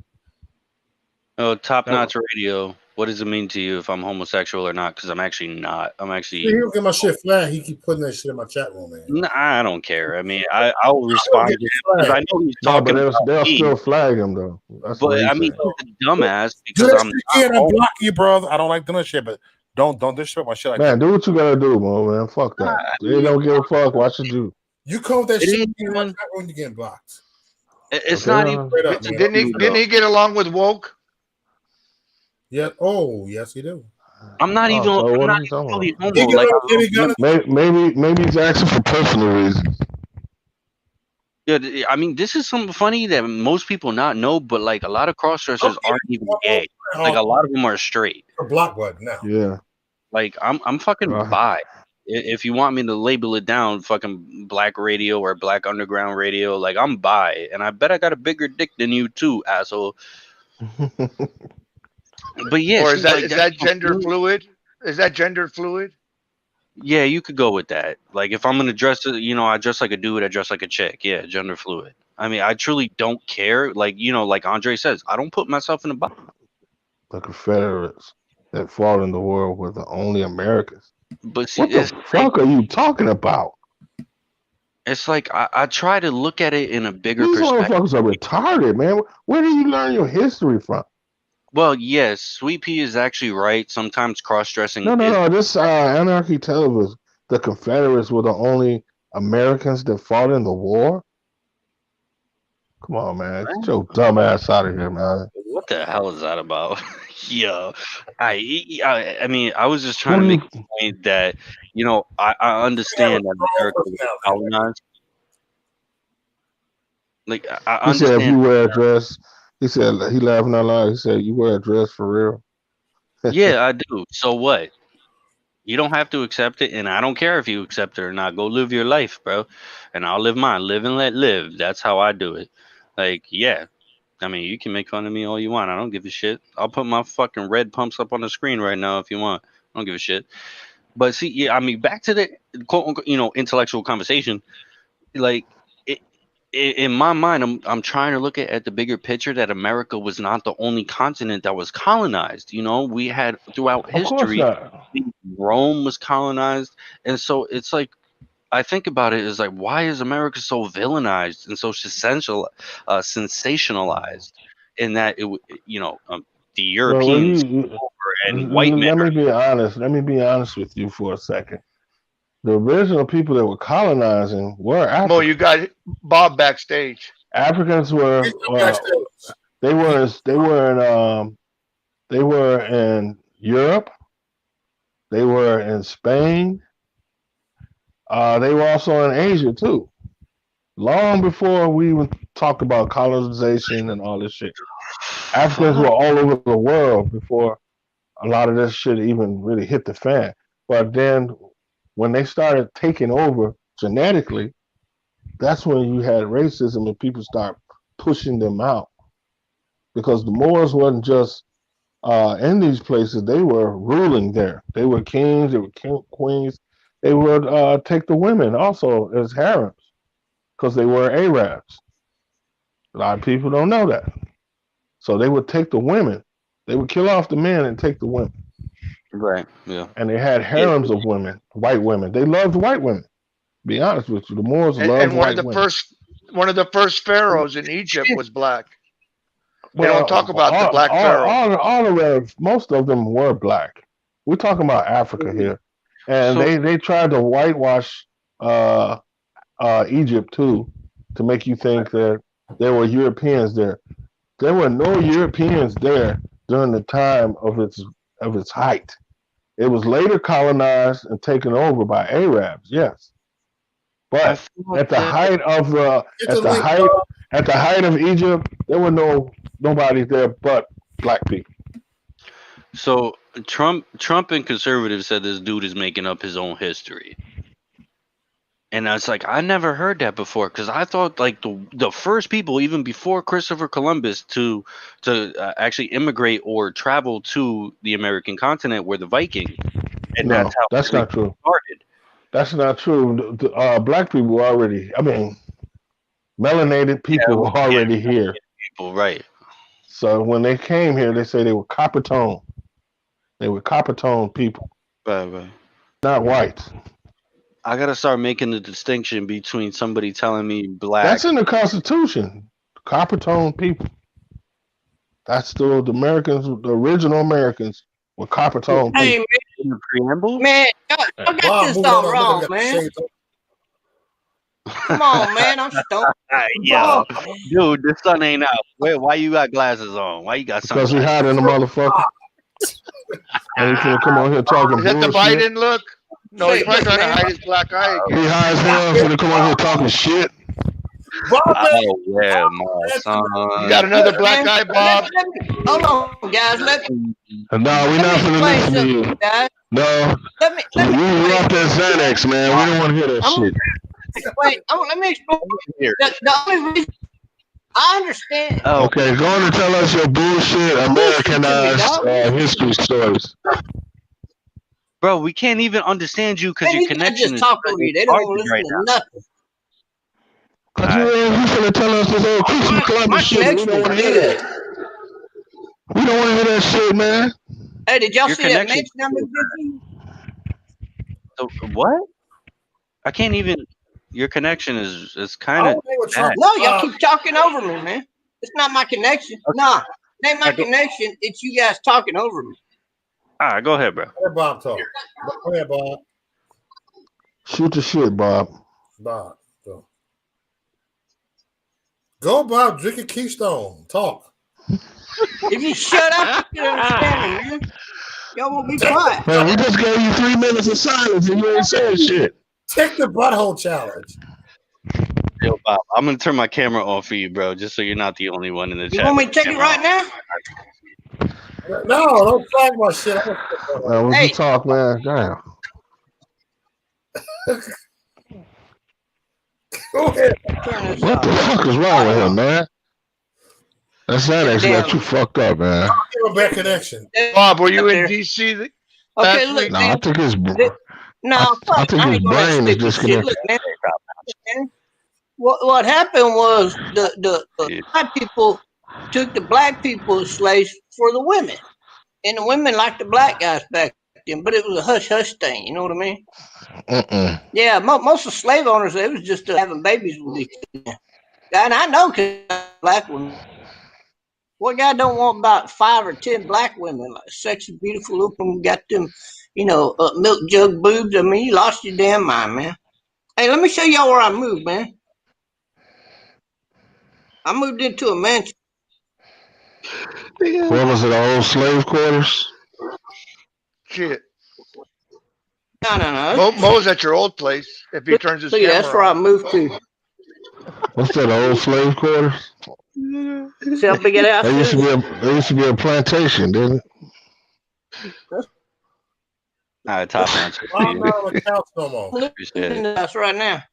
Oh, top That notch radio. What does it mean to you if I'm homosexual or not? Because I'm actually not. I'm See, actually. he'll get my shit flat. He keep putting that shit in my chat room, man. Nah, I don't care. I mean, I'll He'll respond get to me him because I flagged. know he's no, but talking about they'll me. still flag him though. That's But what I he's mean, saying. he's a dumbass Do because that I'm shit not again, I'm homo. blocking you, brother. I don't like doing that shit, but don't disrespect my shit like that. Man, do what you gotta do, man. Fuck Nah, that. I They mean, don't give a fuck. Watch you do. You come with that it shit ain't in my even. chat room, you getting blocked. It's Okay. not even Straight up, to man. Didn't he? you Didn't though. he get along with woke? Yeah. Oh, yes, he do. I'm not Oh, even. so I'm what are not you even talking fully about? He homo. got Like, a, I and love he got women. a, Maybe he's asking for personal reasons. Yeah, I mean, this is something funny that most people not know, but like a lot of cross-dressers aren't even gay. Like a lot of them are straight. a block button now. Yeah. Like I'm fucking bi. If you want me to label it down, fucking black radio or black underground radio, like I'm bi, and I bet I got a bigger dick than you too, asshole. But yeah, Or see, like is that's that gender fluid? Is that gender fluid? yeah, you could go with that. Like if I'm gonna dress, I dress like a dude, I dress like a chick. Yeah, gender fluid. I mean, I truly don't care. Like like Andre says, I don't put myself in a box. The Confederates that fought in the war were the only Americans. But see, What the fuck are you talking about? it's like I try to look at it in a bigger These perspective. motherfuckers are retarded, man. Where do you learn your history from? Well, yes, Sweet Pea is actually right. Sometimes cross-dressing is. No. This Anarchy tells us the Confederates were the only Americans that fought in the war. Come on, man. Get your dumb ass out of here, man. What the hell is that about? Yo, I mean, I was just trying to make a point that I understand that America was colonized. Like I He said if understand. you wear a dress, he said he laughing out loud. He said you wear a dress for real. Yeah, I do. So what? You don't have to accept it, and I don't care if you accept it or not. Go live your life, bro, and I'll live mine. Live and let live. That's how I do it. Like, yeah. I mean, you can make fun of me all you want. I don't give a shit. I'll put my fucking red pumps up on the screen right now if you want. I don't give a shit. But see, yeah, I mean, back to the quote unquote, intellectual conversation. Like, in my mind, I'm trying to look at the bigger picture that America was not the only continent that was colonized. We had throughout Of course history, not. Rome was colonized, and so it's like I think about it is like, why is America so villainized and so sensationalized in that the Well, Europeans came over and white men let me be honest. Let me be honest with you for a second. The original people that were colonizing were Africans. Mo, you got Bob backstage. Africans were they were in Europe, They were in Spain. They were also in Asia too. Long before we even talked about colonization and all this shit. Africans were all over the world before a lot of this shit even really hit the fan. But then when they started taking over genetically, that's when you had racism and people start pushing them out. Because the Moors wasn't just in these places, they were ruling there. They were kings, they were queens. They would take the women also as harems because they were Arabs. A lot of people don't know that. So they would take the women. They would kill off the men and take the women. Right. Yeah. And they had harems of women, white women. They loved white women. Be honest with you, the Moors loved And one white of the women. first pharaohs in Egypt was black. They Well, don't talk about the black pharaoh. all Arabs, most of them were black. We're talking about Africa here, and So- they tried to whitewash Egypt too, to make you think that there were Europeans there. There were no Europeans there during the time of its height. It was later colonized and taken over by Arabs, yes. But at the height of Egypt, there were nobody there but black people. So Trump and conservatives said this dude is making up his own history. And I was like, I never heard that before, because I thought like the first people, even before Christopher Columbus, to actually immigrate or travel to the American continent were the Vikings, and No, that's not true. Started. That's not true. Black people were already. I mean, melanated people were already here. People, right? So when they came here, they say they were copper tone. They were copper tone people, Right. not whites. I gotta start making the distinction between somebody telling me black. That's in the Constitution. Copper tone people. That's still the Americans, the original Americans were copper tone people. Hey, in the preamble? man, y'all got this all wrong, man. Come on, man, I'm stoned. Yo, dude, the sun ain't out. Why you got glasses on? Why you got Because sunglasses? he hiding the motherfucker. And he's gonna come on here talking Is that the bullshit. Biden look? No, he's probably trying to hide his black eye again. He hides him for to come on here talking shit. Oh yeah, my son. You got another black eye, Bob? Hold on, guys. No, we're not gonna listen to you. Guys. No, Let me you off that Xanax, man. We don't want to hear that shit. wait. Let me explain. The only reason I understand. Oh, okay, go on and tell us your bullshit Americanized history stories. Bro, we can't even understand you because your connection just is talk over you. They don't want to right listen now. to nothing. Cause you finna tell us this old Christopher Columbus shit. We don't want to hear that. We don't want to hear that shit, man. Hey, did y'all Your see that connection- mansion I'm in? What? I can't even. Your connection is kind of. No, y'all keep talking over me, man. It's not my connection. Nah, it ain't my connection. It's you guys talking over me. All right, go ahead, bro. Let Bob talk. Go ahead, Bob. Shoot the shit, Bob. Bob, go. Go, Bob. Drink a Keystone. Talk. If you shut up, you can understand me, man. Y'all won't be quiet. Man, we just gave you 3 minutes of silence and you ain't saying shit. Take the butthole challenge. Yo, Bob, I'm gonna turn my camera on for you, bro, just so you're not the only one in the You chat. want me to take it right now? No, don't flag my shit. Man, when you talk, man, damn. Go ahead. What the fuck is wrong with him, man? That's Xanax got you fucked up, man. Give a bad connection. Bob, were you in DC? Okay, look, No, I think his I think his brain is disconnected. What happened was the white people took the black people as slaves for the women, and the women liked the black guys back then. But it was a hush hush thing. You know what I mean? Yeah, most of the slave owners, they was just having babies with each other. And I know because black women. What guy don't want about 5 or 10 black women, like sexy, beautiful looking, got them, milk jug boobs? I mean, you lost your damn mind, man. Hey, let me show y'all where I moved, man. I moved into a mansion. What was it, old slave quarters? Shit. No. Mo's at your old place if he turns his camera That's where I on. moved to. What's that, old slave quarters? See how big that house There used to be a plantation, didn't it? All right, top notch. I'm not on the couch no more. Appreciate in it. the house right now.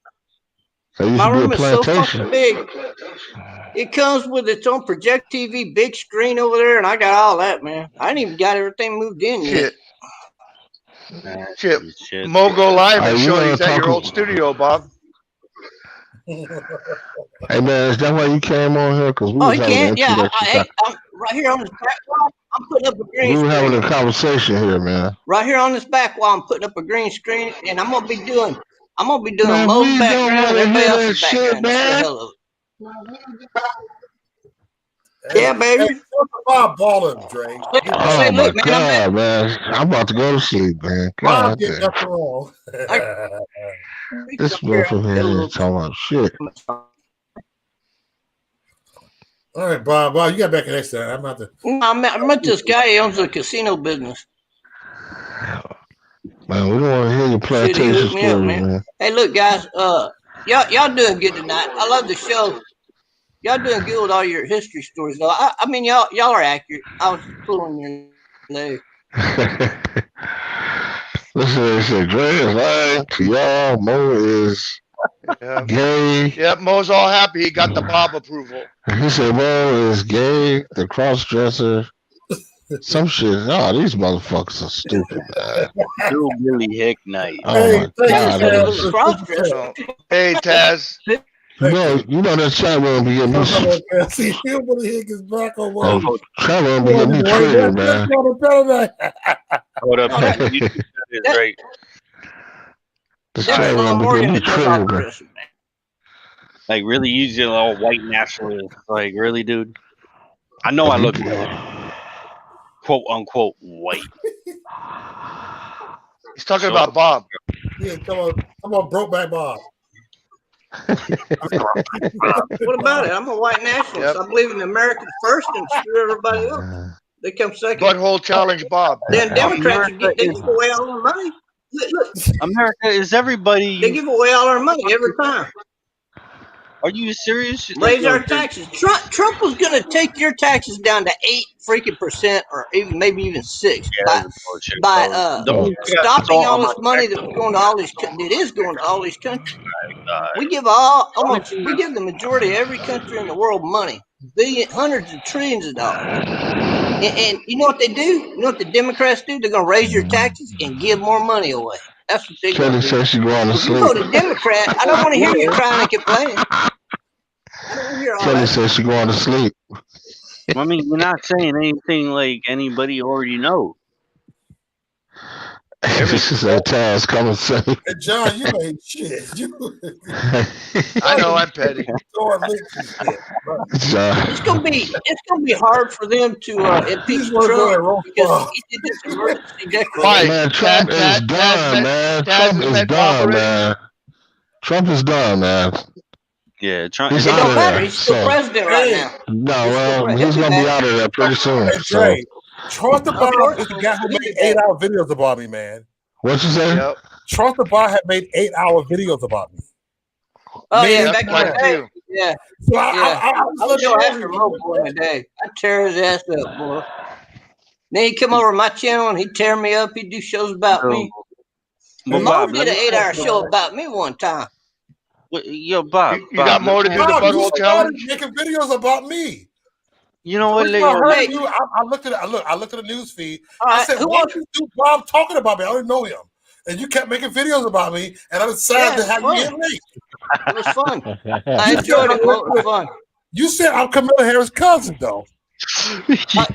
There used My to be a room is so plantation. fucking big. It comes with its own project TV, big screen over there, and I got all that, man. I ain't even got everything moved in yet. Shit. Mo go live and Hey, show you he's at your old studio, Bob. Hey man, is that why you came on here? Because we Oh, was he having an can't? Yeah, introduction. I'm right here on this back wall. I'm putting up a green We were having screen. a conversation here, man. Right here on this back wall, I'm putting up a green screen, and I'm gonna be doing Man, Mo's we don't background want and to everybody hear that else's shit, background. Just for the man. hell of it. Yeah, baby. Hey, talk about balling, Dre. Oh my God, man! I'm about to go to sleep, man. Bob God did damn. nothing wrong. This motherfucker here is talking about shit. All right, Bob. You got back next time. I'm about to. I met this guy. He owns a casino business. Man, we don't want to hear your Shit, he plantation hooked me up, stories, man. man. Hey, look, guys. Y'all doing good tonight. I love the show. Y'all doing good with all your history stories, though. I mean, y'all are accurate. I was just pulling your leg. Listen, they said Dre is lying to y'all. Mo is gay. Yep, Mo's all happy he got the Bob approval. He said Mo is gay, the cross dresser. Some shit. Oh, these motherfuckers are stupid, man. Hillbilly Hick Night. Oh my God. Hey, Taz. You know that chat room be getting me. See, Hillbilly Hick is back on one. Oh, chat room be getting me triggered, man. Hold up, man. You that is great. The chat room be getting me triggered, man. Like, really using all white nationalists. Like, really, dude? I know I look quote unquote white. He's talking about Bob. Yeah, come on, Brokeback Bob. What about it? I'm a white nationalist. I believe in America first and screw everybody else. They come second. Butthole challenge Bob. Then Democrats they give away all our money. Look. America is everybody. They give away all our money every time. Are you serious? Raise our taxes. Trump was going to take your taxes down to 8% or even 6 by stopping all this money that was going to all these. It is going to all these countries. We give the majority of every country in the world money, hundreds of trillions of dollars. And you know what they do? You know what the Democrats do? They're going to raise your taxes and give more money away. That's what they're going to do. Says she going to If sleep. you vote a Democrat, I don't want to hear you crying and complaining. Kelly says she going to sleep. I mean, you're not saying anything like anybody already knows. This is a task. Come and say. Hey, John, you ain't shit. I know I'm petty. It's gonna be hard for them to impeach Trump because he did this emergency declaration. Man, Trump is done, man. Trump is done, man. Trump is done, man. Yeah, Trump. He's It out don't of matter. there. He's still president right now. No, well, he's gonna be out of there pretty soon. Hey, So, Dre, Trump the Bob is the guy who made 8-hour videos about me, man. what you say? Yep. Trump the Bob had made 8-hour videos about me. Oh Man, yeah, back in the day. Yeah. So I was go after Mo boy in the day. I tear his ass up, boy. Then he'd come over to my channel and he'd tear me up. He'd do shows about me. Well, Mo Bob, did an 8-hour show about me one time. Yo, Bob. You got more to do the butthole challenge? Making videos about me. You know what? I looked at the news feed. I said, "Why do you do Bob talking about me? I don't know him." And you kept making videos about me, and I decided to have you in late. It was fun. I enjoyed it. It was fun. You said I'm Camilla Harris' cousin, though.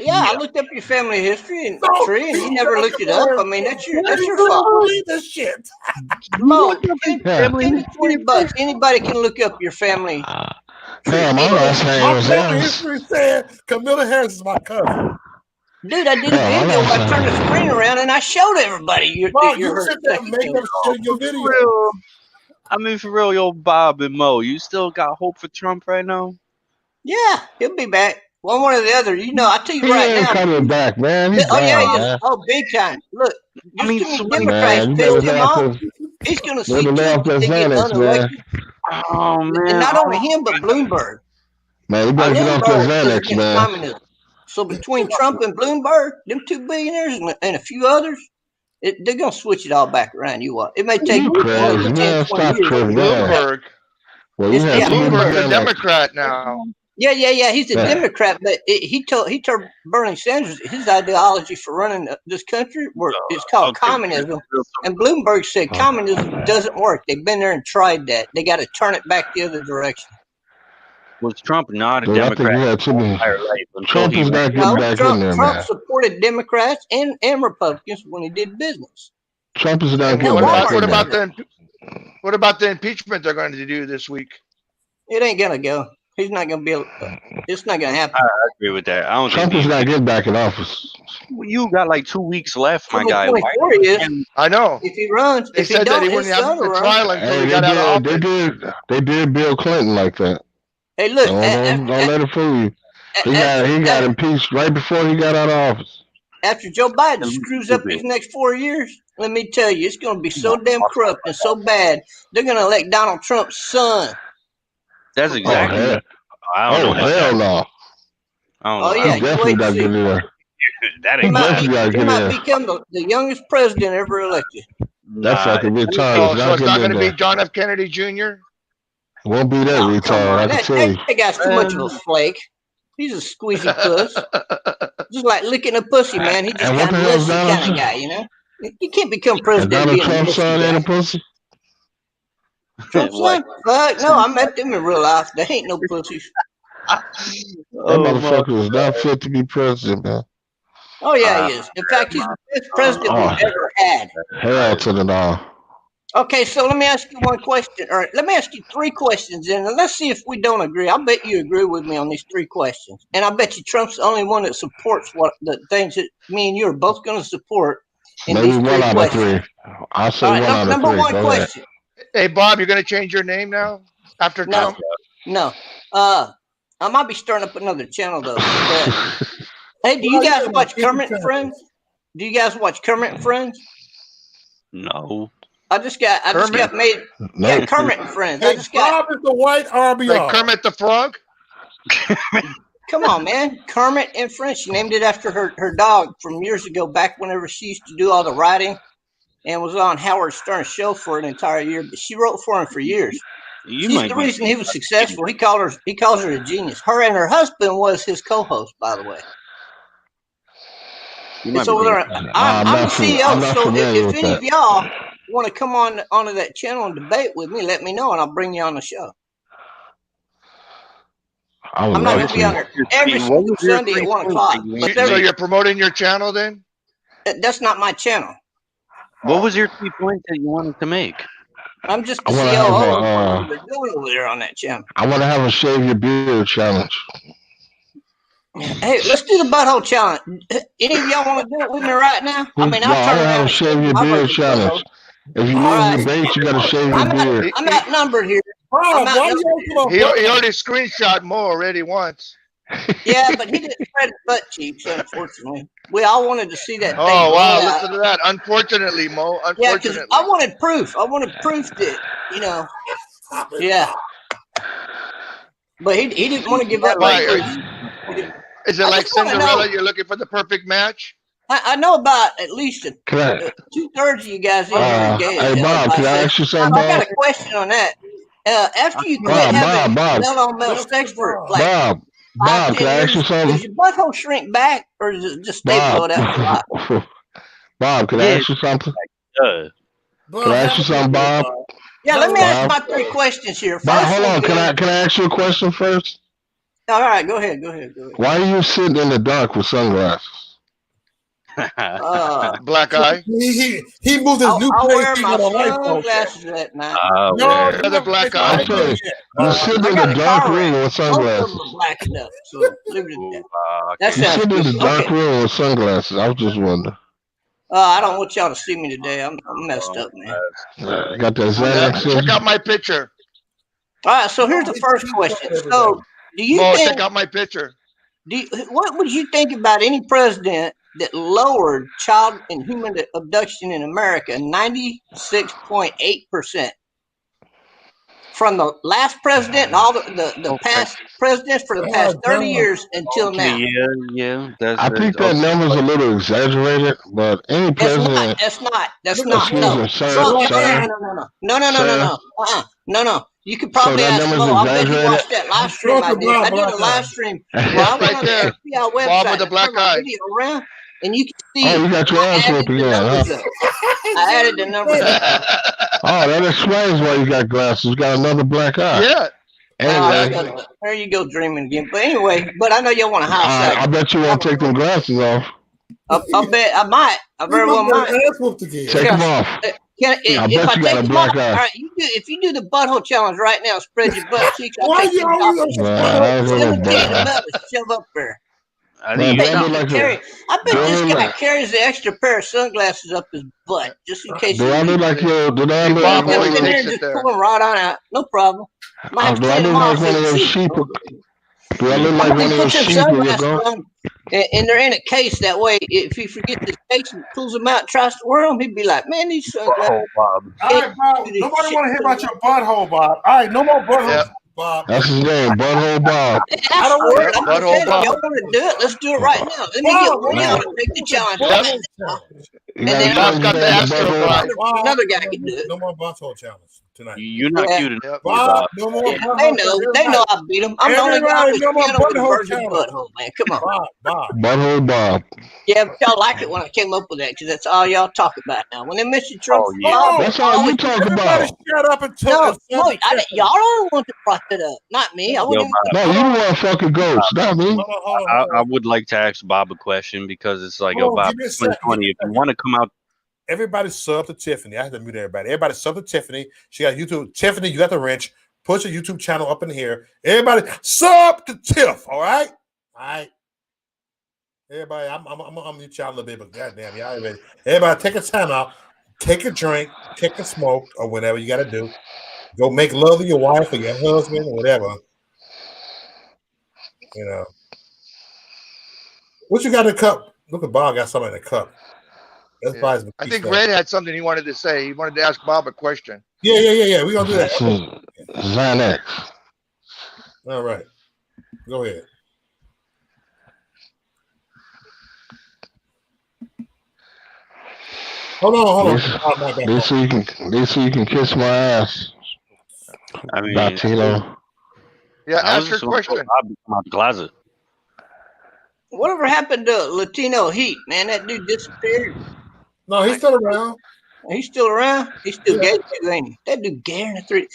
Yeah, I looked up your family history and tree, and you never looked it up. I mean, that's your fault. Believe this shit. Mo, give me $20. Anybody can look up your family. Yeah, my last name My was family Harris. history said Camilla Harris is my cousin. Dude, I did a video. I turned the screen around and I showed everybody You sit there and make up shit in your video. I mean, for real, yo, Bob and Mo, you still got hope for Trump right now? Yeah, he'll be back. One way or the other. You know, I tell you He right ain't now. coming back, man. He's Oh, yeah, gone, he is. man. Oh, big time. Look, Just too many Democrats Man, you pissed better him lay off off. those, He's going to see better to lay it off that that they get Xanax, man. unelected. Oh man, And not only him, but Bloomberg. Man, you better get off that Bloomberg is Xanax, against man. communism. So between Trump and Bloomberg, them two billionaires and a few others, they're going to switch it all back around. You what? It may take You 10, crazy, 10, man. 20 Stop years. tripping, man. Bloomberg. Well, you had too many Bloomberg's a Xanax. Democrat now. Yeah. He's a Man. Democrat, but he told Bernie Sanders his ideology for running this country it's called communism. And Bloomberg said communism doesn't work. They've been there and tried that. They got to turn it back the other direction. Was Trump not a Dude, I think Democrat you had too many. entire life until Trump he is not ran? getting back in there, Trump man. supported Democrats and Republicans when he did business. Trump is not getting What back in about there. what about the impeachment they're going to do this week? It ain't gonna go. He's not gonna be able. It's not gonna happen. I agree with that. I don't Trump think is not getting back in office. you got like 2 weeks left, my Only guy. 24 he is. I know. If he runs, They if he said that don't, he his wouldn't have son will the run. trial until Hey, he got out of office. they did Bill Clinton like that. Hey, look. Don't let it fool you. He got impeached right before he got out of office. After Joe Biden screws up his next 4 years, let me tell you, it's going to be so damn corrupt and so bad. They're going to elect Donald Trump's son. That's exactly. hell. I don't know about Hell that. no. I don't Oh, know. yeah, He you definitely wait got and to see. get in there. That He ain't definitely got to He get in might there. become the youngest president ever elected. That fucking retard Oh, is so not it's not getting going in to be there. John F. Kennedy Jr.? Won't be that Oh, come retard, I on. can That tell you. guy's too much of a flake. He's a squeezy puss. Just like licking a pussy, man. He's just And what kind the of hell is mushy Donald kind of Trump? guy, you know? You can't become And president Donald being a Trump's mushy son ain't a guy. pussy? Trump's son? No, I met them in real life. They ain't no pussies. That Oh, motherfucker is not fit to be president, man. Oh, yeah, he is. In fact, he's the best president we've ever had. Hell to the no. Okay, so let me ask you one question, or let me ask you three questions, and let's see if we don't agree. I bet you agree with me on these three questions, and I bet you Trump's the only one that supports what the things that me and you are both going to support in Maybe these one three out of questions. three. I'll say All right, one out of number three. one Go ahead. question. Hey, Bob, you're going to change your name now after No, Trump? no. I might be starting up another channel though. But hey, do you guys watch Kermit and Friends? Do you guys watch Kermit and Friends? No. I just got made. Yeah, Kermit and Friends. Hey, Bob is the white RBR. Like Kermit the Frog? Come on, man. Kermit and Friends. She named it after her dog from years ago, back whenever she used to do all the writing and was on Howard Stern's show for an entire year. But she wrote for him for years. She's the reason he was successful. He calls her a genius. Her and her husband was his co-host, by the way. It's over there. I'm the CEO, so if any of y'all want to come onto that channel and debate with me, let me know, and I'll bring you on the show. I'm not going to be on there every single Sunday at 1 o'clock. So you're promoting your channel then? That's not my channel. What was your 3 points that you wanted to make? I'm just the COO of what they're doing over there on that channel. I want to have a shave your beard challenge. Hey, let's do the butthole challenge. Any of y'all want to do it with me right now? I mean, I'll turn around. Have a shave your beard challenge. If you lose your bait, you got to shave your beard. I'm outnumbered here. He already screenshot Mo already once. Yeah, but he didn't spread his butt cheeks, unfortunately. We all wanted to see that. Oh, wow. Listen to that. Unfortunately, Mo. Yeah, because I wanted proof. I wanted proof that, yeah. But he didn't want to give that proof. Is it like Cinderella? You're looking for the perfect match? I know about at least 2/3 of you guys in here are gay. Hey, Bob, can I ask you something, I got a question on that. After you quit having male-on-male sex for like Bob, can I ask you something? Does your butthole shrink back, or does it just stay blowed out? Bob, can I ask you something? Can I ask you something, Bob? Yeah, let me ask my three questions here. First, Bob, hold on. Can I ask you a question first? All right, go ahead. Why are you sitting in the dark with sunglasses? Black eye. He moved his new I'll place. wear my sunglasses at night. No, another black eye. You're sitting in the dark room with sunglasses. Blacked up, so leave it at that. You're sitting in the dark room with sunglasses. I was just wondering. I don't want y'all to see me today. I'm messed up, man. Got that Xanax. Check out my picture. All right, so here's the first question. So, do you Mo, think? check out my picture. What would you think about any president that lowered child and human abduction in America 96.8%? From the last president and all the past presidents for the past 30 years until now. Yeah. I think that number's a little exaggerated, but any president. That's not. Excuse me, sir. No. You could probably ask Mo. I bet he watched that live stream I did. I did a live stream. Well, I went on the FBI website. Bob with the black eye. Video around, and you can see. Oh, you got your ass whooped again, huh? I added the numbers up. Oh, that explains why you got glasses. You got another black eye. Yeah. Anyway. There you go, dreaming again. But anyway, I know you want to house. I bet you won't take them glasses off. I bet I might. I very well might. Take them off. I bet you got a black eye. All right, if you do the butthole challenge right now, spread your butt cheeks. Why you always shove up there? I bet this guy carries the extra pair of sunglasses up his butt just in case. Do I look like you? Do I look like one of those? Just pull them right on out. No problem. Do I look like one of those sheep? Do I look like one of those sheep? And they're in a case that way. If he forgets the case and pulls them out and tries to wear them, he'd be like, "Man, these sunglasses." Bob. All right, Bob. Nobody want to hear about your butthole, Bob. All right, no more butthole. Yep. Bob. That's his name, Butthole Bob. I don't want it. Butthole Bob. Y'all want to do it? Let's do it right now. Let me get one out and take the challenge. And then Bob's got the Astro Bob. Another guy can do it. No more butthole challenge tonight. You're not cute enough. Bob, no more. They know I beat them. I'm the only guy with butthole, man. Come on. Bob. Butthole Bob. Yeah, but y'all like it when I came up with that because that's all y'all talk about now. When they mention Trump, that's all you talk about. Shut up and talk. No, y'all are the ones that brought it up, not me. I wouldn't. No, you the one fucking ghost, not me. I would like to ask Bob a question because it's like, yo, Bob, 2020. If you want to come out. Everybody sub to Tiffany. I have to mute everybody. Everybody sub to Tiffany. She got YouTube. Tiffany, you got the wrench. Push your YouTube channel up in here. Everybody sub to Tiff. All right. Everybody, I'm mute y'all a little bit, but goddamn, y'all ready. Everybody, take a time out. Take a drink. Take a smoke or whatever you got to do. Go make love to your wife or your husband or whatever. You know. What you got in the cup? Look at Bob got something in the cup. Yeah. I think Red had something he wanted to say. He wanted to ask Bob a question. Yeah. We're going to do that. Xanax. All right. Go ahead. Hold on. This so you can kiss my ass. I mean, Latino. Yeah, ask your question. Out the closet. Whatever happened to Latino Heat, man? That dude disappeared. No, he's still around. He's still around. He's still gay too, ain't he? That dude gay in the 3D.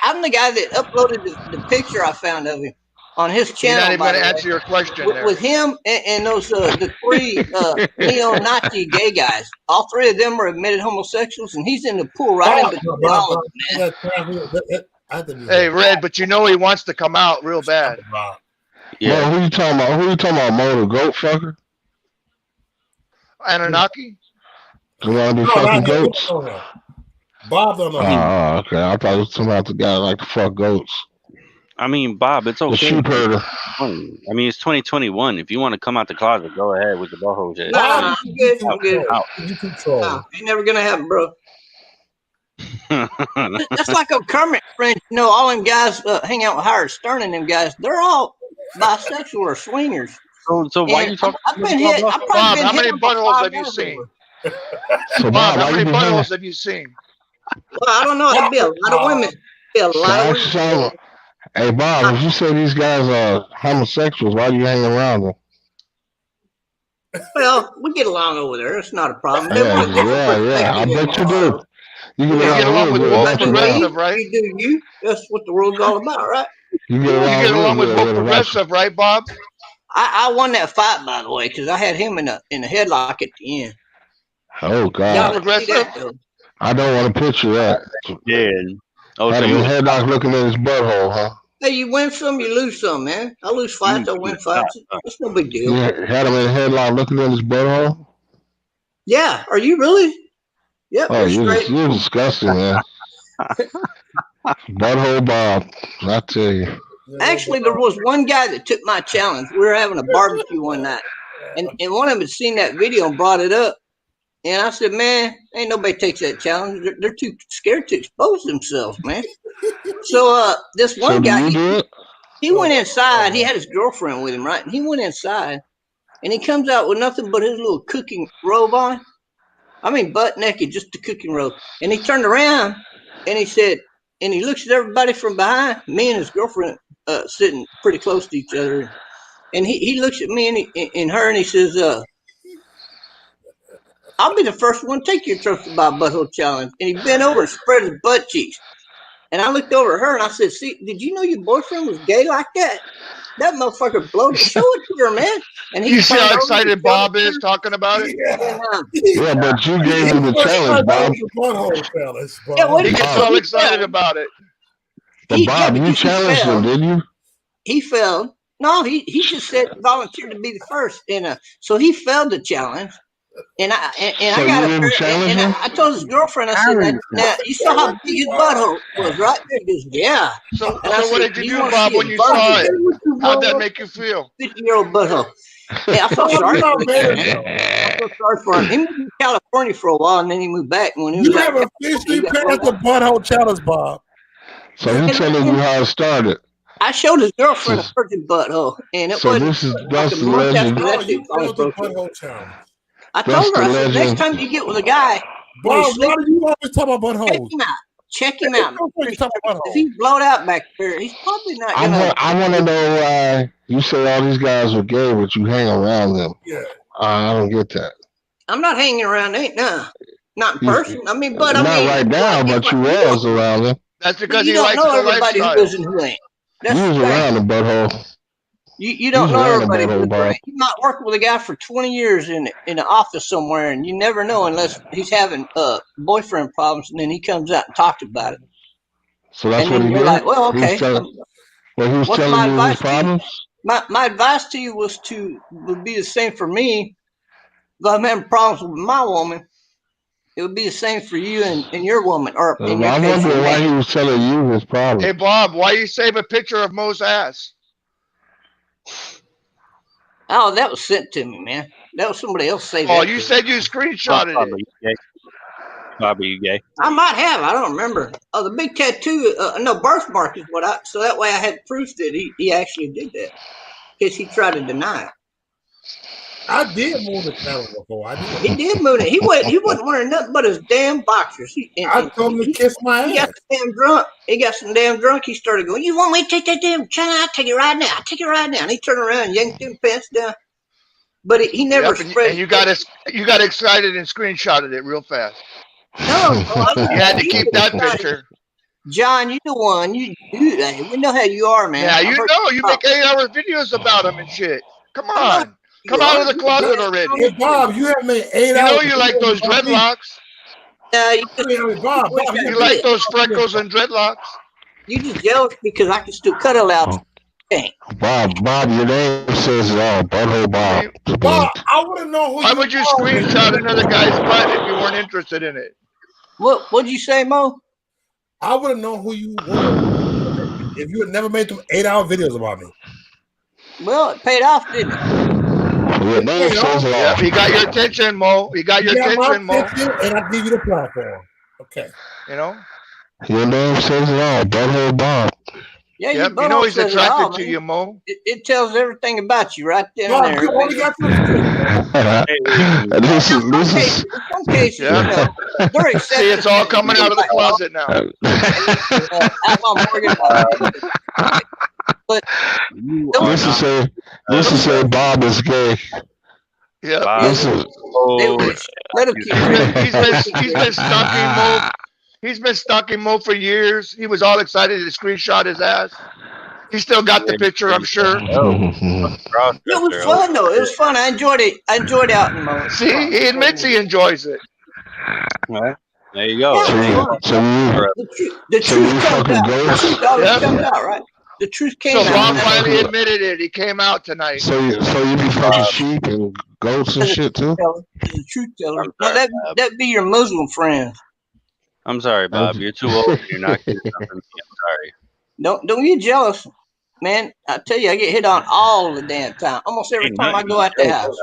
I'm the guy that uploaded the picture I found of him on his channel. You're not even going to answer your question there. With him and those the three neo-Nazi gay guys. All three of them are admitted homosexuals, and he's in the pool right in between all of them. Hey, Red, but you know he wants to come out real bad. Yeah, who you talking about? Who you talking about, Mo, the goat fucker? Anunnaki? You want to be fucking goats? Bob don't know. Oh, okay. I thought it was about the guy like to fuck goats. I mean, Bob, it's okay. The sheep herder. I mean, it's 2021. If you want to come out the closet, go ahead with the butthole shit. Nah, I'm good. Ain't never gonna happen, bro. That's like a Kermit friend. You know, all them guys hang out with Howard Stern and them guys. They're all bisexual or swingers. So why are you talking? I've been hit. Bob, how many buttholes have you seen? So Bob, how many buttholes have you seen? Well, I don't know. There'd be a lot of women. Be a lot of women. Hey, Bob, if you say these guys are homosexuals, why do you hang around them? Well, we get along over there. It's not a problem. Yeah. I bet you do. You get along with woke progressive, right? You do you. That's what the world's all about, right? You get along with woke progressive, right, Bob? I won that fight, by the way, because I had him in the headlock at the end. Oh God! I don't want to picture that. Yeah. Oh, so you headlock looking at his butthole, huh? Hey, you win some, you lose some, man. I lose fights, I win fights. It's no big deal. You had him in the headlock looking at his butthole? Yeah. Are you really? Yep. Oh, you're disgusting, man. Butthole Bob, I tell you. Actually, there was one guy that took my challenge. We were having a barbecue one night, and one of them had seen that video and brought it up. And I said, man, ain't nobody takes that challenge. They're too scared to expose themselves, man. So this one guy, he went inside. He had his girlfriend with him, right? And he went inside, and he comes out with nothing but his little cooking robe on. I mean, butt naked, just the cooking robe. And he turned around, and he said, and he looks at everybody from behind, me and his girlfriend sitting pretty close to each other. And he looks at me and her, and he says, I'll be the first one to take your trusted by butthole challenge. And he bent over and spread his butt cheeks. And I looked over at her and I said, see, did you know your boyfriend was gay like that? That motherfucker blowed it. Show it to her, man. And he You see how excited Bob is talking about it? Yeah, but you gave him the challenge, Bob. He gets all excited about it. But Bob, you challenged him, didn't you? He failed. No, he just said volunteered to be the first. And so he failed the challenge. And I told his girlfriend, I said, now you saw how big his butthole was, right? He goes, yeah. So what did you do, Bob, when you saw it? How'd that make you feel? 50-year-old butthole. Hey, I felt sorry for him. I felt sorry for him. He moved to California for a while, and then he moved back. And when he was have officially passed the butthole challenge, Bob. So he's telling you how it started. I showed his girlfriend a virgin butthole, and it was that's the legend. I told her, I said, next time you get with a guy, Bob, why do you always talk about buttholes? Check him out. If he's blowed out back there, he's probably not gonna. I want to know why you say all these guys are gay, but you hang around them. Yeah, I don't get that. I'm not hanging around. Not in person. I mean, but not right now, but you was around them. That's because you don't know everybody who is and who ain't. You was around the butthole. You don't know everybody. You might work with a guy for 20 years in the office somewhere, and you never know unless he's having boyfriend problems, and then he comes out and talks about it. So that's what he did. Like, well, okay. He was telling you his problems. My advice to you would be the same for me. If I'm having problems with my woman, it would be the same for you and your woman. Or in your I case, wonder why he was telling you his problems. Hey, Bob, why you save a picture of Mo's ass? Oh, that was sent to me, man. That was somebody else saying. Oh, you said you screenshotted it. Bobby, you gay? I might have. I don't remember. Oh, the big tattoo. No, birthmark is what I. So that way I had proof that he actually did that. Because he tried to deny it. I did move the channel before. He did move it. He wasn't wearing nothing but his damn boxers. I told him to kiss my ass. He got damn drunk. He started going, "You want me to take that damn channel? I'll take it right now. I'll take it right now." And he turned around and yanked them pants down. But he never spread. And you got excited and screenshotted it real fast. No, you had to keep that picture. John, you the one. You we know how you are, man. Yeah, you make 8-hour videos about him and shit. Come on. Come out of the closet already. Hey, Bob, you have made 8 hours. You like those dreadlocks. Bob, you like those freckles and dreadlocks. You just jealous because I can still cut it out. Bob, your name says it all. Butthole Bob. Bob, I want to know who. Why would you screenshot another guy's butt if you weren't interested in it? What'd you say, Mo? I want to know who you were if you had never made them 8-hour videos about me. Well, it paid off, didn't it? Yeah, he got your attention, Mo. He got your attention, Mo. And I give you the platform. Okay. You know? Your name says it all. Butthole Bob. Yeah, you know he's attracted to you, Mo. It tells everything about you right there. Bob, you only got this is. In some cases, they're accepting. See, it's all coming out of the closet now. But this is say Bob is gay. Yeah. Let him keep he's been stalking Mo. He's been stalking Mo for years. He was all excited to screenshot his ass. He still got the picture, I'm sure. It was fun though. It was fun. I enjoyed it. I enjoyed out in Mo. See, he admits he enjoys it. All right. There you go. The truth comes out. The truth always comes out, right? The truth came out. So Bob finally admitted it. He came out tonight. So you be fucking sheep and goats and shit too? The truth teller. No, that be your Muslim friends. I'm sorry, Bob. You're too old. You're not getting something. I'm sorry. Don't get jealous. man, I tell you, I get hit on all the damn time. Almost every time I go out the house.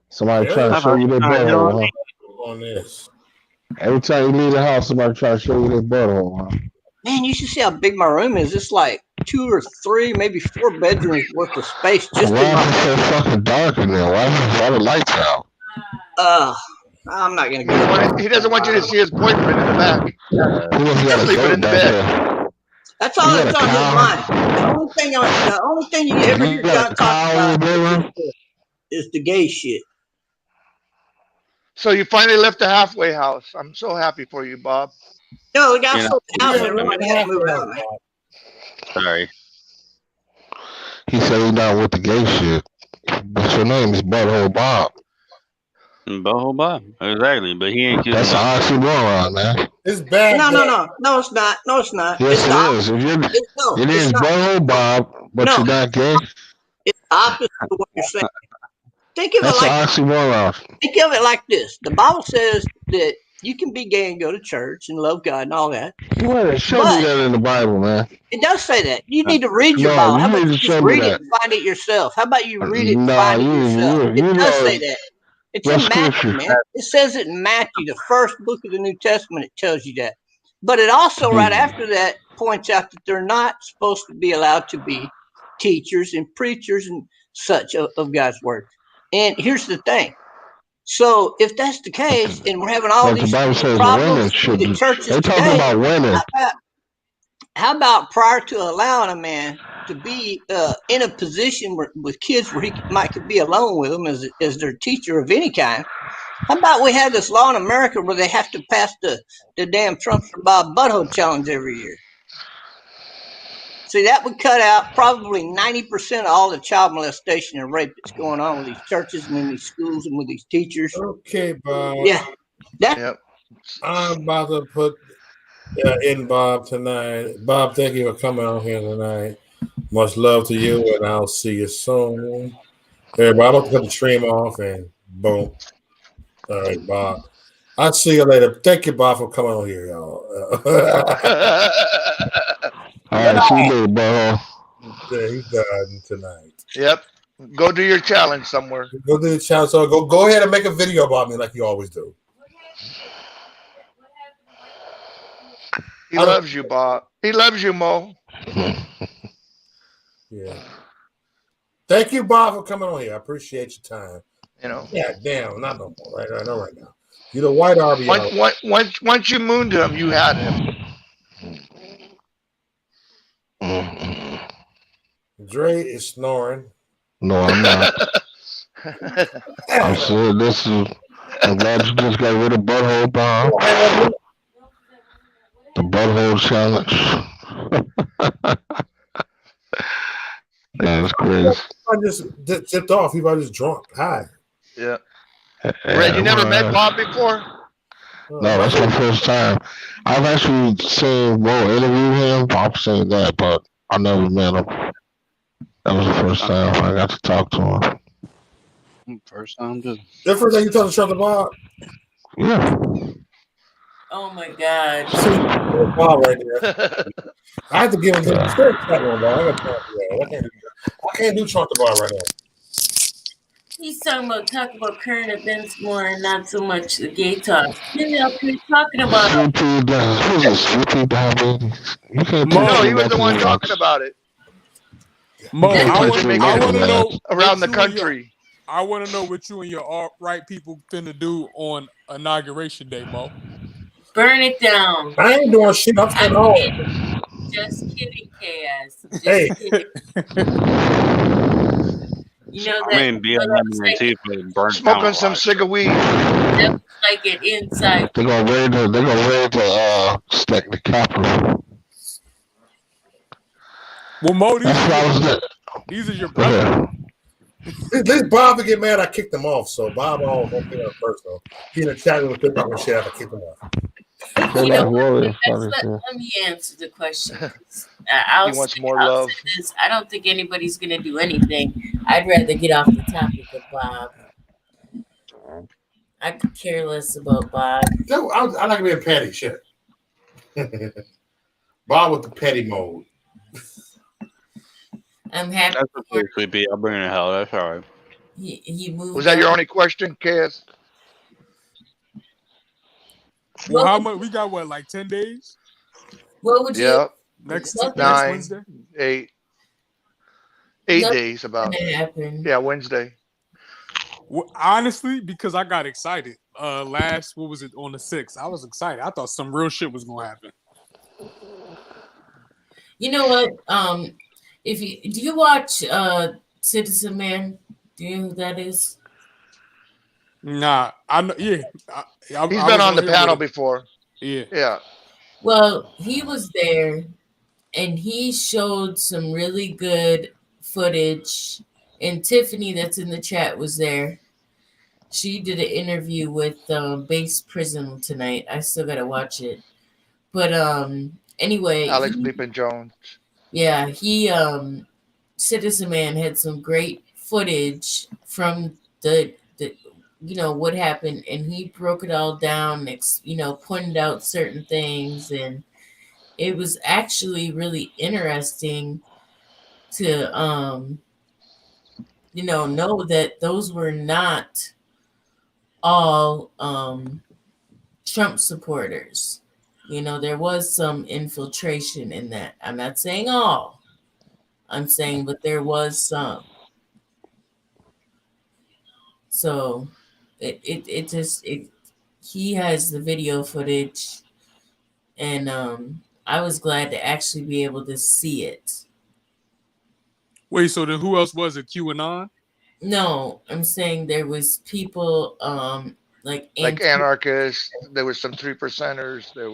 Somebody trying to show you their butthole, huh? On this. Every time you leave the house, somebody trying to show you their butthole, huh? Man, you should see how big my room is. It's like 2 or 3, maybe 4 bedrooms worth of space just Why in my is it so fucking dark in there? Why the lights out? I'm not gonna go. He doesn't want you to see his boyfriend in the back. He's sleeping in the bed. That's all that's on his mind. The only thing you ever hear John talk about is the gay shit. So you finally left the halfway house. I'm so happy for you, Bob. No, the guy sold the house and everybody had to move out, man. Sorry. He said he's not with the gay shit. But your name is Butthole Bob. Butthole Bob. Exactly. But he ain't just. That's an oxymoron, man. It's bad. No, it's not. No, it's not. Yes, it is. If your name is Butthole Bob, but you're not gay. It's opposite of what you're saying. Think of That's it like an oxymoron. Think of it like this: the Bible says that you can be gay and go to church and love God and all that. Show me that in the Bible, man. It does say that. You need to read your Bible. How about you just read it and find it yourself? How about you read it and find it yourself? It does say that. It's in Matthew, man. It says it in Matthew, the first book of the New Testament. It tells you that. But it also, right after that, points out that they're not supposed to be allowed to be teachers and preachers and such of God's word. And here's the thing. So if that's the case, and we're having all these problems in the churches today, about women. How about prior to allowing a man to be in a position with kids where he might be alone with them as their teacher of any kind? How about we have this law in America where they have to pass the damn Trump for Bob Butthole challenge every year? See, that would cut out probably 90% of all the child molestation and rape that's going on with these churches and in these schools and with these teachers. Okay, Bob. Yeah. I'm about to put in Bob tonight. Bob, thank you for coming on here tonight. Much love to you, and I'll see you soon. Everybody, I'm about to cut the stream off, and boom. All right, Bob. I'll see you later. Thank you, Bob, for coming on here, y'all. All right, see you later, bro. Yeah, he's done tonight. Yep. Go do your challenge somewhere. Go do the challenge. So go ahead and make a video about me like you always do. He loves you, Bob. He loves you, Mo. Yeah. Thank you, Bob, for coming on here. I appreciate your time. You know. Yeah, damn, not no more. Right now. You're the white RBI. Once you mooned him, you had him. Dre is snoring. No, I'm not. I'm saying this is. I'm glad you just got rid of Butthole Bob. The Butthole Challenge. That's crazy. I just tipped off. He was just drunk. Hi. Yeah. Red, you never met Bob before? No, that's my first time. I've actually seen Mo interview him. I'm saying that, but I never met him. That was the first time I got to talk to him. First time, just. The first time you talked to Trump Bob? Yeah. Oh my God. Bob right there. I have to give him the spirit Bob. I can't do Trump Bob right now. He's talking about current events more and not so much the gay talk. He's talking about. No, he was the one talking about it. Mo, I want to know around the country. I want to know what you and your alt-right people finna do on Inauguration Day, Mo. Burn it down. I ain't doing shit. I'm staying home. Just kidding, KS. Just kidding. You know that. Smoking some cigar weed. Like it inside. They're gonna raid the stack the Capitol. Well, Mo, these are your brothers. This Bob to get mad, I kicked him off. So Bob always won't get up first, though. He in the chat with the and shit. I kicked him off. You know, let me answer the question. He wants more love. I don't think anybody's gonna do anything. I'd rather get off the topic of Bob. I could care less about Bob. I like being petty. Shit. Bob with the petty mode. I'm happy. That's okay, Sleepy. I'll bring it to hell. That's all right. He moved. Was that your on. only question, Kaz? Well, how much? We got what, like 10 days? What would you? Yeah. Next 9, Wednesday? 8 Nothing's days about. gonna happen. Yeah, Wednesday. Well, honestly, because I got excited. What was it, on the 6th? I was excited. I thought some real shit was gonna happen. You know what? Do you watch Citizen Man? Do you know who that is? Nah, I know. Yeah, He's been on the panel before. Yeah. Yeah. Well, he was there, and he showed some really good footage. And Tiffany, that's in the chat, was there. She did an interview with Base Prism tonight. I still gotta watch it. But anyway, Alex Bleepin Jones. Yeah, he Citizen Man had some great footage from the what happened, and he broke it all down, pointed out certain things, and it was actually really interesting to know that those were not all Trump supporters. There was some infiltration in that. I'm not saying all. I'm saying, but there was some. So he has the video footage, and I was glad to actually be able to see it. Wait, so then who else was it? QAnon? No, I'm saying there was people like anarchists. There was some 3%ers. There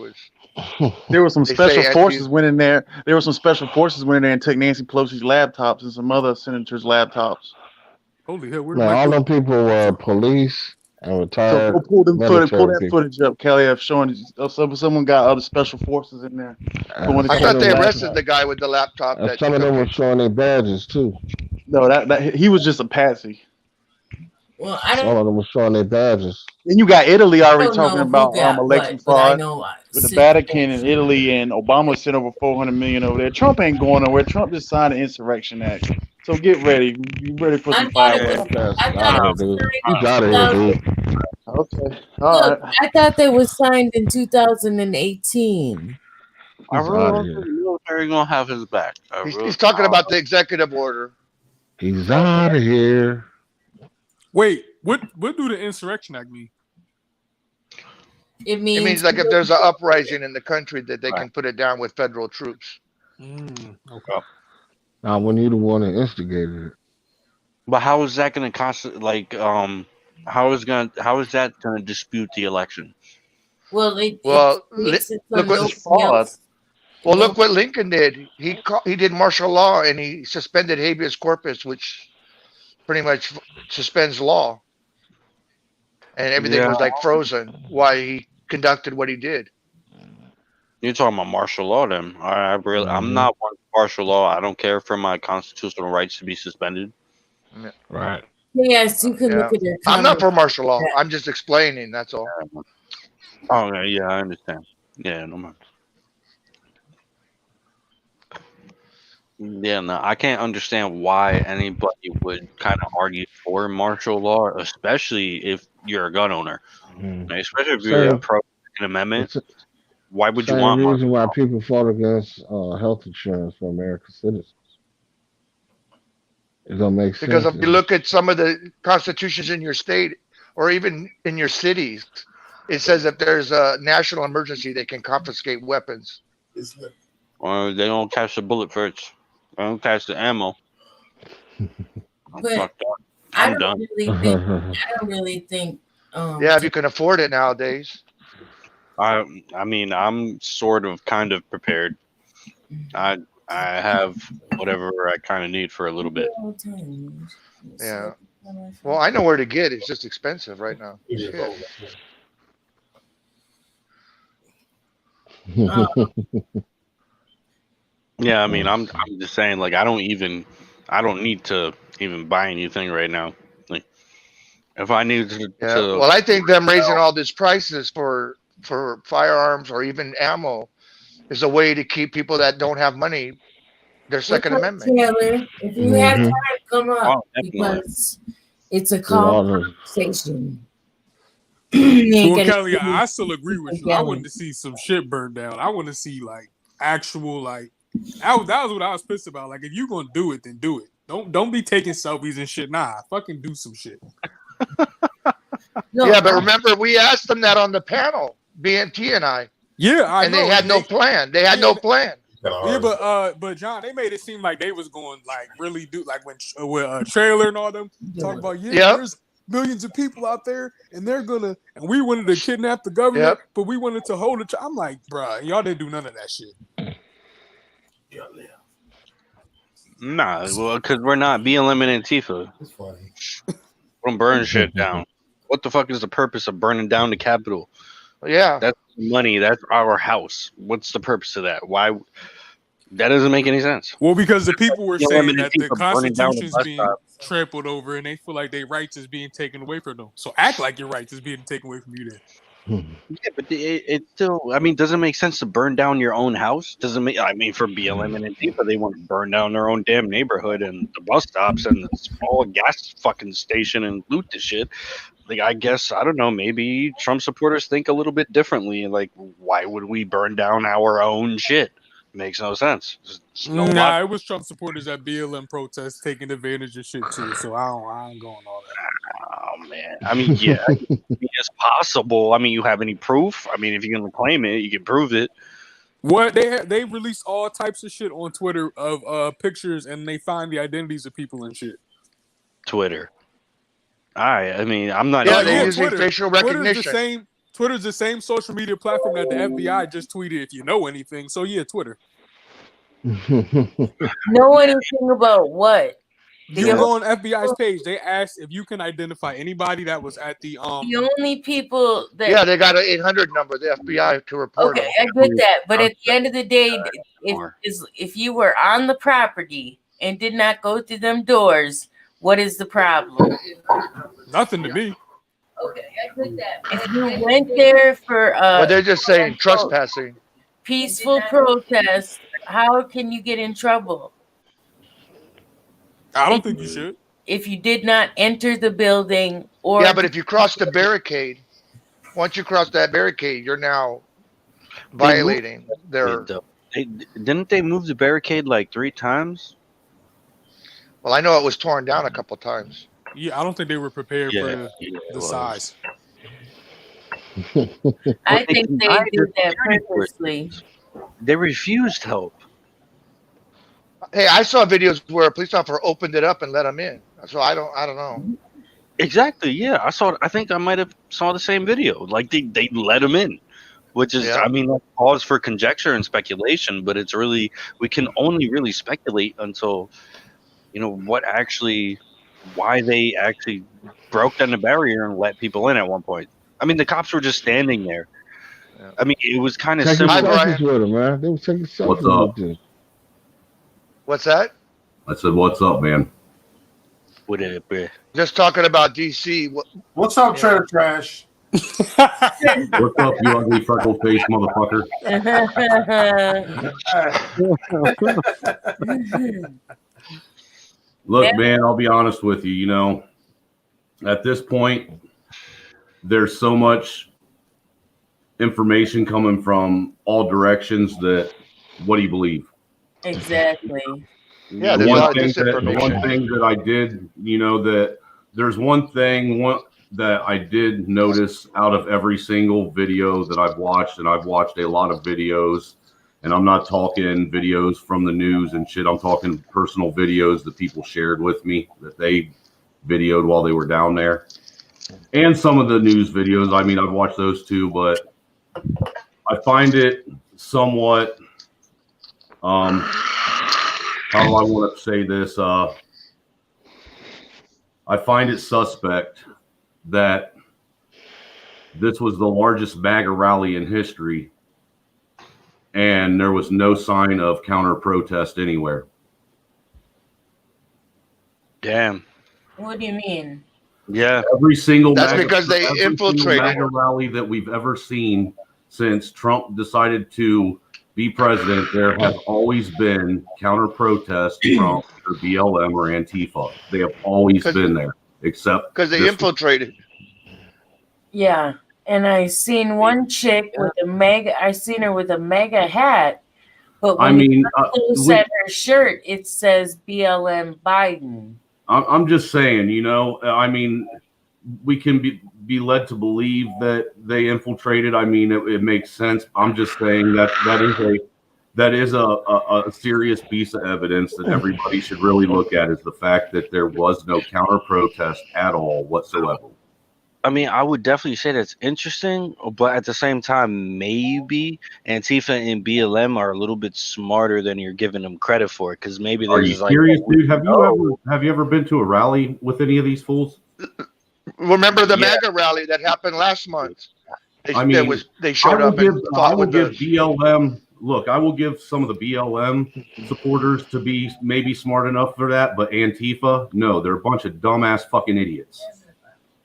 were some They special say forces went in there. There were some special forces went in there and took Nancy Pelosi's laptops and some other senators' laptops. Holy hell! No, all them people were police and retired So pull military that people. footage up, Kelly. I've shown someone got other special forces in there. I thought they arrested the guy with the laptop. And some of them were showing their badges too. No, that he was just a patsy. Well, Some of them were showing their badges. Then you got Italy already I don't know talking who about got election what, but I fraud know with the Vatican and Italy, and Obama sent over $400 million over there. Trump ain't going nowhere. Trump just signed the Insurrection Act. So get ready. Be ready for some fireworks. He's out of here, dude. Okay. All right. I thought that was signed in 2018. I really don't think the military gonna have his back. He's talking about the executive order. He's out of here. Wait, what do the Insurrection Act mean? It means like if there's an uprising in the country that they can put it down with federal troops. Okay. Now, when you the one that instigated it. But how is that going to how is that going to dispute the election? Well, look what fraud. Well, look what Lincoln did. He did martial law and he suspended habeas corpus, which pretty much suspends law, and everything was like frozen. Why he conducted what he did. You're talking about martial law, then? I'm not one for martial law. I don't care for my constitutional rights to be suspended. Right. Yes, you can look at it. I'm not for martial law. I'm just explaining. That's all. Oh yeah, I understand. Yeah, no man. Yeah, no, I can't understand why anybody would kind of argue for martial law, especially if you're a gun owner, especially if you're a pro Second Amendment. Why would you want the reason why people fought against health insurance for American citizens? It don't make sense. Because if you look at some of the constitutions in your state or even in your cities, it says if there's a national emergency, they can confiscate weapons. Or they don't catch the bullet first. They don't catch the ammo. But I'm done. I don't really think. Yeah, if you can afford it nowadays. I mean, I'm sort of kind of prepared. I have whatever I kind of need for a little bit. Yeah. Well, I know where to get. It's just expensive right now. Yeah, I mean, I'm just saying, like, I don't need to even buy anything right now. Like, if I need to, well, I think them raising all these prices for firearms or even ammo is a way to keep people that don't have money their Second Amendment. Taylor, if you have time, come up because it's a conversation. Well, Kelly, I still agree with you. I wanted to see some shit burned down. I want to see like actual like that was what I was pissed about. Like if you gonna do it, then do it. Don't be taking selfies and shit. Nah, fucking do some shit. Yeah, but remember we asked them that on the panel, BNT and I. Yeah, I and know. they had no plan. They had no plan. Yeah, but John, they made it seem like they was going like really do like when Trailer and all them talk about there's millions of people out there and they're gonna and we wanted to kidnap the government, but we wanted to hold it. I'm like, bruh, y'all didn't do none of that shit. Nah, well, because we're not BLM and Antifa. It's funny. Don't burn shit down. What the fuck is the purpose of burning down the Capitol? Yeah, that's money. That's our house. What's the purpose of that? Why? That doesn't make any sense. Well, because the people were saying that the burning down Constitution's the bus being stop. trampled over, and they feel like their rights is being taken away from them. So act like your rights is being taken away from you. Then. Yeah, but it still. I mean, doesn't it make sense to burn down your own house? Doesn't make. I mean, for BLM and Antifa, they want to burn down their own damn neighborhood and the bus stops and the small gas fucking station and loot the shit. Like, I guess, I don't know, maybe Trump supporters think a little bit differently. Like, why would we burn down our own shit? Makes no sense. Nah, it was Trump supporters at BLM protests taking advantage of shit too. So I ain't going all that. Oh man, I mean, yeah, it's possible. I mean, you have any proof? I mean, if you're gonna claim it, you can prove it. What they released all types of shit on Twitter of pictures, and they find the identities of people and shit. Twitter. I mean, I'm not. Yeah, they're using facial recognition. Twitter's the same social media platform that the FBI just tweeted if you know anything. So yeah, Twitter. Know anything about what? You can go on FBI's page. They asked if you can identify anybody that was at the The only people that they got an 800 number, the FBI, to report. Okay, I get that, but at the end of the day, if you were on the property and did not go through them doors, what is the problem? Nothing to me. Okay, I get that. If you went there for well, they're just saying trespassing, peaceful protest, how can you get in trouble? I don't think you should. If you did not enter the building, or but if you cross the barricade, once you cross that barricade, you're now violating their. Didn't they move the barricade like 3 times? Well, I know it was torn down a couple times. Yeah, I don't think they were prepared for the size. I think they did that purposely. They refused help. Hey, I saw videos where a police officer opened it up and let them in. So I don't know. Exactly. Yeah, I think I might have saw the same video. Like they let them in, which is, I mean, that's cause for conjecture and speculation. But it's really, we can only really speculate until, why they actually broke down the barrier and let people in at one point. I mean, the cops were just standing there. Yeah. I mean, it was kind of simple. man. They were taking selfies What's up? with them. What's that? I said, "What's up, man?" What it be? Just talking about DC. What's up, Trailer Trash? What's up, you ugly freckle face motherfucker? Look, man, I'll be honest with you. At this point, there's so much information coming from all directions that what do you believe? Exactly. Yeah, the one thing that I did, that there's one thing that I did notice out of every single video that I've watched, and I've watched a lot of videos, and I'm not talking videos from the news and shit. I'm talking personal videos that people shared with me that they videoed while they were down there. And some of the news videos, I mean, I've watched those too, but I find it somewhat, how do I want to say this? I find it suspect that this was the largest MAGA rally in history, and there was no sign of counter protest anywhere. Damn. What do you mean? Yeah. Every single because they infiltrated MAGA rally that we've ever seen since Trump decided to be president, there have always been counter protests from either BLM or Antifa. They have always been there, except because they infiltrated. Yeah, and I seen one chick with a mega. I seen her with a mega hat, but when you look close at her shirt, it says BLM Biden. I'm just saying, you know, I mean, we can be led to believe that they infiltrated. I mean, it makes sense. I'm just saying that is a serious piece of evidence that everybody should really look at, is the fact that there was no counter protest at all whatsoever. I mean, I would definitely say that's interesting, but at the same time, maybe Antifa and BLM are a little bit smarter than you're giving them credit for. Because maybe Are you there's like, serious, dude? Have you ever been to a rally with any of these fools? Remember the MAGA rally that happened last month? They showed up and fought with us. BLM. Look, I will give some of the BLM supporters to be maybe smart enough for that, but Antifa, no, they're a bunch of dumbass fucking idiots.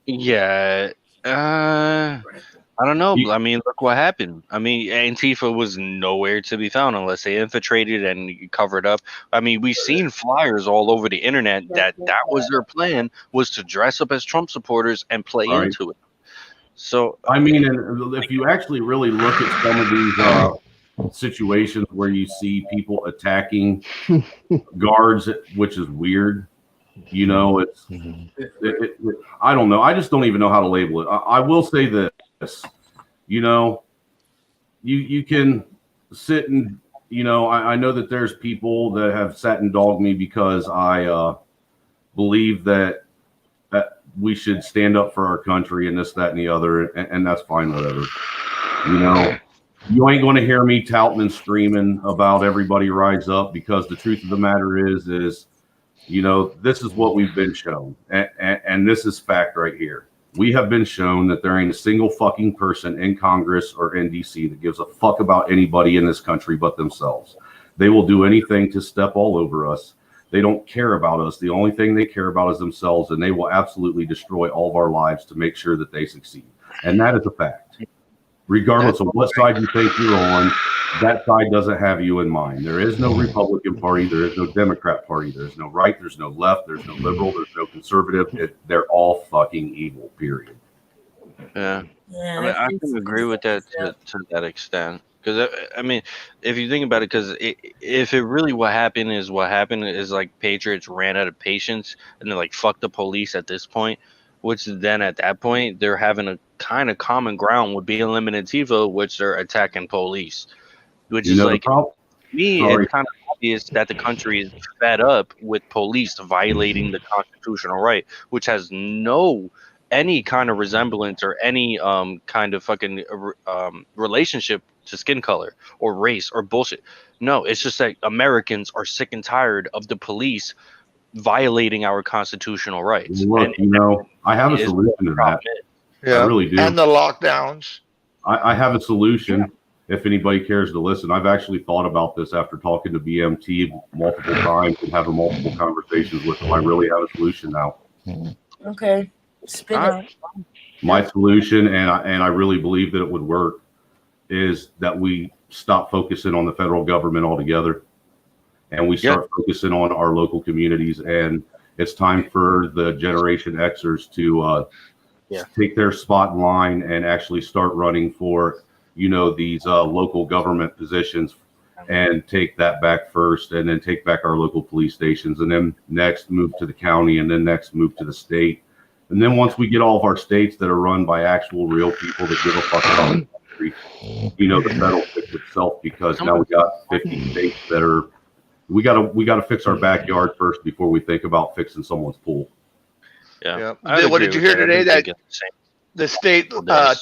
Yeah, I don't know. I mean, look what happened. I mean, Antifa was nowhere to be found unless they infiltrated and covered up. I mean, we've seen flyers all over the internet that was their plan, was to dress up as Trump supporters and play into it. So, I mean, and if you actually really look at some of these situations where you see people attacking guards, which is weird. You know, I don't know. I just don't even know how to label it. I will say this, you know, you can sit and, you know, I know that there's people that have sat and dogged me because I believe that we should stand up for our country and this, that, and the other, and that's fine, whatever. You know, you ain't going to hear me touting and screaming about everybody rise up, because the truth of the matter is, you know, this is what we've been shown. And this is fact right here. We have been shown that there ain't a single fucking person in Congress or in DC that gives a fuck about anybody in this country but themselves. They will do anything to step all over us. They don't care about us. The only thing they care about is themselves, and they will absolutely destroy all of our lives to make sure that they succeed. And that is a fact. Regardless of what side you think you're on, that side doesn't have you in mind. There is no Republican Party. There is no Democrat Party. There's no right. There's no left. There's no liberal. There's no conservative. They're all fucking evil, period. Yeah. I mean, I can agree with that to that extent. Because, I mean, if you think about it, because if it really what happened is like Patriots ran out of patience and they're like, fuck the police at this point, which then at that point, they're having a kind of common ground with BLM and Antifa, which they're attacking police. Which is like, me, it's kind of obvious that the country is fed up with police violating the constitutional right, which has any kind of resemblance or any kind of fucking relationship to skin color or race or bullshit. No, it's just that Americans are sick and tired of the police violating our constitutional rights. Look, and you know, I have a solution to that. Yeah, I really do. And the lockdowns. I have a solution. If anybody cares to listen, I've actually thought about this after talking to BMT multiple times and having multiple conversations with them. I really have a solution now. Okay. Spin it. My solution, and I really believe that it would work, is that we stop focusing on the federal government altogether, and we start focusing on our local communities. And it's time for the Generation Xers to take their spot in line and actually start running for, you know, these local government positions, and take that back first, and then take back our local police stations, and then next move to the county, and then next move to the state. And then once we get all of our states that are run by actual real people that give a fuck about the country, you know, the federal fix itself, because now we got 50 states that are, we gotta fix our backyard first before we think about fixing someone's pool. Yeah. What did you hear today? That the state,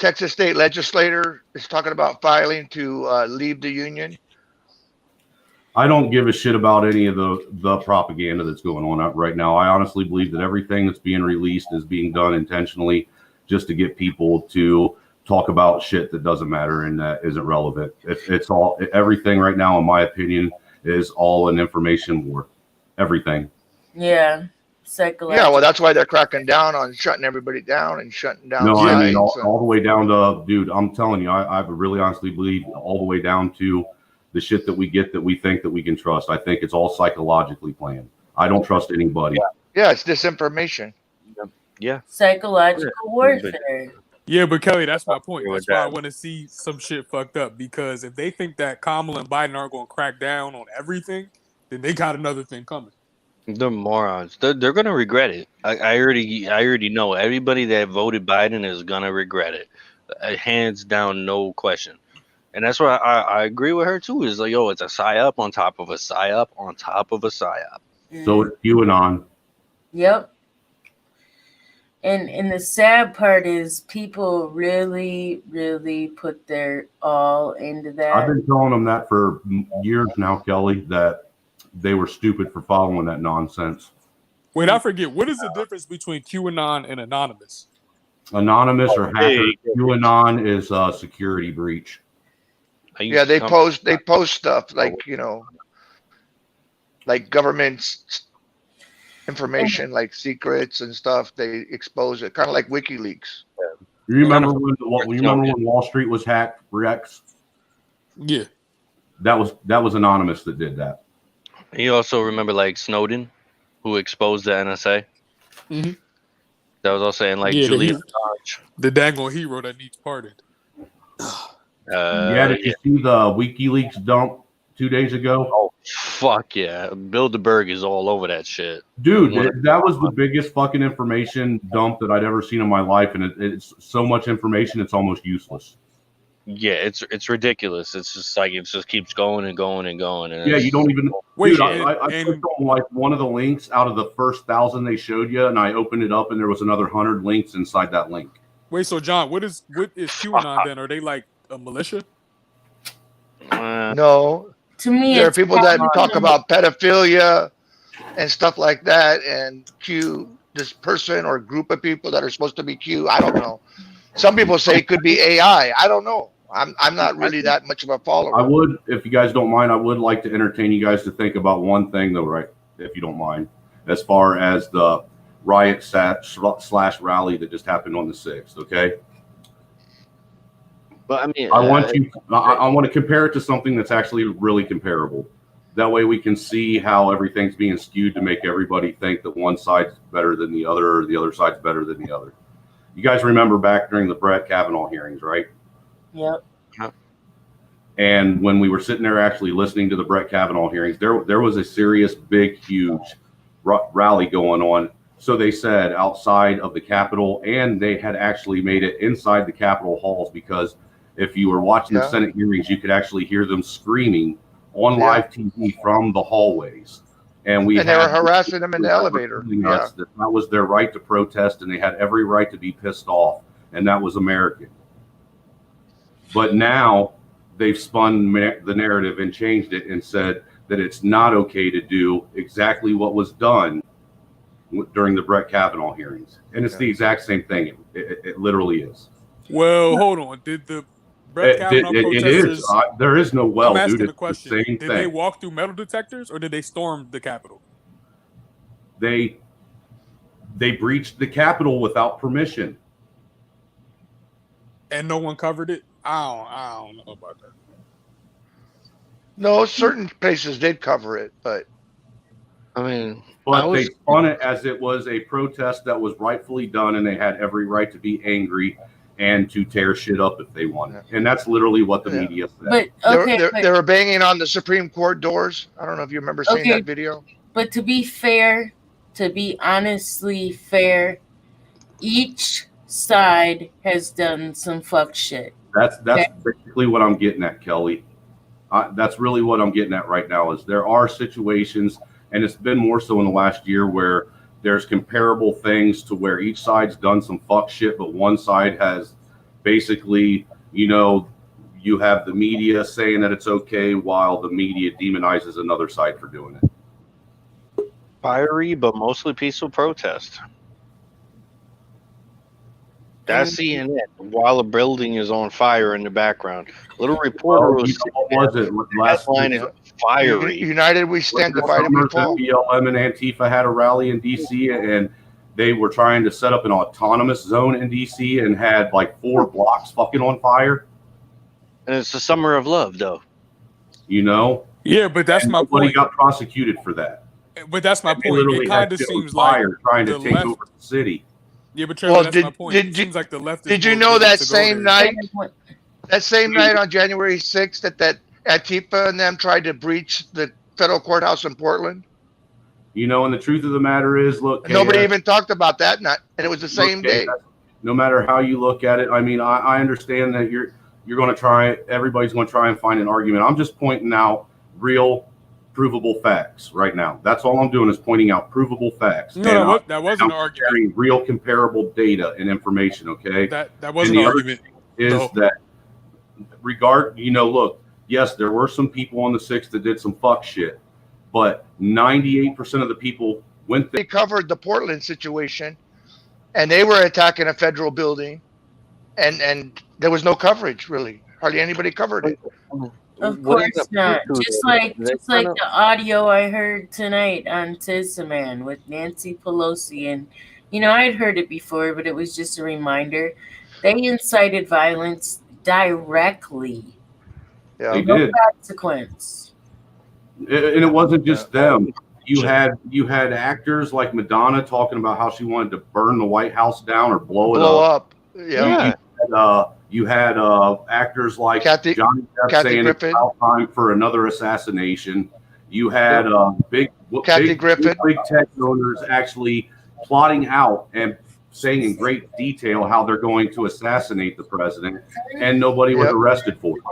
Texas state legislator is talking about filing to leave the union. I don't give a shit about any of the propaganda that's going on right now. I honestly believe that everything that's being released is being done intentionally just to get people to talk about shit that doesn't matter and that isn't relevant. It's all, everything right now, in my opinion, is all an information war. Everything. Yeah. Psychological. Yeah, well, that's why they're cracking down on shutting everybody down and shutting down. No, I mean all the way down to, dude, I'm telling you, I really honestly believe all the way down to the shit that we get that we think that we can trust. I think it's all psychologically planned. I don't trust anybody. Yeah, it's disinformation. Yeah. Psychological warfare. Yeah, but Kelly, that's my point. Agree That's with why I that. want to see some shit fucked up, because if they think that Kamala and Biden aren't going to crack down on everything, then they got another thing coming. They're morons. They're gonna regret it. I already know. Everybody that voted Biden is gonna regret it, hands down, no question. And that's why I agree with her too. Is like, yo, it's a psyop on top of a psyop on top of a psyop. So it's QAnon. Yep. And the sad part is people really, really put their all into that. I've been telling them that for years now, Kelly, that they were stupid for following that nonsense. Wait, I forget. What is the difference between QAnon and Anonymous? Anonymous or hacker. QAnon is a security breach. Yeah, they post stuff like, like government's information, like secrets and stuff. They expose it, kind of like WikiLeaks. You remember when Wall Street was hacked, Rex? Yeah, that was Anonymous that did that. You also remember like Snowden, who exposed the NSA. Mm-hmm. That was also in like Yeah, Julian Assange. the daggone hero that needs pardoned. Did you see the WikiLeaks dump 2 days ago? Oh, fuck yeah. Bilderberg is all over that shit. Dude, that was the biggest fucking information dump that I'd ever seen in my life, and it's so much information, it's almost useless. Yeah, it's ridiculous. It's just like it just keeps going and going and going. And yeah, you don't even. Wait, dude, I clicked on like one of the links out of the first 1,000 they showed you, and I opened it up, and there was another 100 links inside that link. Wait, so John, what is QAnon then? Are they like a militia? No. To me, there are it's people that common. talk about pedophilia and stuff like that, and Q this person or group of people that are supposed to be Q. I don't know. Some people say it could be AI. I don't know. I'm not really that much of a follower. I would, if you guys don't mind, I would like to entertain you guys to think about one thing, though, right? If you don't mind, as far as the riot slash rally that just happened on the 6th, okay? But I mean, I want to compare it to something that's actually really comparable. That way we can see how everything's being skewed to make everybody think that one side's better than the other or the other side's better than the other. You guys remember back during the Brett Kavanaugh hearings, right? Yep. And when we were sitting there actually listening to the Brett Kavanaugh hearings, there was a serious, big, huge rally going on. So they said outside of the Capitol, and they had actually made it inside the Capitol halls, because if you were watching the Senate hearings, you could actually hear them screaming on live TV from the hallways. And they were harassing them in the elevator. Yeah. That was their right to protest, and they had every right to be pissed off, and that was American. But now they've spun the narrative and changed it and said that it's not okay to do exactly what was done during the Brett Kavanaugh hearings. And it's the exact same thing. It literally is. Well, hold on. Did the Brett Kavanaugh protesters... It is. There is no well, I'm asking dude. the question. The same did thing. They walk through metal detectors, or did they storm the Capitol? They breached the Capitol without permission. And no one covered it? I don't know about that. No, certain places did cover it, but I mean, but they spun it as it was a protest that was rightfully done, and they had every right to be angry and to tear shit up if they wanted. And that's literally what the media said. But they were banging on the Supreme Court doors. I don't know if you remember seeing that video. But to be fair, to be honestly fair, each side has done some fuck shit. That's basically what I'm getting at, Kelly. That's really what I'm getting at right now. Is there are situations, and it's been more so in the last year, where there's comparable things to where each side's done some fuck shit, but one side has basically, you have the media saying that it's okay, while the media demonizes another side for doing it. Fiery, but mostly peaceful protest. That's CNN while a building is on fire in the background. Little reporter was last line is fiery. United we stand divided we fall. BLM and Antifa had a rally in DC, and they were trying to set up an autonomous zone in DC and had like 4 blocks fucking on fire. And it's the summer of love, though. You know? Yeah, but that's and my nobody point. got prosecuted for that. But that's my And they point. literally It had kind of shit on seems like fire trying to the take left. over the city. Yeah, but Trevor, Well, that's my point. It seems like the left is did you more know willing that to go same there. night on January 6th that Antifa and them tried to breach the federal courthouse in Portland? You know, and the truth of the matter is, look, And nobody KS, even talked about that night, and it was the same day. no matter how you look at it, I mean, I understand that you're going to try. Everybody's going to try and find an argument. I'm just pointing out real, provable facts right now. That's all I'm doing is pointing out provable facts. No, that wasn't an argument. Sharing real, comparable data and information. Okay, that wasn't an argument. Is that look, yes, there were some people on the 6th that did some fuck shit, but 98% of the people went there. They covered the Portland situation, and they were attacking a federal building, and there was no coverage really. Hardly anybody covered it. Of course not. Just like the audio I heard tonight on Tissaman with Nancy Pelosi, and I'd heard it before, but it was just a reminder. They incited violence directly. Yeah. They no did. consequence. And it wasn't just them. You had actors like Madonna talking about how she wanted to burn the White House down or blow it up. Yeah. You had actors like Johnny Depp saying it's about time for another assassination. You had big tech owners actually plotting out and saying in great detail how they're going to assassinate the president, and nobody was arrested for it.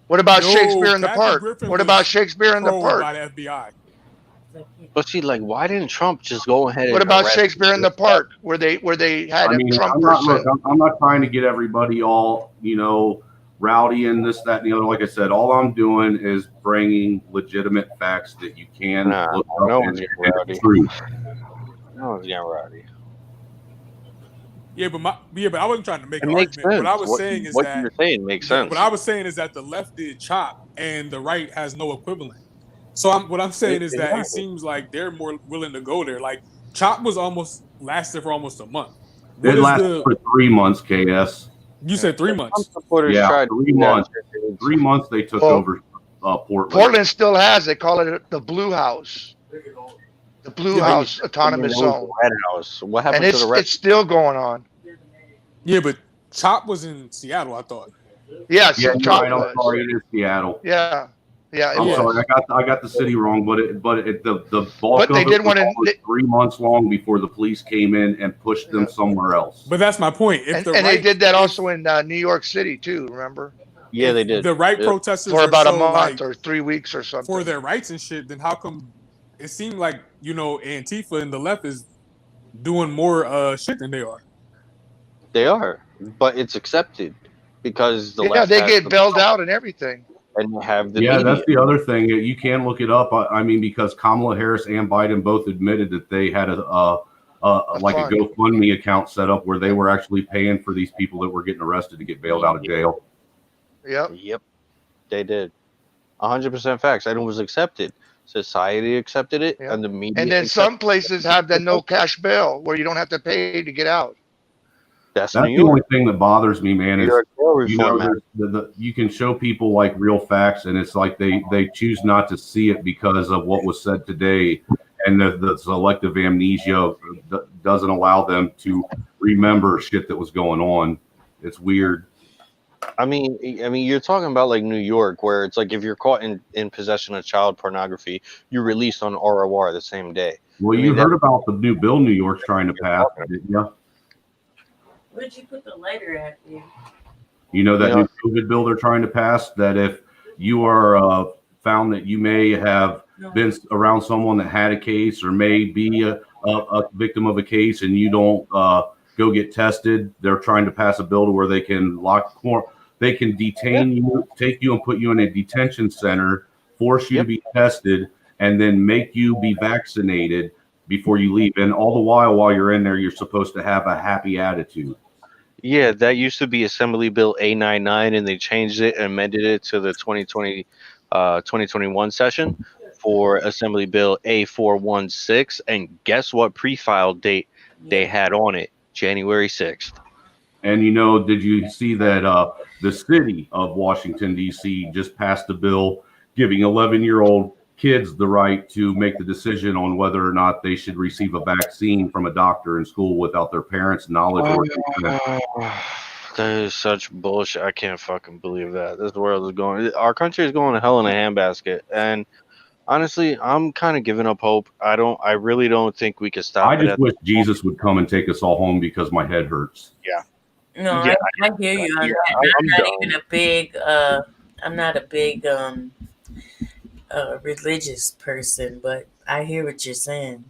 What about Shakespeare in the Park? What about Shakespeare in the Park? By the FBI. But see, like, why didn't Trump just go ahead? What about Shakespeare in the Park, where they had a Trump person? I'm not trying to get everybody all rowdy and this, that, and the other. Like I said, all I'm doing is bringing legitimate facts that you can look up and truth. No one's getting rowdy. Yeah, but I wasn't trying to make It an makes argument. sense. What I was saying is what that you're saying makes sense. What I was saying is that the left did chop and the right has no equivalent. So what I'm saying is that it seems like they're more willing to go there. Like chop was lasted for almost a month. It lasted for 3 months, KS. You said 3 months. Yeah, 3 months. 3 months they took over Portland. Portland still has. They call it the Blue House. The Blue House Autonomous Zone. Red House. What happened and to the Red? It's still going on. Yeah, but chop was in Seattle, I thought. Yes, yeah, Chop was. Sorry, it is Seattle. Yeah. I'm sorry, I got the city wrong, but the bulk they of did it one was 3 months long before the police came in and pushed them somewhere else. But that's my point. They did that also in New York City too. Remember? Yeah, they did. The right protesters for about a so, month or 3 weeks or something for their rights and shit. Then how come it seemed like Antifa and the left is doing more shit than they are? They are, but it's accepted because the left they get bailed out and everything. And have the media. media. That's the other thing. You can look it up. I mean, because Kamala Harris and Biden both admitted that they had a GoFundMe account set up where they were actually paying for these people that were getting arrested to get bailed out of jail. Yep, they did. 100% facts. And it was accepted. Society accepted it, and the media. And then some places have the no cash bail where you don't have to pay to get out. That's the only thing that bothers me, man, is you can show people like real facts, and it's like they choose not to see it because of what was said today, and the selective amnesia doesn't allow them to remember shit that was going on. It's weird. I mean, you're talking about like New York, where it's like if you're caught in possession of child pornography, you're released on ROR the same day. Well, you heard about the new bill New York's trying to pass, didn't you? Where'd you put the lighter at, dude? You know that new COVID bill they're trying to pass, that if you are found that you may have been around someone that had a case or may be a victim of a case and you don't go get tested, they're trying to pass a bill to where they can detain you, take you and put you in a detention center, force you to be tested, and then make you be vaccinated before you leave. And all the while you're in there, you're supposed to have a happy attitude. Yeah, that used to be Assembly Bill A99, and they changed it and amended it to the 2021 session for Assembly Bill A416. And guess what pre-file date they had on it? January 6th. And did you see that the city of Washington, D.C. just passed a bill giving 11-year-old kids the right to make the decision on whether or not they should receive a vaccine from a doctor in school without their parents' knowledge or consent. That is such bullshit. I can't fucking believe that. This world is going. Our country is going to hell in a handbasket. And honestly, I'm kind of giving up hope. I really don't think we can stop I it. just wish Jesus would come and take us all home because my head hurts. Yeah. No, Yeah, I hear you on yeah, that. I'm not done. even a big I'm not a big religious person, but I hear what you're saying.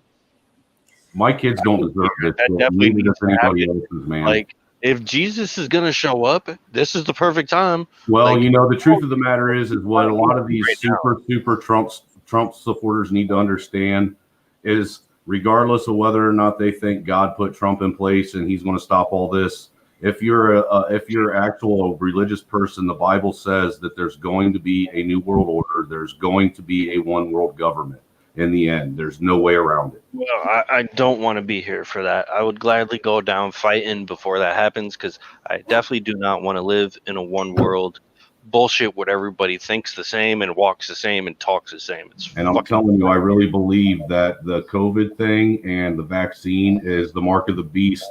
My kids don't deserve this. That Shit. definitely Neither needs does to anybody happen. else's, man. Like, if Jesus is gonna show up, this is the perfect time. Well, Like, you know, the truth of the matter is what a lot of these right now. super Trump supporters need to understand is regardless of whether or not they think God put Trump in place and he's going to stop all this, if you're actual religious person, the Bible says that there's going to be a new world order. There's going to be a one world government in the end. There's no way around it. Well, I don't want to be here for that. I would gladly go down fighting before that happens because I definitely do not want to live in a one world bullshit where everybody thinks the same and walks the same and talks the same. And I'm telling you, I really believe that the COVID thing and the vaccine is the mark of the beast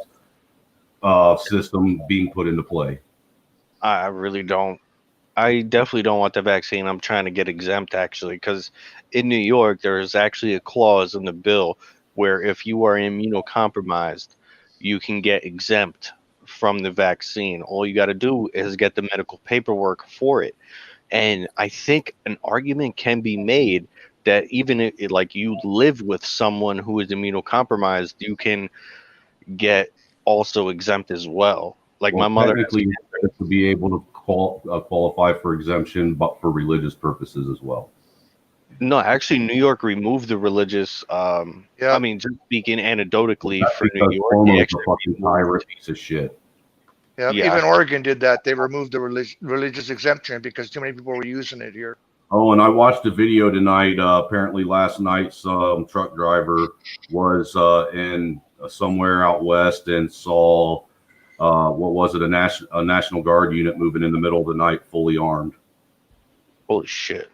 system being put into play. I really don't. I definitely don't want the vaccine. I'm trying to get exempt actually because in New York there is actually a clause in the bill where if you are immunocompromised, you can get exempt from the vaccine. All you got to do is get the medical paperwork for it. And I think an argument can be made that even if like you live with someone who is immunocompromised, you can get also exempt as well. Like my mother technically to be able to qualify for exemption, but for religious purposes as well. No, actually, New York removed the religious. I mean, just speaking anecdotally That's for because New York, Cuomo's they a actually fucking tyrant piece of shit. Yeah, Yeah. even Oregon did that. They removed the religious exemption because too many people were using it here. Oh, and I watched a video tonight. Apparently, last night, some truck driver was in somewhere out west and saw what was it? A National Guard unit moving in the middle of the night, fully armed. Holy shit!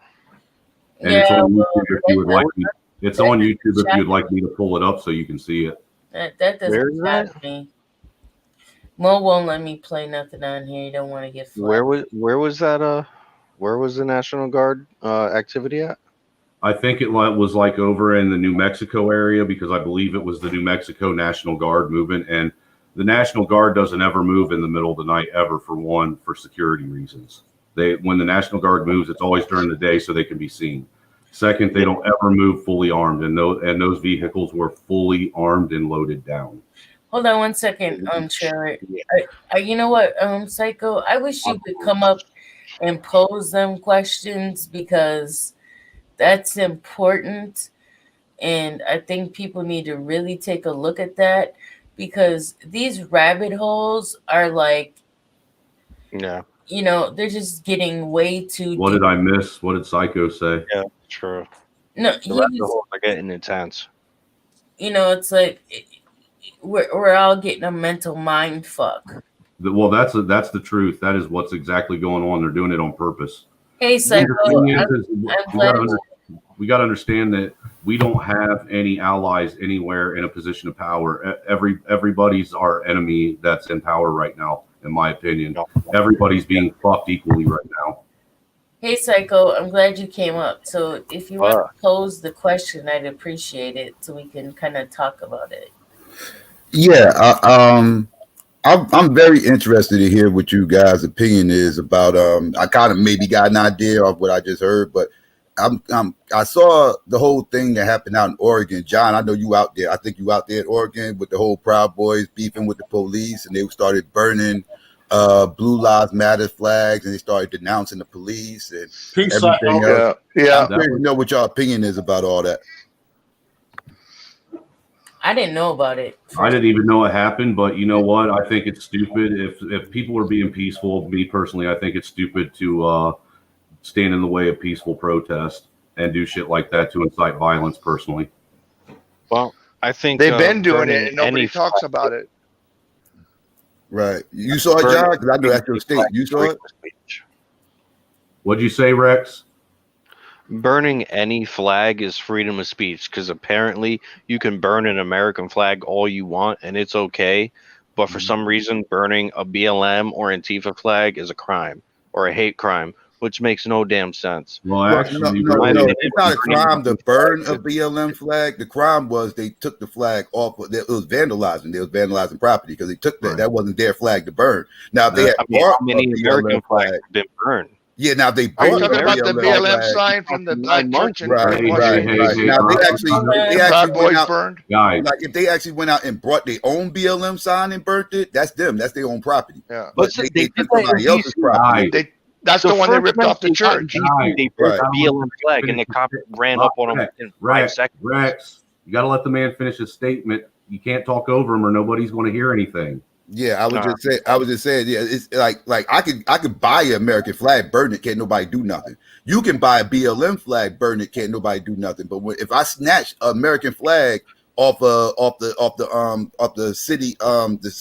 And it's on YouTube if you would like me. It's on YouTube if you'd like me to pull it up so you can see it. That doesn't shock me. Mo won't let me play nothing on here. You don't want to get flagged. Where was that? Where was the National Guard activity at? I think it was like over in the New Mexico area because I believe it was the New Mexico National Guard movement. And the National Guard doesn't ever move in the middle of the night ever, for security reasons. When the National Guard moves, it's always during the day so they can be seen. Second, they don't ever move fully armed, and those vehicles were fully armed and loaded down. Hold on one second, Trailer. You know what, Psycho? I wish you could come up and pose them questions because that's important. And I think people need to really take a look at that because these rabbit holes are like, yeah, they're just getting way too What deep. did I miss? What did Psycho say? Yeah, true. No, the rabbit holes are getting intense. It's like we're all getting a mental mind fuck. Well, that's the truth. That is what's exactly going on. They're doing it on purpose. Hey, Psycho, we got to understand that we don't have any allies anywhere in a position of power. Everybody's our enemy that's in power right now, in my opinion. Everybody's being fucked equally right now. Hey, Psycho, I'm glad you came up. So if you want to pose the question, I'd appreciate it so we can kind of talk about it. Yeah, I'm very interested to hear what you guys' opinion is about. I kind of maybe got an idea of what I just heard, but I saw the whole thing that happened out in Oregon. John, I know you out there. I think you out there in Oregon with the whole Proud Boys beefing with the police, and they started burning Blue Lives Matter flags, and they started denouncing the police and everything else. Yeah. I'm curious to know what your opinion is about all that. I didn't know about it. I didn't even know it happened, but you know what? I think it's stupid. If people are being peaceful, me personally, I think it's stupid to stand in the way of peaceful protest and do shit like that to incite violence personally. Well, I think they've been doing it and nobody talks about it. Right. You saw it, John? Because I know that's your state. You saw it? What'd you say, Rex? Burning any flag is freedom of speech because apparently you can burn an American flag all you want and it's okay. But for some reason, burning a BLM or Antifa flag is a crime or a hate crime, which makes no damn sense. Well, Well, actually, no, really, it's not a crime to burn a BLM flag. The crime was they took the flag off. It was vandalizing. They was vandalizing property because they took that. That wasn't their flag to burn. Now, if they had bought how many a American BLM flags flag, have been burned? yeah. Now if they Are you bought talking a about the BLM BLM flag. sign from the black church in Right. Washington? Now they actually Proud went Boys out. burned. Guys, Like if they actually went out and brought their own BLM sign and burnt it, that's them. That's their own property. Yeah. But they did took that in somebody else's DC. property. That's the one they ripped off the first night church. they got in DC, they burnt Right. the BLM flag and the cop ran up on them in 5 seconds. Rex, you got to let the man finish his statement. You can't talk over him, or nobody's going to hear anything. Yeah, I was just saying, yeah, it's like I could buy an American flag, burn it, can't nobody do nothing. You can buy a BLM flag, burn it, can't nobody do nothing. But if I snatch an American flag off the city of the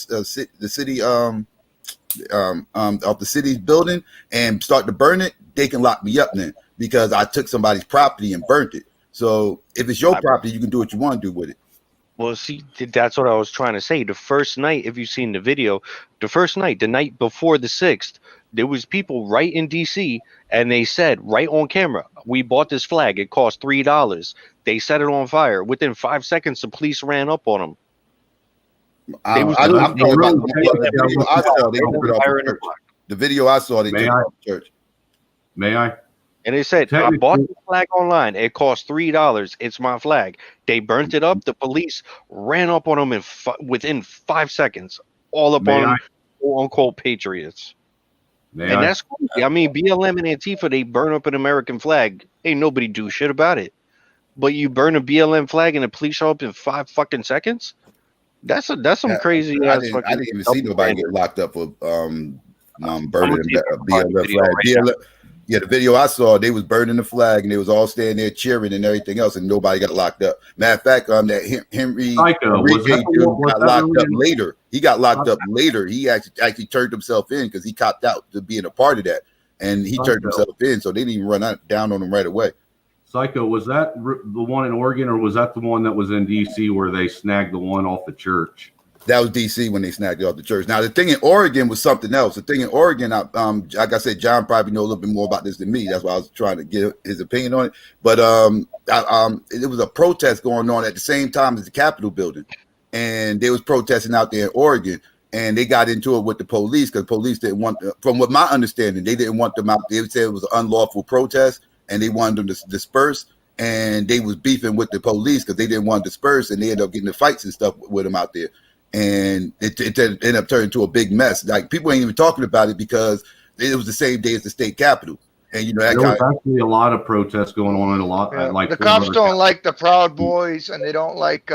city's building and start to burn it, they can lock me up then because I took somebody's property and burnt it. So if it's your property, you can do what you want to do with it. Well, see, that's what I was trying to say. The first night, if you've seen the video, the night before the 6th, there was people right in DC, and they said right on camera, "We bought this flag. It cost $3." They set it on fire. Within 5 seconds, the police ran up on them. I'm talking about the video I saw. They took it off the church. The video I saw, they took it off the church. May I? And they said, "I bought the flag online. It cost $3. It's my flag." They burnt it up. The police ran up on them within 5 seconds. All up on them, quote unquote patriots. And that's crazy. I mean, BLM and Antifa, they burn up an American flag. Ain't nobody do shit about it. But you burn a BLM flag and the police show up in 5 fucking seconds? That's some crazy I ass didn't fucking even see nobody get locked up for burning a BLM flag. Yeah, the video I saw, they was burning the flag and they was all standing there cheering and everything else, and nobody got locked up. Matter of fact, that Henry dude got locked up later. He got locked up later. He actually turned himself in because he copped out to being a part of that, and he turned himself in, so they didn't even run down on him right away. Psycho, was that the one in Oregon, or was that the one that was in DC where they snagged the one off the church? That was DC when they snagged it off the church. Now the thing in Oregon was something else. The thing in Oregon, like I said, John probably know a little bit more about this than me. That's why I was trying to get his opinion on it. But it was a protest going on at the same time as the Capitol building, and they was protesting out there in Oregon. And they got into it with the police because police didn't want, from what my understanding, they didn't want them out. They said it was an unlawful protest, and they wanted them to disperse. And they was beefing with the police because they didn't want to disperse, and they ended up getting into fights and stuff with them out there. And it ended up turning into a big mess. Like people ain't even talking about it because it was the same day as the state capitol. And that there was actually a lot of protests going on in a lot. Yeah. Like the cops don't like the Proud Boys, and they don't like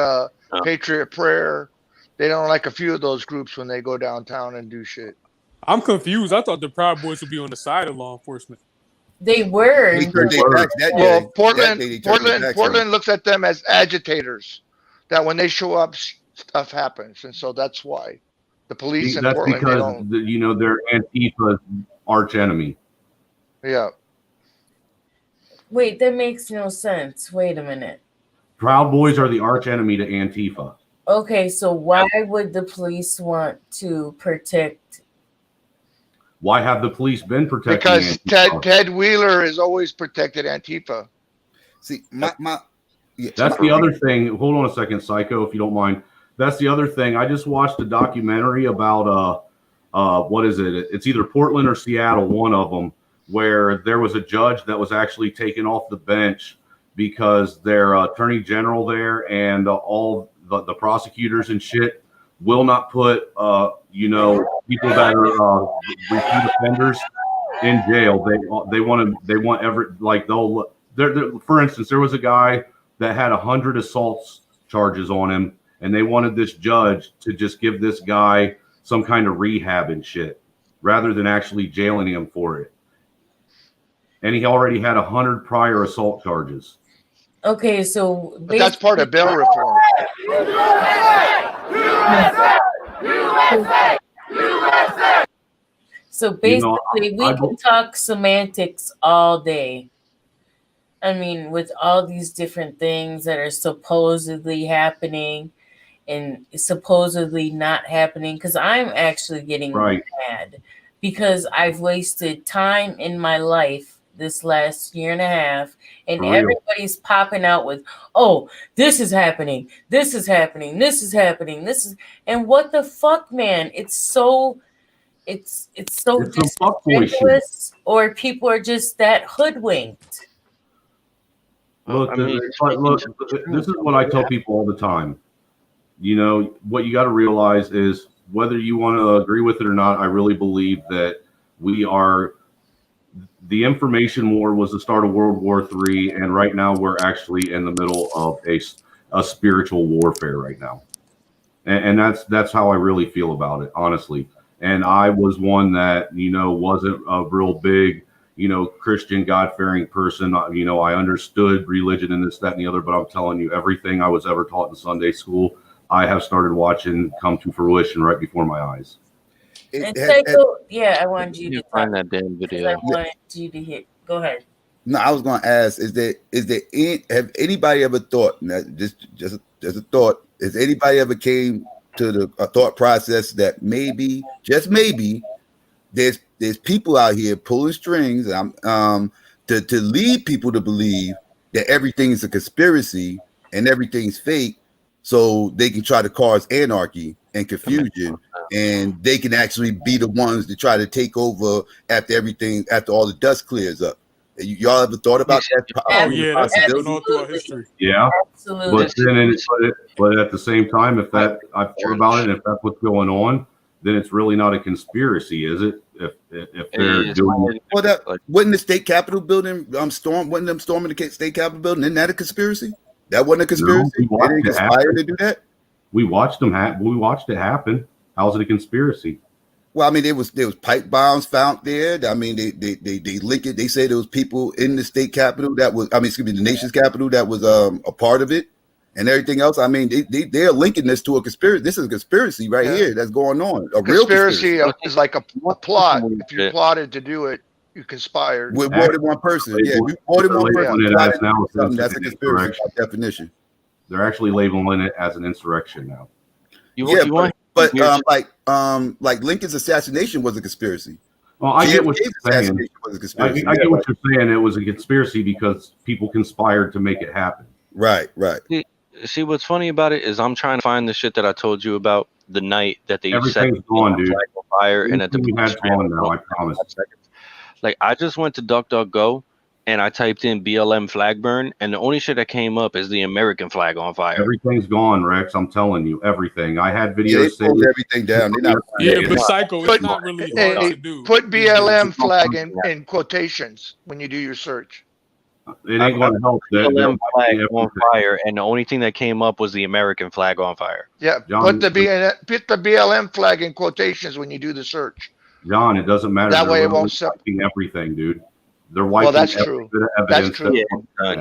Patriot Prayer. They don't like a few of those groups when they go downtown and do shit. I'm confused. I thought the Proud Boys would be on the side of law enforcement. They were. Well, Portland looks at them as agitators. That when they show up, stuff happens, and so that's why the police in Portland. That's because they're Antifa's arch enemy. Yeah. Wait, that makes no sense. Wait a minute. Proud Boys are the arch enemy to Antifa. Okay, so why would the police want to protect? Why have the police been protecting Because Antifa? Ted Wheeler has always protected Antifa. See, that's the other thing. Hold on a second, Psycho, if you don't mind. That's the other thing. I just watched a documentary about what is it? It's either Portland or Seattle, one of them, where there was a judge that was actually taken off the bench because their attorney general there and all the prosecutors and shit will not put people that are repeat offenders in jail. For instance, there was a guy that had 100 assaults charges on him, and they wanted this judge to just give this guy some kind of rehab and shit rather than actually jailing him for it. And he already had 100 prior assault charges. Okay, so but that's part of bail reform. So basically, we can talk semantics all day. I mean, with all these different things that are supposedly happening and supposedly not happening, because I'm actually getting mad because I've wasted time in my life this last year and a half, and everybody's popping out with, oh, this is happening, this is happening, this is happening, this is, and what the fuck, man? It's so disingenuous, or people are just that hoodwinked. Look, this is what I tell people all the time. You know, what you got to realize is whether you want to agree with it or not, I really believe that the information war was the start of World War III, and right now we're actually in the middle of a spiritual warfare right now. And that's how I really feel about it, honestly. And I was one that, you know, wasn't a real big, you know, Christian, God-fearing person. You know, I understood religion and this, that, and the other, but I'm telling you, everything I was ever taught in Sunday school, I have started watching come to fruition right before my eyes. And Psycho, yeah, I wanted you to find that damn video. I wanted you to hit. Go ahead. No, I was going to ask: have anybody ever thought? Just a thought. Has anybody ever came to a thought process that maybe, just maybe, there's people out here pulling strings, to lead people to believe that everything is a conspiracy and everything's fake, so they can try to cause anarchy and confusion, and they can actually be the ones to try to take over after all the dust clears up. Y'all ever thought about that? Oh yeah, that's happened all throughout history. Yeah, absolutely. But at the same time, if that I've thought about it, if that's what's going on, then it's really not a conspiracy, is it? If they're doing it, well, that wasn't the state capitol building wasn't them storming the state capitol building? Isn't that a conspiracy? That wasn't a conspiracy. No, they didn't conspire to do that. We watched them. We watched it happen. How's it a conspiracy? Well, I mean, there was pipe bombs found there. I mean, they link it. They say there was people in the state capitol the nation's capital that was a part of it, and everything else. I mean, they're linking this to a conspiracy. This is a conspiracy right here that's going on. A real conspiracy is like a plot. If you plotted to do it, you conspired with more than one person. Yeah, you more than one person. That's a conspiracy by definition. They're actually labeling it as an insurrection now. But Lincoln's assassination was a conspiracy. Well, I get what you're saying. I get what you're saying. It was a conspiracy because people conspired to make it happen. Right. See, what's funny about it is I'm trying to find the shit that I told you about the night that they set gone, dude. fire and at the gone now. I promise. Like I just went to DuckDuckGo and I typed in BLM flag burn, and the only shit that came up is the American flag on fire. Everything's gone, Rex. I'm telling you, everything. I had videos saying everything down. But Psycho, it's not really hard to do. Put BLM flag in quotations when you do your search. It ain't going to help. BLM flag on fire, and the only thing that came up was the American flag on fire. Yeah, put the BLM flag in quotations when you do the search. John, it doesn't matter. That way it won't everything, dude. They're wiping. Well, that's true. That's true. Yeah,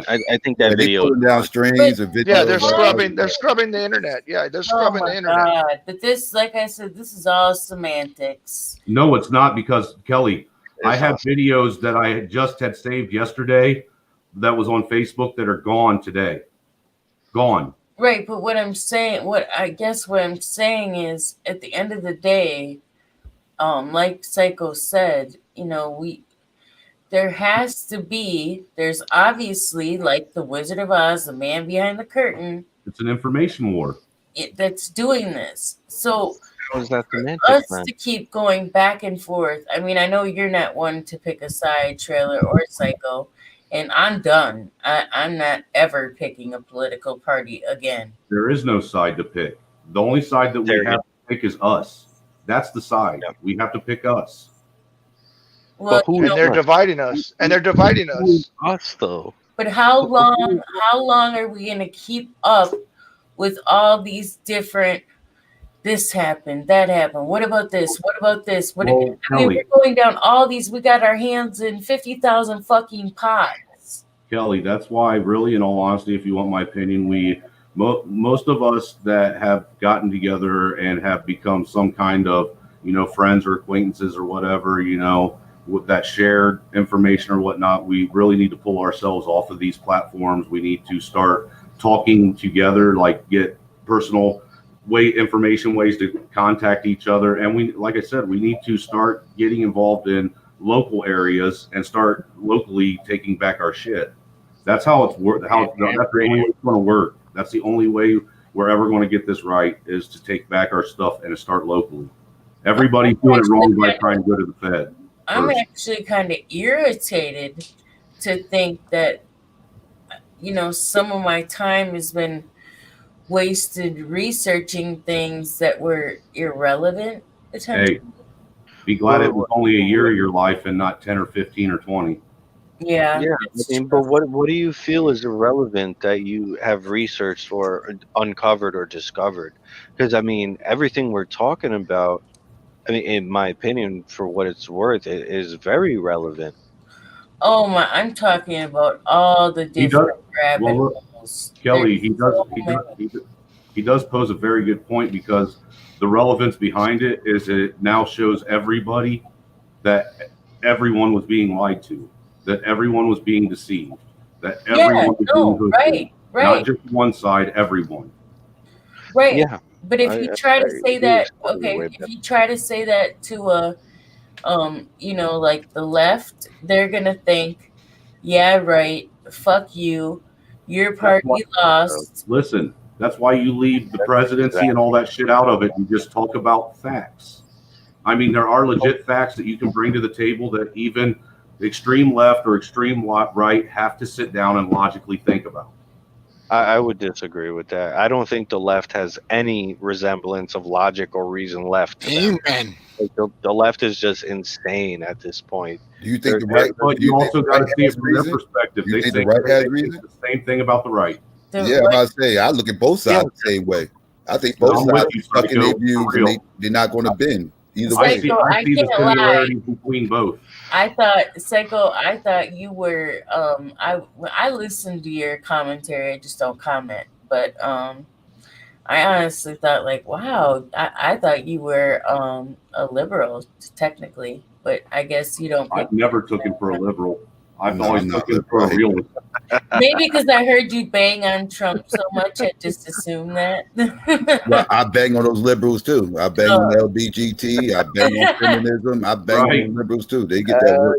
I think that video. Pulling down strings and videos. Yeah, they're scrubbing. They're scrubbing the internet. Yeah, they're scrubbing the internet. God. But this, like I said, this is all semantics. No, it's not, because Kelly, I have videos that I just had saved yesterday that was on Facebook that are gone today. Gone. Right, but what I'm saying is, at the end of the day, like Psycho said, you know, there's obviously, like the Wizard of Oz, the man behind the curtain. It's an information war. That's doing this. So was that semantic, us man? to keep going back and forth. I mean, I know you're not one to pick a side, Trailer or Psycho, and I'm done. I'm not ever picking a political party again. There is no side to pick. The only side that we have to pick is us. That's the side. Yep. We have to pick us. Well, they're dividing us. And they're dividing us. Us though. But how long are we gonna keep up with all these different, this happened, that happened, what about this? What about this? We're going down all these, we got our hands in 50,000 fucking pots. Kelly, that's why, really, in all honesty, if you want my opinion, most of us that have gotten together and have become some kind of, friends or acquaintances or whatever, with that shared information or whatnot, we really need to pull ourselves off of these platforms. We need to start talking together, like get personal information ways to contact each other. And we, like I said, we need to start getting involved in local areas and start locally taking back our shit. That's how it's that's the only way it's going to work. That's the only way we're ever going to get this right, is to take back our stuff and to start locally. Everybody's doing it wrong by trying to go to the Fed. I'm actually kind of irritated to think that, some of my time has been wasted researching things that were irrelevant. Hey, be glad it was only a year of your life and not 10 or 15 or 20. Yeah. Yeah, I mean, but what do you feel is irrelevant that you have researched or uncovered or discovered? Because I mean, everything we're talking about, I mean, in my opinion, for what it's worth, it is very relevant. Oh my! I'm talking about all the different rabbit holes. Kelly, There's he does pose a very good point, because the relevance behind it is it now shows everybody that everyone was being lied to, that everyone was being deceived, that everyone was being hoodwinked. Not just one side, everyone. Right. Yeah. But if you try to say that, if you try to say that to a, like the left, they're gonna think, yeah, right, fuck you, your party lost. Listen, that's why you leave the presidency and all that shit out of it and just talk about facts. I mean, there are legit facts that you can bring to the table that even extreme left or extreme right have to sit down and logically think about. I would disagree with that. I don't think the left has any resemblance of logic or reason left to them. Amen. Like, the left is just insane at this point. Do you think the right? But you also got to see it from their perspective. You They think say the right has reason? the same thing about the right. Yeah, I'm about to say, I look at both sides the same way. I think both I'm sides with you, are stuck in their Psycho, views, for and real. they're not going to bend either I way. see the similarities between both. I thought you were I listened to your commentary, I just don't comment. But I honestly thought, like, wow, I thought you were a liberal technically, but I guess you don't pick. I've never took him for a liberal. I've No, always I'm not took him for a realist. Maybe because I heard you bang on Trump so much, I just assumed that. Well, I bang on those liberals too. I bang on LBGT. I bang on feminism. I bang Right. on liberals too. They get that work.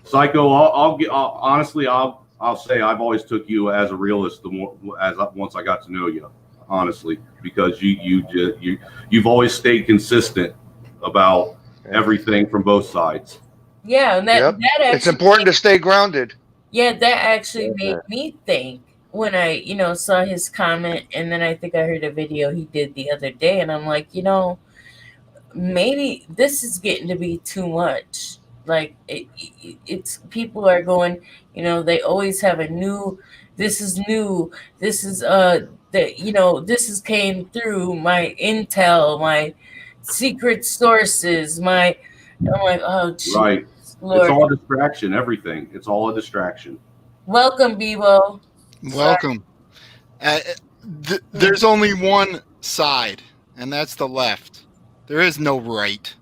Psycho, honestly, I'll say I've always took you as a realist once I got to know you, honestly, because you've always stayed consistent about everything from both sides. Yeah, and that actually, it's important to stay grounded. Yeah, that actually made me think when I, saw his comment, and then I think I heard a video he did the other day, and I'm like, maybe this is getting to be too much. Like it's people are going, they always have a new. This is new. This is this is came through my intel, my secret sources, I'm like, oh, geez, Right. Lord. It's all a distraction. Everything. It's all a distraction. Welcome, Bebo. Welcome. There's only one side, and that's the left. There is no right.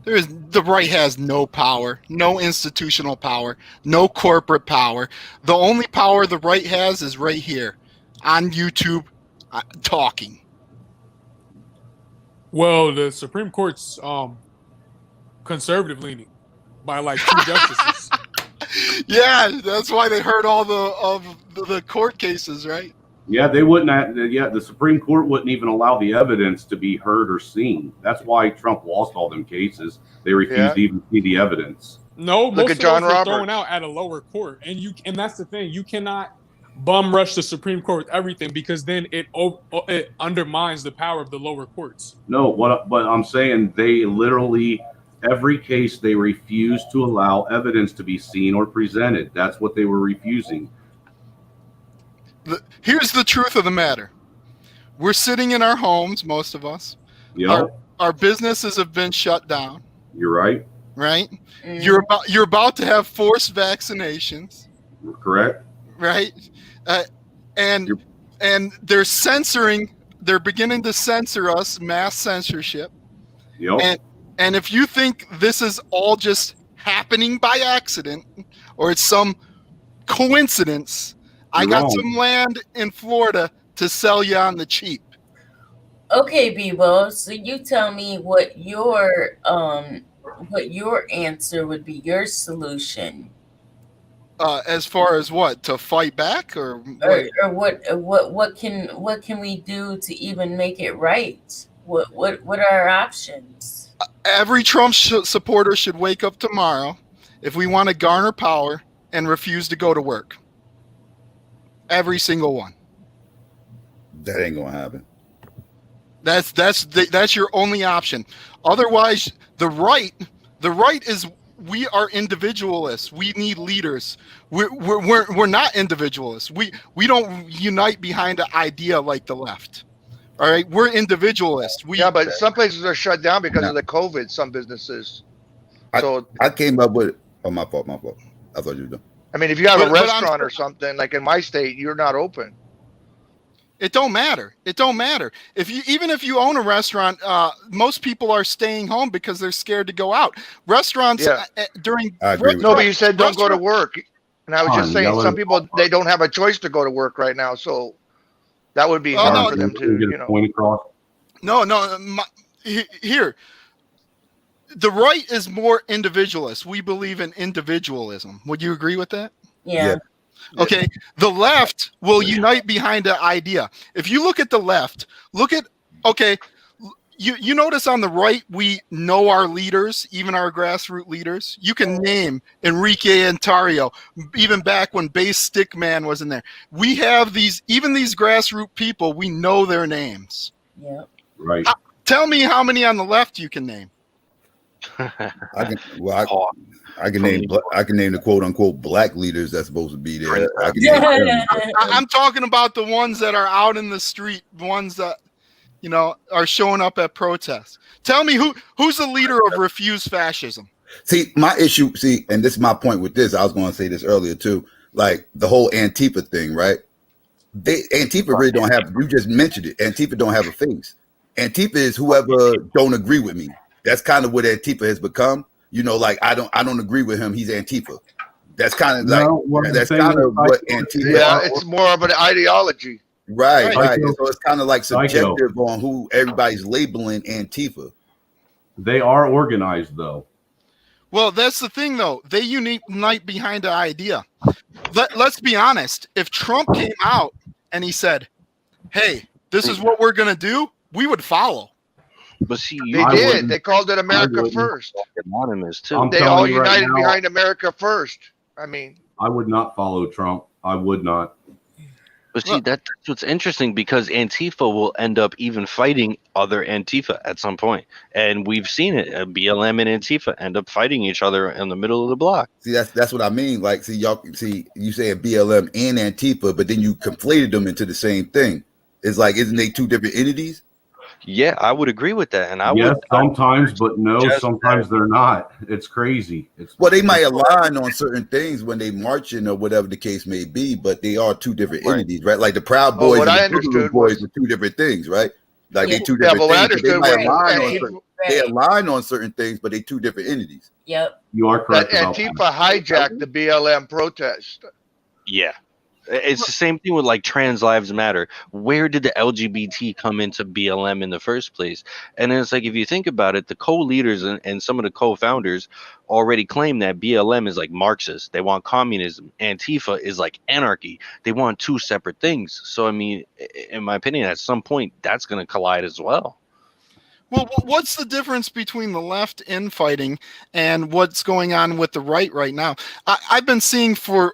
The right has no power, no institutional power, no corporate power. The only power the right has is right here on YouTube, talking. Well, the Supreme Court's conservative leaning by like 2 justices. Yeah, that's why they heard all the court cases, right? Yeah, they wouldn't. The Supreme Court wouldn't even allow the evidence to be heard or seen. That's why Trump lost all them cases. They refused to even see the evidence. No, Look most at of John those were Roberts. thrown out at a lower court, and that's the thing. You cannot bum rush the Supreme Court with everything, because then it undermines the power of the lower courts. No, but I'm saying they literally every case they refused to allow evidence to be seen or presented. That's what they were refusing. Here's the truth of the matter. We're sitting in our homes, most of us. Yep. Our businesses have been shut down. You're right. Right? You're about to have forced vaccinations. Correct. Right? And they're beginning to censor us, mass censorship. Yep. And if you think this is all just happening by accident or it's some coincidence, I You're got wrong. some land in Florida to sell you on the cheap. Okay, Bebo. So you tell me what your answer would be, your solution, As far as what, to fight back or or what can we do to even make it right? What are our options? Every Trump supporter should wake up tomorrow if we want to garner power and refuse to go to work. Every single one. That ain't gonna happen. That's your only option. Otherwise, the right is, we are individualists. We need leaders. We're not individualists. We don't unite behind an idea like the left. All right, we're individualists. Yeah, but some places are shut down because of the COVID. Some businesses. I came up with. Oh, my fault. I thought you were done. I mean, if you have a restaurant or something, like in my state, you're not open. It don't matter. Even if you own a restaurant, most people are staying home because they're scared to go out. Restaurants during No, but you said don't go to work, and I was just saying some people, they don't have a choice to go to work right now, so that would be hard for them to, Here, the right is more individualist. We believe in individualism. Would you agree with that? Yeah. Okay, the left will unite behind an idea. If you look at the left, you notice on the right, we know our leaders, even our grassroots leaders. You can name Enrique Antario, even back when Base Stickman was in there. We have these grassroots people, we know their names. Yeah. Right. Tell me how many on the left you can name. I can name the quote unquote black leaders that's supposed to be there. I'm talking about the ones that are out in the street, the ones that are showing up at protests. Tell me who's the leader of Refuse Fascism? See, my issue, and this is my point with this. I was going to say this earlier too. Like the whole Antifa thing, right? Antifa really don't have. You just mentioned it. Antifa don't have a face. Antifa is whoever don't agree with me. That's kind of what Antifa has become. Like I don't agree with him. He's Antifa. That's kind of what Antifa. Yeah, it's more of an ideology. Right. So it's kind of like subjective on who everybody's labeling Antifa. They are organized, though. Well, that's the thing, though. They unite behind an idea. Let's be honest. If Trump came out and he said, "Hey, this is what we're gonna do," we would follow. But see, they did. They called it America First. Anonymous too. They all united behind America First. I mean, I would not follow Trump. I would not. But see, that's what's interesting, because Antifa will end up even fighting other Antifa at some point, and we've seen it. BLM and Antifa end up fighting each other in the middle of the block. See, that's what I mean. Like, you saying BLM and Antifa, but then you conflated them into the same thing. It's like, isn't they two different entities? Yeah, I would agree with that, and sometimes, but no, sometimes they're not. It's crazy. They might align on certain things when they marching or whatever the case may be, but they are two different entities, right? Like the Proud Boys and the Boogaloo Boys are two different things, right? Like they two different things. They might align on certain things, but they two different entities. Yep. You are correct. Antifa hijacked the BLM protest. Yeah. It's the same thing with like Trans Lives Matter. Where did the LGBT come into BLM in the first place? And then it's like, if you think about it, the co-leaders and some of the co-founders already claim that BLM is like Marxist. They want communism. Antifa is like anarchy. They want two separate things. So, I mean, in my opinion, at some point, that's going to collide as well. Well, what's the difference between the left infighting and what's going on with the right now? I've been seeing for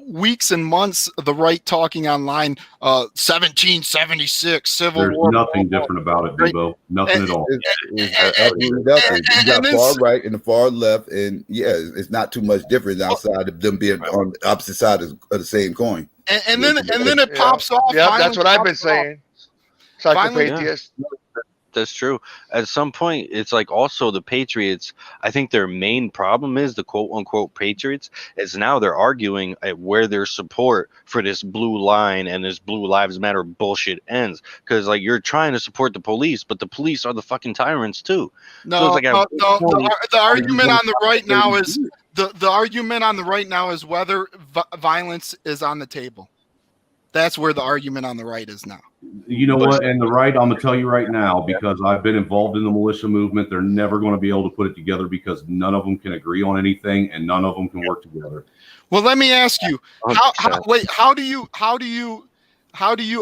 weeks and months the right talking online, 1776 Civil War. There's nothing different about it, Debo. Nothing at all. Absolutely nothing. You got far right and the far left, and it's not too much difference outside of them being on the opposite side of the same coin. And then it pops off. Yeah, that's what I've been saying. Psychopathist. that's true. At some point, it's like also the Patriots. I think their main problem is the quote unquote Patriots is now they're arguing at where their support for this blue line and this Blue Lives Matter bullshit ends. Because like you're trying to support the police, but the police are the fucking tyrants too. So it's No, like at no, what no. point The are you argument gonna on the stop right now saying is the argument on the right now is whether violence is on the table. That's where the argument on the right is now. You know what? And the right, I'm gonna tell you right now, because I've been involved in the militia movement. They're never going to be able to put it together because none of them can agree on anything, and none of them can work together. Well, let me ask you, how do you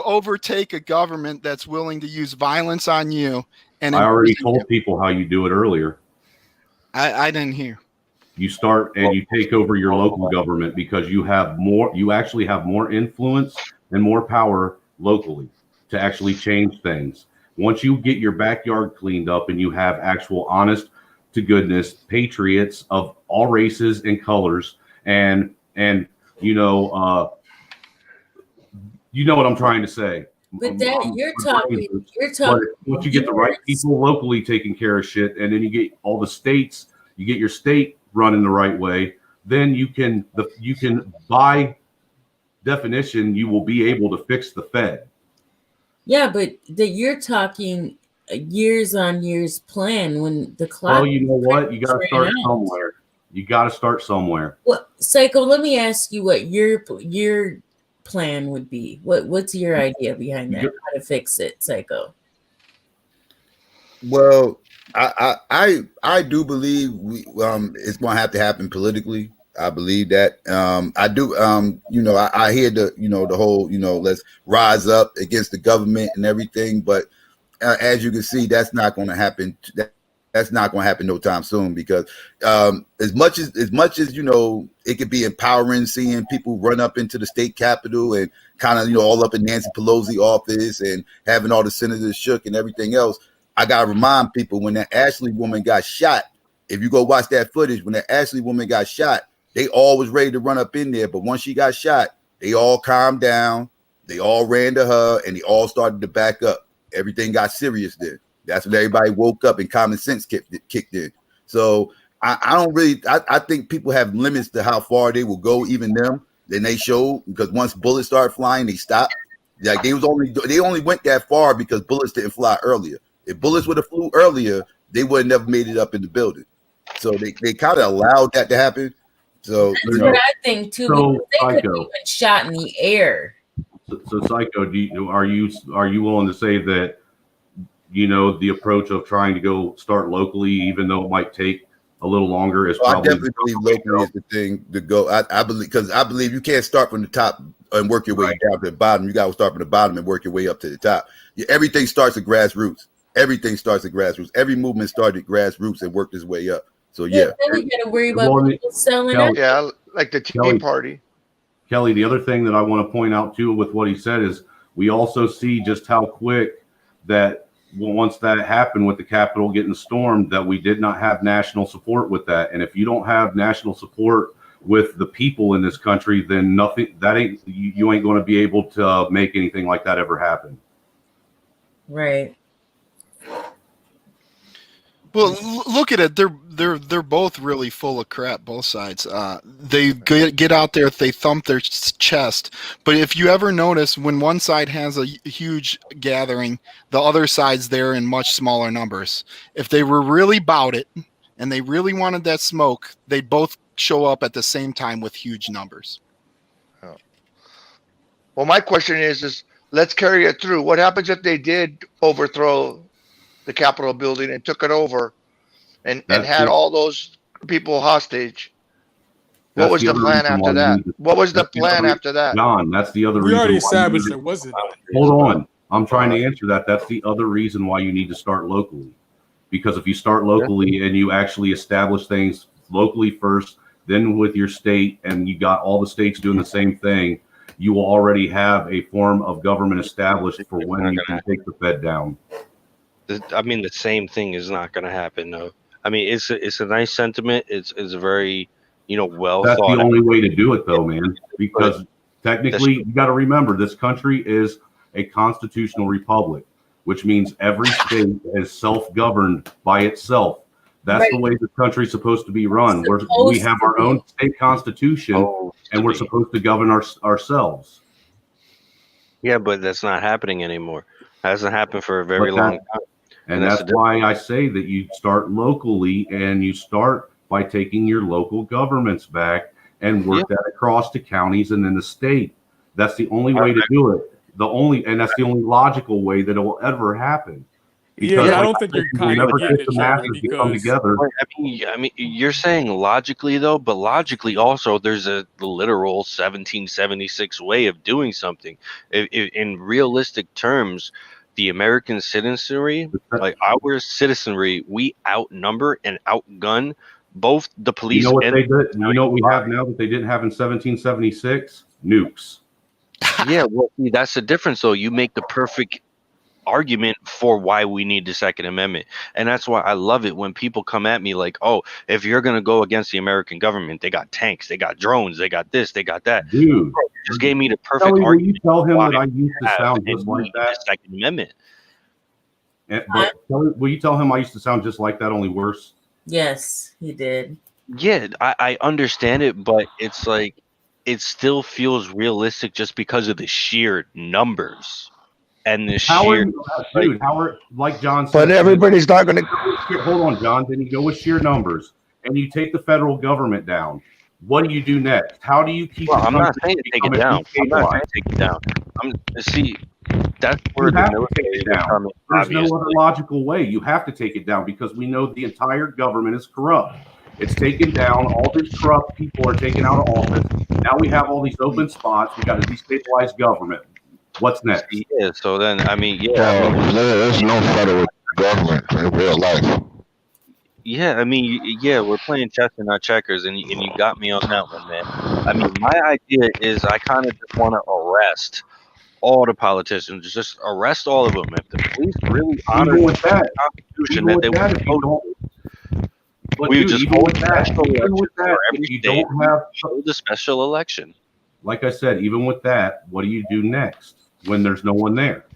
overtake a government that's willing to use violence on you? And I already told people how you do it earlier. I didn't hear. You start and you take over your local government because you have more. You actually have more influence and more power locally to actually change things. Once you get your backyard cleaned up and you have actual honest to goodness patriots of all races and colors and you know what I'm trying to say. But that you're talking But once you get the right people locally taking care of shit, and then you get all the states, you get your state running the right way, then you can by definition you will be able to fix the Fed. Yeah, but that you're talking years on years plan when the clock. Well, you know what? You got to start ran out. somewhere. You got to start somewhere. Well, Psycho, let me ask you what your plan would be. What's your idea behind that? How to fix it, Psycho? Well, I do believe it's going to have to happen politically. I believe that. I do. I hear the whole let's rise up against the government and everything, but as you can see, that's not going to happen. That's not going to happen no time soon because as much as it could be empowering seeing people run up into the state capitol and kind of all up in Nancy Pelosi office and having all the senators shook and everything else. I gotta remind people when that Ashley woman got shot. If you go watch that footage, when that Ashley woman got shot, they all was ready to run up in there, but once she got shot, they all calmed down. They all ran to her and they all started to back up. Everything got serious then. That's when everybody woke up and common sense kicked in. So I think people have limits to how far they will go, even them. Then they showed because once bullets start flying, they stopped. Like they only went that far because bullets didn't fly earlier. If bullets would have flew earlier, they would have never made it up in the building. So they kind of allowed that to happen. So that's what I think too. So, they could have been shot in the air. So Psycho, are you willing to say that the approach of trying to go start locally, even though it might take a little longer, is probably? I definitely believe locally is the thing to go. I believe you can't start from the top and work your way down to the bottom. You got to start from the bottom and work your way up to the top. Everything starts at grassroots. Everything starts at grassroots. Every movement started at grassroots and worked its way up. So yeah. Then we got to worry about people selling out. Yeah, like the Tea Party. Kelly, the other thing that I want to point out too with what he said is we also see just how quick that once that happened with the Capitol getting stormed, that we did not have national support with that. And if you don't have national support with the people in this country, then you ain't going to be able to make anything like that ever happen. Right. Well, look at it. They're both really full of crap. Both sides. They get out there. They thump their chest. But if you ever notice, when one side has a huge gathering, the other side's there in much smaller numbers. If they were really about it and they really wanted that smoke, they'd both show up at the same time with huge numbers. Oh. Well, my question is let's carry it through. What happens if they did overthrow the Capitol building and took it over and had all those people hostage? What was the plan after that? What was the plan after that? John, that's the other reason. We already established there wasn't. Hold on. I'm trying to answer that. That's the other reason why you need to start locally. Because if you start locally and you actually establish things locally first, then with your state, and you got all the states doing the same thing, you will already have a form of government established for when you can take the Fed down. I mean, the same thing is not going to happen, though. I mean, it's a nice sentiment. It's a very, well That's thought the only way to do it, though, man. Because technically, you got to remember, this country is a constitutional republic. which means every state is self-governed by itself. That's the way the country's supposed to be run. We have our own state constitution, and we're supposed to govern ourselves. Yeah, but that's not happening anymore. Hasn't happened for a very long time. And that's why I say that you start locally, and you start by taking your local governments back and work that across to counties and then the state. That's the only way to do it. And that's the only logical way that it will ever happen. Because I don't think you're kind of getting it, Trevor, come together. I mean, you're saying logically though, but logically also, there's a literal 1776 way of doing something. In realistic terms, the American citizenry, like our citizenry, we outnumber and outgun both the police. You know what and they did? You know what we have now that they didn't have in 1776? Nukes. Yeah, well, see, that's the difference, though. You make the perfect argument for why we need the Second Amendment, and that's why I love it when people come at me like, "Oh, if you're gonna go against the American government, they got tanks, they got drones, they got this, they got that." Dude, Bro, you just gave me the perfect Will argument. you tell him why that I used to have sound and just like need that? the Second Amendment. But will you tell him I used to sound just like that, only worse? Yes, he did. Yeah, I understand it, but it's like it still feels realistic just because of the sheer numbers and the sheer. Dude, Howard, like John said. But everybody's not going to. Hold on, John. Then you go with sheer numbers, and you take the federal government down. What do you do next? How do you keep? Well, I'm not saying take it down. I'm not saying take it down. See, that's where the military is coming. There's no other logical way. You have to take it down because we know the entire government is corrupt. It's taken down. All these corrupt people are taken out of office. Now we have all these open spots. We got a destabilized government. What's next? Yeah. So then, I mean, there's no federal government in real life. Yeah, I mean, yeah, we're playing chess and not checkers, and you got me on that one, man. I mean, my idea is I kind of just want to arrest all the politicians, just arrest all of them. If the police really honor the Constitution that they would vote, we would just hold a special election for every state. Hold a special election. Like I said, even with that, what do you do next when there's no one there?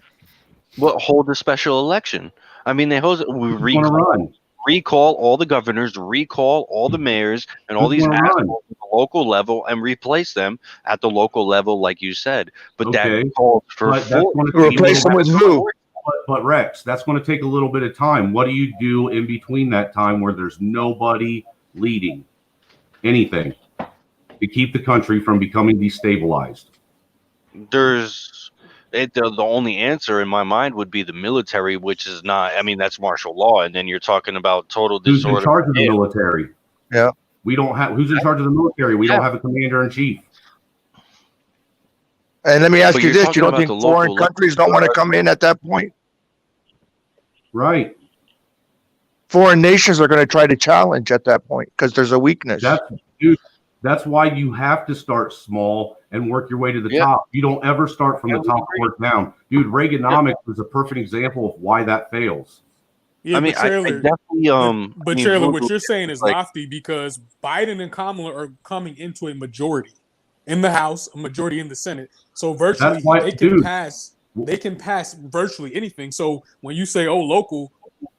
Well, hold a special election. I mean, recall all the governors, recall all the mayors, and all these assholes at the local level, and replace them at the local level, like you said. But that calls for replace them with who? But Rex, that's going to take a little bit of time. What do you do in between that time where there's nobody leading anything to keep the country from becoming destabilized? The only answer in my mind would be the military, which is not. I mean, that's martial law, and then you're talking about total disorder. Who's in charge of the military? Yeah, we don't have. Who's in charge of the military? We don't have a commander in chief. And let me ask you this: you don't think foreign countries don't want to come in at that point? Right. Foreign nations are going to try to challenge at that point because there's a weakness. That's why you have to start small and work your way to the top. You don't ever start from the top and work down. Dude, Reaganomics is a perfect example of why that fails. Yeah, I mean, but Trailer, I definitely. But Trailer, what you're saying is lofty because Biden and Kamala are coming into a majority in the House, a majority in the Senate. So virtually they can pass virtually anything. So when you say, "Oh, local,"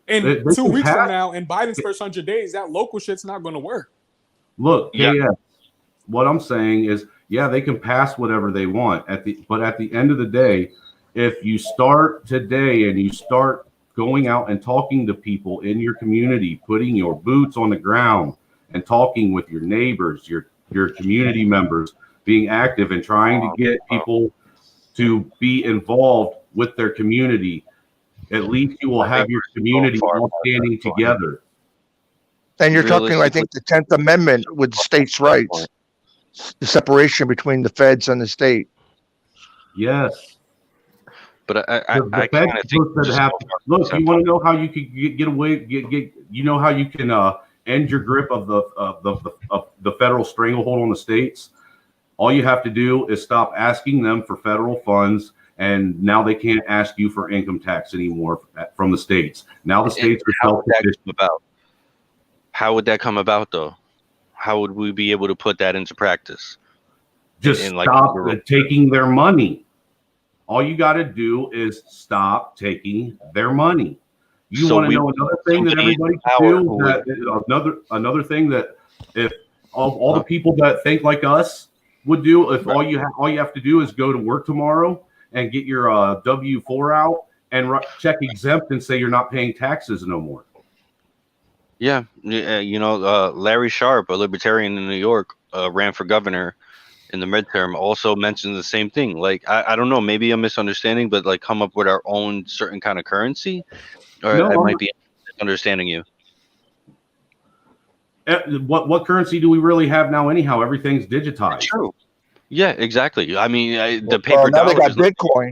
in 2 weeks from now, in Biden's first 100 days, that local shit's not going to work. Look, what I'm saying is, they can pass whatever they want but at the end of the day, if you start today and you start going out and talking to people in your community, putting your boots on the ground and talking with your neighbors, your community members, being active and trying to get people to be involved with their community, at least you will have your community all standing together. And you're talking, I think, the 10th Amendment with states' rights, the separation between the feds and the state. Yes. But I kind of think look, you want to know how you could get away? You know how you can end your grip of the federal stranglehold on the states? All you have to do is stop asking them for federal funds, and now they can't ask you for income tax anymore from the states. Now the states are self-sufficient. How would that come about, though? How would we be able to put that into practice? Just stop taking their money. All you got to do is stop taking their money. You So want to we know another thing that somebody in everybody power can do? who would- That another thing that if all the people that think like us would do, if all you have to do is go to work tomorrow and get your W-4 out and check exempt and say you're not paying taxes no more. Yeah, Larry Sharp, a libertarian in New York, ran for governor in the midterm, also mentioned the same thing. Like, I don't know, maybe I'm misunderstanding, but like come up with our own certain kind of currency, or No, I might be misunderstanding you. What currency do we really have now? Anyhow, everything's digitized. True. Yeah, exactly. I mean, the Well, paper now they dollar got is not- Bitcoin.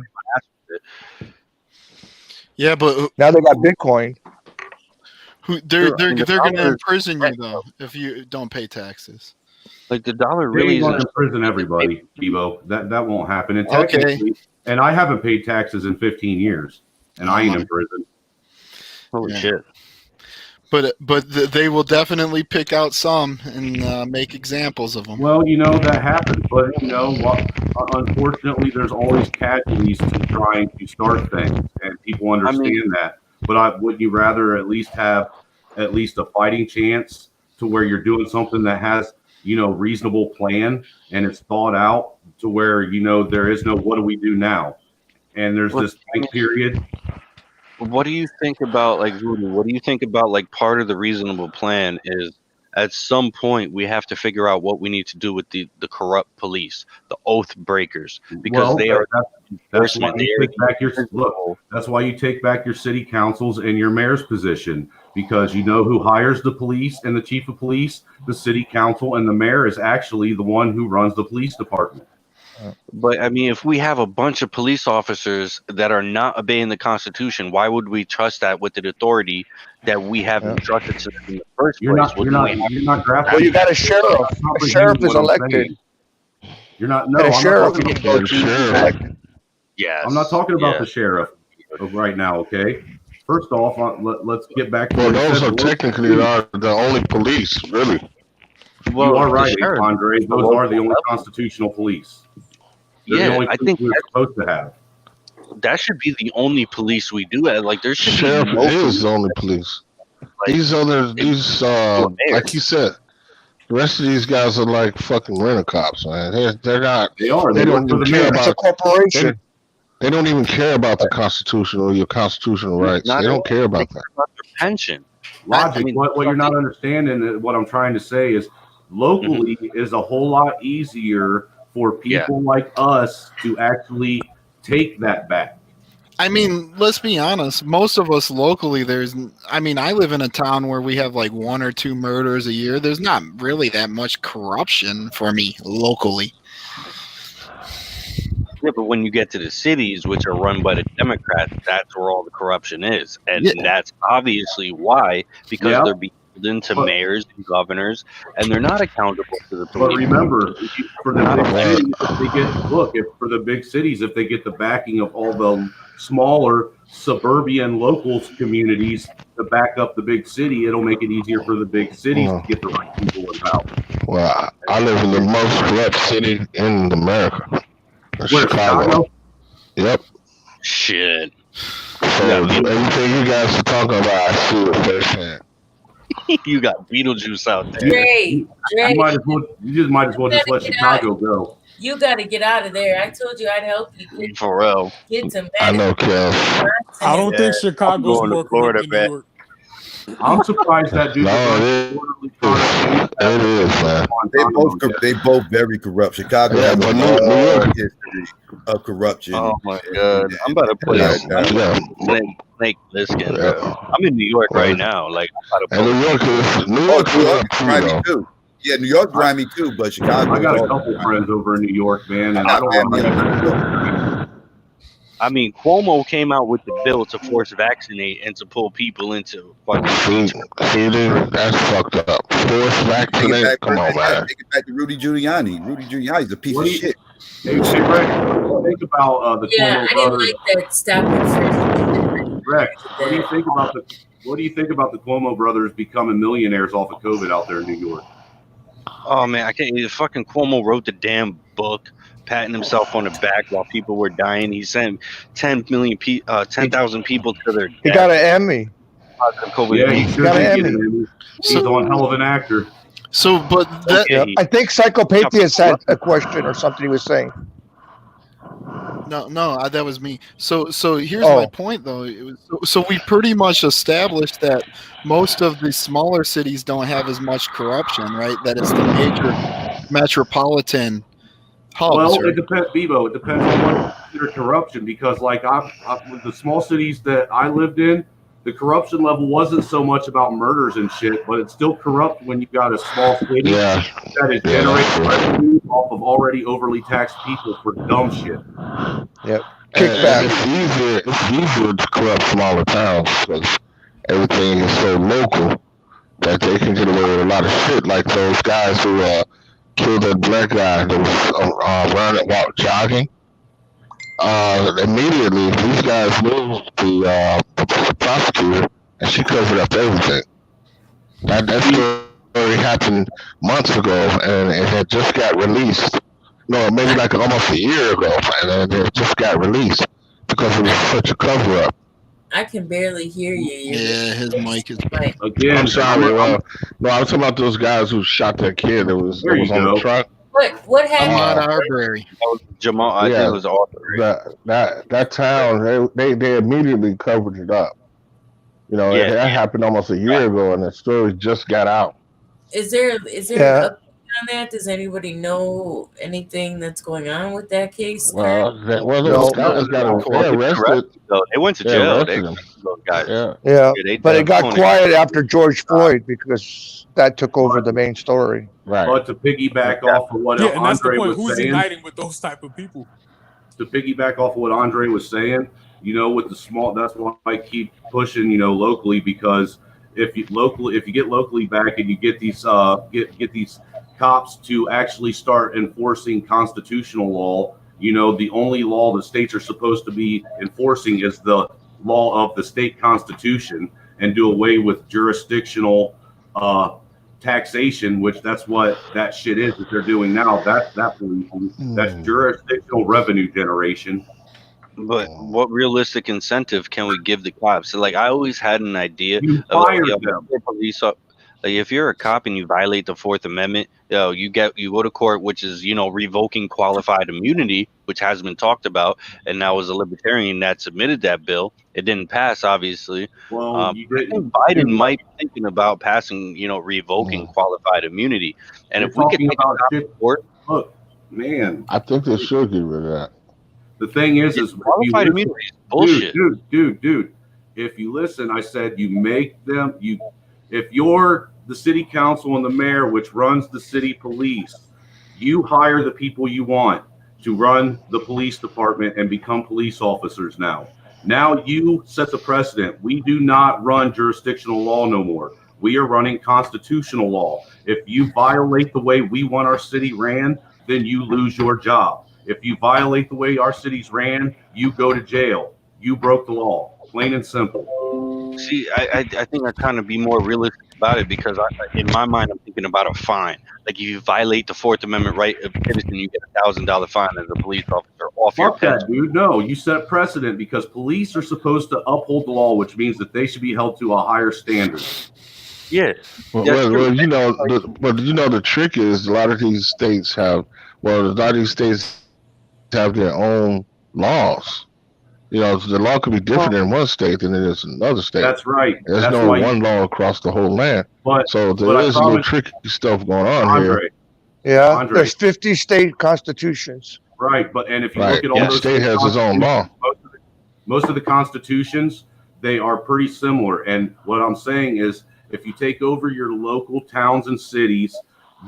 Yeah, but Now they got Bitcoin. they're Sure, I mean, the going to dollar is- imprison you though if you don't pay taxes. Like the dollar They really ain't going to isn't. imprison everybody, Debo. That won't happen. And Okay. technically, and I haven't paid taxes in 15 years, and I ain't in prison. Holy Yeah. shit! But they will definitely pick out some and make examples of them. Well, that happens, but unfortunately, there's always casualties to trying to start things, and people understand that. But wouldn't you rather at least have at least a fighting chance to where you're doing something that has reasonable plan and it's thought out to where there is no what do we do now, and there's this blank period. What do you think about like Rudy? What do you think about like part of the reasonable plan is at some point we have to figure out what we need to do with the corrupt police, the oath breakers, because they are That's why enforcement. you take back your That's why you take back your city councils and your mayor's position, because you know who hires the police and the chief of police. The city council and the mayor is actually the one who runs the police department. But I mean, if we have a bunch of police officers that are not obeying the Constitution, why would we trust that with the authority that we have entrusted to them in the first You're place? not grasping. Well, you got a sheriff. A sheriff is elected. You're not. And No, a I'm sheriff not is talking about elected. Yes. I'm not talking about Yeah. the sheriff right now. Okay. First off, let's get back to Well, what it those says. are technically the only police, really. You are right, sheriff Andre. is the Those are local the only level. constitutional police. They're Yeah, the only I police think we're supposed to have. that should be the only police we do. Like there should Sheriff be no is police. the only police. Like, These like you said, the rest of these guys are like fucking rent cops, man. They're not. They are. They They don't work for even the care mayor. It's a about. corporation. They don't even care about the Constitution or your constitutional rights. Not They don't care about that. about their pension. Logic. I mean, what you're not understanding, what I'm trying to say is, locally is a whole lot easier for people like us to actually take that back. I mean, let's be honest. Most of us locally, I live in a town where we have like 1 or 2 murders a year. There's not really that much corruption for me locally. Yeah, but when you get to the cities, which are run by the Democrats, that's where all the corruption is, and that's obviously why, because they're being into mayors and governors, and they're not accountable to the police. But remember, for the big cities, for the big cities, if they get the backing of all the smaller suburban local communities to back up the big city, it'll make it easier for the big cities to get the right people involved. Well, I live in the most corrupt city in America. Where, Chicago? Yep. Shit. So everything you guys are talking about, I see it firsthand. You got Beetlejuice out there. Dre, You just might as well just let Chicago go. You got to get out of there. I told you I'd help you. For real. Get to I know, Kev. I don't think Chicago's more corrupt than New York. I'm surprised that dude. It is, man. They both very corrupt. Chicago has a long history of corruption. Oh my god! I'm about to play Snake Plissken, bro. I'm in New York right now. Like, I'm about to New York is grimy too. Yeah, New York grimy too, but Chicago. I got a couple friends over in New York, man, and I don't. I mean, Cuomo came out with the bill to force vaccinate and to pull people into fucking. See, that's fucked up. Force vaccinate? Come on, man. Take it back to Rudy Giuliani. Rudy Giuliani's a piece of shit. Hey, Rex, think about the Yeah, Cuomo I didn't brothers. like that stop and Rex, what do you think about the Cuomo brothers becoming millionaires off of COVID out there in New York? Oh man, I can't. Fucking Cuomo wrote the damn book, patting himself on the back while people were dying. He sent 10,000 people to their death. He got an Emmy. Yeah, he should got be an getting Emmy. an Emmy. He's one hell of an actor. So, but that Yeah, I think Psychopathia had a question or something he was saying. no, that was me. So here's my point though. So we pretty much established that most of the smaller cities don't have as much corruption, right? That it's the major metropolitan hubs. Well, right? it depends, Bebo. It depends on what you consider corruption. Because, like, with the small cities that I lived in, the corruption level wasn't so much about murders and shit, but it's still corrupt when you've got a small city that is generating revenue off of already overly taxed people for dumb shit. Yep. And it's easier to corrupt smaller towns because everything is so local that they can get away with a lot of shit. Like those guys who killed that black guy that was running, jogging. Immediately, these guys moved the prosecutor, and she covered up everything. That story happened months ago, and it had just got released. No, maybe like almost a year ago, and it just got released because it was such a cover up. I can barely hear you. Yeah, his mic is. Again, I'm sorry. No, I was talking about those guys who shot that kid that was on the truck. What happened? I'm not Arbery. That was Jamal. I think it was Arbery. That town, they immediately covered it up. You know, that happened almost a year ago, and the story just got out. Is there an update on that? Does anybody know anything that's going on with that case? Those guys got arrested. They went to jail. They those guys. Yeah, they but it got definitely- quiet after George Floyd because that took over the main story. But to piggyback off of what and that's the Andre point. was Who's saying, uniting with those type of people? to piggyback off of what Andre was saying, you know, with the small, that's why I keep pushing, you know, locally, because if you get locally back and you get these get these cops to actually start enforcing constitutional law, you know, the only law the states are supposed to be enforcing is the law of the state constitution, and do away with jurisdictional taxation, which that's what that shit is that they're doing now. That's jurisdictional revenue generation. But what realistic incentive can we give the cops? So, like, I always had an idea You of fire them. Like, if you're a cop and you violate the Fourth Amendment, you go to court, which is, you know, revoking qualified immunity, which has been talked about, and now as a libertarian that submitted that bill, it didn't pass, obviously. Well, I think Biden might be thinking about passing, you know, revoking qualified immunity, and You're if we could talking take a about cop to shit. court, Look, man. I think they should get rid of that. The thing is qualified immunity is bullshit. Dude. If you listen, I said you make them. If you're the city council and the mayor, which runs the city police, you hire the people you want to run the police department and become police officers now. Now you set the precedent. We do not run jurisdictional law no more. We are running constitutional law. If you violate the way we want our city ran, then you lose your job. If you violate the way our cities ran, you go to jail. You broke the law. Plain and simple. See, I think I kind of be more realistic about it, because in my mind, I'm thinking about a fine. Like, if you violate the Fourth Amendment right of citizen, you get $1,000 fine as a police officer off your Fuck that, pension. dude. No, you set precedent, because police are supposed to uphold the law, which means that they should be held to a higher standard. Yeah. Well, you know, the trick is a lot of these states have their own laws. You know, the law could be different in one state than it is in another state. That's right. There's That's no why one law across the whole land. So there I is a little promise- tricky stuff going on Andre, here. Yeah, Andre. there's 50 state constitutions. Right, and if you Right. look at all Each those state has its own law. most of the constitutions, they are pretty similar. And what I'm saying is, if you take over your local towns and cities,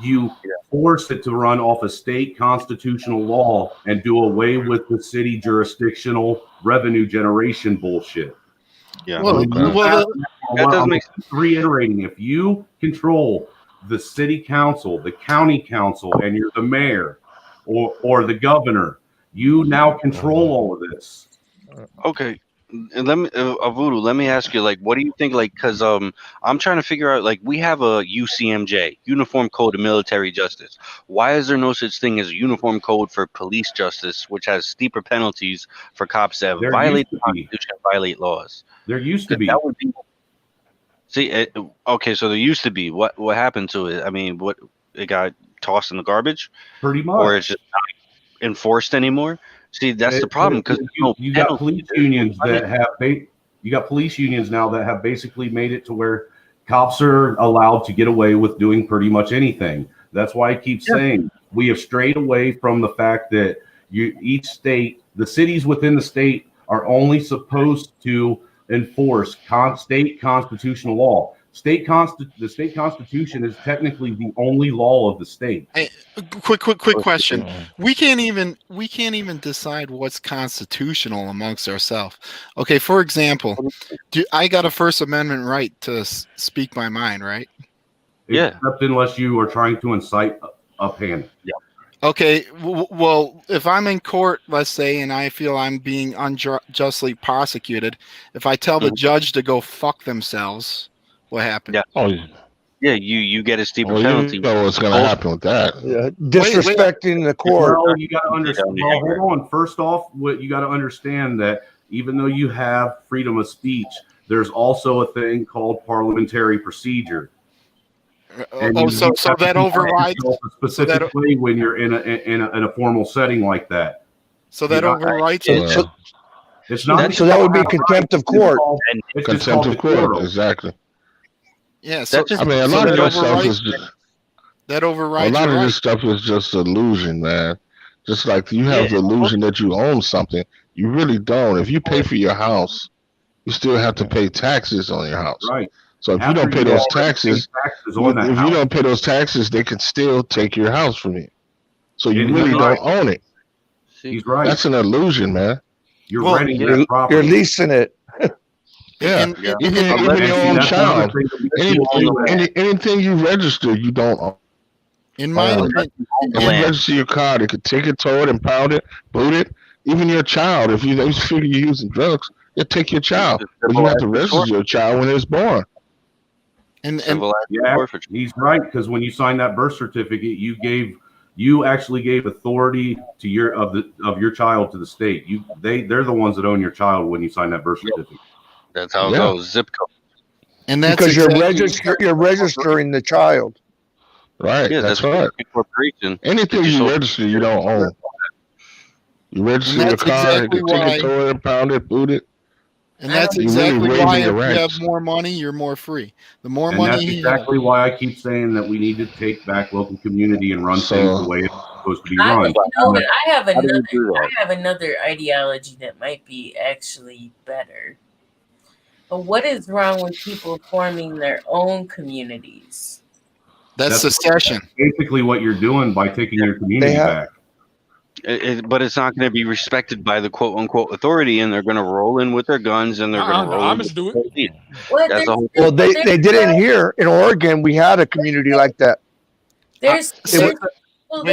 you force it to run off a state constitutional law and do away with the city jurisdictional revenue generation bullshit. Yeah. Well, that does make sense. Reiterating, if you control the city council, the county council, and you're the mayor or the governor, you now control all of this. Okay. And let me, Voodoo. Let me ask you, like, what do you think? Like, because I'm trying to figure out, like, we have a UCMJ, Uniform Code of Military Justice. Why is there no such thing as a Uniform Code for Police Justice, which has steeper penalties for cops that There violate used to the be. Constitution, and violate laws? There used to 'Cause be. that would be. See, okay, so there used to be. What happened to it? I mean, what it got tossed in the garbage, Pretty or much. it's just not enforced anymore? See, that's the problem because You got police unions that have you got police unions now that have basically made it to where cops are allowed to get away with doing pretty much anything. That's why I keep saying we have strayed away from the fact that each state, the cities within the state, are only supposed to enforce state constitutional law. The state constitution is technically the only law of the state. Hey, quick question. We can't even decide what's constitutional amongst ourselves. Okay, for example, I got a First Amendment right to speak my mind, right? Except unless you are trying to incite a panic. Yeah. Okay, well, if I'm in court, let's say, and I feel I'm being unjustly prosecuted, if I tell the judge to go fuck themselves, what happens? Yeah. Oh, yeah. You get a steeper well, penalty. you know what's going to happen with that. Disrespecting the court. Well, you got to understand. Well, hold on. First off, what you got to understand that even though you have freedom of speech, there's also a thing called parliamentary procedure. So that overrides a specific way when you're in a formal setting like that. So that overrides. It's not. So that would be contempt of court. It's Contempt of court, exactly. Yeah, so I mean, a lot of this stuff is just, that overrides. a lot of this stuff is just illusion, man. Just like you have the illusion that you own something, you really don't. If you pay for your house, you still have to pay taxes on your house. Right. So if you don't pay those taxes, if you don't pay those taxes, they can still take your house from you. So you really don't own it. He's right. That's an illusion, man. You're renting that property. You're leasing it. Yeah, even your own child. Anything you register, you don't own. In my opinion, you register your car, they could take it, tow it, impound it, boot it. Even your child, if they figure you're using drugs, they'll take your child. But you have to register your child when it's born. Yeah, he's right, because when you signed that birth certificate, you actually gave authority to your child to the state. They're the ones that own your child when you sign that birth certificate. That's how it goes. Zip code. And that's because you're registering the child. Right. Yeah, that's right. Corporation. Anything you register, you don't own. You register your car, you can take it, tow it, impound it, boot it. And that's exactly why if you have more money, you're more free. The more money. That's exactly why I keep saying that we need to take back local community and run things the way it's supposed to be run. I have another ideology that might be actually better. But what is wrong with people forming their own communities? That's secession. Basically, what you're doing by taking your community back. But it's not going to be respected by the quote unquote authority, and they're going to roll in with their guns and they're going to roll in. Do it. That's the whole well, they did it here in Oregon. We had a community like that. Guys, hey, hold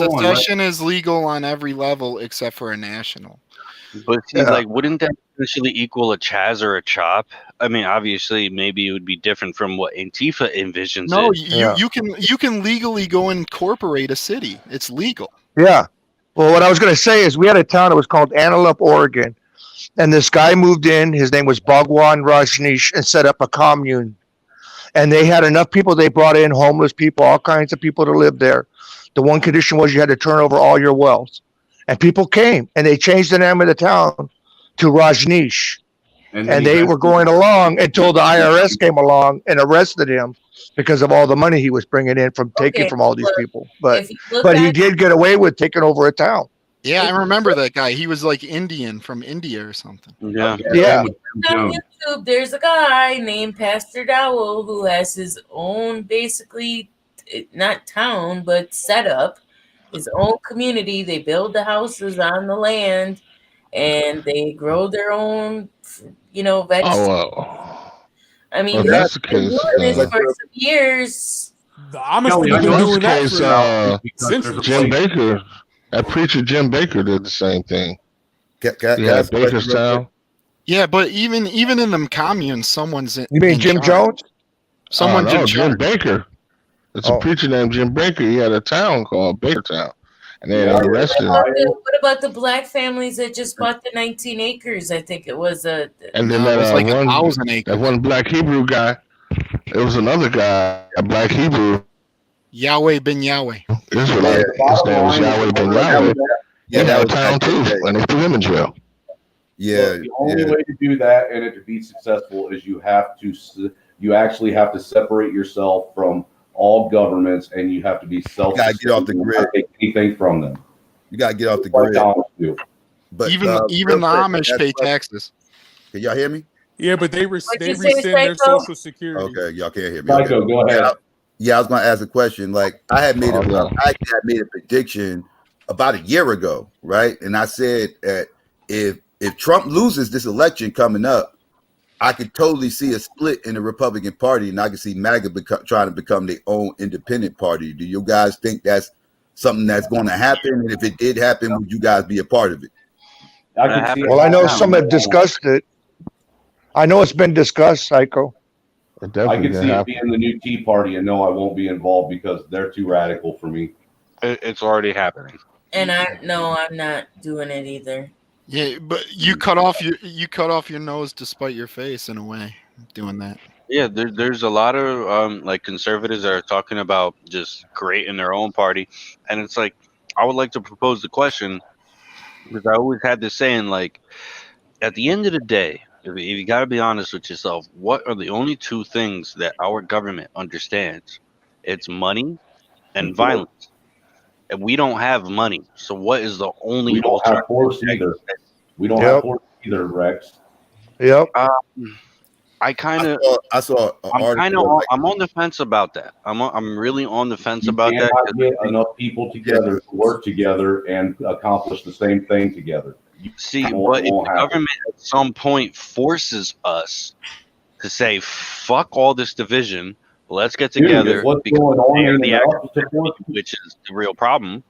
on. Secession is legal on every level except for a national. But see, like, wouldn't that essentially equal a Chaz or a Chop? I mean, obviously, maybe it would be different from what Antifa envisions. No, you can legally go and incorporate a city. It's legal. Yeah. Well, what I was going to say is we had a town that was called Antelope, Oregon, and this guy moved in. His name was Bhagwan Rajneesh, and set up a commune. And they had enough people. They brought in homeless people, all kinds of people to live there. The one condition was you had to turn over all your wealth. And people came, and they changed the name of the town to Rajneesh. And they were going along until the IRS came along and arrested him because of all the money he was bringing in from taking from all these people. But he did get away with taking over a town. Yeah, I remember that guy. He was like Indian from India or something. Yeah. Yeah. On YouTube, there's a guy named Pastor Dowell who has his own, basically, not town, but setup, his own community. They build the houses on the land, and they grow their own, vegetables. I mean, they've been doing this for some years. The Amish have been doing that Jim Baker. That preacher Jim Baker did the same thing. Can Yeah, ask a question real quick? Bakerstown. Yeah, but even in them communes, someone's in. You mean in Jim charge. Jones? Someone's in No, Jim charge. Baker. It's a Oh. preacher named Jim Baker. He had a town called Bakertown, and they Yeah. arrested him. What about the black families that just bought the 19 acres? I think it was And then No, it was like 1,000 that acres. one black Hebrew guy. It was another guy, a black Hebrew Yahweh ben Yahweh. Israelite. His name was Yahweh ben Yahweh. Yeah, He that had a was town back in the too, day. and they threw him in jail. Yeah, Look, the only way to do that and it to be successful is you actually have to separate yourself from all governments, and you have to be self. You gotta get off the grid. Take anything from them. You gotta get off the grid. But Even real the quick, Amish that's pay what- taxes. Can y'all hear me? Yeah, but they you say, rescind their Psycho? social security. Okay, y'all can't hear me. Psycho, Okay. go ahead. Yeah, I was gonna ask a question. Like I had made Oh, no. I made a prediction about a year ago, right? And I said that if Trump loses this election coming up, I could totally see a split in the Republican Party, and I could see MAGA trying to become their own independent party. Do you guys think that's something that's going to happen? And if it did happen, would you guys be a part of it? I can see. Well, I know some have discussed it. I know it's been discussed, Psycho. I can see it being the new Tea Party, and no, I won't be involved because they're too radical for me. It's already happening. And I'm not doing it either. Yeah, but you cut off your nose to spite your face in a way, doing that. Yeah, there's a lot of like conservatives that are talking about just creating their own party, and it's like I would like to propose the question because I always had this saying like, at the end of the day, if you got to be honest with yourself, what are the only two things that our government understands? It's money and violence. And we don't have money, so what is the only We don't have force either. We don't have force either, Rex. Yep. I kind of, I saw. I'm on the fence about that. I'm really on the fence about that. Cannot get enough people together to work together and accomplish the same thing together. See, but if the government at some point forces us to say, fuck all this division, let's get together because they're the actual enemy, which is the real problem.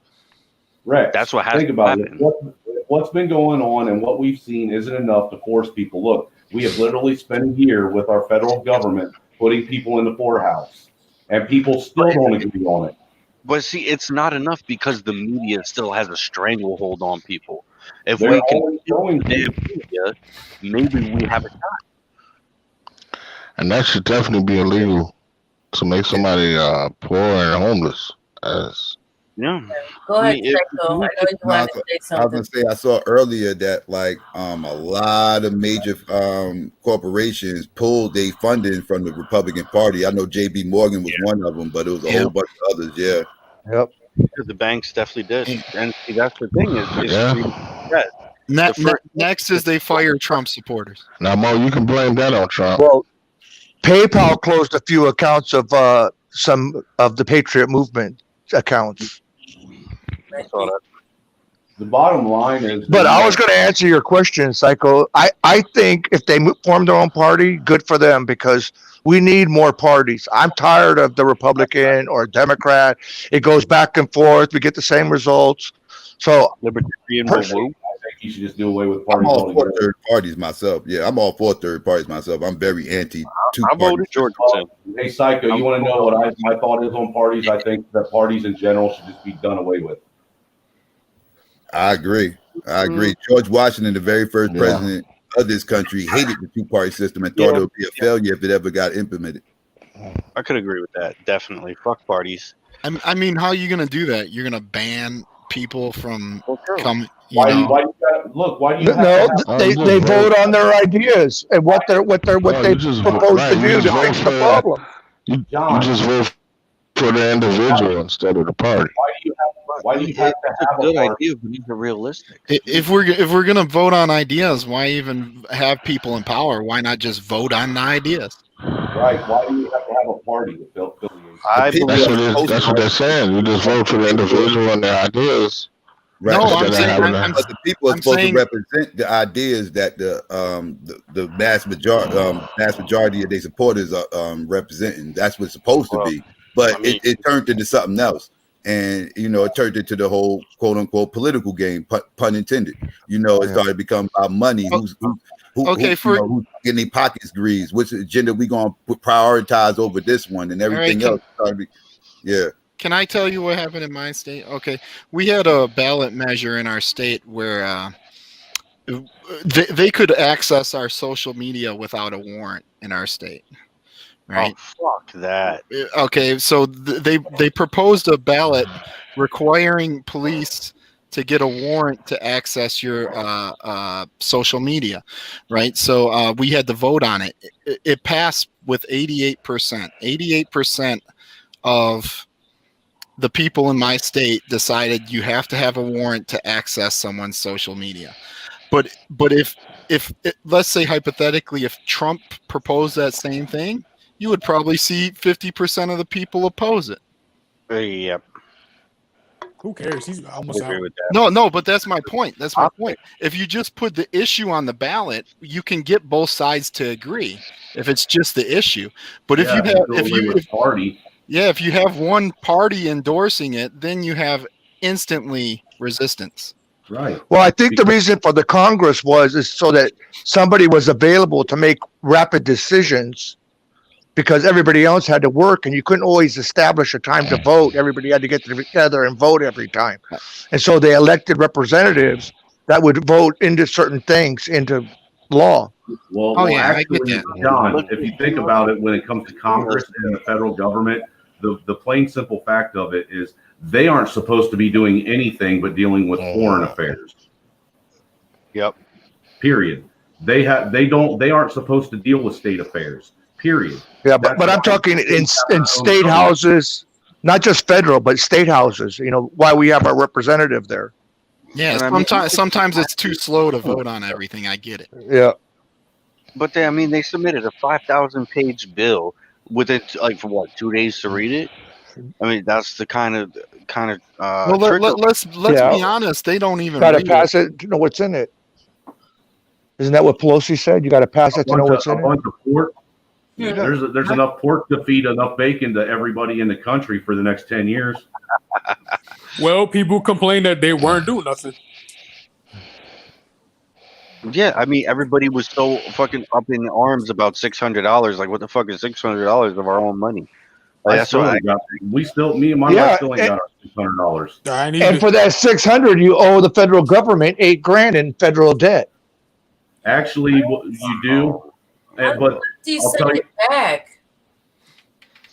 Rex, that's what has think to about happen. it. What's been going on and what we've seen isn't enough to force people. Look, we have literally spent a year with our federal government putting people in the poorhouse, and people still don't agree on it. But see, it's not enough because the media still has a stranglehold on people. If They're we can always going the media, maybe we have a shot. And that should definitely be illegal to make somebody poor and homeless. Yeah. Go ahead, Psycho. I know you wanted to say I was something. gonna say I saw earlier that like a lot of major corporations pulled their funding from the Republican Party. I know J.B. Morgan was one of them, but it was a whole bunch of others. Yeah. Yep. The banks definitely did, and see, that's the thing Next is they fire Trump supporters. Now, Mo, you can blame that on Trump. Well, PayPal closed a few accounts of some of the Patriot Movement accounts. The bottom line is. But I was going to answer your question, Psycho. I think if they form their own party, good for them because we need more parties. I'm tired of the Republican or Democrat. It goes back and forth. We get the same results. So, Libertarian I think you should just do away with parties I'm all for altogether. third parties myself. Yeah, I'm all for third parties myself. I'm very anti two I voted parties. Georgia. Hey, Psycho, you want to know what my thought is on parties? I think that parties in general should just be done away with. I agree. George Washington, the very first president of this country, hated the two-party system and thought it would be a failure if it ever got implemented. I could agree with that. Definitely, fuck parties. I mean, how are you going to do that? You're going to ban people from coming. Why do you have no, to have they vote on their ideas and what they propose to do to fix the problem. You just vote for the individual instead of the party. Why do you have to have a good party? idea, but these are realistic. If we're gonna vote on ideas, why even have people in power? Why not just vote on the ideas? Right. Why do you have to have a party to fill That's what they're saying. You just vote for the individual and their ideas. Right. No, But I'm saying- but the people are I'm supposed saying- to represent the ideas that the mass majority of their supporters are representing. That's what it's supposed to be. But it turned into something else. And it turned into the whole quote unquote political game, pun intended. It started to become about money. Who's getting their pockets greased? Which agenda we gonna prioritize over this one, and everything else started to be, yeah. Can I tell you what happened in my state? Okay, we had a ballot measure in our state where they could access our social media without a warrant in our state. Right? Oh, fuck that. Okay, so they proposed a ballot requiring police to get a warrant to access your social media, right? So we had to vote on it. It passed with 88%. 88% of the people in my state decided you have to have a warrant to access someone's social media. But if let's say hypothetically, if Trump proposed that same thing, you would probably see 50% of the people oppose it. Yep. Who cares? He's almost out. With that. No, but that's my point. That's my point. If you just put the issue on the ballot, you can get both sides to agree if it's just the issue. But if you have one party endorsing it, then you have instantly resistance. Right. Well, I think the reason for the Congress is so that somebody was available to make rapid decisions, because everybody else had to work and you couldn't always establish a time to vote. Everybody had to get together and vote every time. And so they elected representatives that would vote into certain things into law. Well, actually, John, if you think about it, when it comes to Congress and the federal government, the plain simple fact of it is they aren't supposed to be doing anything but dealing with foreign affairs. Yep. Period. They aren't supposed to deal with state affairs. Period. Yeah, but I'm talking in state houses, not just federal, but state houses. Why we have our representative there. Yeah, sometimes it's too slow to vote on everything. I get it. Yeah. But they submitted a 5,000-page bill within 2 days to read it. I mean, that's the kind of. Well, let's be honest. They don't even. Got to pass it to know what's in it. Isn't that what Pelosi said? You got to pass it to know what's in it. There's enough pork to feed enough bacon to everybody in the country for the next 10 years. Well, people complain that they weren't doing nothing. Yeah, I mean, everybody was so fucking up in arms about $600. Like, what the fuck is $600 of our own money? Like, me and my wife still ain't got our $600. And for that $600, you owe the federal government $8,000 in federal debt. Actually, you do. But I'll send it back.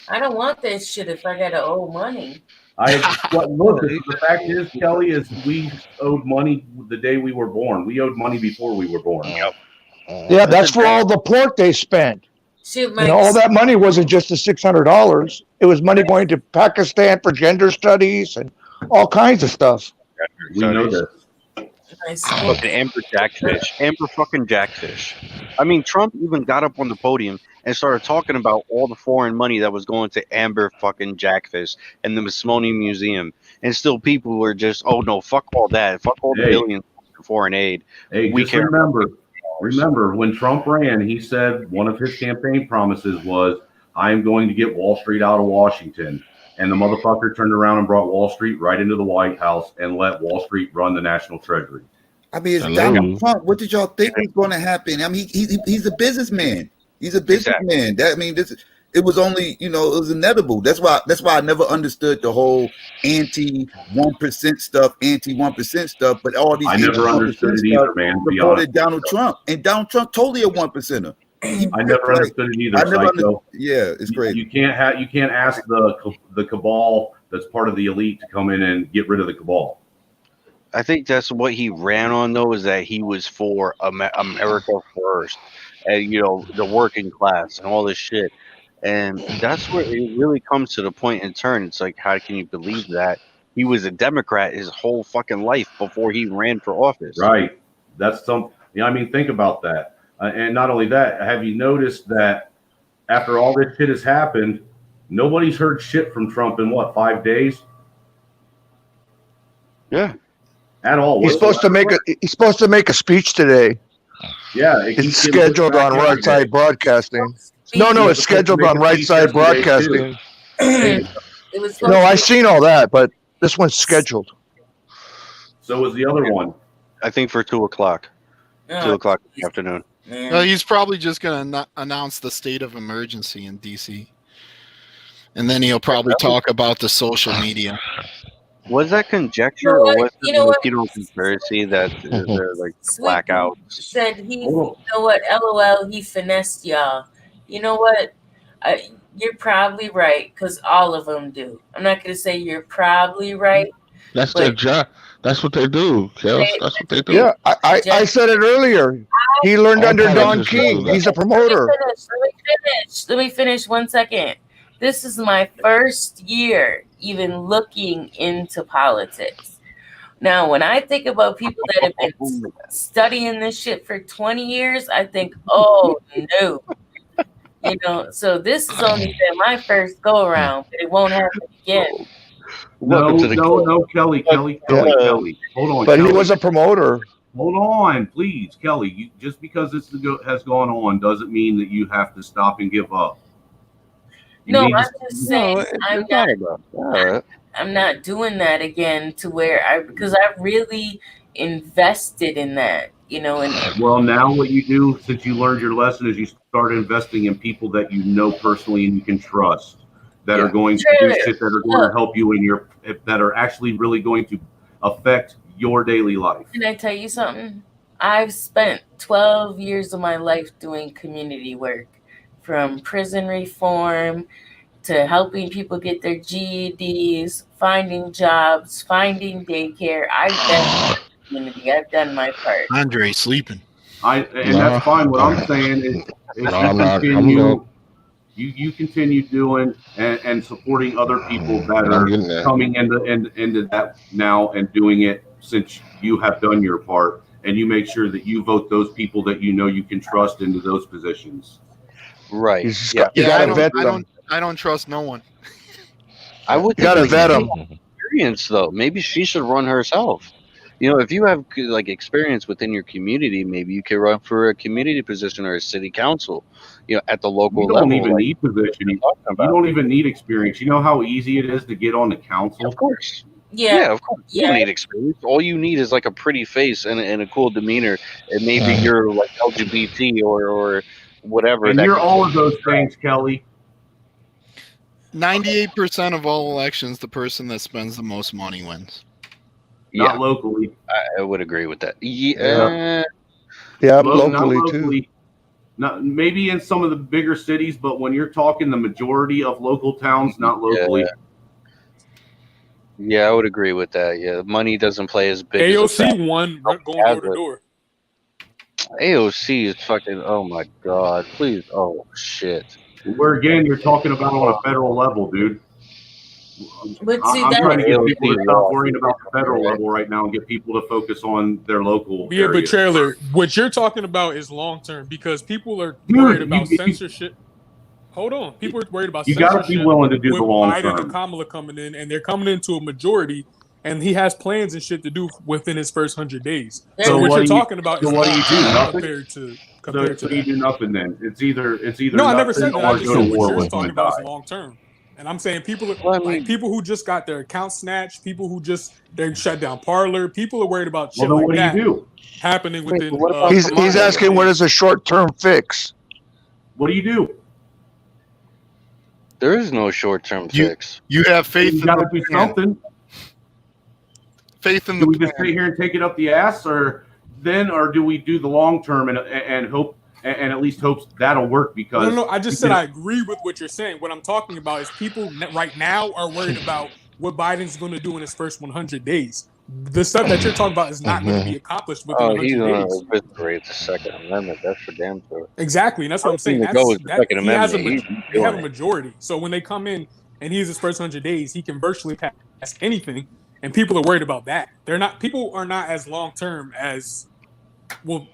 I don't want that shit if I gotta owe money. The fact is, Kelly, is we owed money the day we were born. We owed money before we were born. Yep. Yeah, that's for all the pork they spent. All that money wasn't just the $600. It was money going to Pakistan for gender studies and all kinds of stuff. We know this. Fucking Amber fucking Jackfish. I mean, Trump even got up on the podium and started talking about all the foreign money that was going to Amber fucking Jackfish and the Smithsonian Museum, and still people were just, oh no, fuck all that, fuck all the billions of foreign aid. Hey, we just remember when Trump ran, he said one of his campaign promises was, "I am going to get Wall Street out of Washington." And the motherfucker turned around and brought Wall Street right into the White House and let Wall Street run the National Treasury. I mean, it's Donald Trump. What did y'all think was going to happen? I mean, he's a businessman. He's a businessman. It was only, it was inevitable. That's why I never understood the whole anti 1% stuff, but all these I never understood it either, man. Supported Donald Trump, and Donald Trump totally a 1%er. I never understood it either. Yeah, it's crazy. You can't ask the cabal that's part of the elite to come in and get rid of the cabal. I think that's what he ran on, though, is that he was for America first, and the working class and all this shit. And that's where it really comes to the point in turn. It's like, how can you believe that? He was a Democrat his whole fucking life before he ran for office. Right. That's think about that. And not only that, have you noticed that after all this shit has happened, nobody's heard shit from Trump in 5 days? Yeah. At all. He's supposed to make a speech today. Yeah. It's scheduled on Right Side Broadcasting. No, it's scheduled on Right Side Broadcasting. No, I've seen all that, but This one's scheduled. So was the other one. I think for 2 o'clock. 2 o'clock in the afternoon. Well, he's probably just going to announce the state of emergency in DC. And then he'll probably talk about the social media. Was that conjecture or was it Latino conspiracy that they're like blackouts? Said he, you know what, LOL, he finessed y'all. You know what? You're probably right, because all of them do. I'm not going to say you're probably right. That's their job. That's what they do, Kels. That's what they do. Yeah, I said it earlier. He learned under Don King. He's a promoter. Let me finish 1 second. This is my first year even looking into politics. Now, when I think about people that have been studying this shit for 20 years, I think, oh no. You know, so this has only been my first go around, but it won't happen again. No, Kelly. Hold on. But Kelly. he was a promoter. Hold on, please, Kelly. Just because this has gone on doesn't mean that you have to stop and give up. I'm just saying I'm not doing that again to where because I really invested in that, you know. And well, now what you do since you learned your lesson is you start investing in people that you know personally and you can trust that are going to do shit that are going to help you that are actually really going to affect your daily life. Can I tell you something? I've spent 12 years of my life doing community work, from prison reform to helping people get their GEDs, finding jobs, finding daycare. I've done community. I've done my part. Andre sleeping. That's fine. What I'm saying is you continue doing and supporting other people that are coming into that now and doing it since you have done your part, and you make sure that you vote those people that you know you can trust into those positions. Right. I don't trust no one. I would gotta vet them. Experience though, maybe she should run herself. You know, if you have like experience within your community, maybe you could run for a community position or a city council. You know, at the local level. You don't even need position. You don't even need experience. You know how easy it is to get on the council. Of course. Yeah, of course. You don't need experience. All you need is like a pretty face and a cool demeanor, and maybe you're like LGBT or whatever. And you're all of those things, Kelly. 98% of all elections, the person that spends the most money wins. Not locally. I would agree with that. Locally too. Not maybe in some of the bigger cities, but when you're talking the majority of local towns, not locally. Yeah, I would agree with that. Yeah, money doesn't play as big. AOC won going door to door. AOC is fucking. Oh my god! Please. Oh shit. Where again, you're talking about on a federal level, dude. I'm trying to get people to stop worrying about the federal level right now and get people to focus on their local. Yeah, areas. but trailer, what you're talking about is long term because people are worried about censorship. Hold on, people are worried about censorship. You got to be willing to do the long Biden term. and Kamala coming in, and they're coming into a majority, and he has plans and shit to do within his first 100 days. So what you're talking about is what do you do? Nothing compared to you do nothing then. It's either no, I never said that. I just said what you're with talking about is long term. And I'm saying people who just got their account snatched, people who they shut down Parlor, people are worried about shit like that happening within. He's asking what is a short-term fix. What do you do? There is no short-term fix. You have faith. You got to do something. Faith in do we just sit here and take it up the ass, or do we do the long term and hope? And at least hopes that'll work because... No, I just said I agree with what you're saying. What I'm talking about is people right now are worried about what Biden's going to do in his first 100 days. The stuff that you're talking about is not going to be accomplished within 100 days. He's going to eviscerate the Second Amendment. That's for damn sure. Exactly, and that's what I'm saying. He has a majority. So when they come in and he's his first 100 days, he can virtually pass anything, and people are worried about that. People are not as long-term as... Well,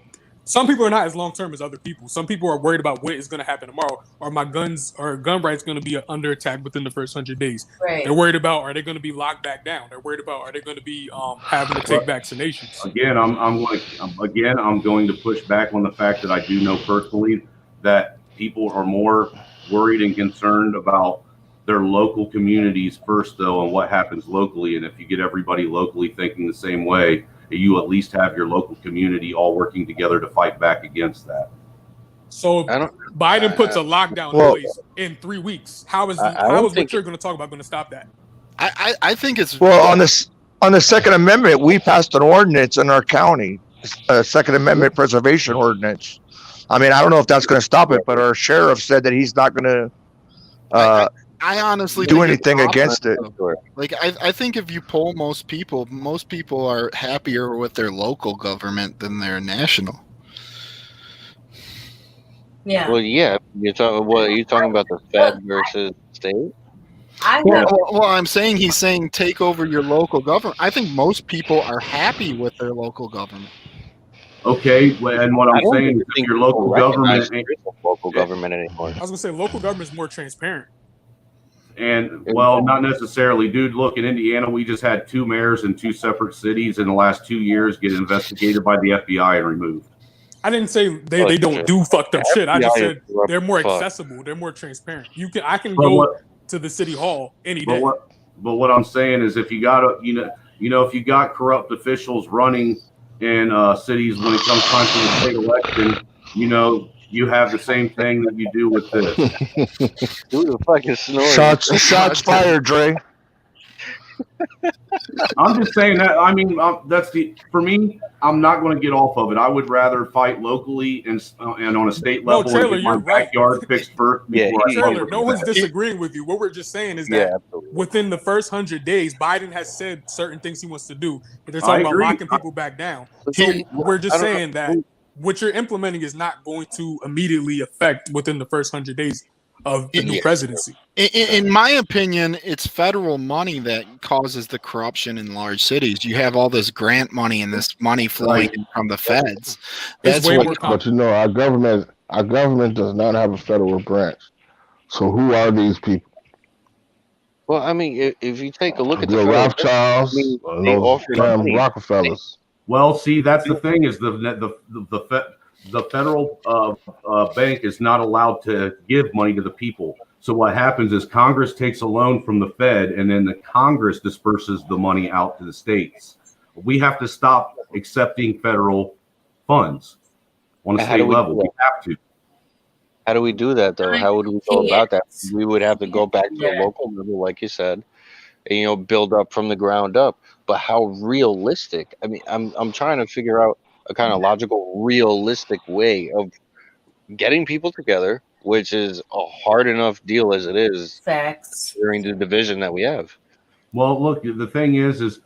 some people are not as long-term as other people. Some people are worried about what is going to happen tomorrow. Are my guns or gun rights going to be under attack within the first 100 days? Right. They're worried about, are they going to be locked back down? They're worried about, are they going to be having to take vaccinations? Again, I'm going to push back on the fact that I do know personally that people are more worried and concerned about their local communities first, though, and what happens locally. And if you get everybody locally thinking the same way, you at least have your local community all working together to fight back against that. So if Biden puts a lockdown in place in 3 weeks, how is what you're going to talk about going to stop that? I think it's on the Second Amendment. We passed an ordinance in our county, a Second Amendment preservation ordinance. I mean, I don't know if that's going to stop it, but our sheriff said that he's not going to I honestly do think anything against it. Like I think if you poll most people are happier with their local government than their national. Yeah. Well, yeah. You're talking about the Fed versus state? Well, I'm saying he's saying take over your local government. I think most people are happy with their local government. Okay, and what I'm saying is if your local government ain't local government anymore. I was going to say local government is more transparent. And well, not necessarily, dude. Look, in Indiana, we just had 2 mayors in 2 separate cities in the last 2 years get investigated by the FBI and removed. I didn't say they don't do fucked up shit. I just said they're more accessible. They're more transparent. I can go to the city hall any day. But what I'm saying is, if you got if you got corrupt officials running in cities when it comes time to the state election, you have the same thing that you do with this. Who the fuck is snoring? Shots fired, Dre. I'm just saying that. I mean, for me. I'm not going to get off of it. I would rather fight locally and on a state level. Taylor, and get my backyard fixed first. Taylor, no one's disagreeing with you. What we're just saying is that within the first 100 days, Biden has said certain things he wants to do. They're talking about locking people back down. So we're just saying that what you're implementing is not going to immediately affect within the first 100 days of the new presidency. In my opinion, it's federal money that causes the corruption in large cities. You have all this grant money and this money flowing in from the feds. That's but our government does not have a federal branch. So who are these people? Well, I mean, if you take a look at the Rothschilds, they offer money. Rockefellers. Well, see, that's the thing is the federal bank is not allowed to give money to the people. So what happens is Congress takes a loan from the Fed, and then the Congress disperses the money out to the states. We have to stop accepting federal funds on a state level. We have to. How do we do that, though? How would we go about that? We would have to go back to the local level, like you said, and build up from the ground up. But how realistic? I mean, I'm trying to figure out a kind of logical, realistic way of getting people together, which is a hard enough deal as it is. Facts. During the division that we have. Well, look, the thing is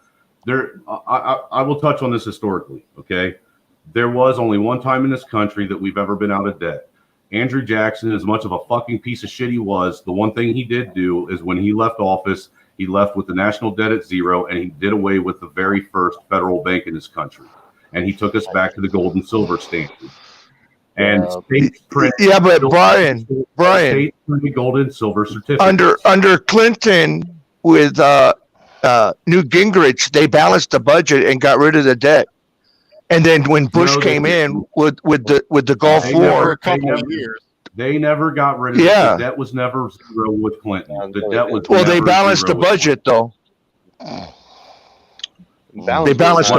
there. I will touch on this historically. Okay, there was only one time in this country that we've ever been out of debt. Andrew Jackson, as much of a fucking piece of shit he was, the one thing he did do is when he left office, he left with the national debt at zero, and he did away with the very first federal bank in this country. And he took us back to the gold and silver standard. And states print but Brian, states print the gold and silver certificates. Under Clinton with Newt Gingrich, they balanced the budget and got rid of the debt. And then when Bush came in with the Gulf War, they never got rid of it. The debt was never zero with Clinton. The debt was they balanced the budget though. They balanced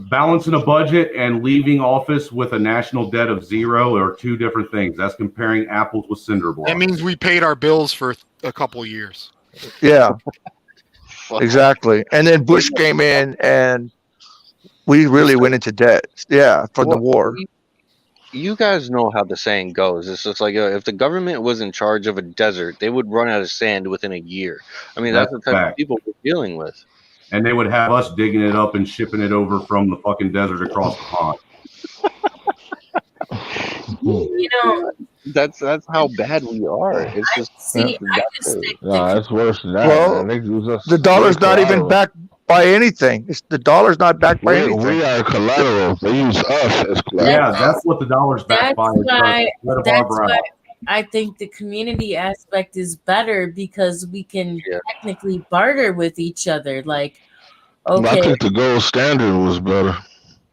balancing a budget and leaving office with a national debt of zero are 2 different things. That's comparing apples with cinder blocks. That means we paid our bills for a couple of years. Yeah, exactly. And then Bush came in and we really went into debt. Yeah, for the war. You guys know how the saying goes. It's just like if the government was in charge of a desert, they would run out of sand within a year. I mean, that's the type of people we're dealing with. And they would have us digging it up and shipping it over from the fucking desert across the pond. That's how bad we are. It's just it's worse than that. Well, the dollar's not even backed by anything. The dollar's not backed by anything. We are collateral. They use us as collateral. Yeah, that's what the dollar's backed by. That's why I think the community aspect is better because we can technically barter with each other. Like, okay, I think the gold standard was better.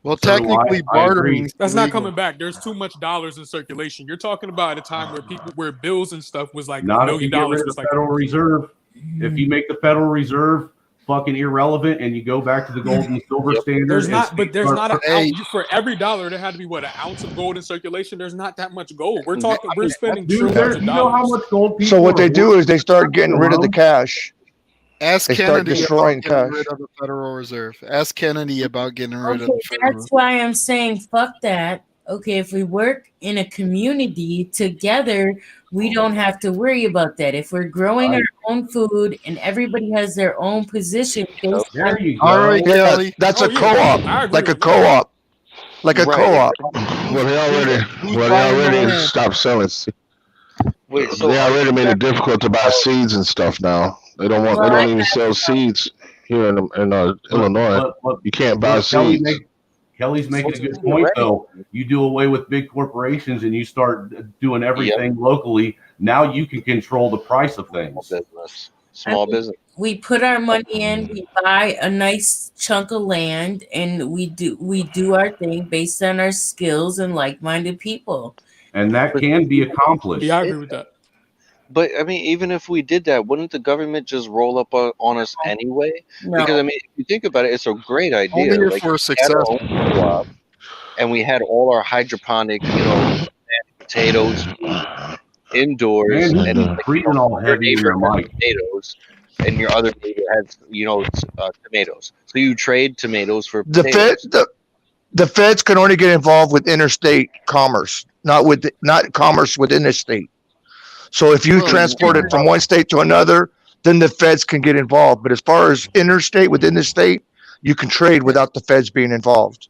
Well, So technically, I agree. bartering. That's not coming back. There's too much dollars in circulation. You're talking about a time where bills and stuff was like Not $1 if you million get rid of was the like. Federal Reserve. If you make the Federal Reserve fucking irrelevant and you go back to the gold and silver standard, There's and not, but there's not an Hey. ounce for every dollar. There had to be what, an ounce of gold in circulation. There's not that much gold. We're spending dude, trillions of you know how dollars. much gold people So what they are do is they start hoarding getting rid of the alone? cash. Ask They start Kennedy about destroying getting cash. rid of the Federal Reserve. Ask Kennedy about getting rid of Okay, the Federal that's why I'm saying fuck that. Okay, if we work in a community together, we don't have to worry about that. If we're growing our own food and everybody has their own position based There on you go. All right, Yeah, Kelly. that's Oh, a yeah, co-op, I agree like a with that. co-op, like a Right. co-op. Well, Who's they buying the already land? stopped selling. Wait, so They are already you made it guys difficult to buy seeds and stuff now. They don't want. They don't even sell seeds here in Illinois. You can't buy seeds. Kelly's making a good point, though. You do away with big corporations and you start doing everything locally. Now you can control the price of things. Small business. we put our money in, we buy a nice chunk of land, and we do our thing based on our skills and like-minded people. And that can be accomplished. Yeah, I agree with that. But I mean, even if we did that, wouldn't the government just roll up on us anyway? No. Because I mean, if you think about it, it's a great idea. Only if Like, we're we had our successful. own co-op, and we had all our hydroponic, potatoes indoors, Man, and like, breathing all your heavy in neighbor your has mic. potatoes, and your other neighbor has tomatoes. So you trade tomatoes for The potatoes. the feds can only get involved with interstate commerce, not commerce within the state. So if you transport it from one state to another, then the feds can get involved. But as far as interstate within the state, you can trade without the feds being involved.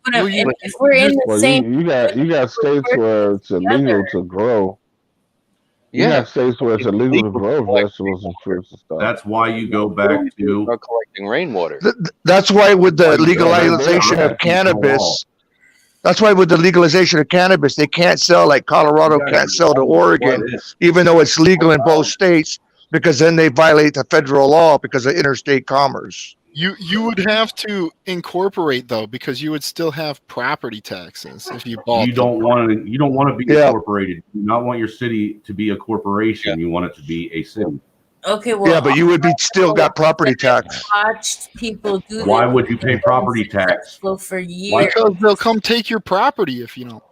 But if we're in the same, you got states where it's illegal to grow. You got states where it's illegal to grow vegetables and fruits and stuff. That's why you go back to collecting rainwater. That's why with the legalization of cannabis, they can't sell, like Colorado can't sell to Oregon, even though it's legal in both states, because then they violate the federal law because of interstate commerce. You would have to incorporate though, because you would still have property taxes if you bought. You don't want to be incorporated. You do not want your city to be a corporation. You want it to be a city. okay, well, Yeah, but you would be still got property tax. watched people do. Why this would you pay property tax? for years? Because they'll come take your property if you don't.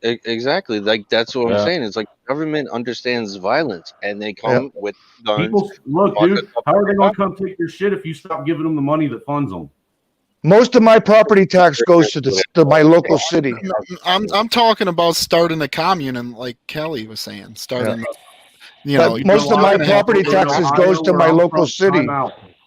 Exactly. Like that's what Yeah. I'm saying. It's like government understands violence, and they come with guns. People, look, dude, how are they going to come take your shit if you stop giving them the money that funds them? Most of my property tax goes to my local city. I'm talking about starting a commune, and like Kelly was saying, starting. But most of my property taxes goes to my local city.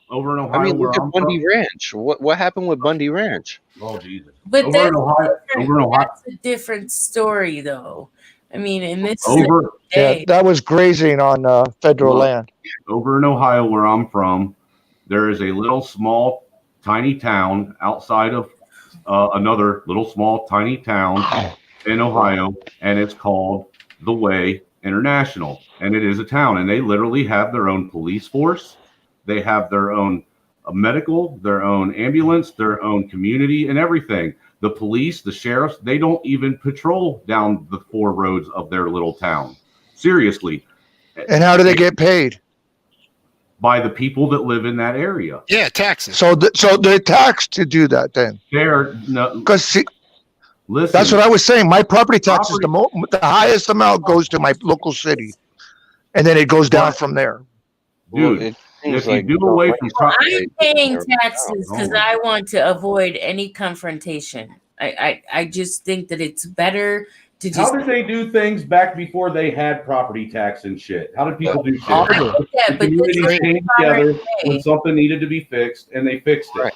Over in Ohio, I mean, where look at I'm Bundy from. Ranch. What happened with Bundy Ranch? Oh Jesus! But Over in Ohio, that's a different story, though. I mean, in this Yeah, that was grazing on federal Look, land. Over in Ohio, where I'm from, there is a little small, tiny town outside of another little small, tiny town in Ohio, and it's called The Way International, and it is a town, and they literally have their own police force. They have their own medical, their own ambulance, their own community, and everything. The police, the sheriffs, they don't even patrol down the 4 roads of their little town. Seriously. And how do they get paid? By the people that live in that area. Yeah, taxes. So they're taxed to do that then. Because listen, that's what I was saying. My property tax is the highest amount goes to my local city, and then it goes down from there. Dude, if you do away from I'm paying taxes because I want to avoid any confrontation. I just think that it's better to just. How did they do things back before they had property tax and shit? How did people do shit? The but community this is came together when something needed to be fixed, and they fixed it. Right.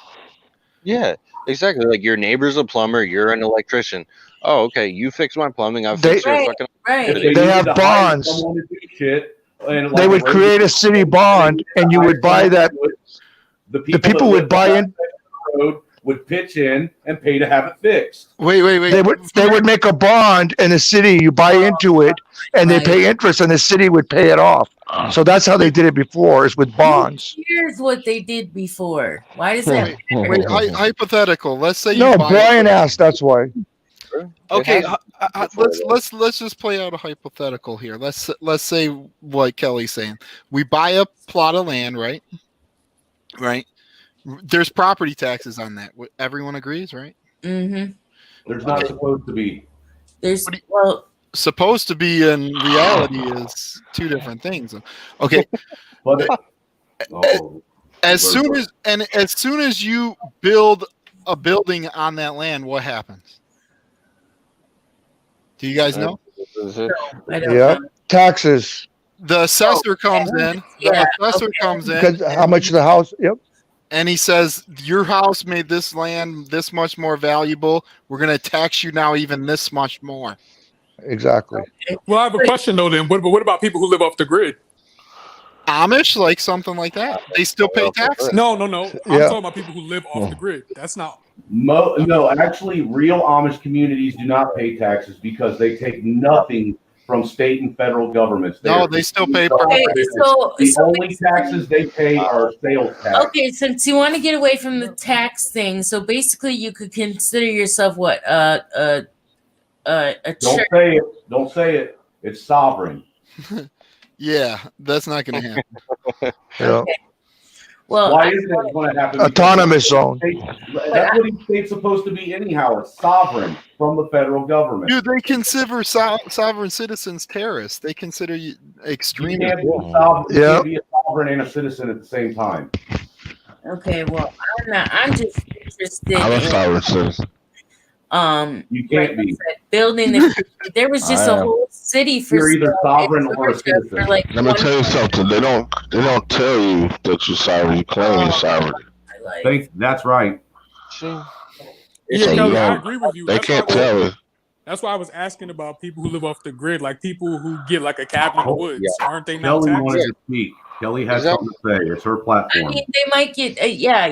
Yeah, exactly. Like your neighbor's a plumber, you're an electrician. Oh, okay, you fix my plumbing, I'll fix your fucking. If They have needed to hire bonds. someone to do shit, and They would create a city bond, and you would buy that. The people would buy in. Road would pitch in and pay to have it fixed. Wait. They would make a bond in the city. You buy into it, and they pay interest, and the city would pay it off. So that's how they did it before, is with bonds. Here's what they did before. Why does that matter? Wait, hypothetical. Let's say No, you buy Brian asked. That's why. Okay, let's just play out a hypothetical here. Let's say what Kelly's saying. We buy a plot of land, right? Right. There's property taxes on that. Everyone agrees, right? Mm-hmm. There's not supposed to be. There's supposed to be in reality is two different things. Okay. But as soon as you build a building on that land, what happens? Do you guys know? Yeah, taxes. The assessor comes in. The assessor comes in. Because how much the house? Yep. And he says, your house made this land this much more valuable. We're going to tax you now even this much more. Exactly. Well, I have a question though. Then, what about people who live off the grid? Amish, like something like that. They still pay taxes. No. I'm talking about people who live off the grid. That's not. No, actually, real Amish communities do not pay taxes because they take nothing from state and federal governments. They still pay property. The only taxes they pay are sales tax. Okay, since you want to get away from the tax thing, so basically you could consider yourself what a Don't say it. It's sovereign. Yeah, that's not going to happen. Yeah. Well, why is that going to happen? Autonomous zone. That's what each state's supposed to be anyhow. It's sovereign from the federal government. Dude, they consider sovereign citizens terrorists. They consider you extreme. You can't be a sovereign and a citizen at the same time. Okay, well, I'm just interested I'm a sovereign citizen. You can't be building there was just a whole city for you're either sovereign or a citizen. Like Let me tell you something. They don't tell you that you're sovereign. You claim you're sovereign. That's right. Yeah, Kelly, I agree with you. They can't tell you. That's why I was asking about people who live off the grid, like people who get like a cabin in the woods. Aren't they not Kelly taxed? wanted to speak. Kelly has something to say. It's her platform. I mean, they might get,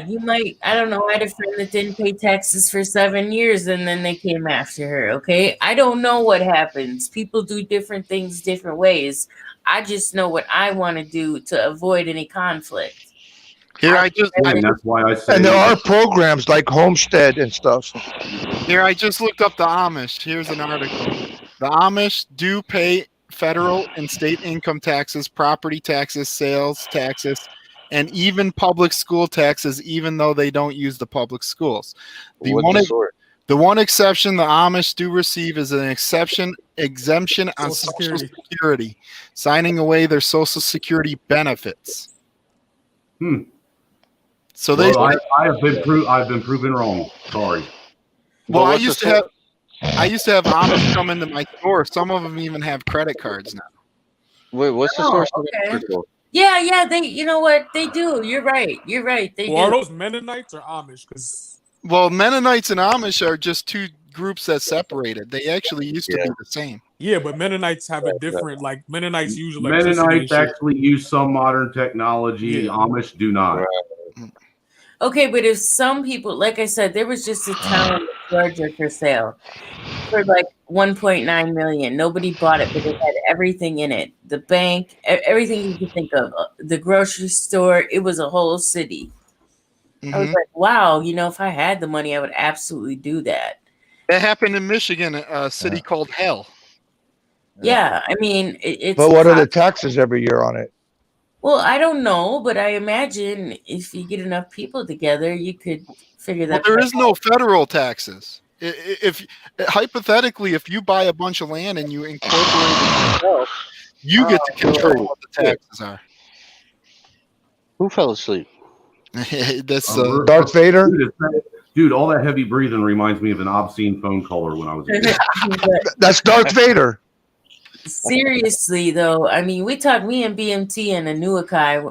you might, I don't know. I had a friend that didn't pay taxes for 7 years and then they came after her. Okay. I don't know what happens. People do different things different ways. I just know what I want to do to avoid any conflict. That's why I say. And there are programs like Homestead and stuff. Here, I just looked up the Amish. Here's an article. The Amish do pay federal and state income taxes, property taxes, sales taxes, and even public school taxes, even though they don't use the public schools. The one exception the Amish do receive is an exemption on Social Security, signing away their Social Security benefits. So I've been proven wrong. Sorry. Well, I used to have Amish come into my store. Some of them even have credit cards now. Wait, what's the source of Okay. that? Yeah. They, you know what they do. You're right. They do. Are those Mennonites or Amish? Well, Mennonites and Amish are just two groups that separated. They actually used to be the same. Yeah, but Mennonites have a different, like Mennonites use Mennonites actually use some modern technology. Yeah. Amish do not. Okay, but if some people, like I said, there was just a town in Georgia for sale for like 1.9 million. Nobody bought it, but it had everything in it. The bank, everything you could think of. The grocery store, it was a whole city. I was like, wow, if I had the money, I would absolutely do that. That happened in Michigan, a city called Hell. Yeah, I mean, it's. But what are the taxes every year on it? Well, I don't know, but I imagine if you get enough people together, you could figure that. Well, there is no federal taxes. If hypothetically, if you buy a bunch of land and you incorporate it yourself, you get to control what the taxes are. Who fell asleep? That's Darth Vader. Dude, all that heavy breathing reminds me of an obscene phone caller when I was a kid. That's Darth Vader. Seriously, though, I mean, me and BMT and Anuaki,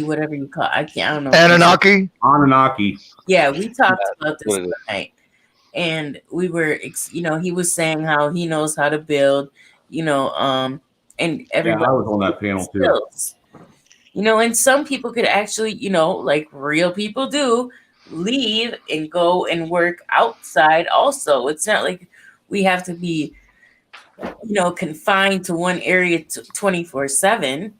whatever you call it. I don't know. Anunnaki. Yeah, we talked about this tonight. And we were, he was saying how he knows how to build, and everybody. Yeah, I was on that panel too. And some people could actually, like real people do, leave and go and work outside also. It's not like we have to be, confined to one area 24/7,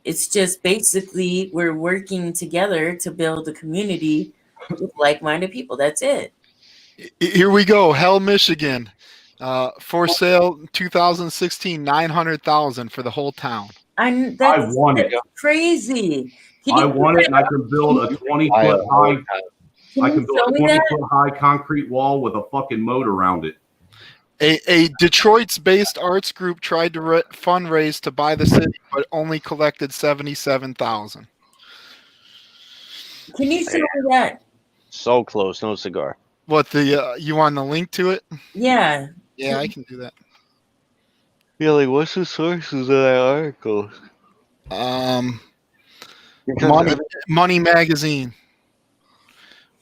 It's just basically we're working together to build a community with like-minded people. That's it. Here we go. Hell, Michigan. For sale 2016, 900,000 for the whole town. That's want it. crazy. Can I you want it, and I can build a 20-foot high. I can build a 20-foot high concrete wall with a fucking moat around it. A Detroit's-based arts group tried to fundraise to buy the city, but only collected 77,000. Can you show me that? So close, no cigar. What you want the link to it? Yeah. Yeah, I can do that. Yeah, like what's the sources of that article? Money Magazine.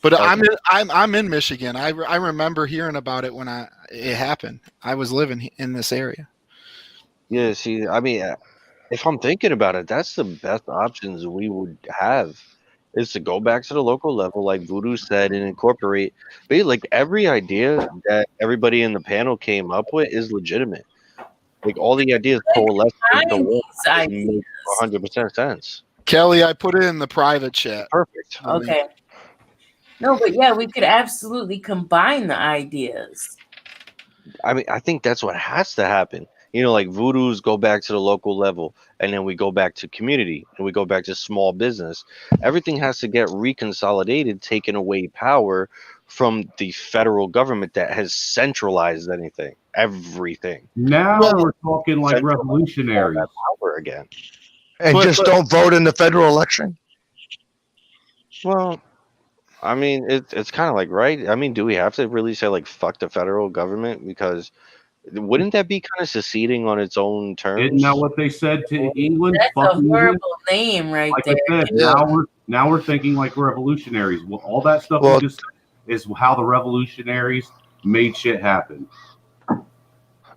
But Okay. I'm in Michigan. I remember hearing about it when it happened. I was living in this area. Yeah, see, I mean, if I'm thinking about it, that's the best options we would have is to go back to the local level, like Voodoo said, and incorporate. But like every idea that everybody in the panel came up with is legitimate. Like all the ideas coalesce into one. It makes 100% sense. Kelly, I put it in the private chat. Perfect. Okay. No, but yeah, we could absolutely combine the ideas. I mean, I think that's what has to happen. Like Voodoo's go back to the local level, and then we go back to community, and we go back to small business. Everything has to get reconsolidated, taking away power from the federal government that has centralized everything. Now we're talking like revolutionaries. Power again. And just don't vote in the federal election. Well, I mean, it's kind of like, right? I mean, do we have to really say like fuck the federal government? Because wouldn't that be kind of seceding on its own terms? Isn't that what they said to England? That's Fuck a England? horrible name right Like there. I said, now we're thinking like revolutionaries. Well, all that stuff you just said is how the revolutionaries made shit happen.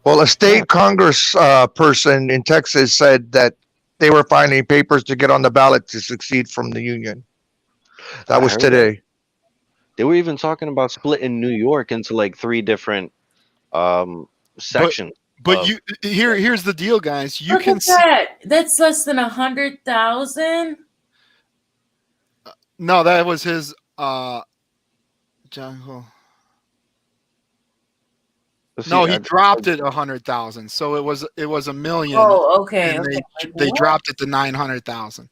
Well, a state Congress person in Texas said that they were finding papers to get on the ballot to succeed from the union. That was today. They were even talking about splitting New York into like 3 different sections. But here's the deal, guys. You Look can at that. That's less than 100,000. No, that was his John. No, he dropped it 100,000. So it was $1 million. Oh, okay. And Okay. they dropped it to 900,000.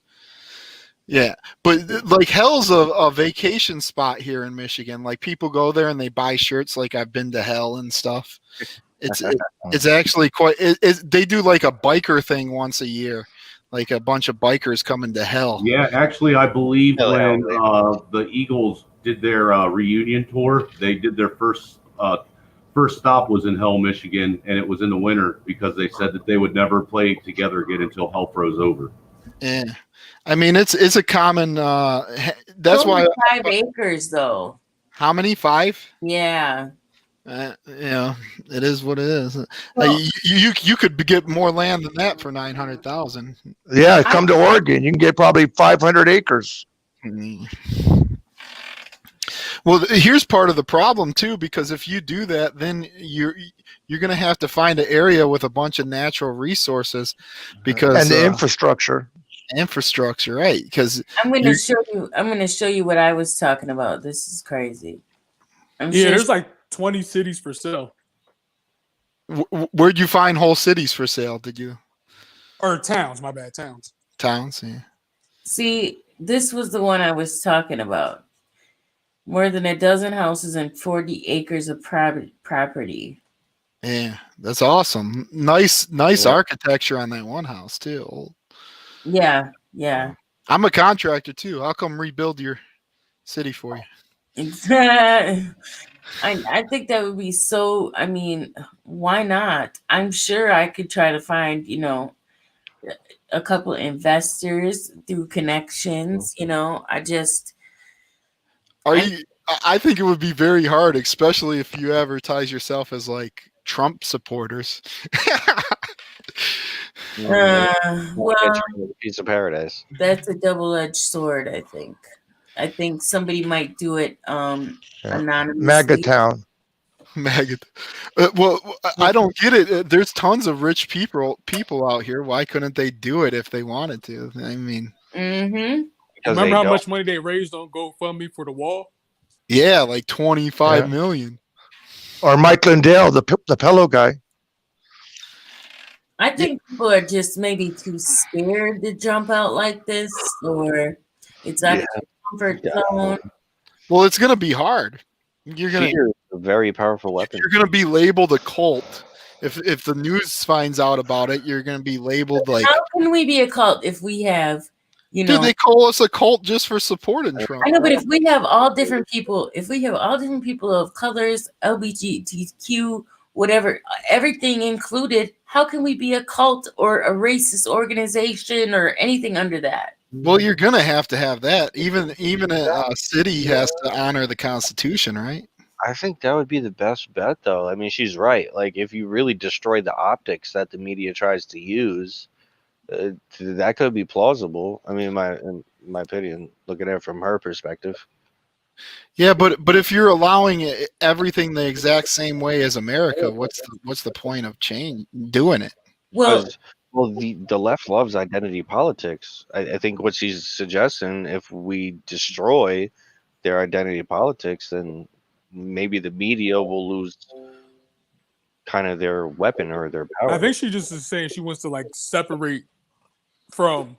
Yeah, but like Hell's a vacation spot here in Michigan. Like people go there and they buy shirts. Like I've been to Hell and stuff. It's actually quite. They do like a biker thing once a year, like a bunch of bikers coming to Hell. Yeah, actually, I believe when the Eagles did their reunion tour, they did their first stop was in Hell, Michigan, and it was in the winter because they said that they would never play together again until Hell froze over. Yeah, I mean it's a common. That's why 5 acres though. How many? 5? Yeah. Yeah, it is what it is. You could get more land than that for 900,000. Yeah, come to Oregon. You can get probably 500 acres. Well, here's part of the problem too, because if you do that, then you're going to have to find an area with a bunch of natural resources, because and the infrastructure. Infrastructure, right? Because I'm going to show you what I was talking about. This is crazy. There's like 20 cities for sale. Where'd you find whole cities for sale? Did you? Or towns? My bad, towns. Towns, yeah. See, this was the one I was talking about. More than a dozen houses and 40 acres of property. Yeah, that's awesome. Nice architecture on that one house too. Yeah, yeah. I'm a contractor too. I'll come rebuild your city for you. I think that would be so. I mean, why not? I'm sure I could try to find, a couple of investors through connections. I think it would be very hard, especially if you advertise yourself as like Trump supporters. Well, piece of paradise. That's a double-edged sword, I think. I think somebody might do it MAGA anonymously. town. MAGA. Well, I don't get it. There's tons of rich people out here. Why couldn't they do it if they wanted to? I mean, Mm-hmm. Remember how much money they raised on GoFundMe for the wall? yeah, like 25 million. Or Mike Lindell, the pillow guy. I think people are just maybe too scared to jump out like this, or it's out of their comfort zone. Well, it's gonna be hard. You're gonna Fear is a very powerful weapon. you're gonna be labeled a cult. If the news finds out about it, you're gonna be labeled like. How can we be a cult if we have, Dude, they call us a cult just for supporting Trump. I know, but if we have all different people, of colors, LGBTQ, whatever, everything included, how can we be a cult or a racist organization or anything under that? Well, you're gonna have to have that. Even a city has to honor the Constitution, right? I think that would be the best bet, though. I mean, she's right. Like, if you really destroy the optics that the media tries to use, that could be plausible. I mean, in my opinion, looking at it from her perspective. Yeah, but if you're allowing everything the exact same way as America, what's the point of doing it? Well, the left loves identity politics. I think what she's suggesting, if we destroy their identity politics, then maybe the media will lose kind of their weapon or their power. I think she just is saying she wants to like separate from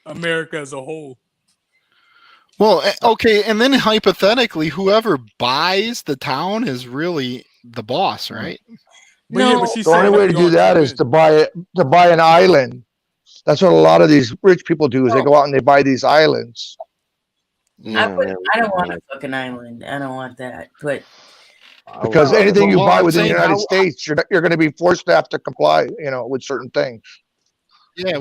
America as a whole. Well, okay, and then hypothetically, whoever buys the town is really the boss, right? The only way to do that is to buy an island. That's what a lot of these rich people do. Is they go out and they buy these islands. I don't want a fucking island. I don't want that. But because anything you buy within the United States, you're going to be forced to have to comply, with certain things. Yeah,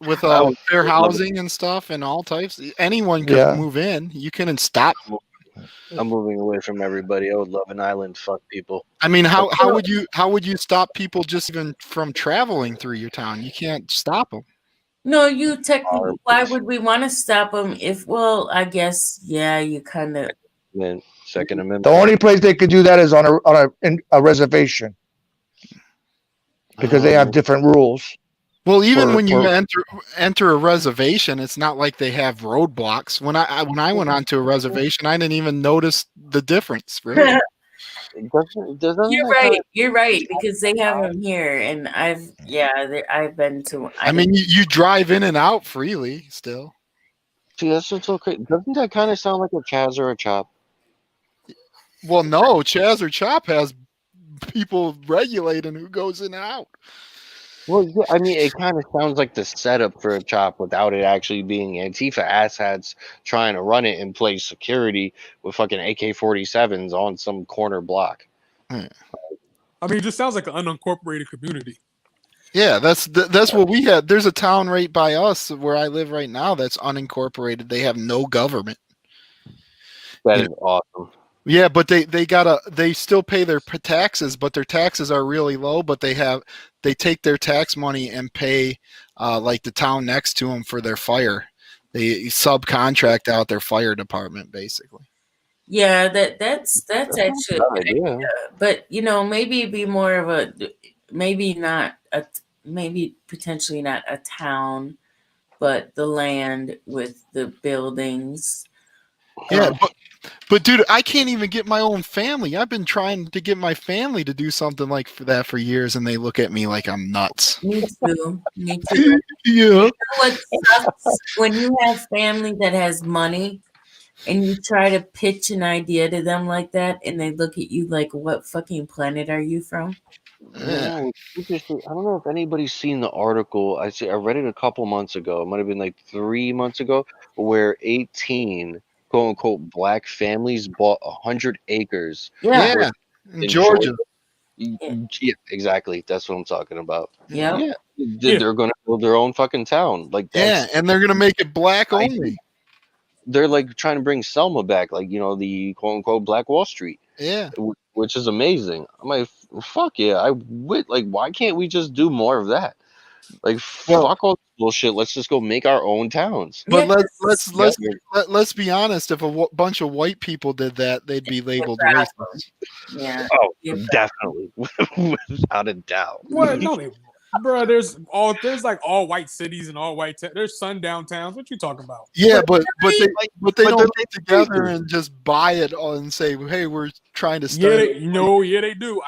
with fair housing and stuff and all types. Anyone can move in. You can stop. I'm moving away from everybody. I would love an island. Fuck people. I mean, how would you stop people just even from traveling through your town? You can't stop them. No, you technically. Why would we want to stop them? Well, I guess you kind of. Second Amendment. The only place they could do that is on a reservation, because they have different rules. Well, even when you enter a reservation, it's not like they have roadblocks. When I went onto a reservation, I didn't even notice the difference. Really. You're right, because they have them here, and I've been to. I mean, you drive in and out freely still. See, that's what's so crazy. Doesn't that kind of sound like a Chaz or a Chop? Well, no, Chaz or Chop has people regulating who goes in and out. Well, yeah, I mean, it kind of sounds like the setup for a Chop without it actually being Antifa asshats trying to run it and play security with fucking AK-47s on some corner block. I mean, it just sounds like an unincorporated community. Yeah, that's what we had. There's a town right by us where I live right now that's unincorporated. They have no government. That is awesome. Yeah, but they still pay their taxes, but their taxes are really low. But they take their tax money and pay like the town next to them for their fire. They subcontract out their fire department basically. Yeah, that's actually a good idea. But maybe it'd be more of a maybe potentially not a town, but the land with the buildings. Yeah, but dude, I can't even get my own family. I've been trying to get my family to do something like that for years, and they look at me like I'm nuts. Me too. Yeah. You know what sucks? When you have family that has money and you try to pitch an idea to them like that, and they look at you like, what fucking planet are you from? Yeah. I don't know if anybody's seen the article. I read it a couple months ago. It might have been like 3 months ago, where 18 quote unquote black families bought 100 acres. Yeah, in Georgia. Yeah, exactly. That's what I'm talking about. Yeah. They're going to build their own fucking town. Like yeah, and they're going to make it black only. They're like trying to bring Selma back, like the quote unquote Black Wall Street. Yeah, which is amazing. I'm like, fuck yeah! Like, why can't we just do more of that? Like, fuck all bullshit. Let's just go make our own towns. But Yes. let's be honest. If a bunch of white people did that, they'd be labeled racist. Yeah. Oh, definitely, without a doubt. What? No, they, bro. There's like all white cities and all white. There's sundown towns. What you talking about? Yeah, but they don't then get together and just buy it all and say, "Hey, we're trying to Yeah, start." yeah, they do.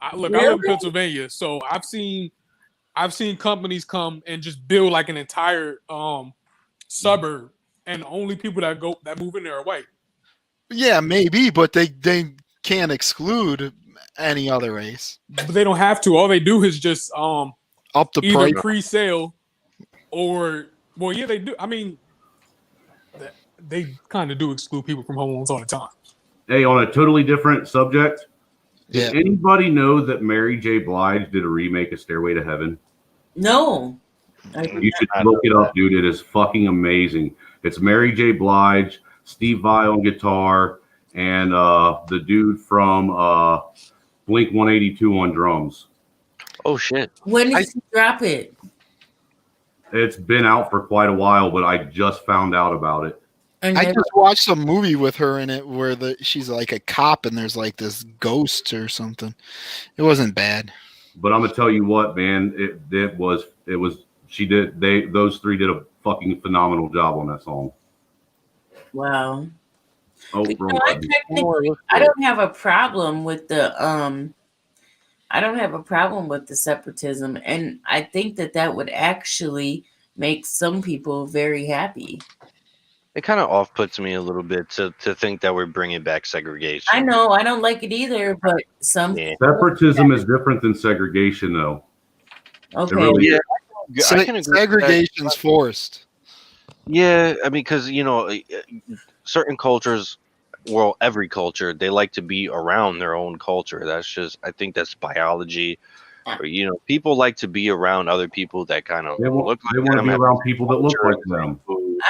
I look. I live in Really? Pennsylvania, so I've seen companies come and just build like an entire suburb, and only people that move in there are white. Yeah, maybe, but they can't exclude any other race. But they don't have to. All they do is just Up the either price. pre-sale or yeah, they do. I mean, they kind of do exclude people from home loans all the time. Hey, on a totally different subject, Yeah. did anybody know that Mary J. Blige did a remake of Stairway to Heaven? No. You should look it up, dude. It is fucking amazing. It's Mary J. Blige, Steve Vai on guitar, and the dude from Blink 182 on drums. Oh shit! When did you drop it? It's been out for quite a while, but I just found out about it. I just watched a movie with her in it where she's like a cop and there's like this ghost or something. It wasn't bad. But I'm gonna tell you what, man. It was. Those three did a fucking phenomenal job on that song. Wow. Oh, I don't have a problem with the separatism, and I think that would actually make some people very happy. It kind of off-puts me a little bit to think that we're bringing back segregation. I know I don't like it either, but Separatism is different than segregation, though. Okay. It really is. I can agree with that. Segregation's forced. Yeah, I mean, because certain cultures, well, every culture, they like to be around their own culture. That's just, I think that's biology. Or, people like to be around other people that kind of They look want like to them. be around people that look like them.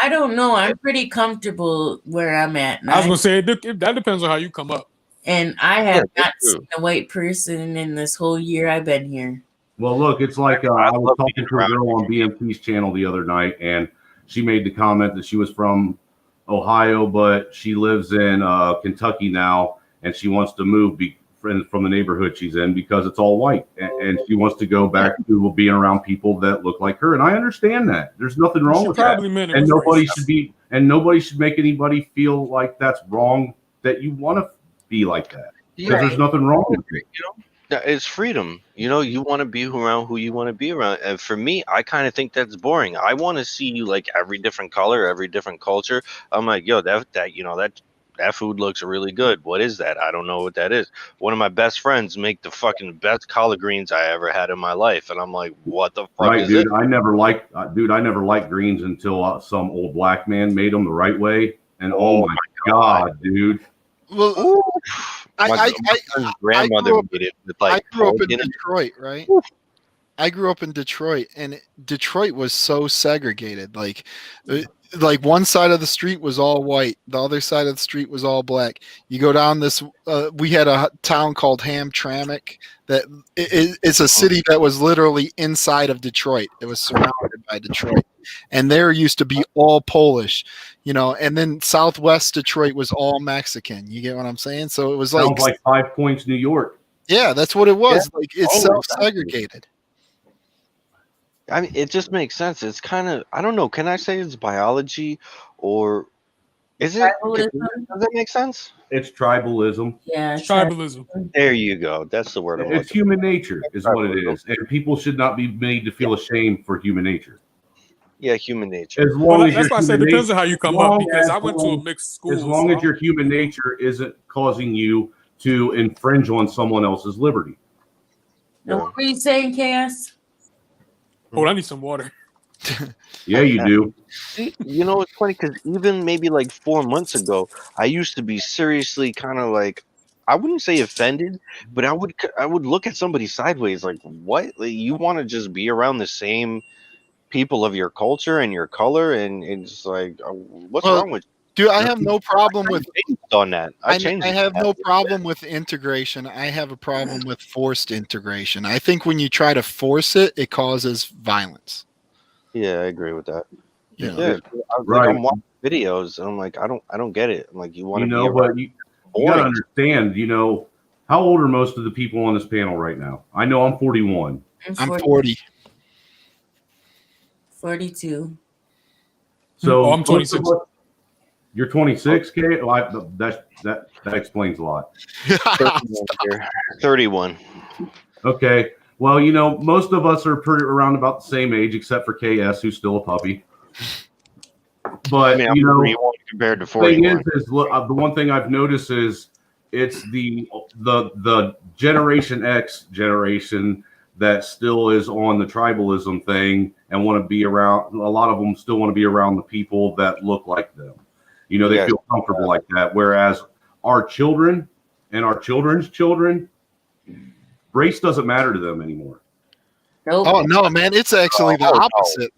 I don't know. I'm pretty comfortable where I'm at. I was gonna say that depends on how you come up. And I have not seen a white person in this whole year I've been here. Well, look, it's like I was talking to a girl on BMP's channel the other night, and she made the comment that she was from Ohio, but she lives in Kentucky now, and she wants to move from the neighborhood she's in because it's all white, and she wants to go back to being around people that look like her. And I understand that. There's nothing wrong with that. And nobody should make anybody feel like that's wrong, that you want to be like that. Because there's nothing wrong with it. It's freedom. You want to be around who you want to be around. And for me, I kind of think that's boring. I want to see like every different color, every different culture. I'm like, yo, that food looks really good. What is that? I don't know what that is. One of my best friends make the fucking best collard greens I ever had in my life, and I'm like, what the fuck is dude, it? I never liked greens until some old black man made them the right way. And oh my god, dude. Well, My grandmother made it with like. I grew up in Detroit, right? I grew up in Detroit, and Detroit was so segregated. Like one side of the street was all white, the other side of the street was all black. You go down this. We had a town called Hamtramck. It's a city that was literally inside of Detroit. It was surrounded by Detroit, and there used to be all Polish, And then Southwest Detroit was all Mexican. You get what I'm saying? So it was Sounds like 5 Points, New York. Yeah, that's what it was. Yeah. Like it's self-segregated. I mean, it just makes sense. It's kind of, I don't know. Can I say it's biology, or is it? Does that make sense? It's tribalism. Yeah, it's tribalism. There you go. That's the word. It's human nature, is what it is, and people should not be made to feel ashamed for human nature. Yeah, human nature. As long as that's why I said it depends on how you come up, because I went to a mixed school. As long as your human nature isn't causing you to infringe on someone else's liberty. Now, what were you saying, Chaos? Oh, I need some water. Yeah, you do. It's funny because even maybe like 4 months ago, I used to be seriously kind of like, I wouldn't say offended, but I would look at somebody sideways like, what? Like, you want to just be around the same people of your culture and your color, and it's like, what's wrong with you? Dude, I have no problem with on that. I have no problem with integration. I have a problem with forced integration. I think when you try to force it, it causes violence. Yeah, I agree with that. Yeah. I'm watching videos and I'm like, I don't get it. I'm like, you want to be but around? you gotta understand, how old are most of the people on this panel right now? I know I'm 41. I'm 40. 42. So I'm 26. You're 26, K? Well, that explains a lot. 31. Okay. Well, most of us are pretty around about the same age, except for KS, who's still a puppy. But I'm 41 compared to 41. the one thing I've noticed is it's the Generation X generation that still is on the tribalism thing and want to be around. A lot of them still want to be around the people that look like them. They feel comfortable like that. Whereas our children and our children's children, race doesn't matter to them anymore. Nope. Oh no, man! It's actually the opposite.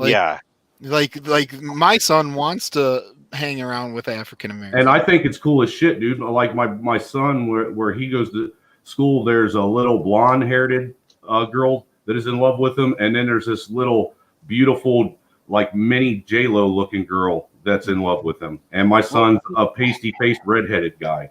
Yeah. Like my son wants to hang around with African Americans. And I think it's cool as shit, dude. Like my son, where he goes to school, there's a little blonde-haired girl that is in love with him, and then there's this little beautiful, like mini J-Lo looking girl that's in love with him. And my son's a pasty-faced redheaded guy.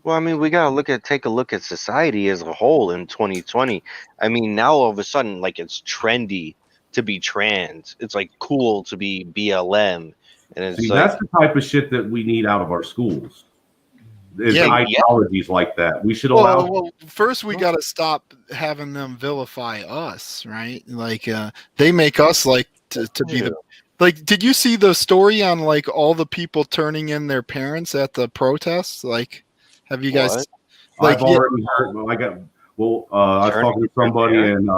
Well, I mean, we gotta take a look at society as a whole in 2020. I mean, now all of a sudden, like, it's trendy to be trans. It's like cool to be BLM, and it's that's the type of shit that we need out of our schools. Is ideologies like that. We should allow. Well, first we got to stop having them vilify us, right? Like they make us like to be the. Like, did you see the story on like all the people turning in their parents at the protests? Like, have you guys? I've already heard. I was talking to somebody, and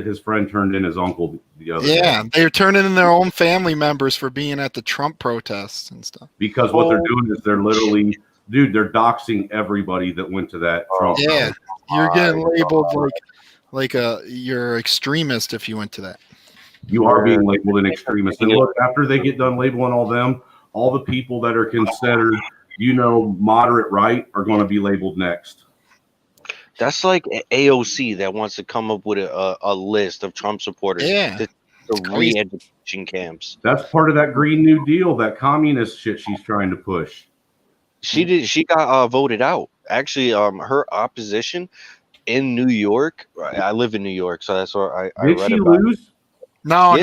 his friend turned in his uncle the other day. Yeah, they're turning in their own family members for being at the Trump protests and stuff. Because what they're doing is they're literally, they're doxing everybody that went to that Trump. Yeah, you're getting labeled like you're extremist if you went to that. You are being labeled an extremist. And look, after they get done labeling all the people that are considered, moderate right are going to be labeled next. That's like AOC that wants to come up with a list of Trump supporters to re-education camps. That's part of that Green New Deal, that communist shit she's trying to push. She got voted out. Actually, her opposition in New York. I live in New York, so that's where I read she about lose? It. No,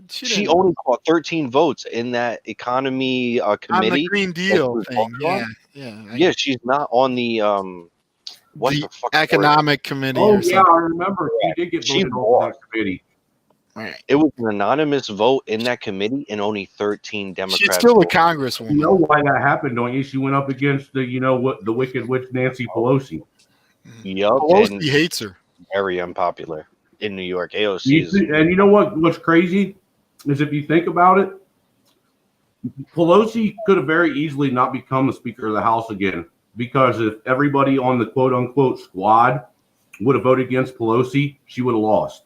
She only got 13 votes in that economy committee. On the Green Deal thing, yeah. She's not on the what the fuck economic committee. Oh yeah, I remember. She did get voted on that committee. Right. It was an anonymous vote in that committee, and only 13 Democrats. She's still a congresswoman. You know why that happened, don't you? She went up against the wicked witch Nancy Pelosi. Yep, Pelosi hates her. Very unpopular in New York. AOC and you know what's crazy is if you think about it, Pelosi could have very easily not become the Speaker of the House again, because if everybody on the quote unquote squad would have voted against Pelosi, she would have lost.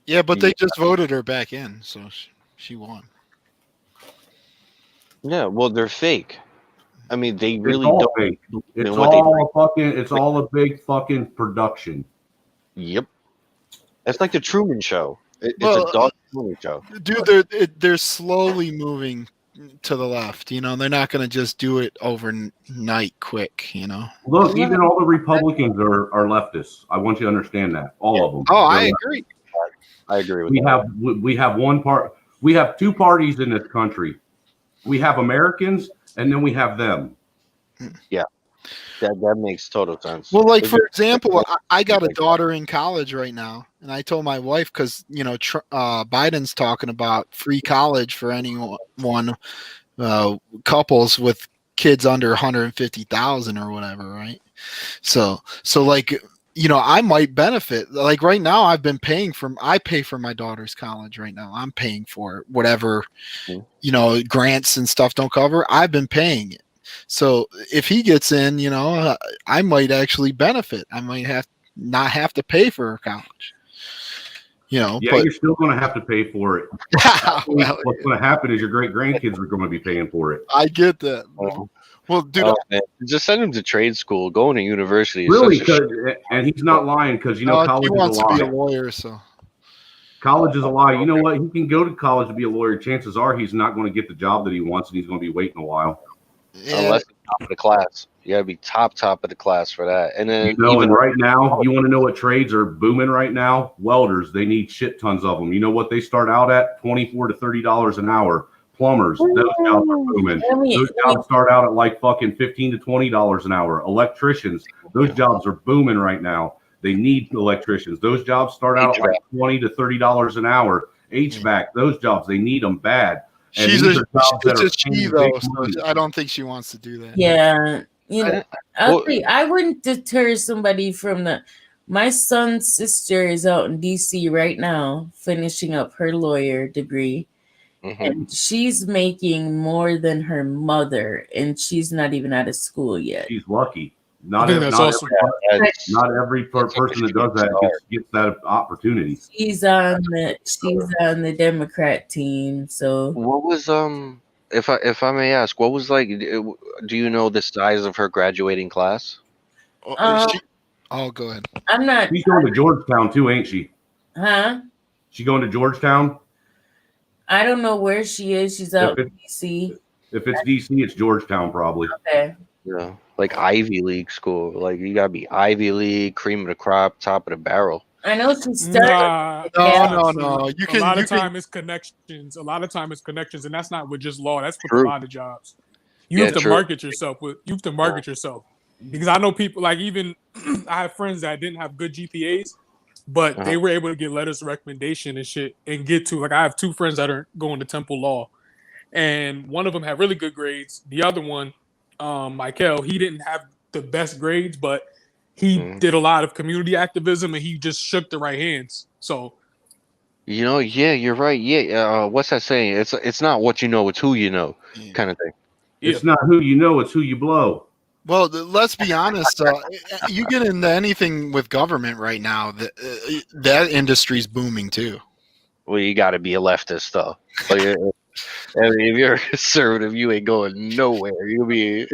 Yeah, but they just voted her back in, so she won. Yeah, well, they're fake. I mean, they really all don't. Fake. It's all a big fucking production. Yep. It's like the Truman Show. It's a dog Truman Show. Dude, they're slowly moving to the left. They're not going to just do it overnight quick. Look, even all the Republicans are leftists. I want you to understand that. All of them. Oh, I agree. I agree with that. We have one part. We have two parties in this country. We have Americans, and then we have them. Yeah, that makes total sense. Well, like for example, I got a daughter in college right now, and I told my wife because Biden's talking about free college for anyone, couples with kids under 150,000 or whatever, right? So like. I might benefit. Like right now, I pay for my daughter's college right now. I'm paying for it. Whatever, grants and stuff don't cover. I've been paying it. So if he gets in, I might actually benefit. I might not have to pay for her college. Yeah, but you're still going to have to pay for it. What's going to happen is your great grandkids are going to be paying for it. I get that. Well, dude, man. Just send him to trade school. Going to university. Really, and he's not lying because he wants to be a lawyer. So College is a lie. You know what? He can go to college to be a lawyer. Chances are he's not going to get the job that he wants, and he's going to be waiting a while. Unless it's top of the class. You gotta be top of the class for that. And then and right now, you want to know what trades are booming right now? Welders. They need shit tons of them. You know what they start out at? $24 to $30 an hour. Plumbers. Those jobs are booming. Those jobs start out at like fucking $15 to $20 an hour. Electricians. Those jobs are booming right now. They need electricians. Those jobs start out at like $20 to $30 an hour. HVAC. Those jobs, they need them bad. And She's these a are jobs that are she paying though, big money. so I don't think she wants to do that. Yeah, you know, I wouldn't deter somebody from the. My son's sister is out in DC right now, finishing up her lawyer degree, and she's making more than her mother, and she's not even out of school yet. She's lucky. Not think every, that's awesome. not every person that does that gets that opportunity. She's on the Democrat team. So what was if I may ask, what was like? Do you know the size of her graduating class? Go ahead. I'm not. She's going to Georgetown too, ain't she? Huh? She going to Georgetown? I don't know where she is. She's out in DC. If it's DC, it's Georgetown probably. Okay. Yeah, like Ivy League school. Like you gotta be Ivy League, cream of the crop, top of the barrel. I know she started. No. You can. A lot You of can. time it's connections. A lot of time it's connections, and that's not with just law. That's with True. a lot of jobs. You Yeah, have to true. market yourself. You have to market yourself because I know people like even I have friends that didn't have good GPAs, but they were able to get letters of recommendation and shit and get to like I have two friends that are going to Temple Law, and one of them had really good grades. The other one, Michael, he didn't have the best grades, but he did a lot of community activism and he just shook the right hands. So, You know, yeah, you're right. Yeah, what's that saying? It's not what you know, it's who you know, kind of thing. It's not who you know, it's who you blow. Well, let's be honest. You get into anything with government right now, that industry's booming too. Well, you got to be a leftist, though. Like, I mean, if you're a conservative, you ain't going nowhere. You'll be.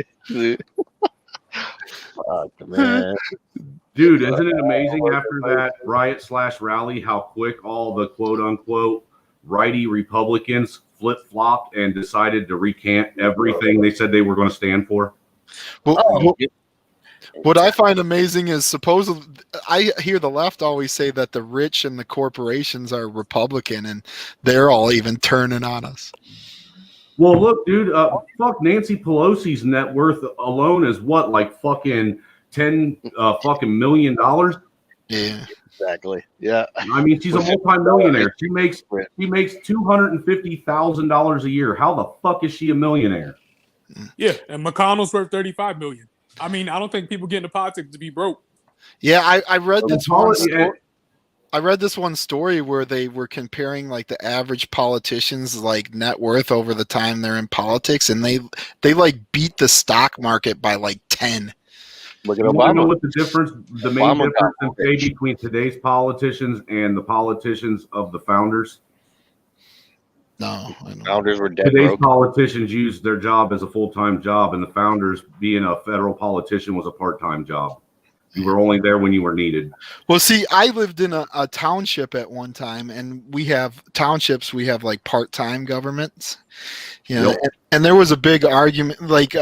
Fuck, man. Dude, isn't it amazing after that riot/rally how quick all the quote-unquote righty Republicans flip-flopped and decided to recant everything they said they were going to stand for? What I find amazing is supposedly I hear the left always say that the rich and the corporations are Republican, and they're all even turning on us. Well, look, dude, fuck Nancy Pelosi's net worth alone is what, like fucking $10 million? Yeah, exactly. Yeah, I mean, she's a multimillionaire. She makes $250,000 a year. How the fuck is she a millionaire? yeah, and McConnell's worth $35 million. I mean, I don't think people get into politics to be broke. Yeah, I read this one story. I read this one story where they were comparing like the average politician's like net worth over the time they're in politics, and they like beat the stock market by like 10. Look at You Obama. want to know what the main Obama difference got is between today's politicians and the politicians of the founders? No, I know. Founders were dead Today's broke. politicians use their job as a full-time job, and the founders, being a federal politician, was a part-time job. You were only there when you were needed. Well, see, I lived in a township at one time, and we have townships. We have like part-time governments, you know, Yep. and there was a big argument. Like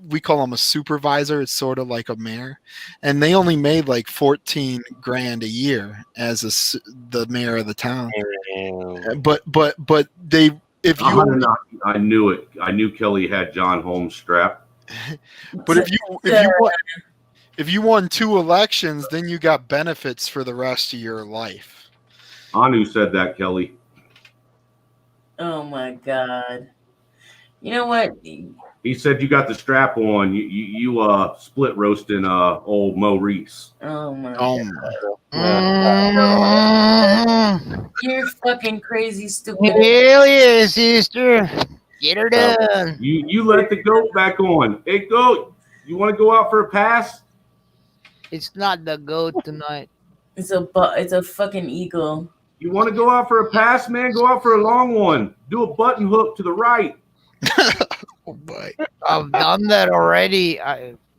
we call them a supervisor. It's sort of like a mayor, and they only made like 14 grand a year as the mayor of the town. But they, if you, I knew it. I knew Kelly had John Holmes strapped. but if you won 2 elections, then you got benefits for the rest of your life. Anu said that, Kelly. Oh my God! You know what? He said you got the strap on. You split roasting old Mo Reese. Oh my God! You're fucking crazy, stupid. Hell yeah, sister. Get her done. You let the goat back on. Hey, goat, you want to go out for a pass? It's not the goat tonight. It's a fucking eagle. You want to go out for a pass, man? Go out for a long one. Do a button hook to the right. I've done that already.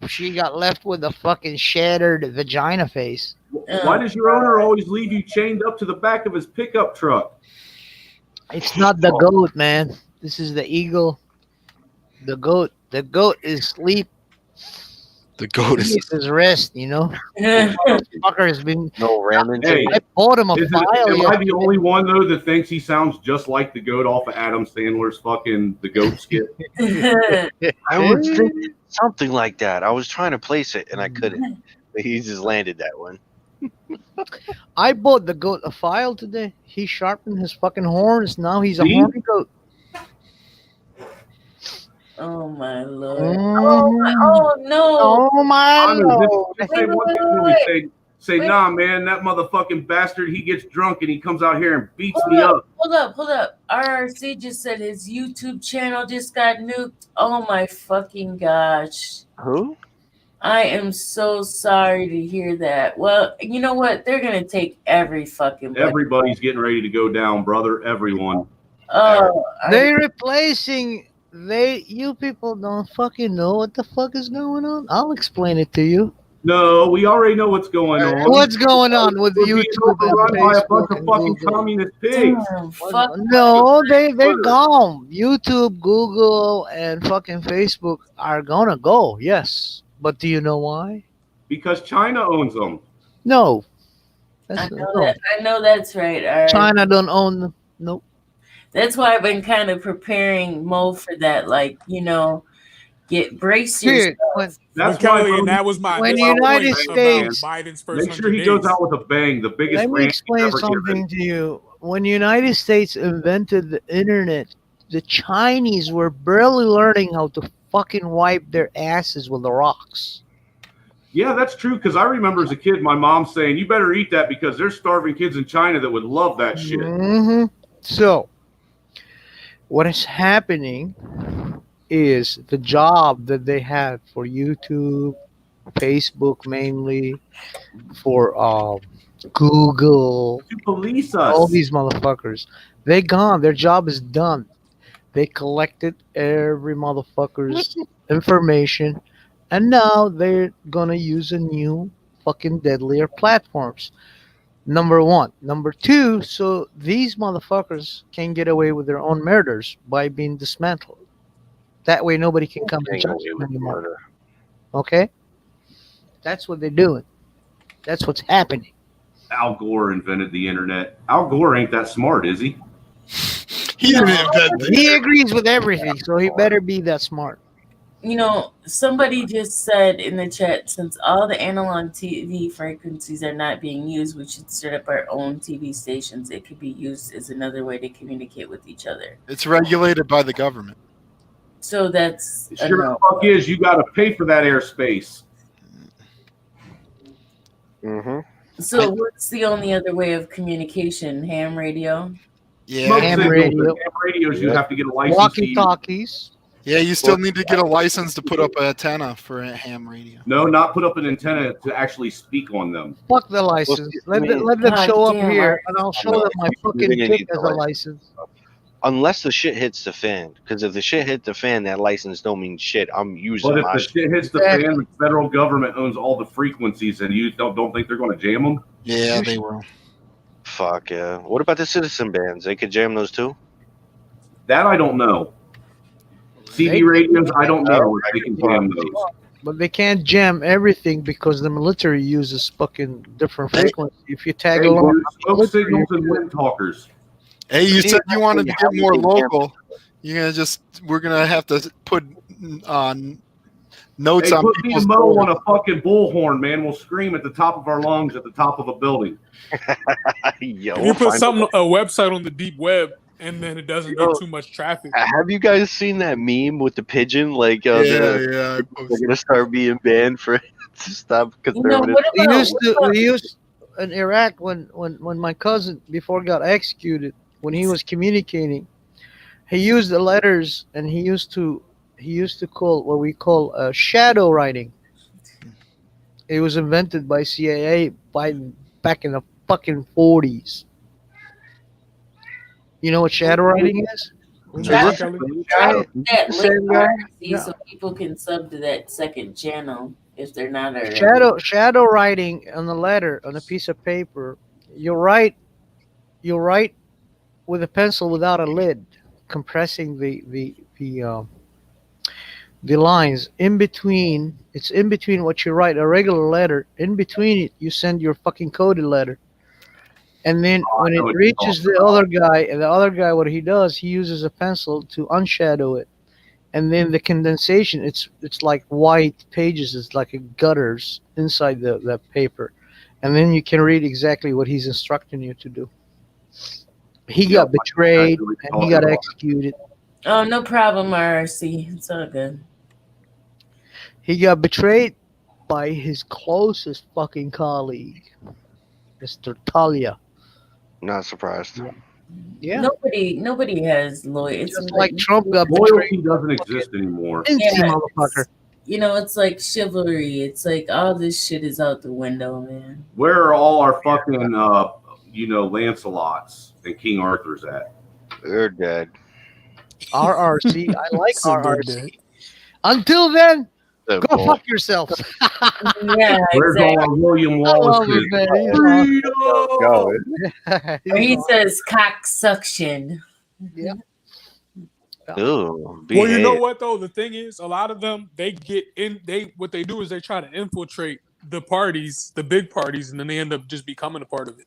she got left with a fucking shattered vagina face. Why does your owner always leave you chained up to the back of his pickup truck? It's not the goat, man. This is the eagle. The goat. The goat is sleep. The goat He needs his rest, you know. Fucker has been. No ramming. Hey, I bought him a am file I the yesterday. only one though that thinks he sounds just like the goat off of Adam Sandler's fucking The Goat skit? I was thinking something like that. I was trying to place it and I couldn't. But he just landed that one. I bought the goat a file today. He sharpened his fucking horns. Now he's a See? horny goat. Oh my lord! Oh no! Oh my Honor, lord! just say one thing to me. Say, nah, man, that motherfucking bastard, he gets drunk and he comes out here and beats me up. Hold up. RRC just said his YouTube channel just got nuked. Oh my fucking gosh. Who? I am so sorry to hear that. Well, you know what? They're gonna take every fucking button. Everybody's getting ready to go down, brother. Everyone. Oh, They're replacing. You people don't fucking know what the fuck is going on. I'll explain it to you. No, we already know what's going on. What's going on with We're being YouTube and overrun by a bunch Facebook of and fucking Google? communist pigs. No, they're gone. YouTube, Google, and fucking Facebook are gonna go. Yes, but do you know why? Because China owns them. No, I know that's right. All right. China don't own them. Nope. That's why I've been kind of preparing Mo for that. Like, you know, brace Dude, yourself. That's Kelly, why, bro, and that was my when whole United point States- about Biden's first make sure 100 he goes days. out with a bang. The biggest Let me rant he's explain ever something given. to you. When United States invented the internet, the Chinese were barely learning how to fucking wipe their asses with the rocks. Yeah, that's true. Because I remember as a kid, my mom saying, "You better eat that because there's starving kids in China that would love that shit." Mm-hmm. So, what is happening is the job that they had for YouTube, Facebook mainly, for Google, To police all us. these motherfuckers, they gone. Their job is done. They collected every motherfucker's information, and now they're gonna use a new fucking deadlier platforms. Number one. Number two, so these motherfuckers can get away with their own murders by being dismantled. That way nobody can come and judge them anymore. Okay? That's what they're doing. That's what's happening. Al Gore invented the internet. Al Gore ain't that smart, is he? He didn't invent it. He agrees with everything, so he better be that smart. You know, somebody just said in the chat, since all the analog TV frequencies are not being used, we should start up our own TV stations. It could be used as another way to communicate with each other. It's regulated by the government. So that's Sure the fuck is. You got to pay for that airspace. Mm-hmm. So what's the only other way of communication? Ham radio? Yeah, Smoke ham signals. radio. Ham radios, you have to get a license. Walkie talkies. Yeah, you still need to get a license to put up an antenna for a ham radio. No, not put up an antenna to actually speak on them. Fuck the license. Let them God show up damn, here, and I'll show them my fucking dick as a license. Unless the shit hits the fan. Because if the shit hit the fan, that license don't mean shit. I'm using But if my the shit. shit hits the fan, the federal government owns all the frequencies, and you don't think they're going to jam them? Yeah, they will. Fuck yeah. What about the citizen bands? They could jam those too? That I don't know. CB radios, I don't know if they can jam those. But they can't jam everything because the military uses fucking different frequencies. If you tag Hey, along, dude, smoke signals and wind talkers. Hey, you See, said you wanted to how get you more can local. We're gonna have to put notes Hey, on put me people's and Mo doors. on a fucking bullhorn, man. We'll scream at the top of our lungs at the top of a building. Yo, If you put a website on the deep web, and then it doesn't get too much traffic. Have you guys seen that meme with the pigeon? Like, Yeah, they're gonna start being banned for to stop conservative. we used in Iraq when my cousin before got executed, when he was communicating, he used the letters, and he used to call what we call shadow writing. It was invented by CIA back in the fucking 40s. You know what shadow writing is? Drop Shadow, that link same guy. RC so people can sub to that second channel if they're not already. Shadow writing on a letter on a piece of paper. You write with a pencil without a lid, compressing the lines in between. It's in between what you write a regular letter. In between it, you send your fucking coded letter. And then when it reaches the other guy, and the other guy, what he does, he uses a pencil to unshadow it. And then the condensation, it's like white pages, it's like a gutters inside the paper. And then you can read exactly what he's instructing you to do. He got betrayed and he got executed. Oh, no problem, RC. It's all good. He got betrayed by his closest fucking colleague, Mr. Talia. Not surprised. Yeah. Nobody has loyalty. It's Just like Trump got Loyalty betrayed. doesn't exist anymore. Motherfucker. It's like chivalry. It's like all this shit is out the window, man. Where are all our fucking, Lancelots and King Arthurs at? They're dead. RRC. I like RRC. Until then, They're go bull. fuck yourself. Yeah, Where's all our William Wallace's? He says cock suction. Yeah. Ooh, Well, you know what though? The thing is, a lot of them what they do is they try to infiltrate the parties, the big parties, and then they end up just becoming a part of it.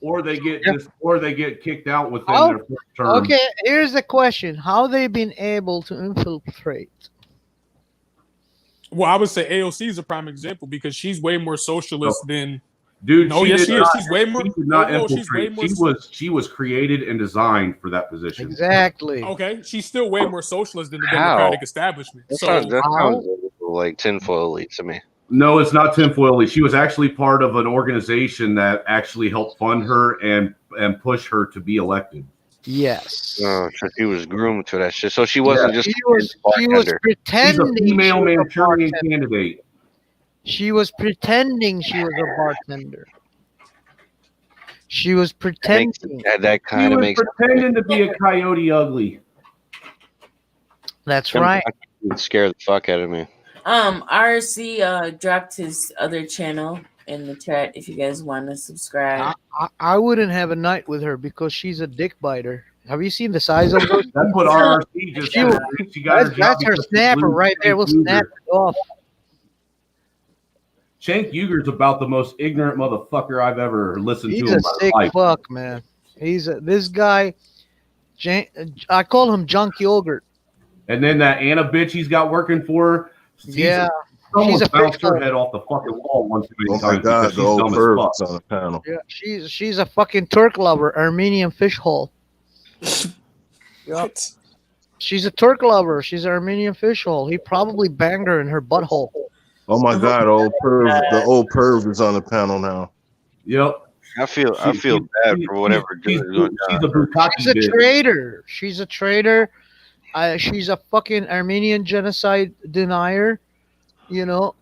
Or they get kicked out within their first term. Okay, here's the question: how they been able to infiltrate? Well, I would say AOC is a prime example because she's way more socialist than. Dude, no, yes, she is. She's way more. She did not no, she's way infiltrate. more. She was created and designed for that position. Exactly. Okay, she's still way more socialist than the How? Democratic establishment. That So sounds like tinfoil elite to me. No, it's not tinfoil elite. She was actually part of an organization that actually helped fund her and push her to be elected. Yes. Oh, so she was groomed to that shit. So she wasn't just. She was pretending. She's a female she was a Manchurian bartender. candidate. She was pretending she was a bartender. She was pretending. That kind of makes. Pretending to be a coyote ugly. That's right. It would scare the fuck out of me. RC dropped his other channel in the chat if you guys want to subscribe. I wouldn't have a night with her because she's a dick biter. Have you seen the size of those? That's what RRC just said. She got her job That's her because she snapper blew right there. We'll Cenk snap Uyghur. it off. Cenk Uyghur's about the most ignorant motherfucker I've ever listened He's to in a my sick life. fuck, man. This guy. I call him junk yogurt. And then that Anna bitch he's got working for her. Yeah. Someone She's a bounced her fish head off the fucking wall one too many Oh my times God, because the she's old dumb perv as fuck. on the panel. Yeah, she's a fucking Turk lover, Armenian fish hole. Yep. She's a Turk lover. She's an Armenian fish hole. He probably banged her in her butthole. Oh my God, the old perv is on the panel now. Yep. I feel bad for whatever She's going a on. Bukaki She's a bitch. traitor. She's a traitor. She's a fucking Armenian genocide denier. You know,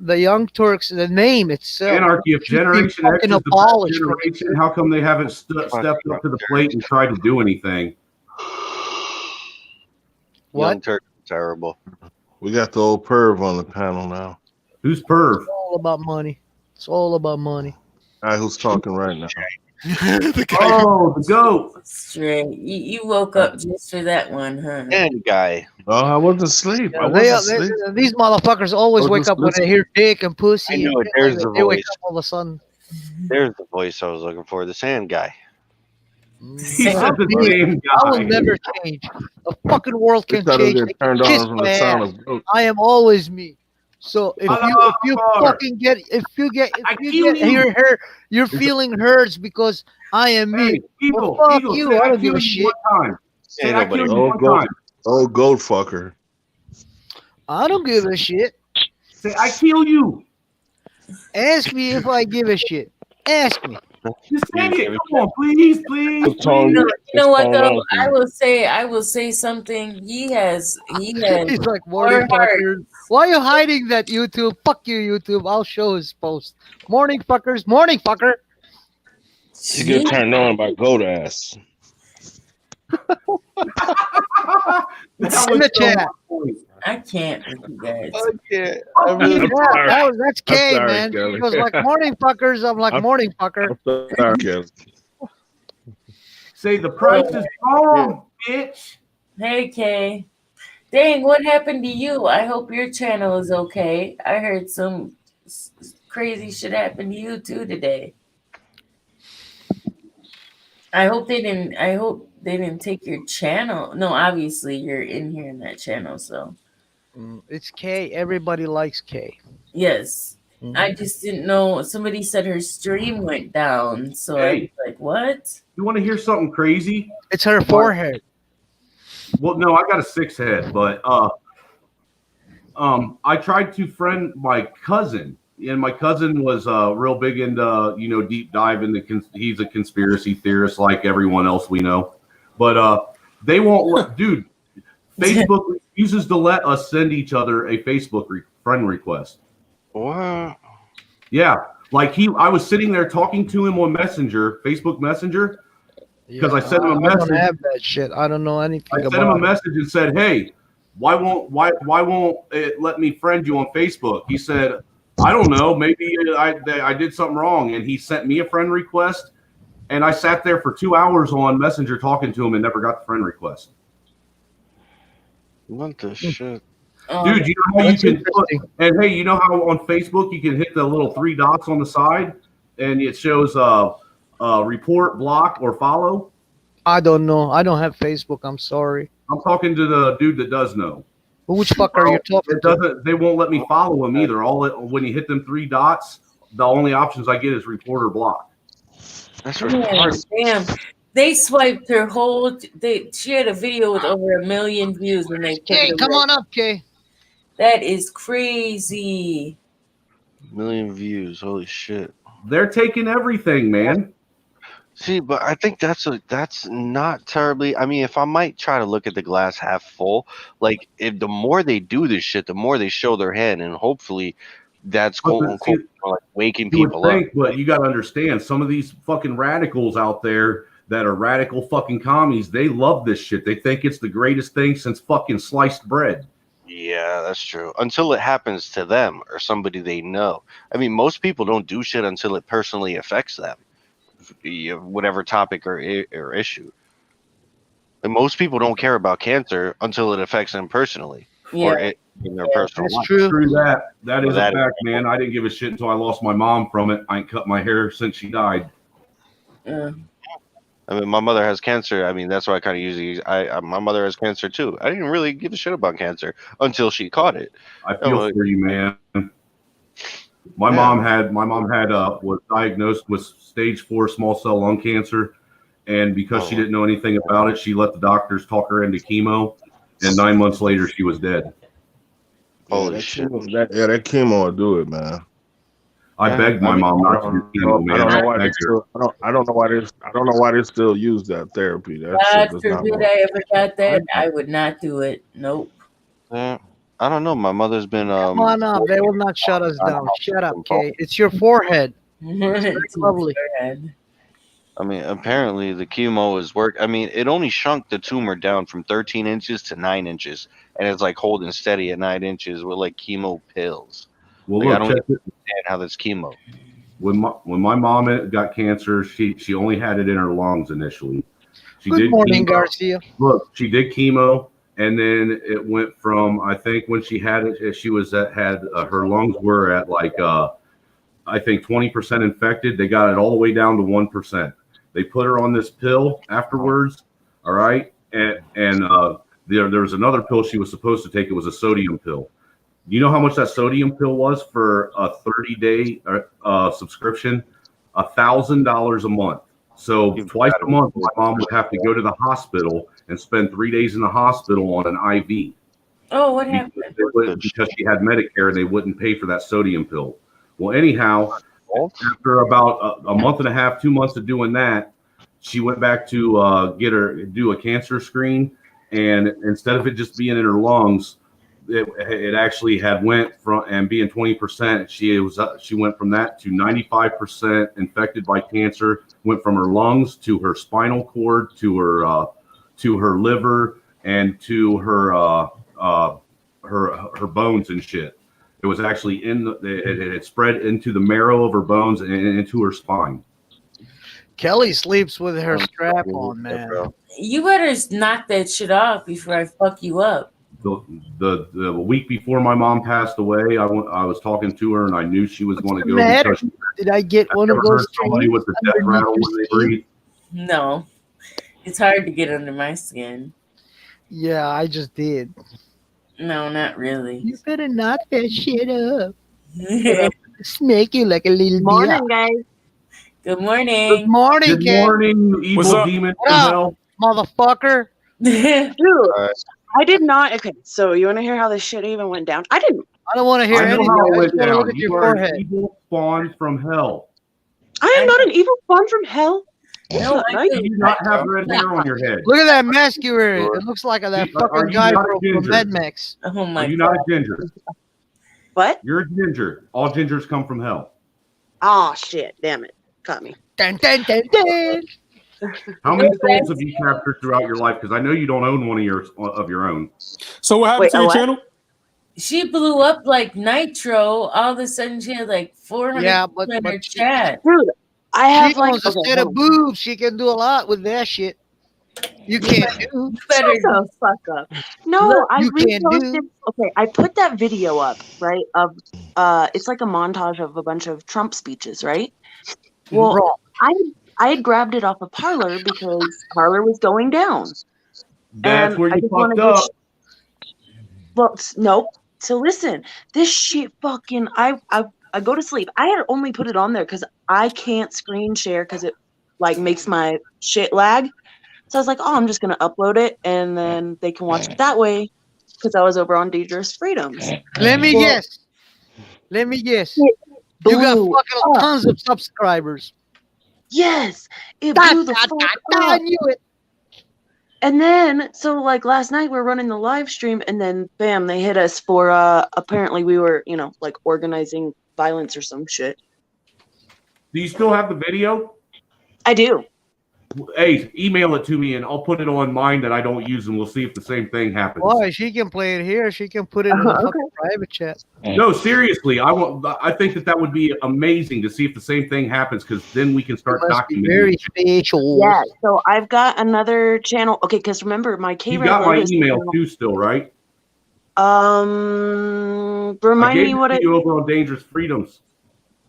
the Young Turks, the name itself. Anarchy. If should be Generation X is fucking the best abolished from generation, how come they haven't stepped up to the plate and tried to do anything? What? Young Turk is terrible. We got the old perv on the panel now. Who's perv? It's all about money. It's all about money. Guy who's talking right now. Oh, the goat. Straight. You woke up just for that one, huh? And guy. Oh, I wasn't asleep. I They- wasn't asleep. these motherfuckers always Oh, wake just up when they listen. hear dick and pussy. I knew and it. There's they the wake voice. up all of a sudden. There's the voice I was looking for. The sand guy. He said I'm the me. same I will guy. never change. The fucking world They can thought it change. get They can turned kiss on from my the sound ass. of goat. I am always me. So if you fucking get hear her, you're feeling hurts because I am me. Hey, Eagle, Well, fuck Eagle, you. say I I don't give killed a you shit. one time. Say I killed you Oh, one goat. time. Oh, goat fucker. I don't give a shit. Say I kill you. Ask me if I give a shit. Ask me. Just say it. Come on, please, please. You know what though? I will say something. He has He's like morning four hearts. fuckers. Why are you hiding that, YouTube? Fuck you, YouTube. I'll show his post. Morning fuckers. Morning fucker. You get turned on by goat ass. In the chat. I can't with you guys. I can't. That's Kay, sorry, man. Kelly. He goes like, morning fuckers. I'm like, morning fucker. Sorry, Kelly. Say the price is wrong, bitch. Hey, Kay. Dang, what happened to you? I hope your channel is okay. I heard some crazy shit happen to you too today. I hope they didn't take your channel. No, obviously you're in here in that channel, so It's Kay. Everybody likes Kay. yes. I just didn't know. Somebody said her stream went down, so I was like, "What?" You want to hear something crazy? It's her forehead. Well, no, I got a 6 head, but I tried to friend my cousin, and my cousin was real big into deep dive into. He's a conspiracy theorist like everyone else we know, but they won't let. Dude, Facebook refuses to let us send each other a Facebook friend request. What? Yeah, like I was sitting there talking to him on Messenger, Facebook Messenger, because I sent him a message. I don't have that shit. I don't know anything I about sent him a it. message and said, "Hey, why won't it let me friend you on Facebook?" He said, "I don't know. Maybe I did something wrong." And he sent me a friend request, and I sat there for 2 hours on Messenger talking to him and never got the friend request. What the shit? Dude, you know how you can and hey, you know how on Facebook you can hit the little 3 dots on the side and it shows report, block, or follow? I don't know. I don't have Facebook. I'm sorry. I'm talking to the dude that does know. Which fuck are you talking to? They won't let me follow him either. When you hit them 3 dots, the only options I get is report or block. That's Damn. They swiped her whole. She had a video with over 1 million views, and they Kay, come on up, Kay. That is crazy. 1 million views. Holy shit. They're taking everything, man. See, but I think that's not terribly. I mean, if I might try to look at the glass half full, like if the more they do this shit, the more they show their hand, and hopefully that's quote unquote like waking people up. But you got to understand, some of these fucking radicals out there that are radical fucking commies, they love this shit. They think it's the greatest thing since fucking sliced bread. Yeah, that's true. Until it happens to them or somebody they know. I mean, most people don't do shit until it personally affects them, whatever topic or issue. And most people don't care about cancer until it affects them personally or in their personal life. True that. That is a fact, man. I didn't give a shit until I lost my mom from it. I ain't cut my hair since she died. I mean, my mother has cancer. I mean, that's why I kind of usually. My mother has cancer too. I didn't really give a shit about cancer until she caught it. I feel for you, man. My mom was diagnosed with stage 4 small cell lung cancer, and because she didn't know anything about it, she let the doctors talk her into chemo, and 9 months later, she was dead. Holy shit! That chemo will do it, man. I begged my mom not to do chemo, man. I don't know why they still use that therapy. That shit God does not forbid work. I ever got that. I would not do it. Nope. I don't know. My mother's been. Come on up. They will not shut us down. Shut up, Kay. It's your forehead. It's very lovely. I mean, apparently the chemo is work. I mean, it only shrunk the tumor down from 13 inches to 9 inches, and it's like holding steady at 9 inches with like chemo pills. Well, Like, look, I don't check even understand how that's chemo. When my mom got cancer, she only had it in her lungs initially. Good morning, chemo. Garcia. Look, she did chemo, and then it went from, I think when she had it, she was her lungs were at like I think 20% infected. They got it all the way down to 1%. They put her on this pill afterwards. All right, and there was another pill she was supposed to take. It was a sodium pill. You know how much that sodium pill was for a 30-day subscription? $1,000 a month. So twice a month, my mom would have to go to the hospital and spend 3 days in the hospital on an IV. Oh, what happened? Because she had Medicare, they wouldn't pay for that sodium pill. Well, anyhow, after about a month and a half, 2 months of doing that, she went back to do a cancer screen, and instead of it just being in her lungs, it actually had went from, and being 20%, she went from that to 95% infected by cancer. Went from her lungs to her spinal cord to to her liver and to her bones and shit. It was actually it had spread into the marrow of her bones and into her spine. Kelly sleeps with her strap on, man. You better knock that shit off before I fuck you up. The week before my mom passed away, I was talking to her and I knew she was going to go. Matter? Because Did I get one of never heard those somebody with a death rattle when they breathe. No, it's hard to get under my skin. Yeah, I just did. No, not really. You better knock that shit up. Smack you like a little Morning, bitch. guys. Good morning. Good morning, Good Kate. morning, you evil demon What from up, hell. motherfucker? Dude, I did not. Okay, so you want to hear how this shit even went down? I didn't. I don't want to hear I know anything. how it I went just want to look down. at You your are an forehead. evil spawn from hell. I am not an evil spawn from hell. No, I You do not have red hair on your head. Look at that mask you're wearing. It looks like that Are fucking you guy not a from ginger? Mad Max. Oh my Are you god. not a ginger? What? You're a ginger. All gingers come from hell. Oh shit! Damn it, caught me. Dun, dun, dun, dun. How many souls have you captured throughout your life? Because I know you don't own one of your own. So what happened Wait, to your what? channel? She blew up like Nitro. All of a sudden, she had like 400 Yeah, people in but her chat. Dude, I have She like owns a okay, set of hold on. boobs. She can do a lot with that shit. You can't do. You better Shut the fuck up. No, Look, I you can't reposted. do. Okay, I put that video up, right? Of it's like a montage of a bunch of Trump speeches, right? Well, Wrong. I had grabbed it off of Parlor because Parlor was going down, That's and where I you just fucked wanted to. up. Well, nope. So listen, this shit fucking. I go to sleep. I had only put it on there because I can't screen share because it like makes my shit lag. So I was like, oh, I'm just gonna upload it and then they can watch it that way because I was over on Dangerous Freedoms. Let me Well, guess. Let me guess. it You got blew fucking up. tons of subscribers. Yes, it Da, blew the da, fuck da, da, I up. knew it. And then, so like last night we're running the live stream, and then bam, they hit us for apparently we were like organizing violence or some shit. Do you still have the video? I do. Hey, email it to me and I'll put it on mine that I don't use, and we'll see if the same thing happens. Why? She can play it here. She can put it in the Okay. fucking private chat. No, seriously, I think that would be amazing to see if the same thing happens, because then we can start Must be documenting. very special. Yeah. So I've got another channel. Okay, because remember my You K-Red got my Lotus email channel. too, still, right? Remind I gave me it what to it. you over on Dangerous Freedoms.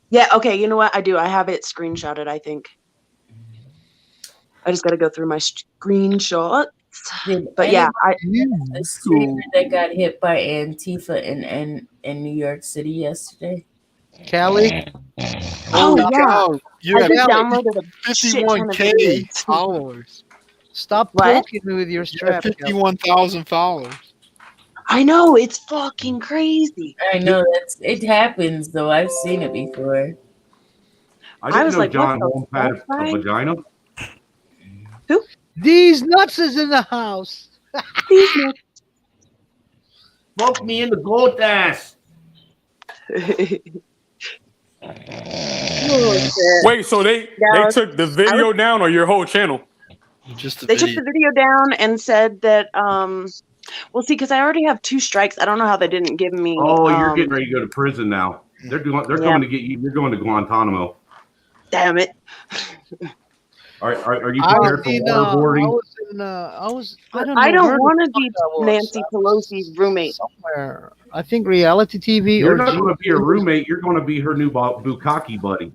Yeah. Okay. You know what? I do. I have it screenshotted. I think. I just got to go through my screenshots. But yeah, a streamer that got hit by Antifa in New York City yesterday. Kelly. Oh yeah. You I have just downloaded a shit ton of 51K videos. followers. Stop What? poking me with your You have strap. Kelly. 51,000 followers. I know, it's fucking crazy. I know it happens though. I've seen it before. I didn't was know like, John what the Holmes had fuck, a right? vagina. These nuts is in the house. Fuck me in the goat ass. Wait, so they took the video down or your whole channel? Just They took the video down and said that well, see, because I already have 2 strikes. I don't know how they didn't give me. Oh, you're getting ready to go to prison now. They're coming to get you. You're going to Guantanamo. Damn it. Are you prepared for waterboarding? I don't want to be Nancy Pelosi's roommate. Somewhere. I think reality TV You're or not going to be a roommate. You're going to be her new bukkake buddy.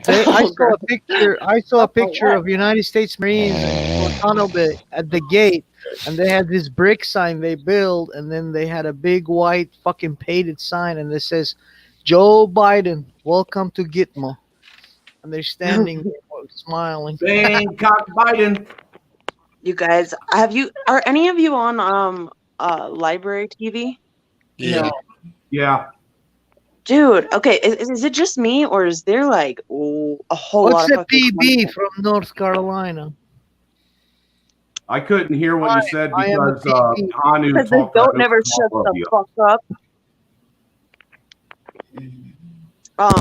I saw a picture. I saw a picture of United States Marines in Guantanamo Bay at the gate, and they had this brick sign they built, and then they had a big white fucking painted sign, and it says, "Joe Biden, welcome to Gitmo," and they're standing there smiling. Bangkok Biden. You guys, are any of you on library TV? Yeah. Yeah. Dude, okay, is it just me, or is there like a whole lot What's of a fucking PB content? from North Carolina? I couldn't hear what you said I am a because PB. Anu Because the talked goat about never it. shuts the fuck up.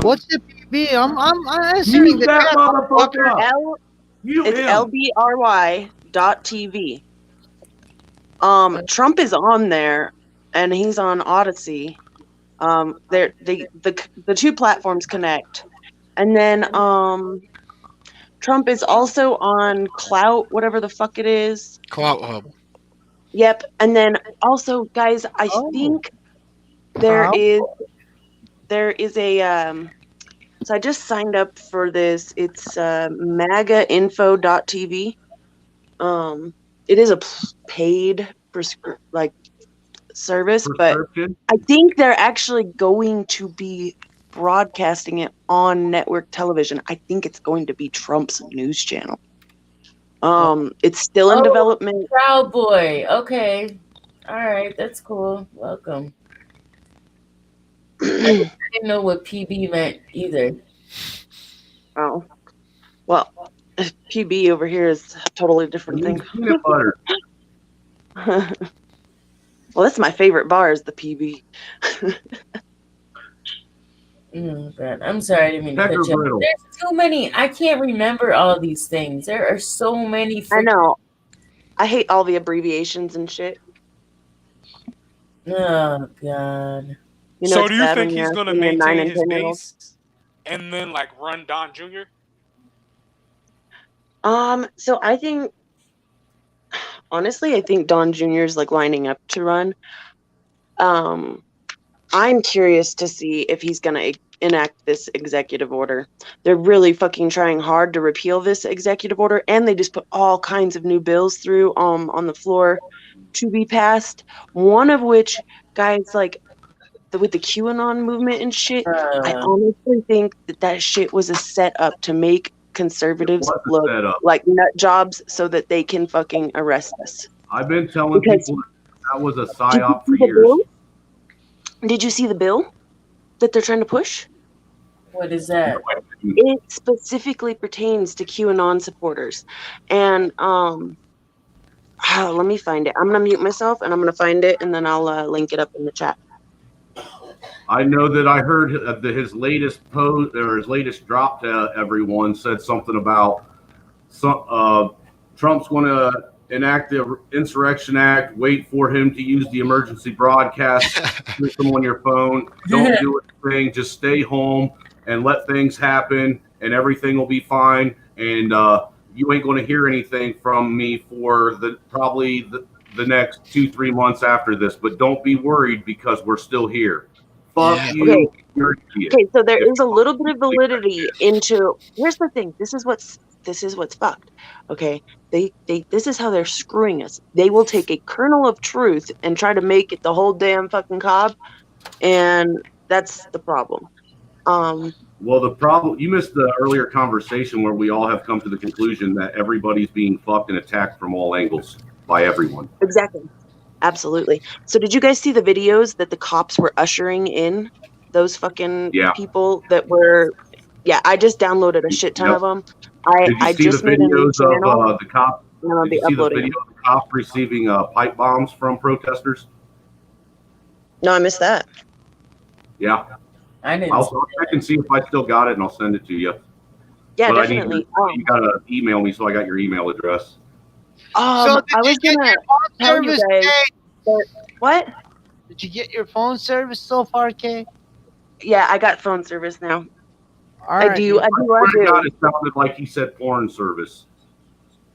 What's the PB? I'm answering the that chat. motherfucker. It's LBRY.TV. Trump is on there, and he's on Odyssey. The two platforms connect, and then Trump is also on Clout, whatever the fuck it is. Clout Hub. Yep, and then also, guys, I think there is a so I just signed up for this. It's magainfo.tv. It is a paid service, but I think they're actually going to be broadcasting it on network television. I think it's going to be Trump's news channel. It's still in development. Proud Boy. Okay. All right, that's cool. Welcome. I didn't know what PB meant either. Oh, well, PB over here is a totally different thing. Peanut butter. Well, that's my favorite bar is the PB. Oh, God. I'm sorry, I didn't mean to Pecker cut you off. brittle. There's too many. I can't remember all these things. There are so many. I know. I hate all the abbreviations and shit. Oh, God. You know, So it's do you bad think when he's you're going to a 9 maintain and his 10-year-old. base and then like run Don Jr.? So I think, honestly, I think Don Jr. is like lining up to run. I'm curious to see if he's gonna enact this executive order. They're really fucking trying hard to repeal this executive order, and they just put all kinds of new bills through on the floor to be passed. One of which, guys, like with the QAnon movement and shit, I honestly think that shit was a setup to make conservatives look like nut jobs so that they can fucking arrest us. I've been telling Because- people that was a Did psyop you for see the years. bill? Did you see the bill that they're trying to push? What is that? It specifically pertains to QAnon supporters. And let me find it. I'm gonna mute myself and I'm gonna find it and then I'll link it up in the chat. I know that I heard that his latest post or his latest drop to everyone said something about Trump's going to enact the Insurrection Act. Wait for him to use the emergency broadcast system on your phone. Don't do anything. Just stay home and let things happen, and everything will be fine. And you ain't going to hear anything from me for probably the next 2-3 months after this. But don't be worried because we're still here. Fuck you. Okay. You're an idiot. Okay, so there is a little bit of validity into. Here's the thing. This is what's fucked. Okay, this is how they're screwing us. They will take a kernel of truth and try to make it the whole damn fucking cob, and that's the problem. Well, the problem, you missed the earlier conversation where we all have come to the conclusion that everybody's being fucked and attacked from all angles by everyone. Exactly. Absolutely. So did you guys see the videos that the cops were ushering in those fucking people that were? Yeah, I just downloaded a shit ton of them. Did you I see just the made a new videos channel. of the cop? And I'll Did be you see the uploading video them. of the cop receiving pipe bombs from protesters? No, I missed that. Yeah. I didn't. I'll check and see if I still got it, and I'll send it to you. Yeah, but definitely. you gotta email me, so I got your email address. I was gonna tell you guys. What? Did you get your phone service so far, Kay? Yeah, I got phone service now. All I right. do. God, it sounded like he said porn service.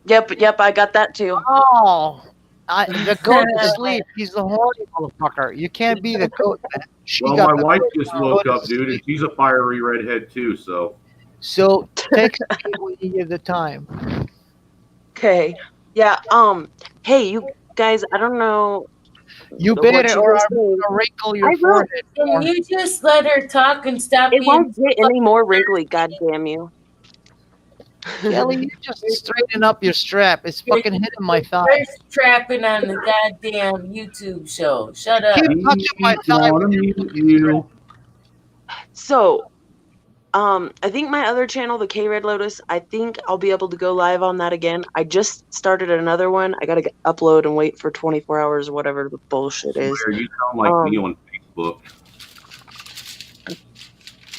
Yep, I got that too. Oh, the goat to sleep. He's the horny motherfucker. You can't be the goat. Well, my wife just woke up, dude, and she's a fiery redhead too. So text me when you get the time. Okay. Yeah. Hey, you guys. I don't know. You what better, or guys I'm think. gonna wrinkle your I will. forehead. Can you just let her talk and stop It being won't get any more wrinkly. God damn you. Kelly, you just straighten up your strap. It's fucking hitting my thigh. First trapping on the goddamn YouTube show. Shut up. Keep touching my thigh. So, I think my other channel, the K Red Lotus, I think I'll be able to go live on that again. I just started another one. I gotta upload and wait for 24 hours or whatever the bullshit is. You sound like me on Facebook.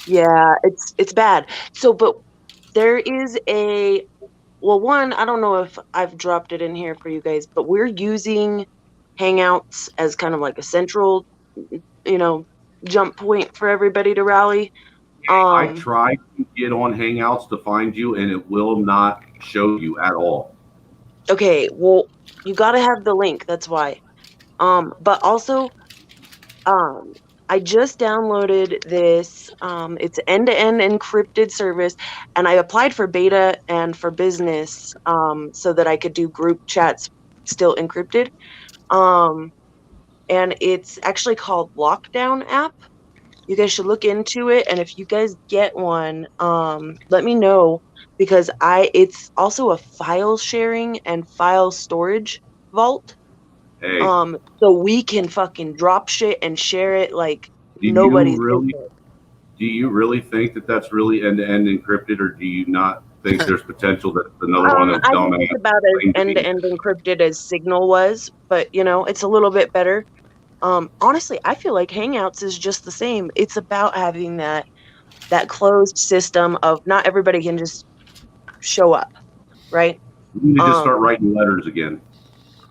Yeah, it's bad. So, but there is one, I don't know if I've dropped it in here for you guys, but we're using Hangouts as kind of like a central, jump point for everybody to rally. I tried to get on Hangouts to find you, and it will not show you at all. Okay, well, you got to have the link. That's why. But also, I just downloaded this. It's end-to-end encrypted service, and I applied for beta and for business, so that I could do group chats still encrypted. And it's actually called Lockdown app. You guys should look into it, and if you guys get one, let me know, because it's also a file sharing and file storage vault. Hey, So we can fucking drop shit and share it like do nobody's business. you really think that that's really end-to-end encrypted, or do you not think there's potential that another one of I dumb think it's about as end-to-end encrypted as Signal was, but it's a little bit better. Honestly, I feel like Hangouts is just the same. It's about having that closed system of not everybody can just show up, right? You need to just start writing letters again.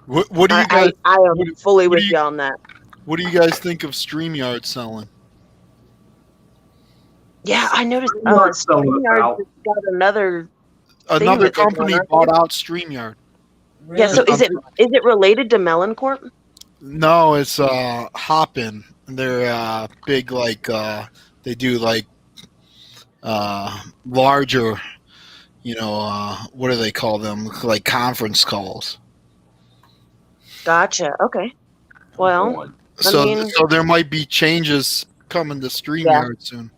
What do you guys? I am fully with you on that. What do you guys think of StreamYard selling? Yeah, I noticed StreamYard just got another company bought out StreamYard. Yeah, so is it related to Melon Corp? No, it's Hopin. They're big, like they do like larger, what do they call them? Like conference calls. Gotcha. Okay. Well, so there might be changes coming to StreamYard soon.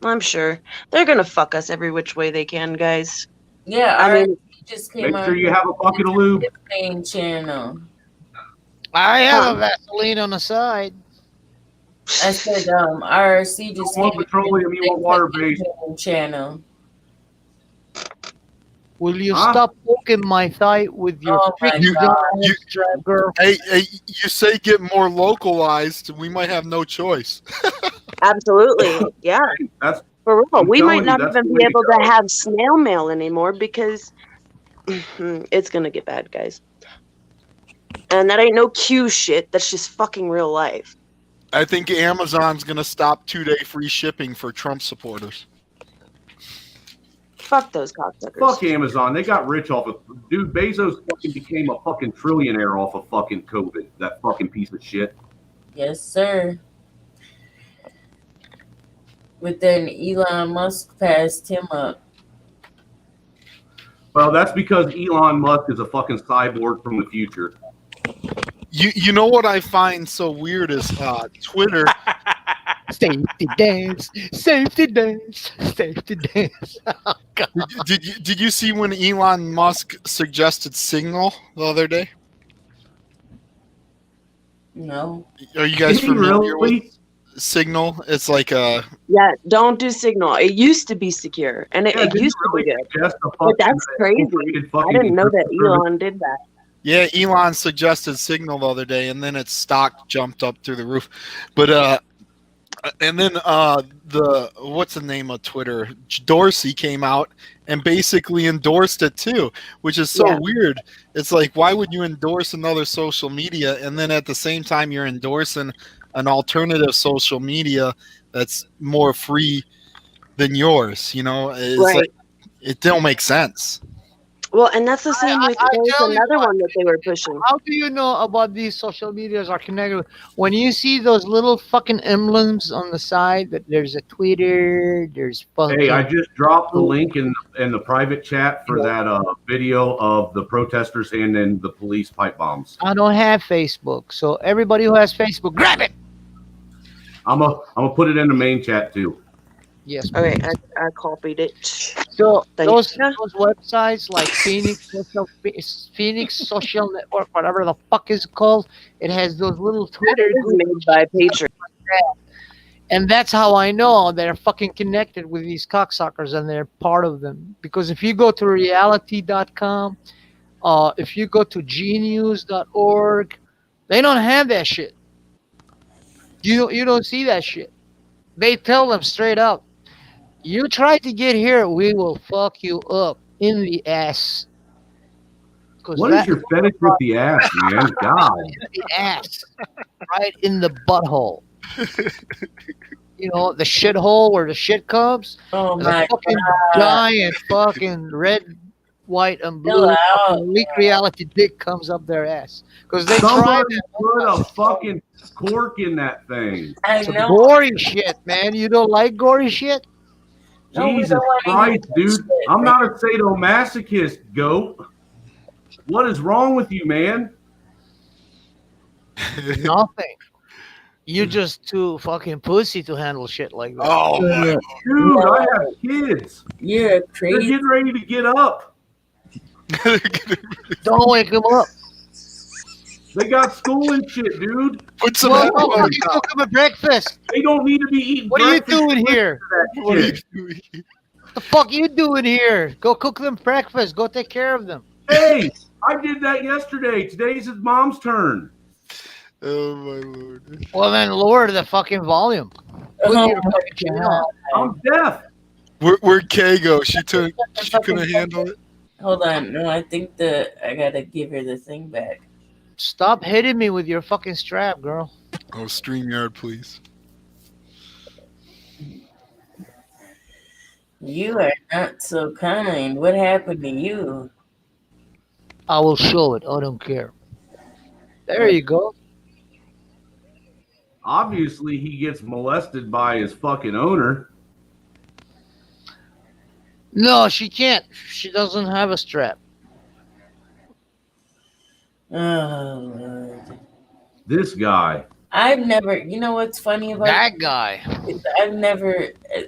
I'm sure they're gonna fuck us every which way they can, guys. Yeah, I mean, just came make sure you have a bucket of lube. Channel. I have a Vaseline on the side. I said, RRC just want petroleum, you want water-based channel. Will you stop poking my thigh with your Hey, you say get more localized, we might have no choice. Absolutely, yeah. For real. We might not even be able to to have snail mail anymore because it's gonna get bad, guys. And that ain't no Q shit. That's just fucking real life. I think Amazon's gonna stop 2-day free shipping for Trump supporters. Fuck those cocksuckers. Fuck Amazon. They got rich off of dude. Bezos fucking became a fucking trillionaire off of fucking COVID. That fucking piece of shit. Yes, sir. But then Elon Musk passed him up. Well, that's because Elon Musk is a fucking cyborg from the future. You know what I find so weird is Twitter. Safety dance, safety dance, safety dance. Oh, God. Did you see when Elon Musk suggested Signal the other day? No. Are you guys familiar with Signal? It's like a don't do Signal. It used to be secure, and it used to be good. But that's crazy. I didn't know that Elon did that. Yeah, Elon suggested Signal the other day, and then its stock jumped up through the roof. But and then what's the name of Twitter? Dorsey came out and basically endorsed it too, which is so weird. It's like, why would you endorse another social media and then at the same time you're endorsing an alternative social media that's more free than yours? It's like it don't make sense. Well, and that's the same with another one that they were pushing. How do you know about these social medias are connected? When you see those little fucking emblems on the side, that there's a Twitter, there's fucking. Hey, I just dropped the link in the private chat for that video of the protesters handing the police pipe bombs. I don't have Facebook, so everybody who has Facebook, grab it. I'm gonna put it in the main chat too. Yes. Okay, I copied it. So those websites like Phoenix Social Network, whatever the fuck is it called, it has those little Twitter made by Patreon. And that's how I know they're fucking connected with these cocksuckers and they're part of them. Because if you go to reality.com, if you go to gnews.org, they don't have that shit. You don't see that shit. They tell them straight up, you try to get here, we will fuck you up in the ass. What is your fetish with the ass, man? God. The ass, right in the butthole. You know, the shithole where the shit comes. Oh The my fucking God. giant fucking red, white, and blue Chill out. fucking leak reality dick comes up their ass. Because they tried Somebody it. put a fucking cork in that thing. I It's know. gory shit, man. You don't like gory shit? No, we Jesus don't want to hear Christ, that dude. shit, I'm man. not a sadomasochist, goat. What is wrong with you, man? Nothing. You just too fucking pussy to handle shit like that. Oh my Dude, I have kids. You're They're crazy. getting ready to get up. Don't wake them up. They got school and shit, dude. Put some Well, headphones fucking on. cook them a breakfast. They don't need to be eating What are you breakfast. doing here? What are you doing? What the fuck you doing here? Go cook them breakfast. Go take care of them. Hey, I did that yesterday. Today's his mom's turn. Oh my lord. Well, then lower the fucking volume. Put Oh your my fucking shit on. I'm deaf. Where'd Kay go? She couldn't handle it. Hold on. No, I think I gotta give her the thing back. Stop hitting me with your fucking strap, girl. Oh, StreamYard, please. You are not so kind. What happened to you? I will show it. I don't care. There you go. Obviously, he gets molested by his fucking owner. No, she can't. She doesn't have a strap. Oh, Lord. This guy. I've never, you know what's funny about That guy. I've never,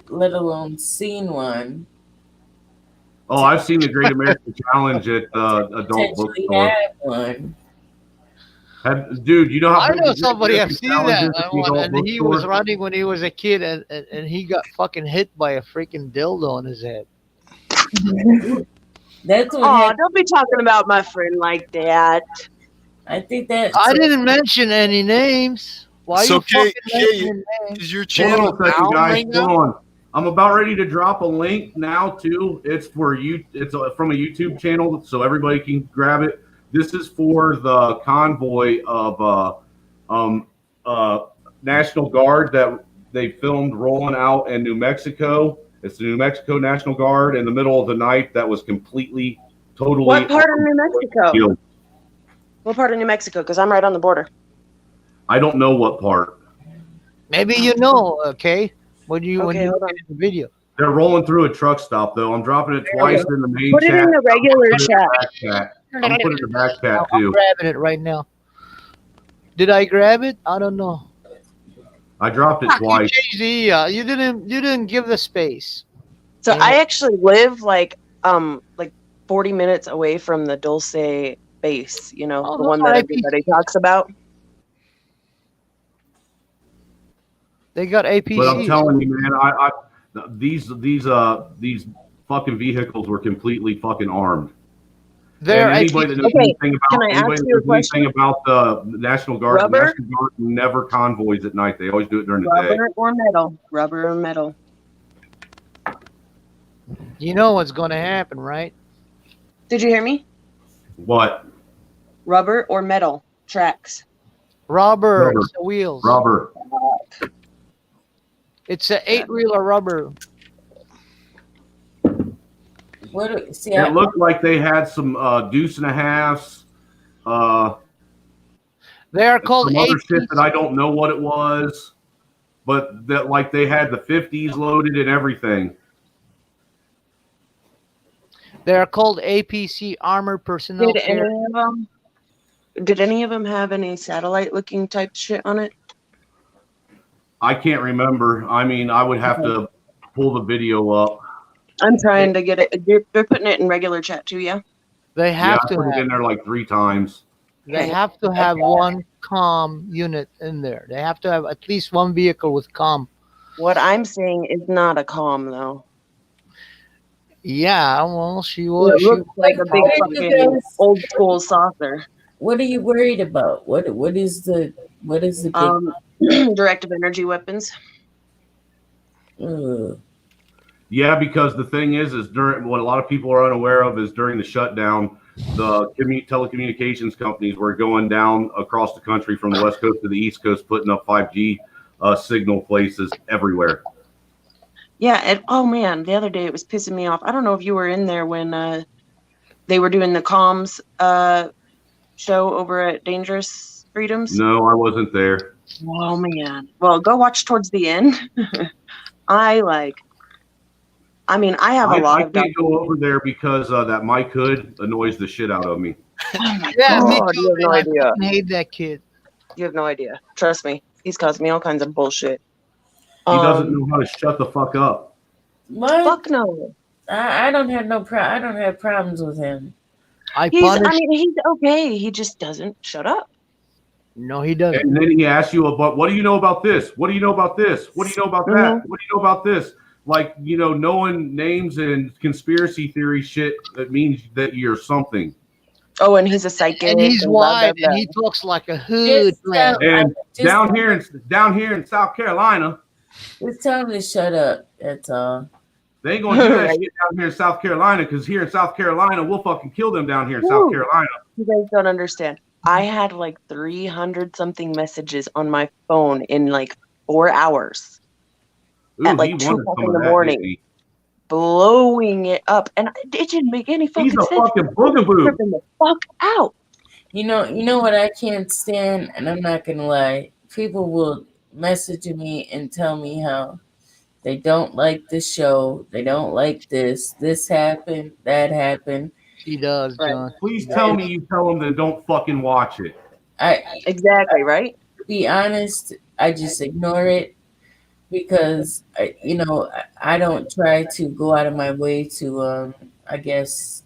let alone seen one. Oh, I've seen the Great American Challenge at adult Potentially bookstore. have one. Dude, you know how I big know the Great somebody. I've American seen Challenge that. is at the adult And he was bookstore? running when he was a kid, and he got fucking hit by a freaking dildo on his head. That's what Oh, don't be talking about my friend like that. I think that I didn't mention any names. Why So, you Kay, fucking mentioning names? is your Hold channel on a second, down guys. right Hold now? on. I'm about ready to drop a link now too. It's for you. It's from a YouTube channel, so everybody can grab it. This is for the convoy of National Guard that they filmed rolling out in New Mexico. It's the New Mexico National Guard in the middle of the night that was completely, totally. What part of New Mexico? Field. What part of New Mexico? Because I'm right on the border. I don't know what part. Maybe you know, okay? When you Okay, look hold on. at the video. They're rolling through a truck stop though. I'm dropping it twice in the main Put it chat. in the regular I'm chat. gonna put it in the back chat I'm too. grabbing it right now. Did I grab it? I don't know. I dropped it Fuck twice. you, Jay-Z. You didn't give the space. So Yeah. I actually live like 40 minutes away from the Dulce base, you know, Oh, the those one are that APCs. everybody talks about. They got APCs. But I'm telling you, man, these fucking vehicles were completely fucking armed. They're And anybody that knows Okay, anything can about I ask anybody that you a knows anything about the National Guard, the Rubber? National Guard never convoys at night. They always do it during the day. Rubber or metal? Rubber or metal? You know what's going to happen, right? Did you hear me? What? Rubber or metal tracks? Rubber. Rubber. It's the wheels. Rubber. It's an 8-reeler rubber. It looked like they had some deuce and a halves. They are called some other APCs. shit that I don't know what it was, but that like they had the 50s loaded and everything. They are called APC, Armored Personnel Did Carrier. any of them have any satellite-looking type shit on it? I can't remember. I mean, I would have to pull the video up. I'm trying to get it. They're putting it in regular chat too, yeah? They have I to put it have. in there like 3 times. They have to have one comm unit in there. They have to have at least one vehicle with comm. What I'm saying is not a comm, though. Yeah, well, she was. It looks like a big What did you fucking guys- old school saucer. What are you worried about? What is the big Directive energy weapons. Yeah, because the thing is during what a lot of people are unaware of is during the shutdown, the telecommunications companies were going down across the country from the West Coast to the East Coast, putting up 5G signal places everywhere. Yeah, and oh man, the other day it was pissing me off. I don't know if you were in there when they were doing the comms show over at Dangerous Freedoms. No, I wasn't there. Oh man. Well, go watch towards the end. I have a lot I of can't go over there because that Mike Hood annoys the shit out of me. Oh my Yeah, me god, too, you have no man. I idea. fucking hate that kid. You have no idea. Trust me. He's caused me all kinds of bullshit. He doesn't know how to shut the fuck up. What? Fuck no. I don't have I don't have problems with him. He's okay. He just doesn't shut up. No, he doesn't. And then he asks you about, what do you know about this? What do you know about this? What do you know about that? What do you know about this? Like, knowing names and conspiracy theory shit, that means that you're something. Oh, and he's a psychic. And he's and blah, blah, white, blah. and he talks like a hood rat. And down here in South Carolina, just tell him to shut up. That's all. they ain't gonna do that shit down here in South Carolina, because here in South Carolina, we'll fucking kill them down here in South Carolina. You guys don't understand. I had like 300 something messages on my phone in like 4 hours. Ooh, at like 2 o'clock in the morning, blowing it up, and it didn't make any fucking sense. He's a fucking boogaboo. Tripping the fuck out. You know what I can't stand, and I'm not gonna lie. People will message me and tell me how they don't like the show, they don't like this. This happened, that happened. He does, John. Please tell me you tell them that don't fucking watch it. Exactly right. To be honest, I just ignore it because I don't try to go out of my way to I guess.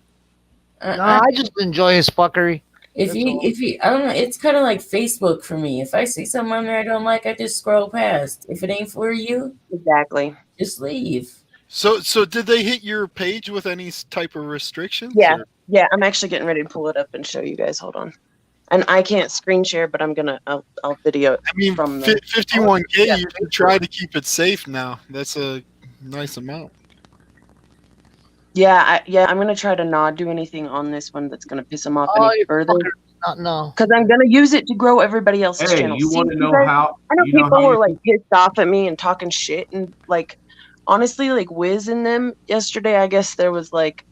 I just enjoy his fuckery. If you, I don't know, it's kind of like Facebook for me. If I see something on there I don't like, I just scroll past. If it ain't for you, exactly, just leave. So did they hit your page with any type of restrictions? Yeah, or? yeah. I'm actually getting ready to pull it up and show you guys. Hold on. And I can't screen share, but I'll video it. I mean, from 51K. You should try to keep it safe now. That's a nice amount. Yeah, I'm gonna try to not do anything on this one that's gonna piss them off any further. No, because I'm gonna use it to grow everybody else's channel. You want to know guys, how? I know you know people how were you like pissed off at me and talking shit, and like honestly, like Wiz and them yesterday. I guess there was like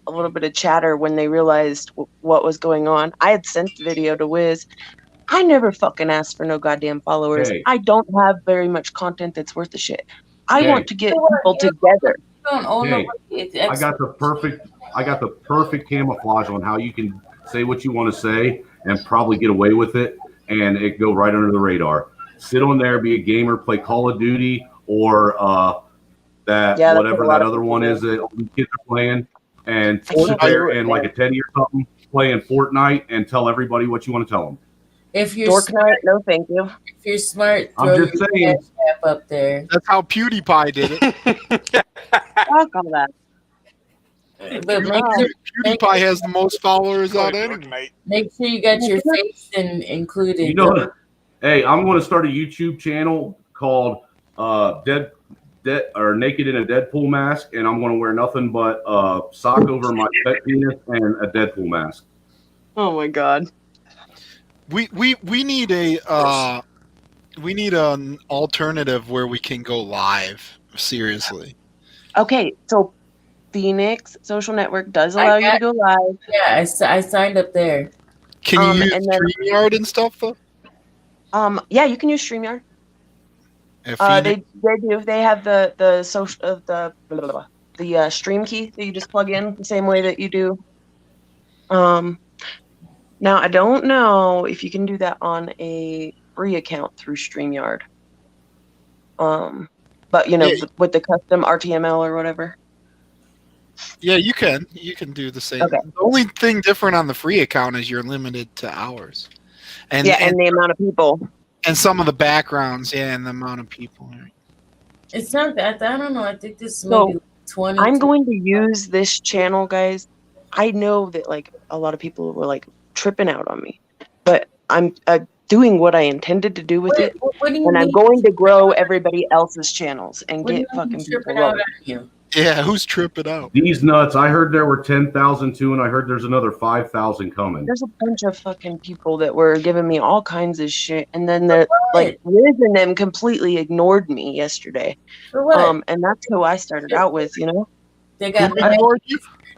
a little bit of chatter when they realized what was going on. I had sent the video to Wiz. I never fucking asked for no goddamn followers. Hey. I don't have very much content that's worth the shit. I Hey. want to get people together. Hey, I got the perfect camouflage on how you can say what you want to say and probably get away with it, and it go right under the radar. Sit on there, be a gamer, play Call of Duty, or whatever that other one is that kids are playing, and sit there and like a Teddy or something playing Fortnite and tell everybody what you want to tell them. If you're Dork smart, Knight, no thank you. If you're smart, I'm throw just your saying. Cash App up there. That's how PewDiePie did it. Fuck all that. But make sure, PewDiePie has the most followers out anyway. make sure you got your face included. You know, hey, I'm going to start a YouTube channel called Dead or Naked in a Deadpool Mask, and I'm going to wear nothing but sock over my pet penis and a Deadpool mask. Oh my god. We need an alternative where we can go live. Seriously. Okay, so Phoenix Social Network does allow you to go live. Yeah, I signed up there. Can you use StreamYard and stuff though? Yeah, you can use StreamYard. They do. They have the social the stream key that you just plug in the same way that you do. Now I don't know if you can do that on a free account through StreamYard. But with the custom RTML or whatever. Yeah, you can. You can do the same. Okay. The only thing different on the free account is you're limited to hours. And the amount of people. And some of the backgrounds, and the amount of people. It's not that. I don't know. I think this is maybe 20. I'm going to use this channel, guys. I know that like a lot of people were like tripping out on me, but I'm doing what I intended to do with it, and I'm going to grow everybody else's channels and get fucking people out rolling. on you? Yeah, who's tripping out? These nuts. I heard there were 10,000 too, and I heard there's another 5,000 coming. There's a bunch of fucking people that were giving me all kinds of shit, and then the like Liz and them completely ignored me yesterday. For what? And that's who I started out with, you know. They got I mad.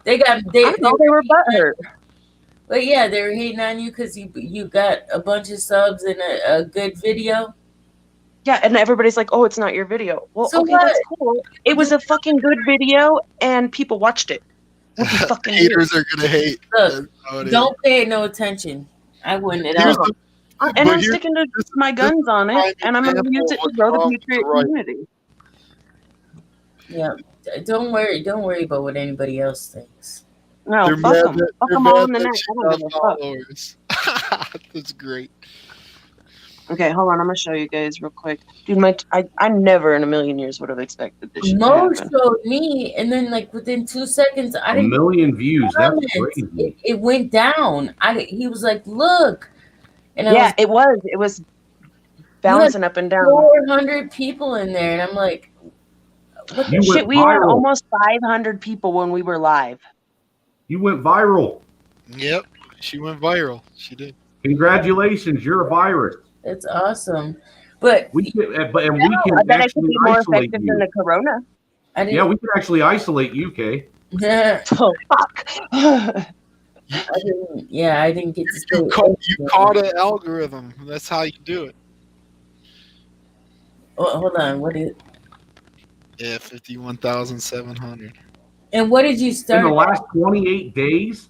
They thought they were butthurt. But yeah, they were hating on you because you got a bunch of subs and a good video. Yeah, and everybody's like, "Oh, it's not your video." Well, So okay, what? that's cool. It was a fucking good video, and people watched it. What do you fucking Haters are gonna hate. Look, don't pay no attention. I wouldn't at Here's all. And I'm sticking to my guns on it, and I'm going to use it to grow the Patriot community. Yeah, don't worry about what anybody else thinks. No, They're fuck mad them. that- Fuck they're them all mad in the that neck. she I don't got give a fuck. followers. That's great. Okay, hold on. I'm gonna show you guys real quick, dude. I never in a million years would have expected this shit to Mo happen. showed me, and then like within 2 seconds, I A didn't million views. That's comments. crazy. It went down. He was like, "Look," and Yeah, it was bouncing up and down. 400 people in there, and I'm like, "What the Shit, went we had viral. almost 500 people when we were live. You went viral. Yep, she went viral. She did. Congratulations, you're a virus. It's awesome." But we can, I bet I could be more effective than the corona. Yeah, we can actually isolate you, Kay. Oh fuck! I didn't get to say You caught an algorithm. That's how you do it. Oh, hold on, what is? Yeah, 51,700. And what did you start? In the last 28 days?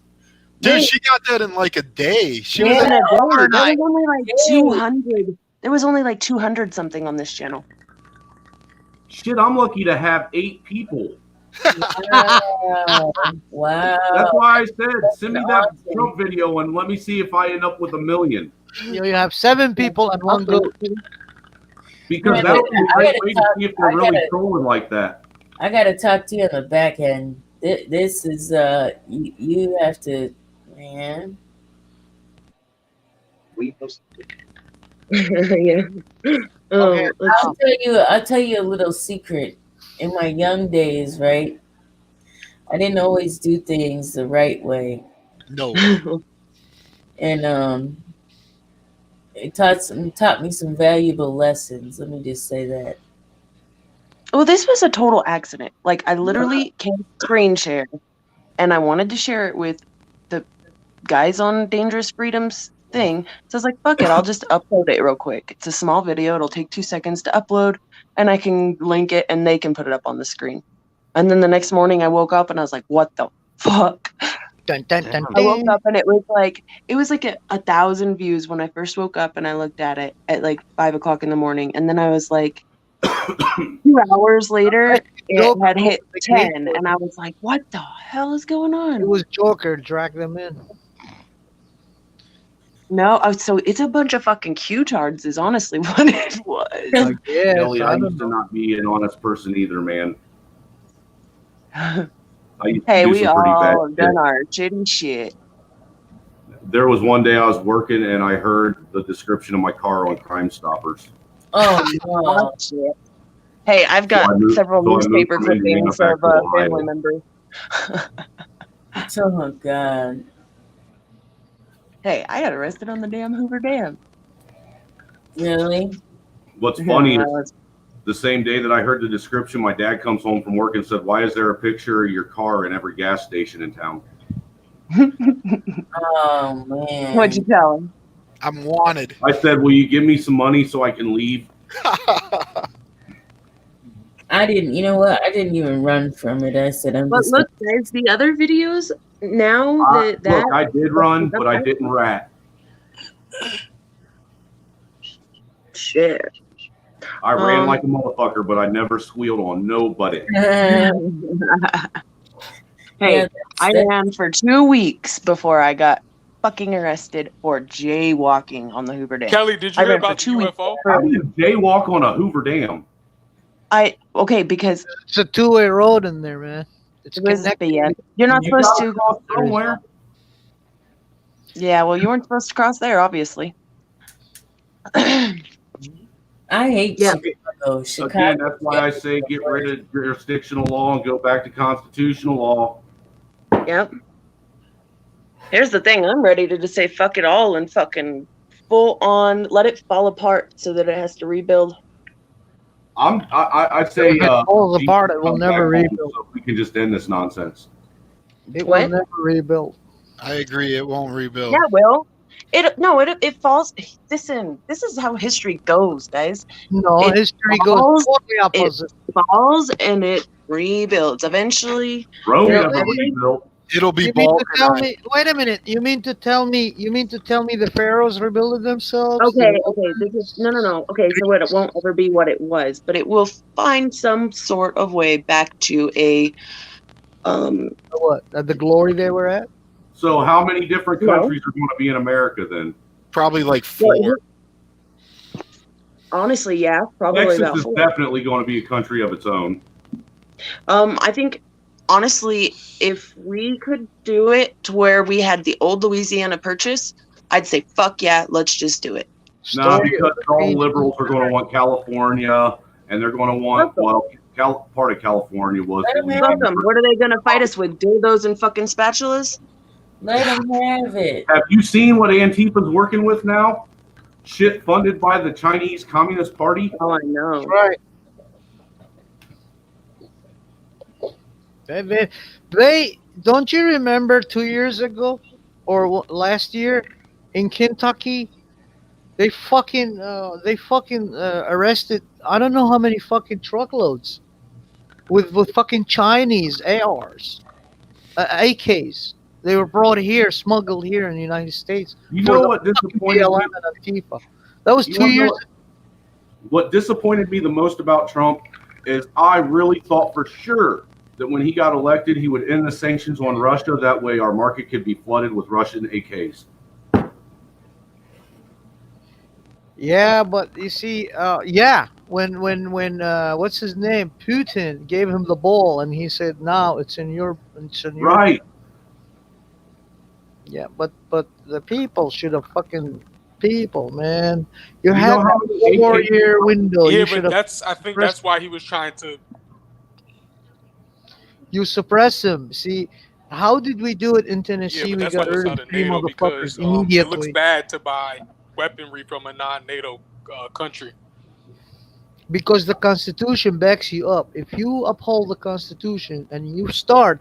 Dude, she got that in like a day. She Yeah, was in a day. There overnight. was only like 200. There was only like 200 something on this channel. Shit, I'm lucky to have 8 people. Wow. That's why I said, send me that Trump video and let me see if I end up with 1 million. You have 7 people and 1 goat. Because Yeah, that'll be a I great gotta way to talk- see if they're I really gotta- trolling like that. I gotta talk to you on the back end. This is you have to, man. Yeah. Okay, I'll tell you a little secret. In my young days, right? I didn't always do things the right way. No. And it taught me some valuable lessons. Let me just say that. Well, this was a total accident. Like, I literally can't screen share, and I wanted to share it with the guys on Dangerous Freedoms thing. So I was like, fuck it, I'll just upload it real quick. It's a small video. It'll take 2 seconds to upload, and I can link it, and they can put it up on the screen. And then the next morning, I woke up, and I was like, what the fuck? Dun, dun, dun, I woke up, and it was like 1,000 views when I first woke up, and I looked at it at like 5 o'clock in the morning, and then I was like, 2 hours later, it had hit 10, and I was like, what the hell is going on? It was Joker drag them in. No, so it's a bunch of fucking Q-tards is honestly what it was. Yeah, Kelly, I used to not be an honest person either, man. I used to Hey, do we some pretty bad all shit. done our shitty shit. There was one day I was working and I heard the description of my car on Crime Stoppers. Oh no! Oh, shit. Hey, I've got So I moved- several so I moved newspaper from Indiana clippings back of to Ohio. family members. Oh god! Hey, I got arrested on the damn Hoover Dam. Really? What's funny Yeah, is the same day that I heard the description, my dad comes home from work and said, "Why is there a picture of your car in every gas station in town?" Oh man! What'd you tell him? I'm wanted. I said, "Will you give me some money so I can leave?" I didn't. You know what? I didn't even run from it. I said, "I'm But just." look, guys, the other videos now that Look, I did run, but I didn't rat. Shit. I ran like a motherfucker, but I never squealed on nobody. Hey, Yeah, I ran for 2 weeks before I got fucking arrested for jaywalking on the Hoover Dam. Kelly, did you I hear ran for about the 2 weeks. UFO? How do you jaywalk on a Hoover Dam? Okay, because It's a 2-way road in there, man. It's it was connected. the end. You're not You supposed gotta to cross somewhere. Yeah, well, you weren't supposed to cross there, obviously. I I hate Chicago. Again, that's why I say get rid of jurisdictional law and go back to constitutional law. Yep. Here's the thing. I'm ready to just say fuck it all and fucking full on let it fall apart so that it has to rebuild. I'd say If it falls Jesus apart, it will come never back home rebuild. so we can just end this nonsense. It What? will never rebuild. I agree. It won't rebuild. Yeah, Will. It falls. Listen, this is how history goes, guys. No, It history goes totally opposite. It falls and it rebuilds. Eventually, Rome you know, never every- rebuilt. It'll be You mean to tell balkanized. me? Wait a minute. You mean to tell me the pharaohs rebuilt themselves? okay, this is no. Okay, so it won't ever be what it was, but it will find some sort of way back to a What? At the glory they were at? So how many different No. countries are going to be in America then? Probably like Well, 4. honestly, yeah, probably Texas about is 4. definitely going to be a country of its own. I think honestly, if we could do it to where we had the old Louisiana Purchase, I'd say fuck yeah, let's just do it. No, because all liberals are going to want California, and they're going to want part of California was Louisiana. Fuck them. What are they gonna fight us with? Dildos and fucking spatulas? Let them have it. Have you seen what Antifa's working with now? Shit funded by the Chinese Communist Party. Oh, I know. Right. They don't you remember 2 years ago or last year in Kentucky? They fucking arrested I don't know how many fucking truckloads with fucking Chinese ARs, AKs. They were brought here, smuggled here in the United States. You for know the what fucking disappointed BLM me? and Antifa. That was You 2 wanna know years. What disappointed me the most about Trump is I really thought for sure that when he got elected, he would end the sanctions on Russia. That way our market could be flooded with Russian AKs. Yeah, but you see, when what's his name, Putin gave him the ball, and he said, "Now it's in your." Right. Yeah, but the people should have people, man. You You had know how that many 4-year window. Yeah, You but should have. I think that's why he was trying to. You suppress him. See, how did we do it in Yeah, Tennessee? but We that's why got he was rid out of of 3 NATO motherfuckers because it looks immediately. bad to buy weaponry from a non-NATO country. Because the Constitution backs you up. If you uphold the Constitution and you start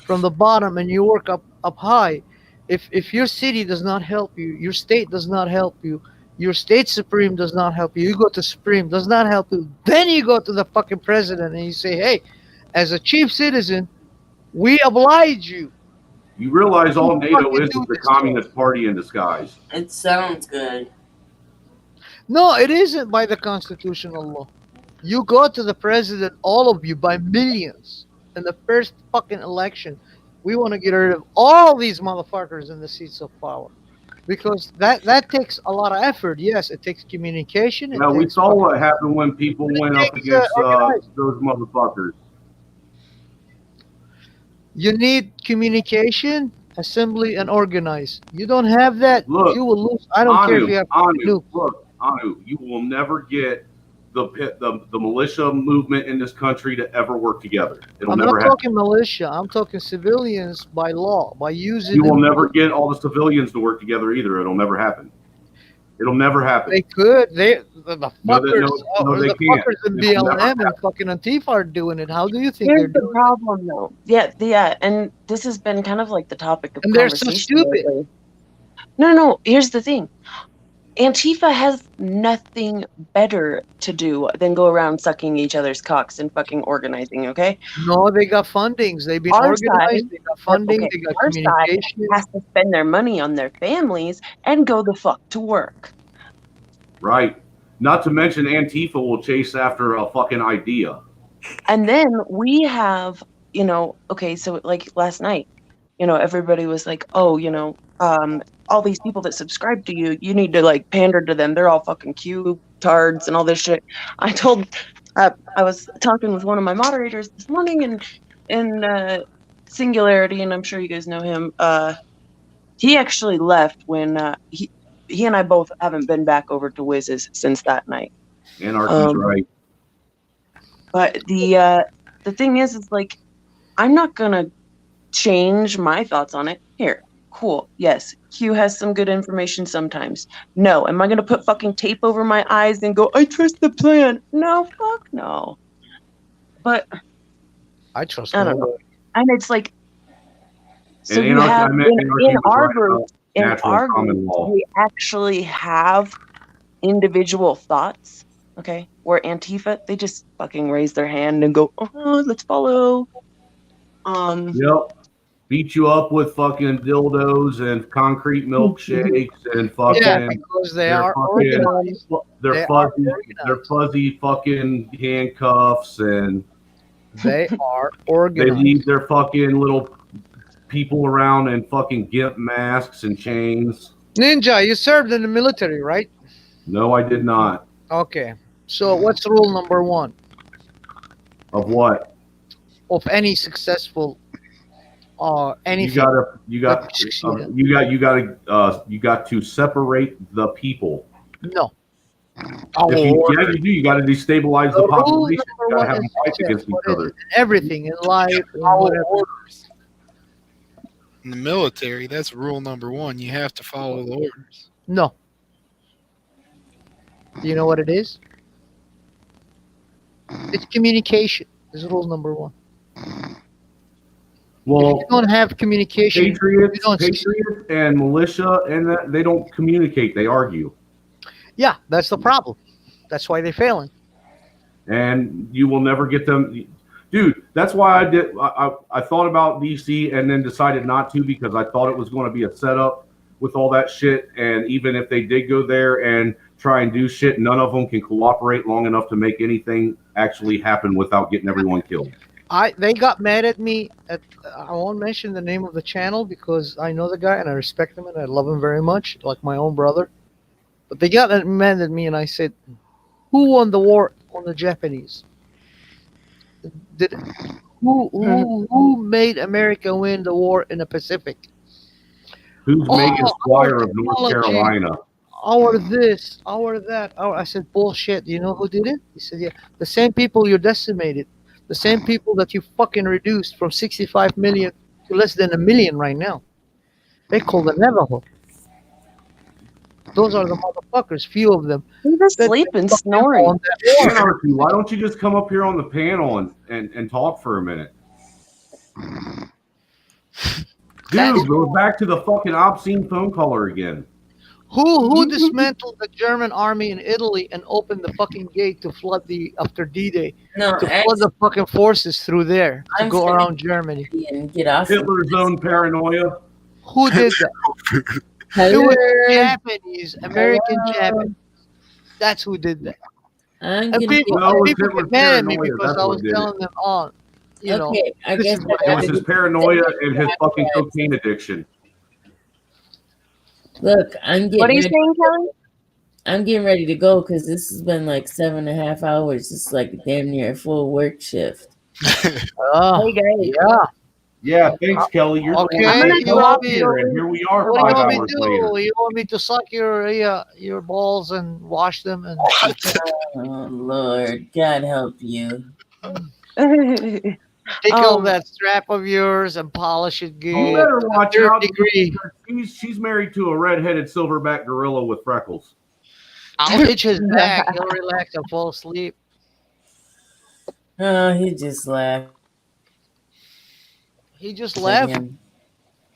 from the bottom and you work up high, if your city does not help you, your state does not help you, your state supreme does not help you, you go to supreme does not help you, then you go to the fucking president and you say, hey, as a chief citizen, we oblige you. You realize all NATO fucking is do the this Communist Party in disguise. It sounds good. No, it isn't by the constitutional law. You go to the president, all of you, by millions, in the first fucking election. We want to get rid of all these motherfuckers in the seats of power, because that takes a lot of effort. Yes, it takes communication. It Now we takes saw what happened when people went up against those motherfuckers. You need communication, assembly, and organize. You don't have that, Look, you will lose. I don't care if you have Anu, look, Anu, you will never get the militia movement in this country to ever work together. It'll I'm never not happen. talking militia. I'm talking civilians by law, by using. You will never get all the civilians to work together either. It'll never happen. It'll never happen. They could. The No, fuckers, they the can't. fuckers in It'll never BLM and fucking Antifa are doing it. How do you think Here's they're the doing problem, though. Yeah, and this has been kind of like the topic of And they're so conversation stupid. lately. No. Here's the thing. Antifa has nothing better to do than go around sucking each other's cocks and fucking organizing. Okay. No, they got fundings. They've been Our organized. side, They got funding. okay, They got our side communication. has to spend their money on their families and go the fuck to work. Right. Not to mention Antifa will chase after a fucking idea. And then we have, okay, so like last night, everybody was like, oh, all these people that subscribe to you, you need to like pander to them. They're all fucking Q-tards and all this shit. I was talking with one of my moderators this morning in Singularity, and I'm sure you guys know him. He actually left when he and I both haven't been back over to Wiz's since that night. Anarchy's right. But the thing is like, I'm not gonna change my thoughts on it. Here, cool. Yes, Q has some good information sometimes. No, am I gonna put fucking tape over my eyes and go, I trust the plan? No, fuck no. But I trust I don't know. nobody. And it's like, so And you anarchy, have I meant anarchy in was our right group, about natural common law. we actually have individual thoughts. Okay, where Antifa, they just fucking raise their hand and go, oh, let's follow. Yep. Beat you up with fucking dildos and concrete milkshakes and fucking. Yeah, because they are organized. They're fuzzy fucking handcuffs and they are they organized. leave their fucking little people around in fucking gimp masks and chains. Ninja, you served in the military, right? No, I did not. Okay. So what's rule number 1 Of what? of any successful anything? You got to separate the people. No. If you do, you got to destabilize the population. You got to have them fight is against each other. everything in life, in whatever. In the military, that's rule number 1. You have to follow the orders. No. Do you know what it is? It's communication. This is rule number 1. Well, if you don't have communication, Patriots and militia and that they don't communicate; they argue. Yeah, that's the problem. That's why they're failing. And you will never get them, dude. That's why I thought about DC and then decided not to because I thought it was going to be a setup with all that shit. And even if they did go there and try and do shit, none of them can cooperate long enough to make anything actually happen without getting everyone killed. They got mad at me. I won't mention the name of the channel because I know the guy and I respect him and I love him very much, like my own brother. But they got mad at me and I said, "Who won the war on the Japanese? Who made America win the war in the Pacific? Who's Megan Squire of North Carolina? Our this, our that." I said, "Bullshit. You know who did it?" He said, "Yeah, the same people you decimated. The same people that you fucking reduced from 65 million to less than 1 million right now. They call the Navajo. Those are the motherfuckers, few of them." He's asleep and snoring. Anarchy, why don't you just come up here on the panel and talk for a minute? Dude, go back to the fucking obscene phone caller again. Who dismantled the German army in Italy and opened the fucking gate to flood after D-Day to flood the fucking forces through there to go around Germany? And get off Hitler's own paranoia. Who did that? It was Japanese, American Japanese. That's who did that. And people get mad at me because I was telling them on. You know, I guess it was his paranoia and his fucking cocaine addiction. Look, I'm getting. What are you saying, Kelly? I'm getting ready to go because this has been like 7.5 hours. It's like damn near a full work shift. Hey guys. Yeah, thanks, Kelly. You're okay. and here we are. What do 5 you want me hours to do? later. You want me to suck your balls and wash them and? Oh Lord, God help you. Tickle that strap of yours and polish it good. You better watch Third out. degree. She's married to a red-headed silverback gorilla with freckles. I'll itch his back. He'll relax and fall asleep. Oh, he just laughed. He just left.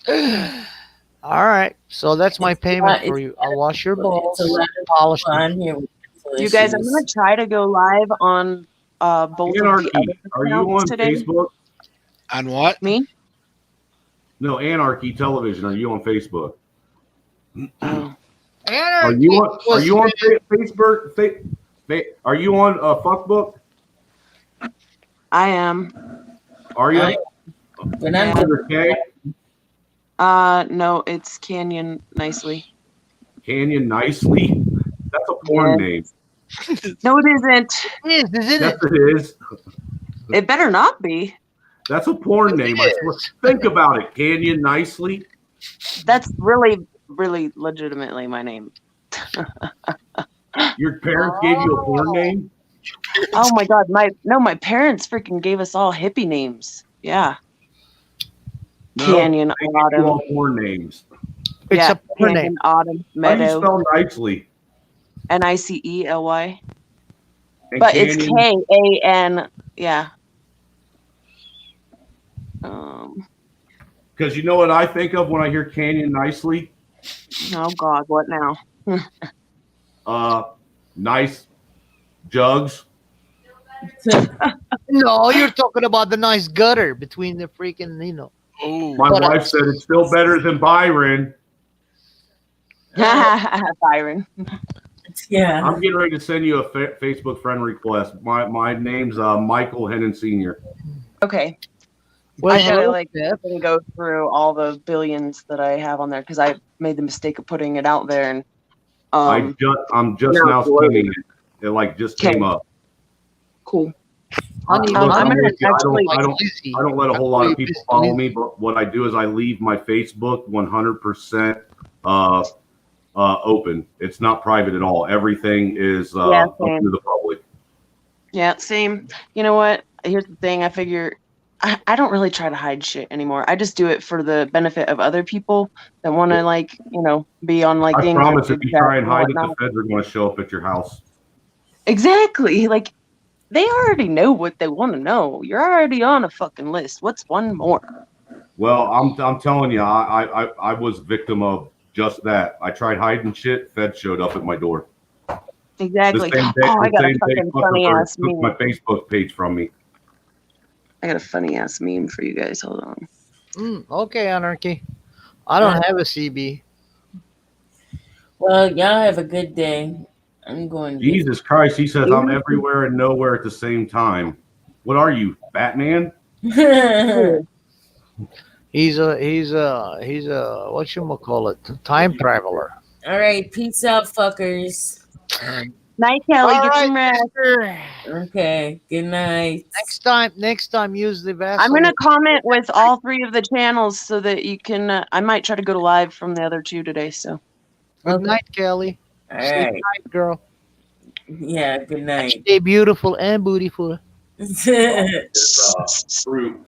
All right. So that's my payment for you. I'll wash your balls, polish them. You guys, I'm gonna try to go live on both Anarchy. of the other Are you accounts on today. Facebook? On what? Me? No, Anarchy Television. Are you on Facebook? Oh. Are you on Facebook? Are you on Fuckbook? I am. Are you? But I'm under K. No, it's Canyon Nicely. Canyon Nicely. That's a porn name. No, it isn't. Yes, it is. It better not be. That's a porn name. I swear. Think about it. Canyon Nicely. That's really, really legitimately my name. Your parents gave you a porn name? Oh my God, my parents freaking gave us all hippie names. Yeah. No, Canyon, they gave you Autumn. all porn names. It's Yeah, a porn Canyon, name. Autumn, How do you Meadow, spell nicely? Nicely. And But it's Canyon? Kan. Yeah. Because you know what I think of when I hear Canyon nicely? Oh God, what now? Nice jugs. No, you're talking about the nice gutter between the freaking, My But, wife said it's still better than Byron. Byron. Yeah. I'm getting ready to send you a Facebook friend request. My name's Michael Hennon Sr. Okay. Well, I gotta hello, Steph. go through all the billions that I have on there because I made the mistake of putting it out there and I'm just now seeing it. It just came up. Cool. Honey, I'm honey, gonna I actually. don't let a whole lot of people follow me, but what I do is I leave my Facebook 100% open. It's not private at all. Everything is Yeah, open same. to the public. Yeah, same. You know what? Here's the thing. I figure I don't really try to hide shit anymore. I just do it for the benefit of other people that want to be on the I promise if encrypted you chat try and and hide it, the whatnot. feds are going to show up at your house. Exactly. Like they already know what they want to know. You're already on a fucking list. What's one more? Well, I'm telling you, I was victim of just that. I tried hiding shit. Feds showed up at my door. Exactly. The Oh, I got a same day fucking funny Zuckerberg ass took my meme. Facebook page from me. I got a funny ass meme for you guys. Hold on. Okay, Anarchy. I don't have a CB. Well, y'all have a good day. I'm going to Jesus Christ, he says I'm everywhere and nowhere at the same time. What are you, Batman? He's a whatchamacallit, time traveler. All right, peace out, fuckers. Night, Kelly. All Get right, some rest. Okay, good night. Next time, use the Vaseline. I'm gonna comment with all 3 of the channels so that you can. I might try to go to live from the other 2 today. So. Good night, Kelly. All Sleep right. tight, girl. Yeah, good night. Stay beautiful and bootiful. Fruit.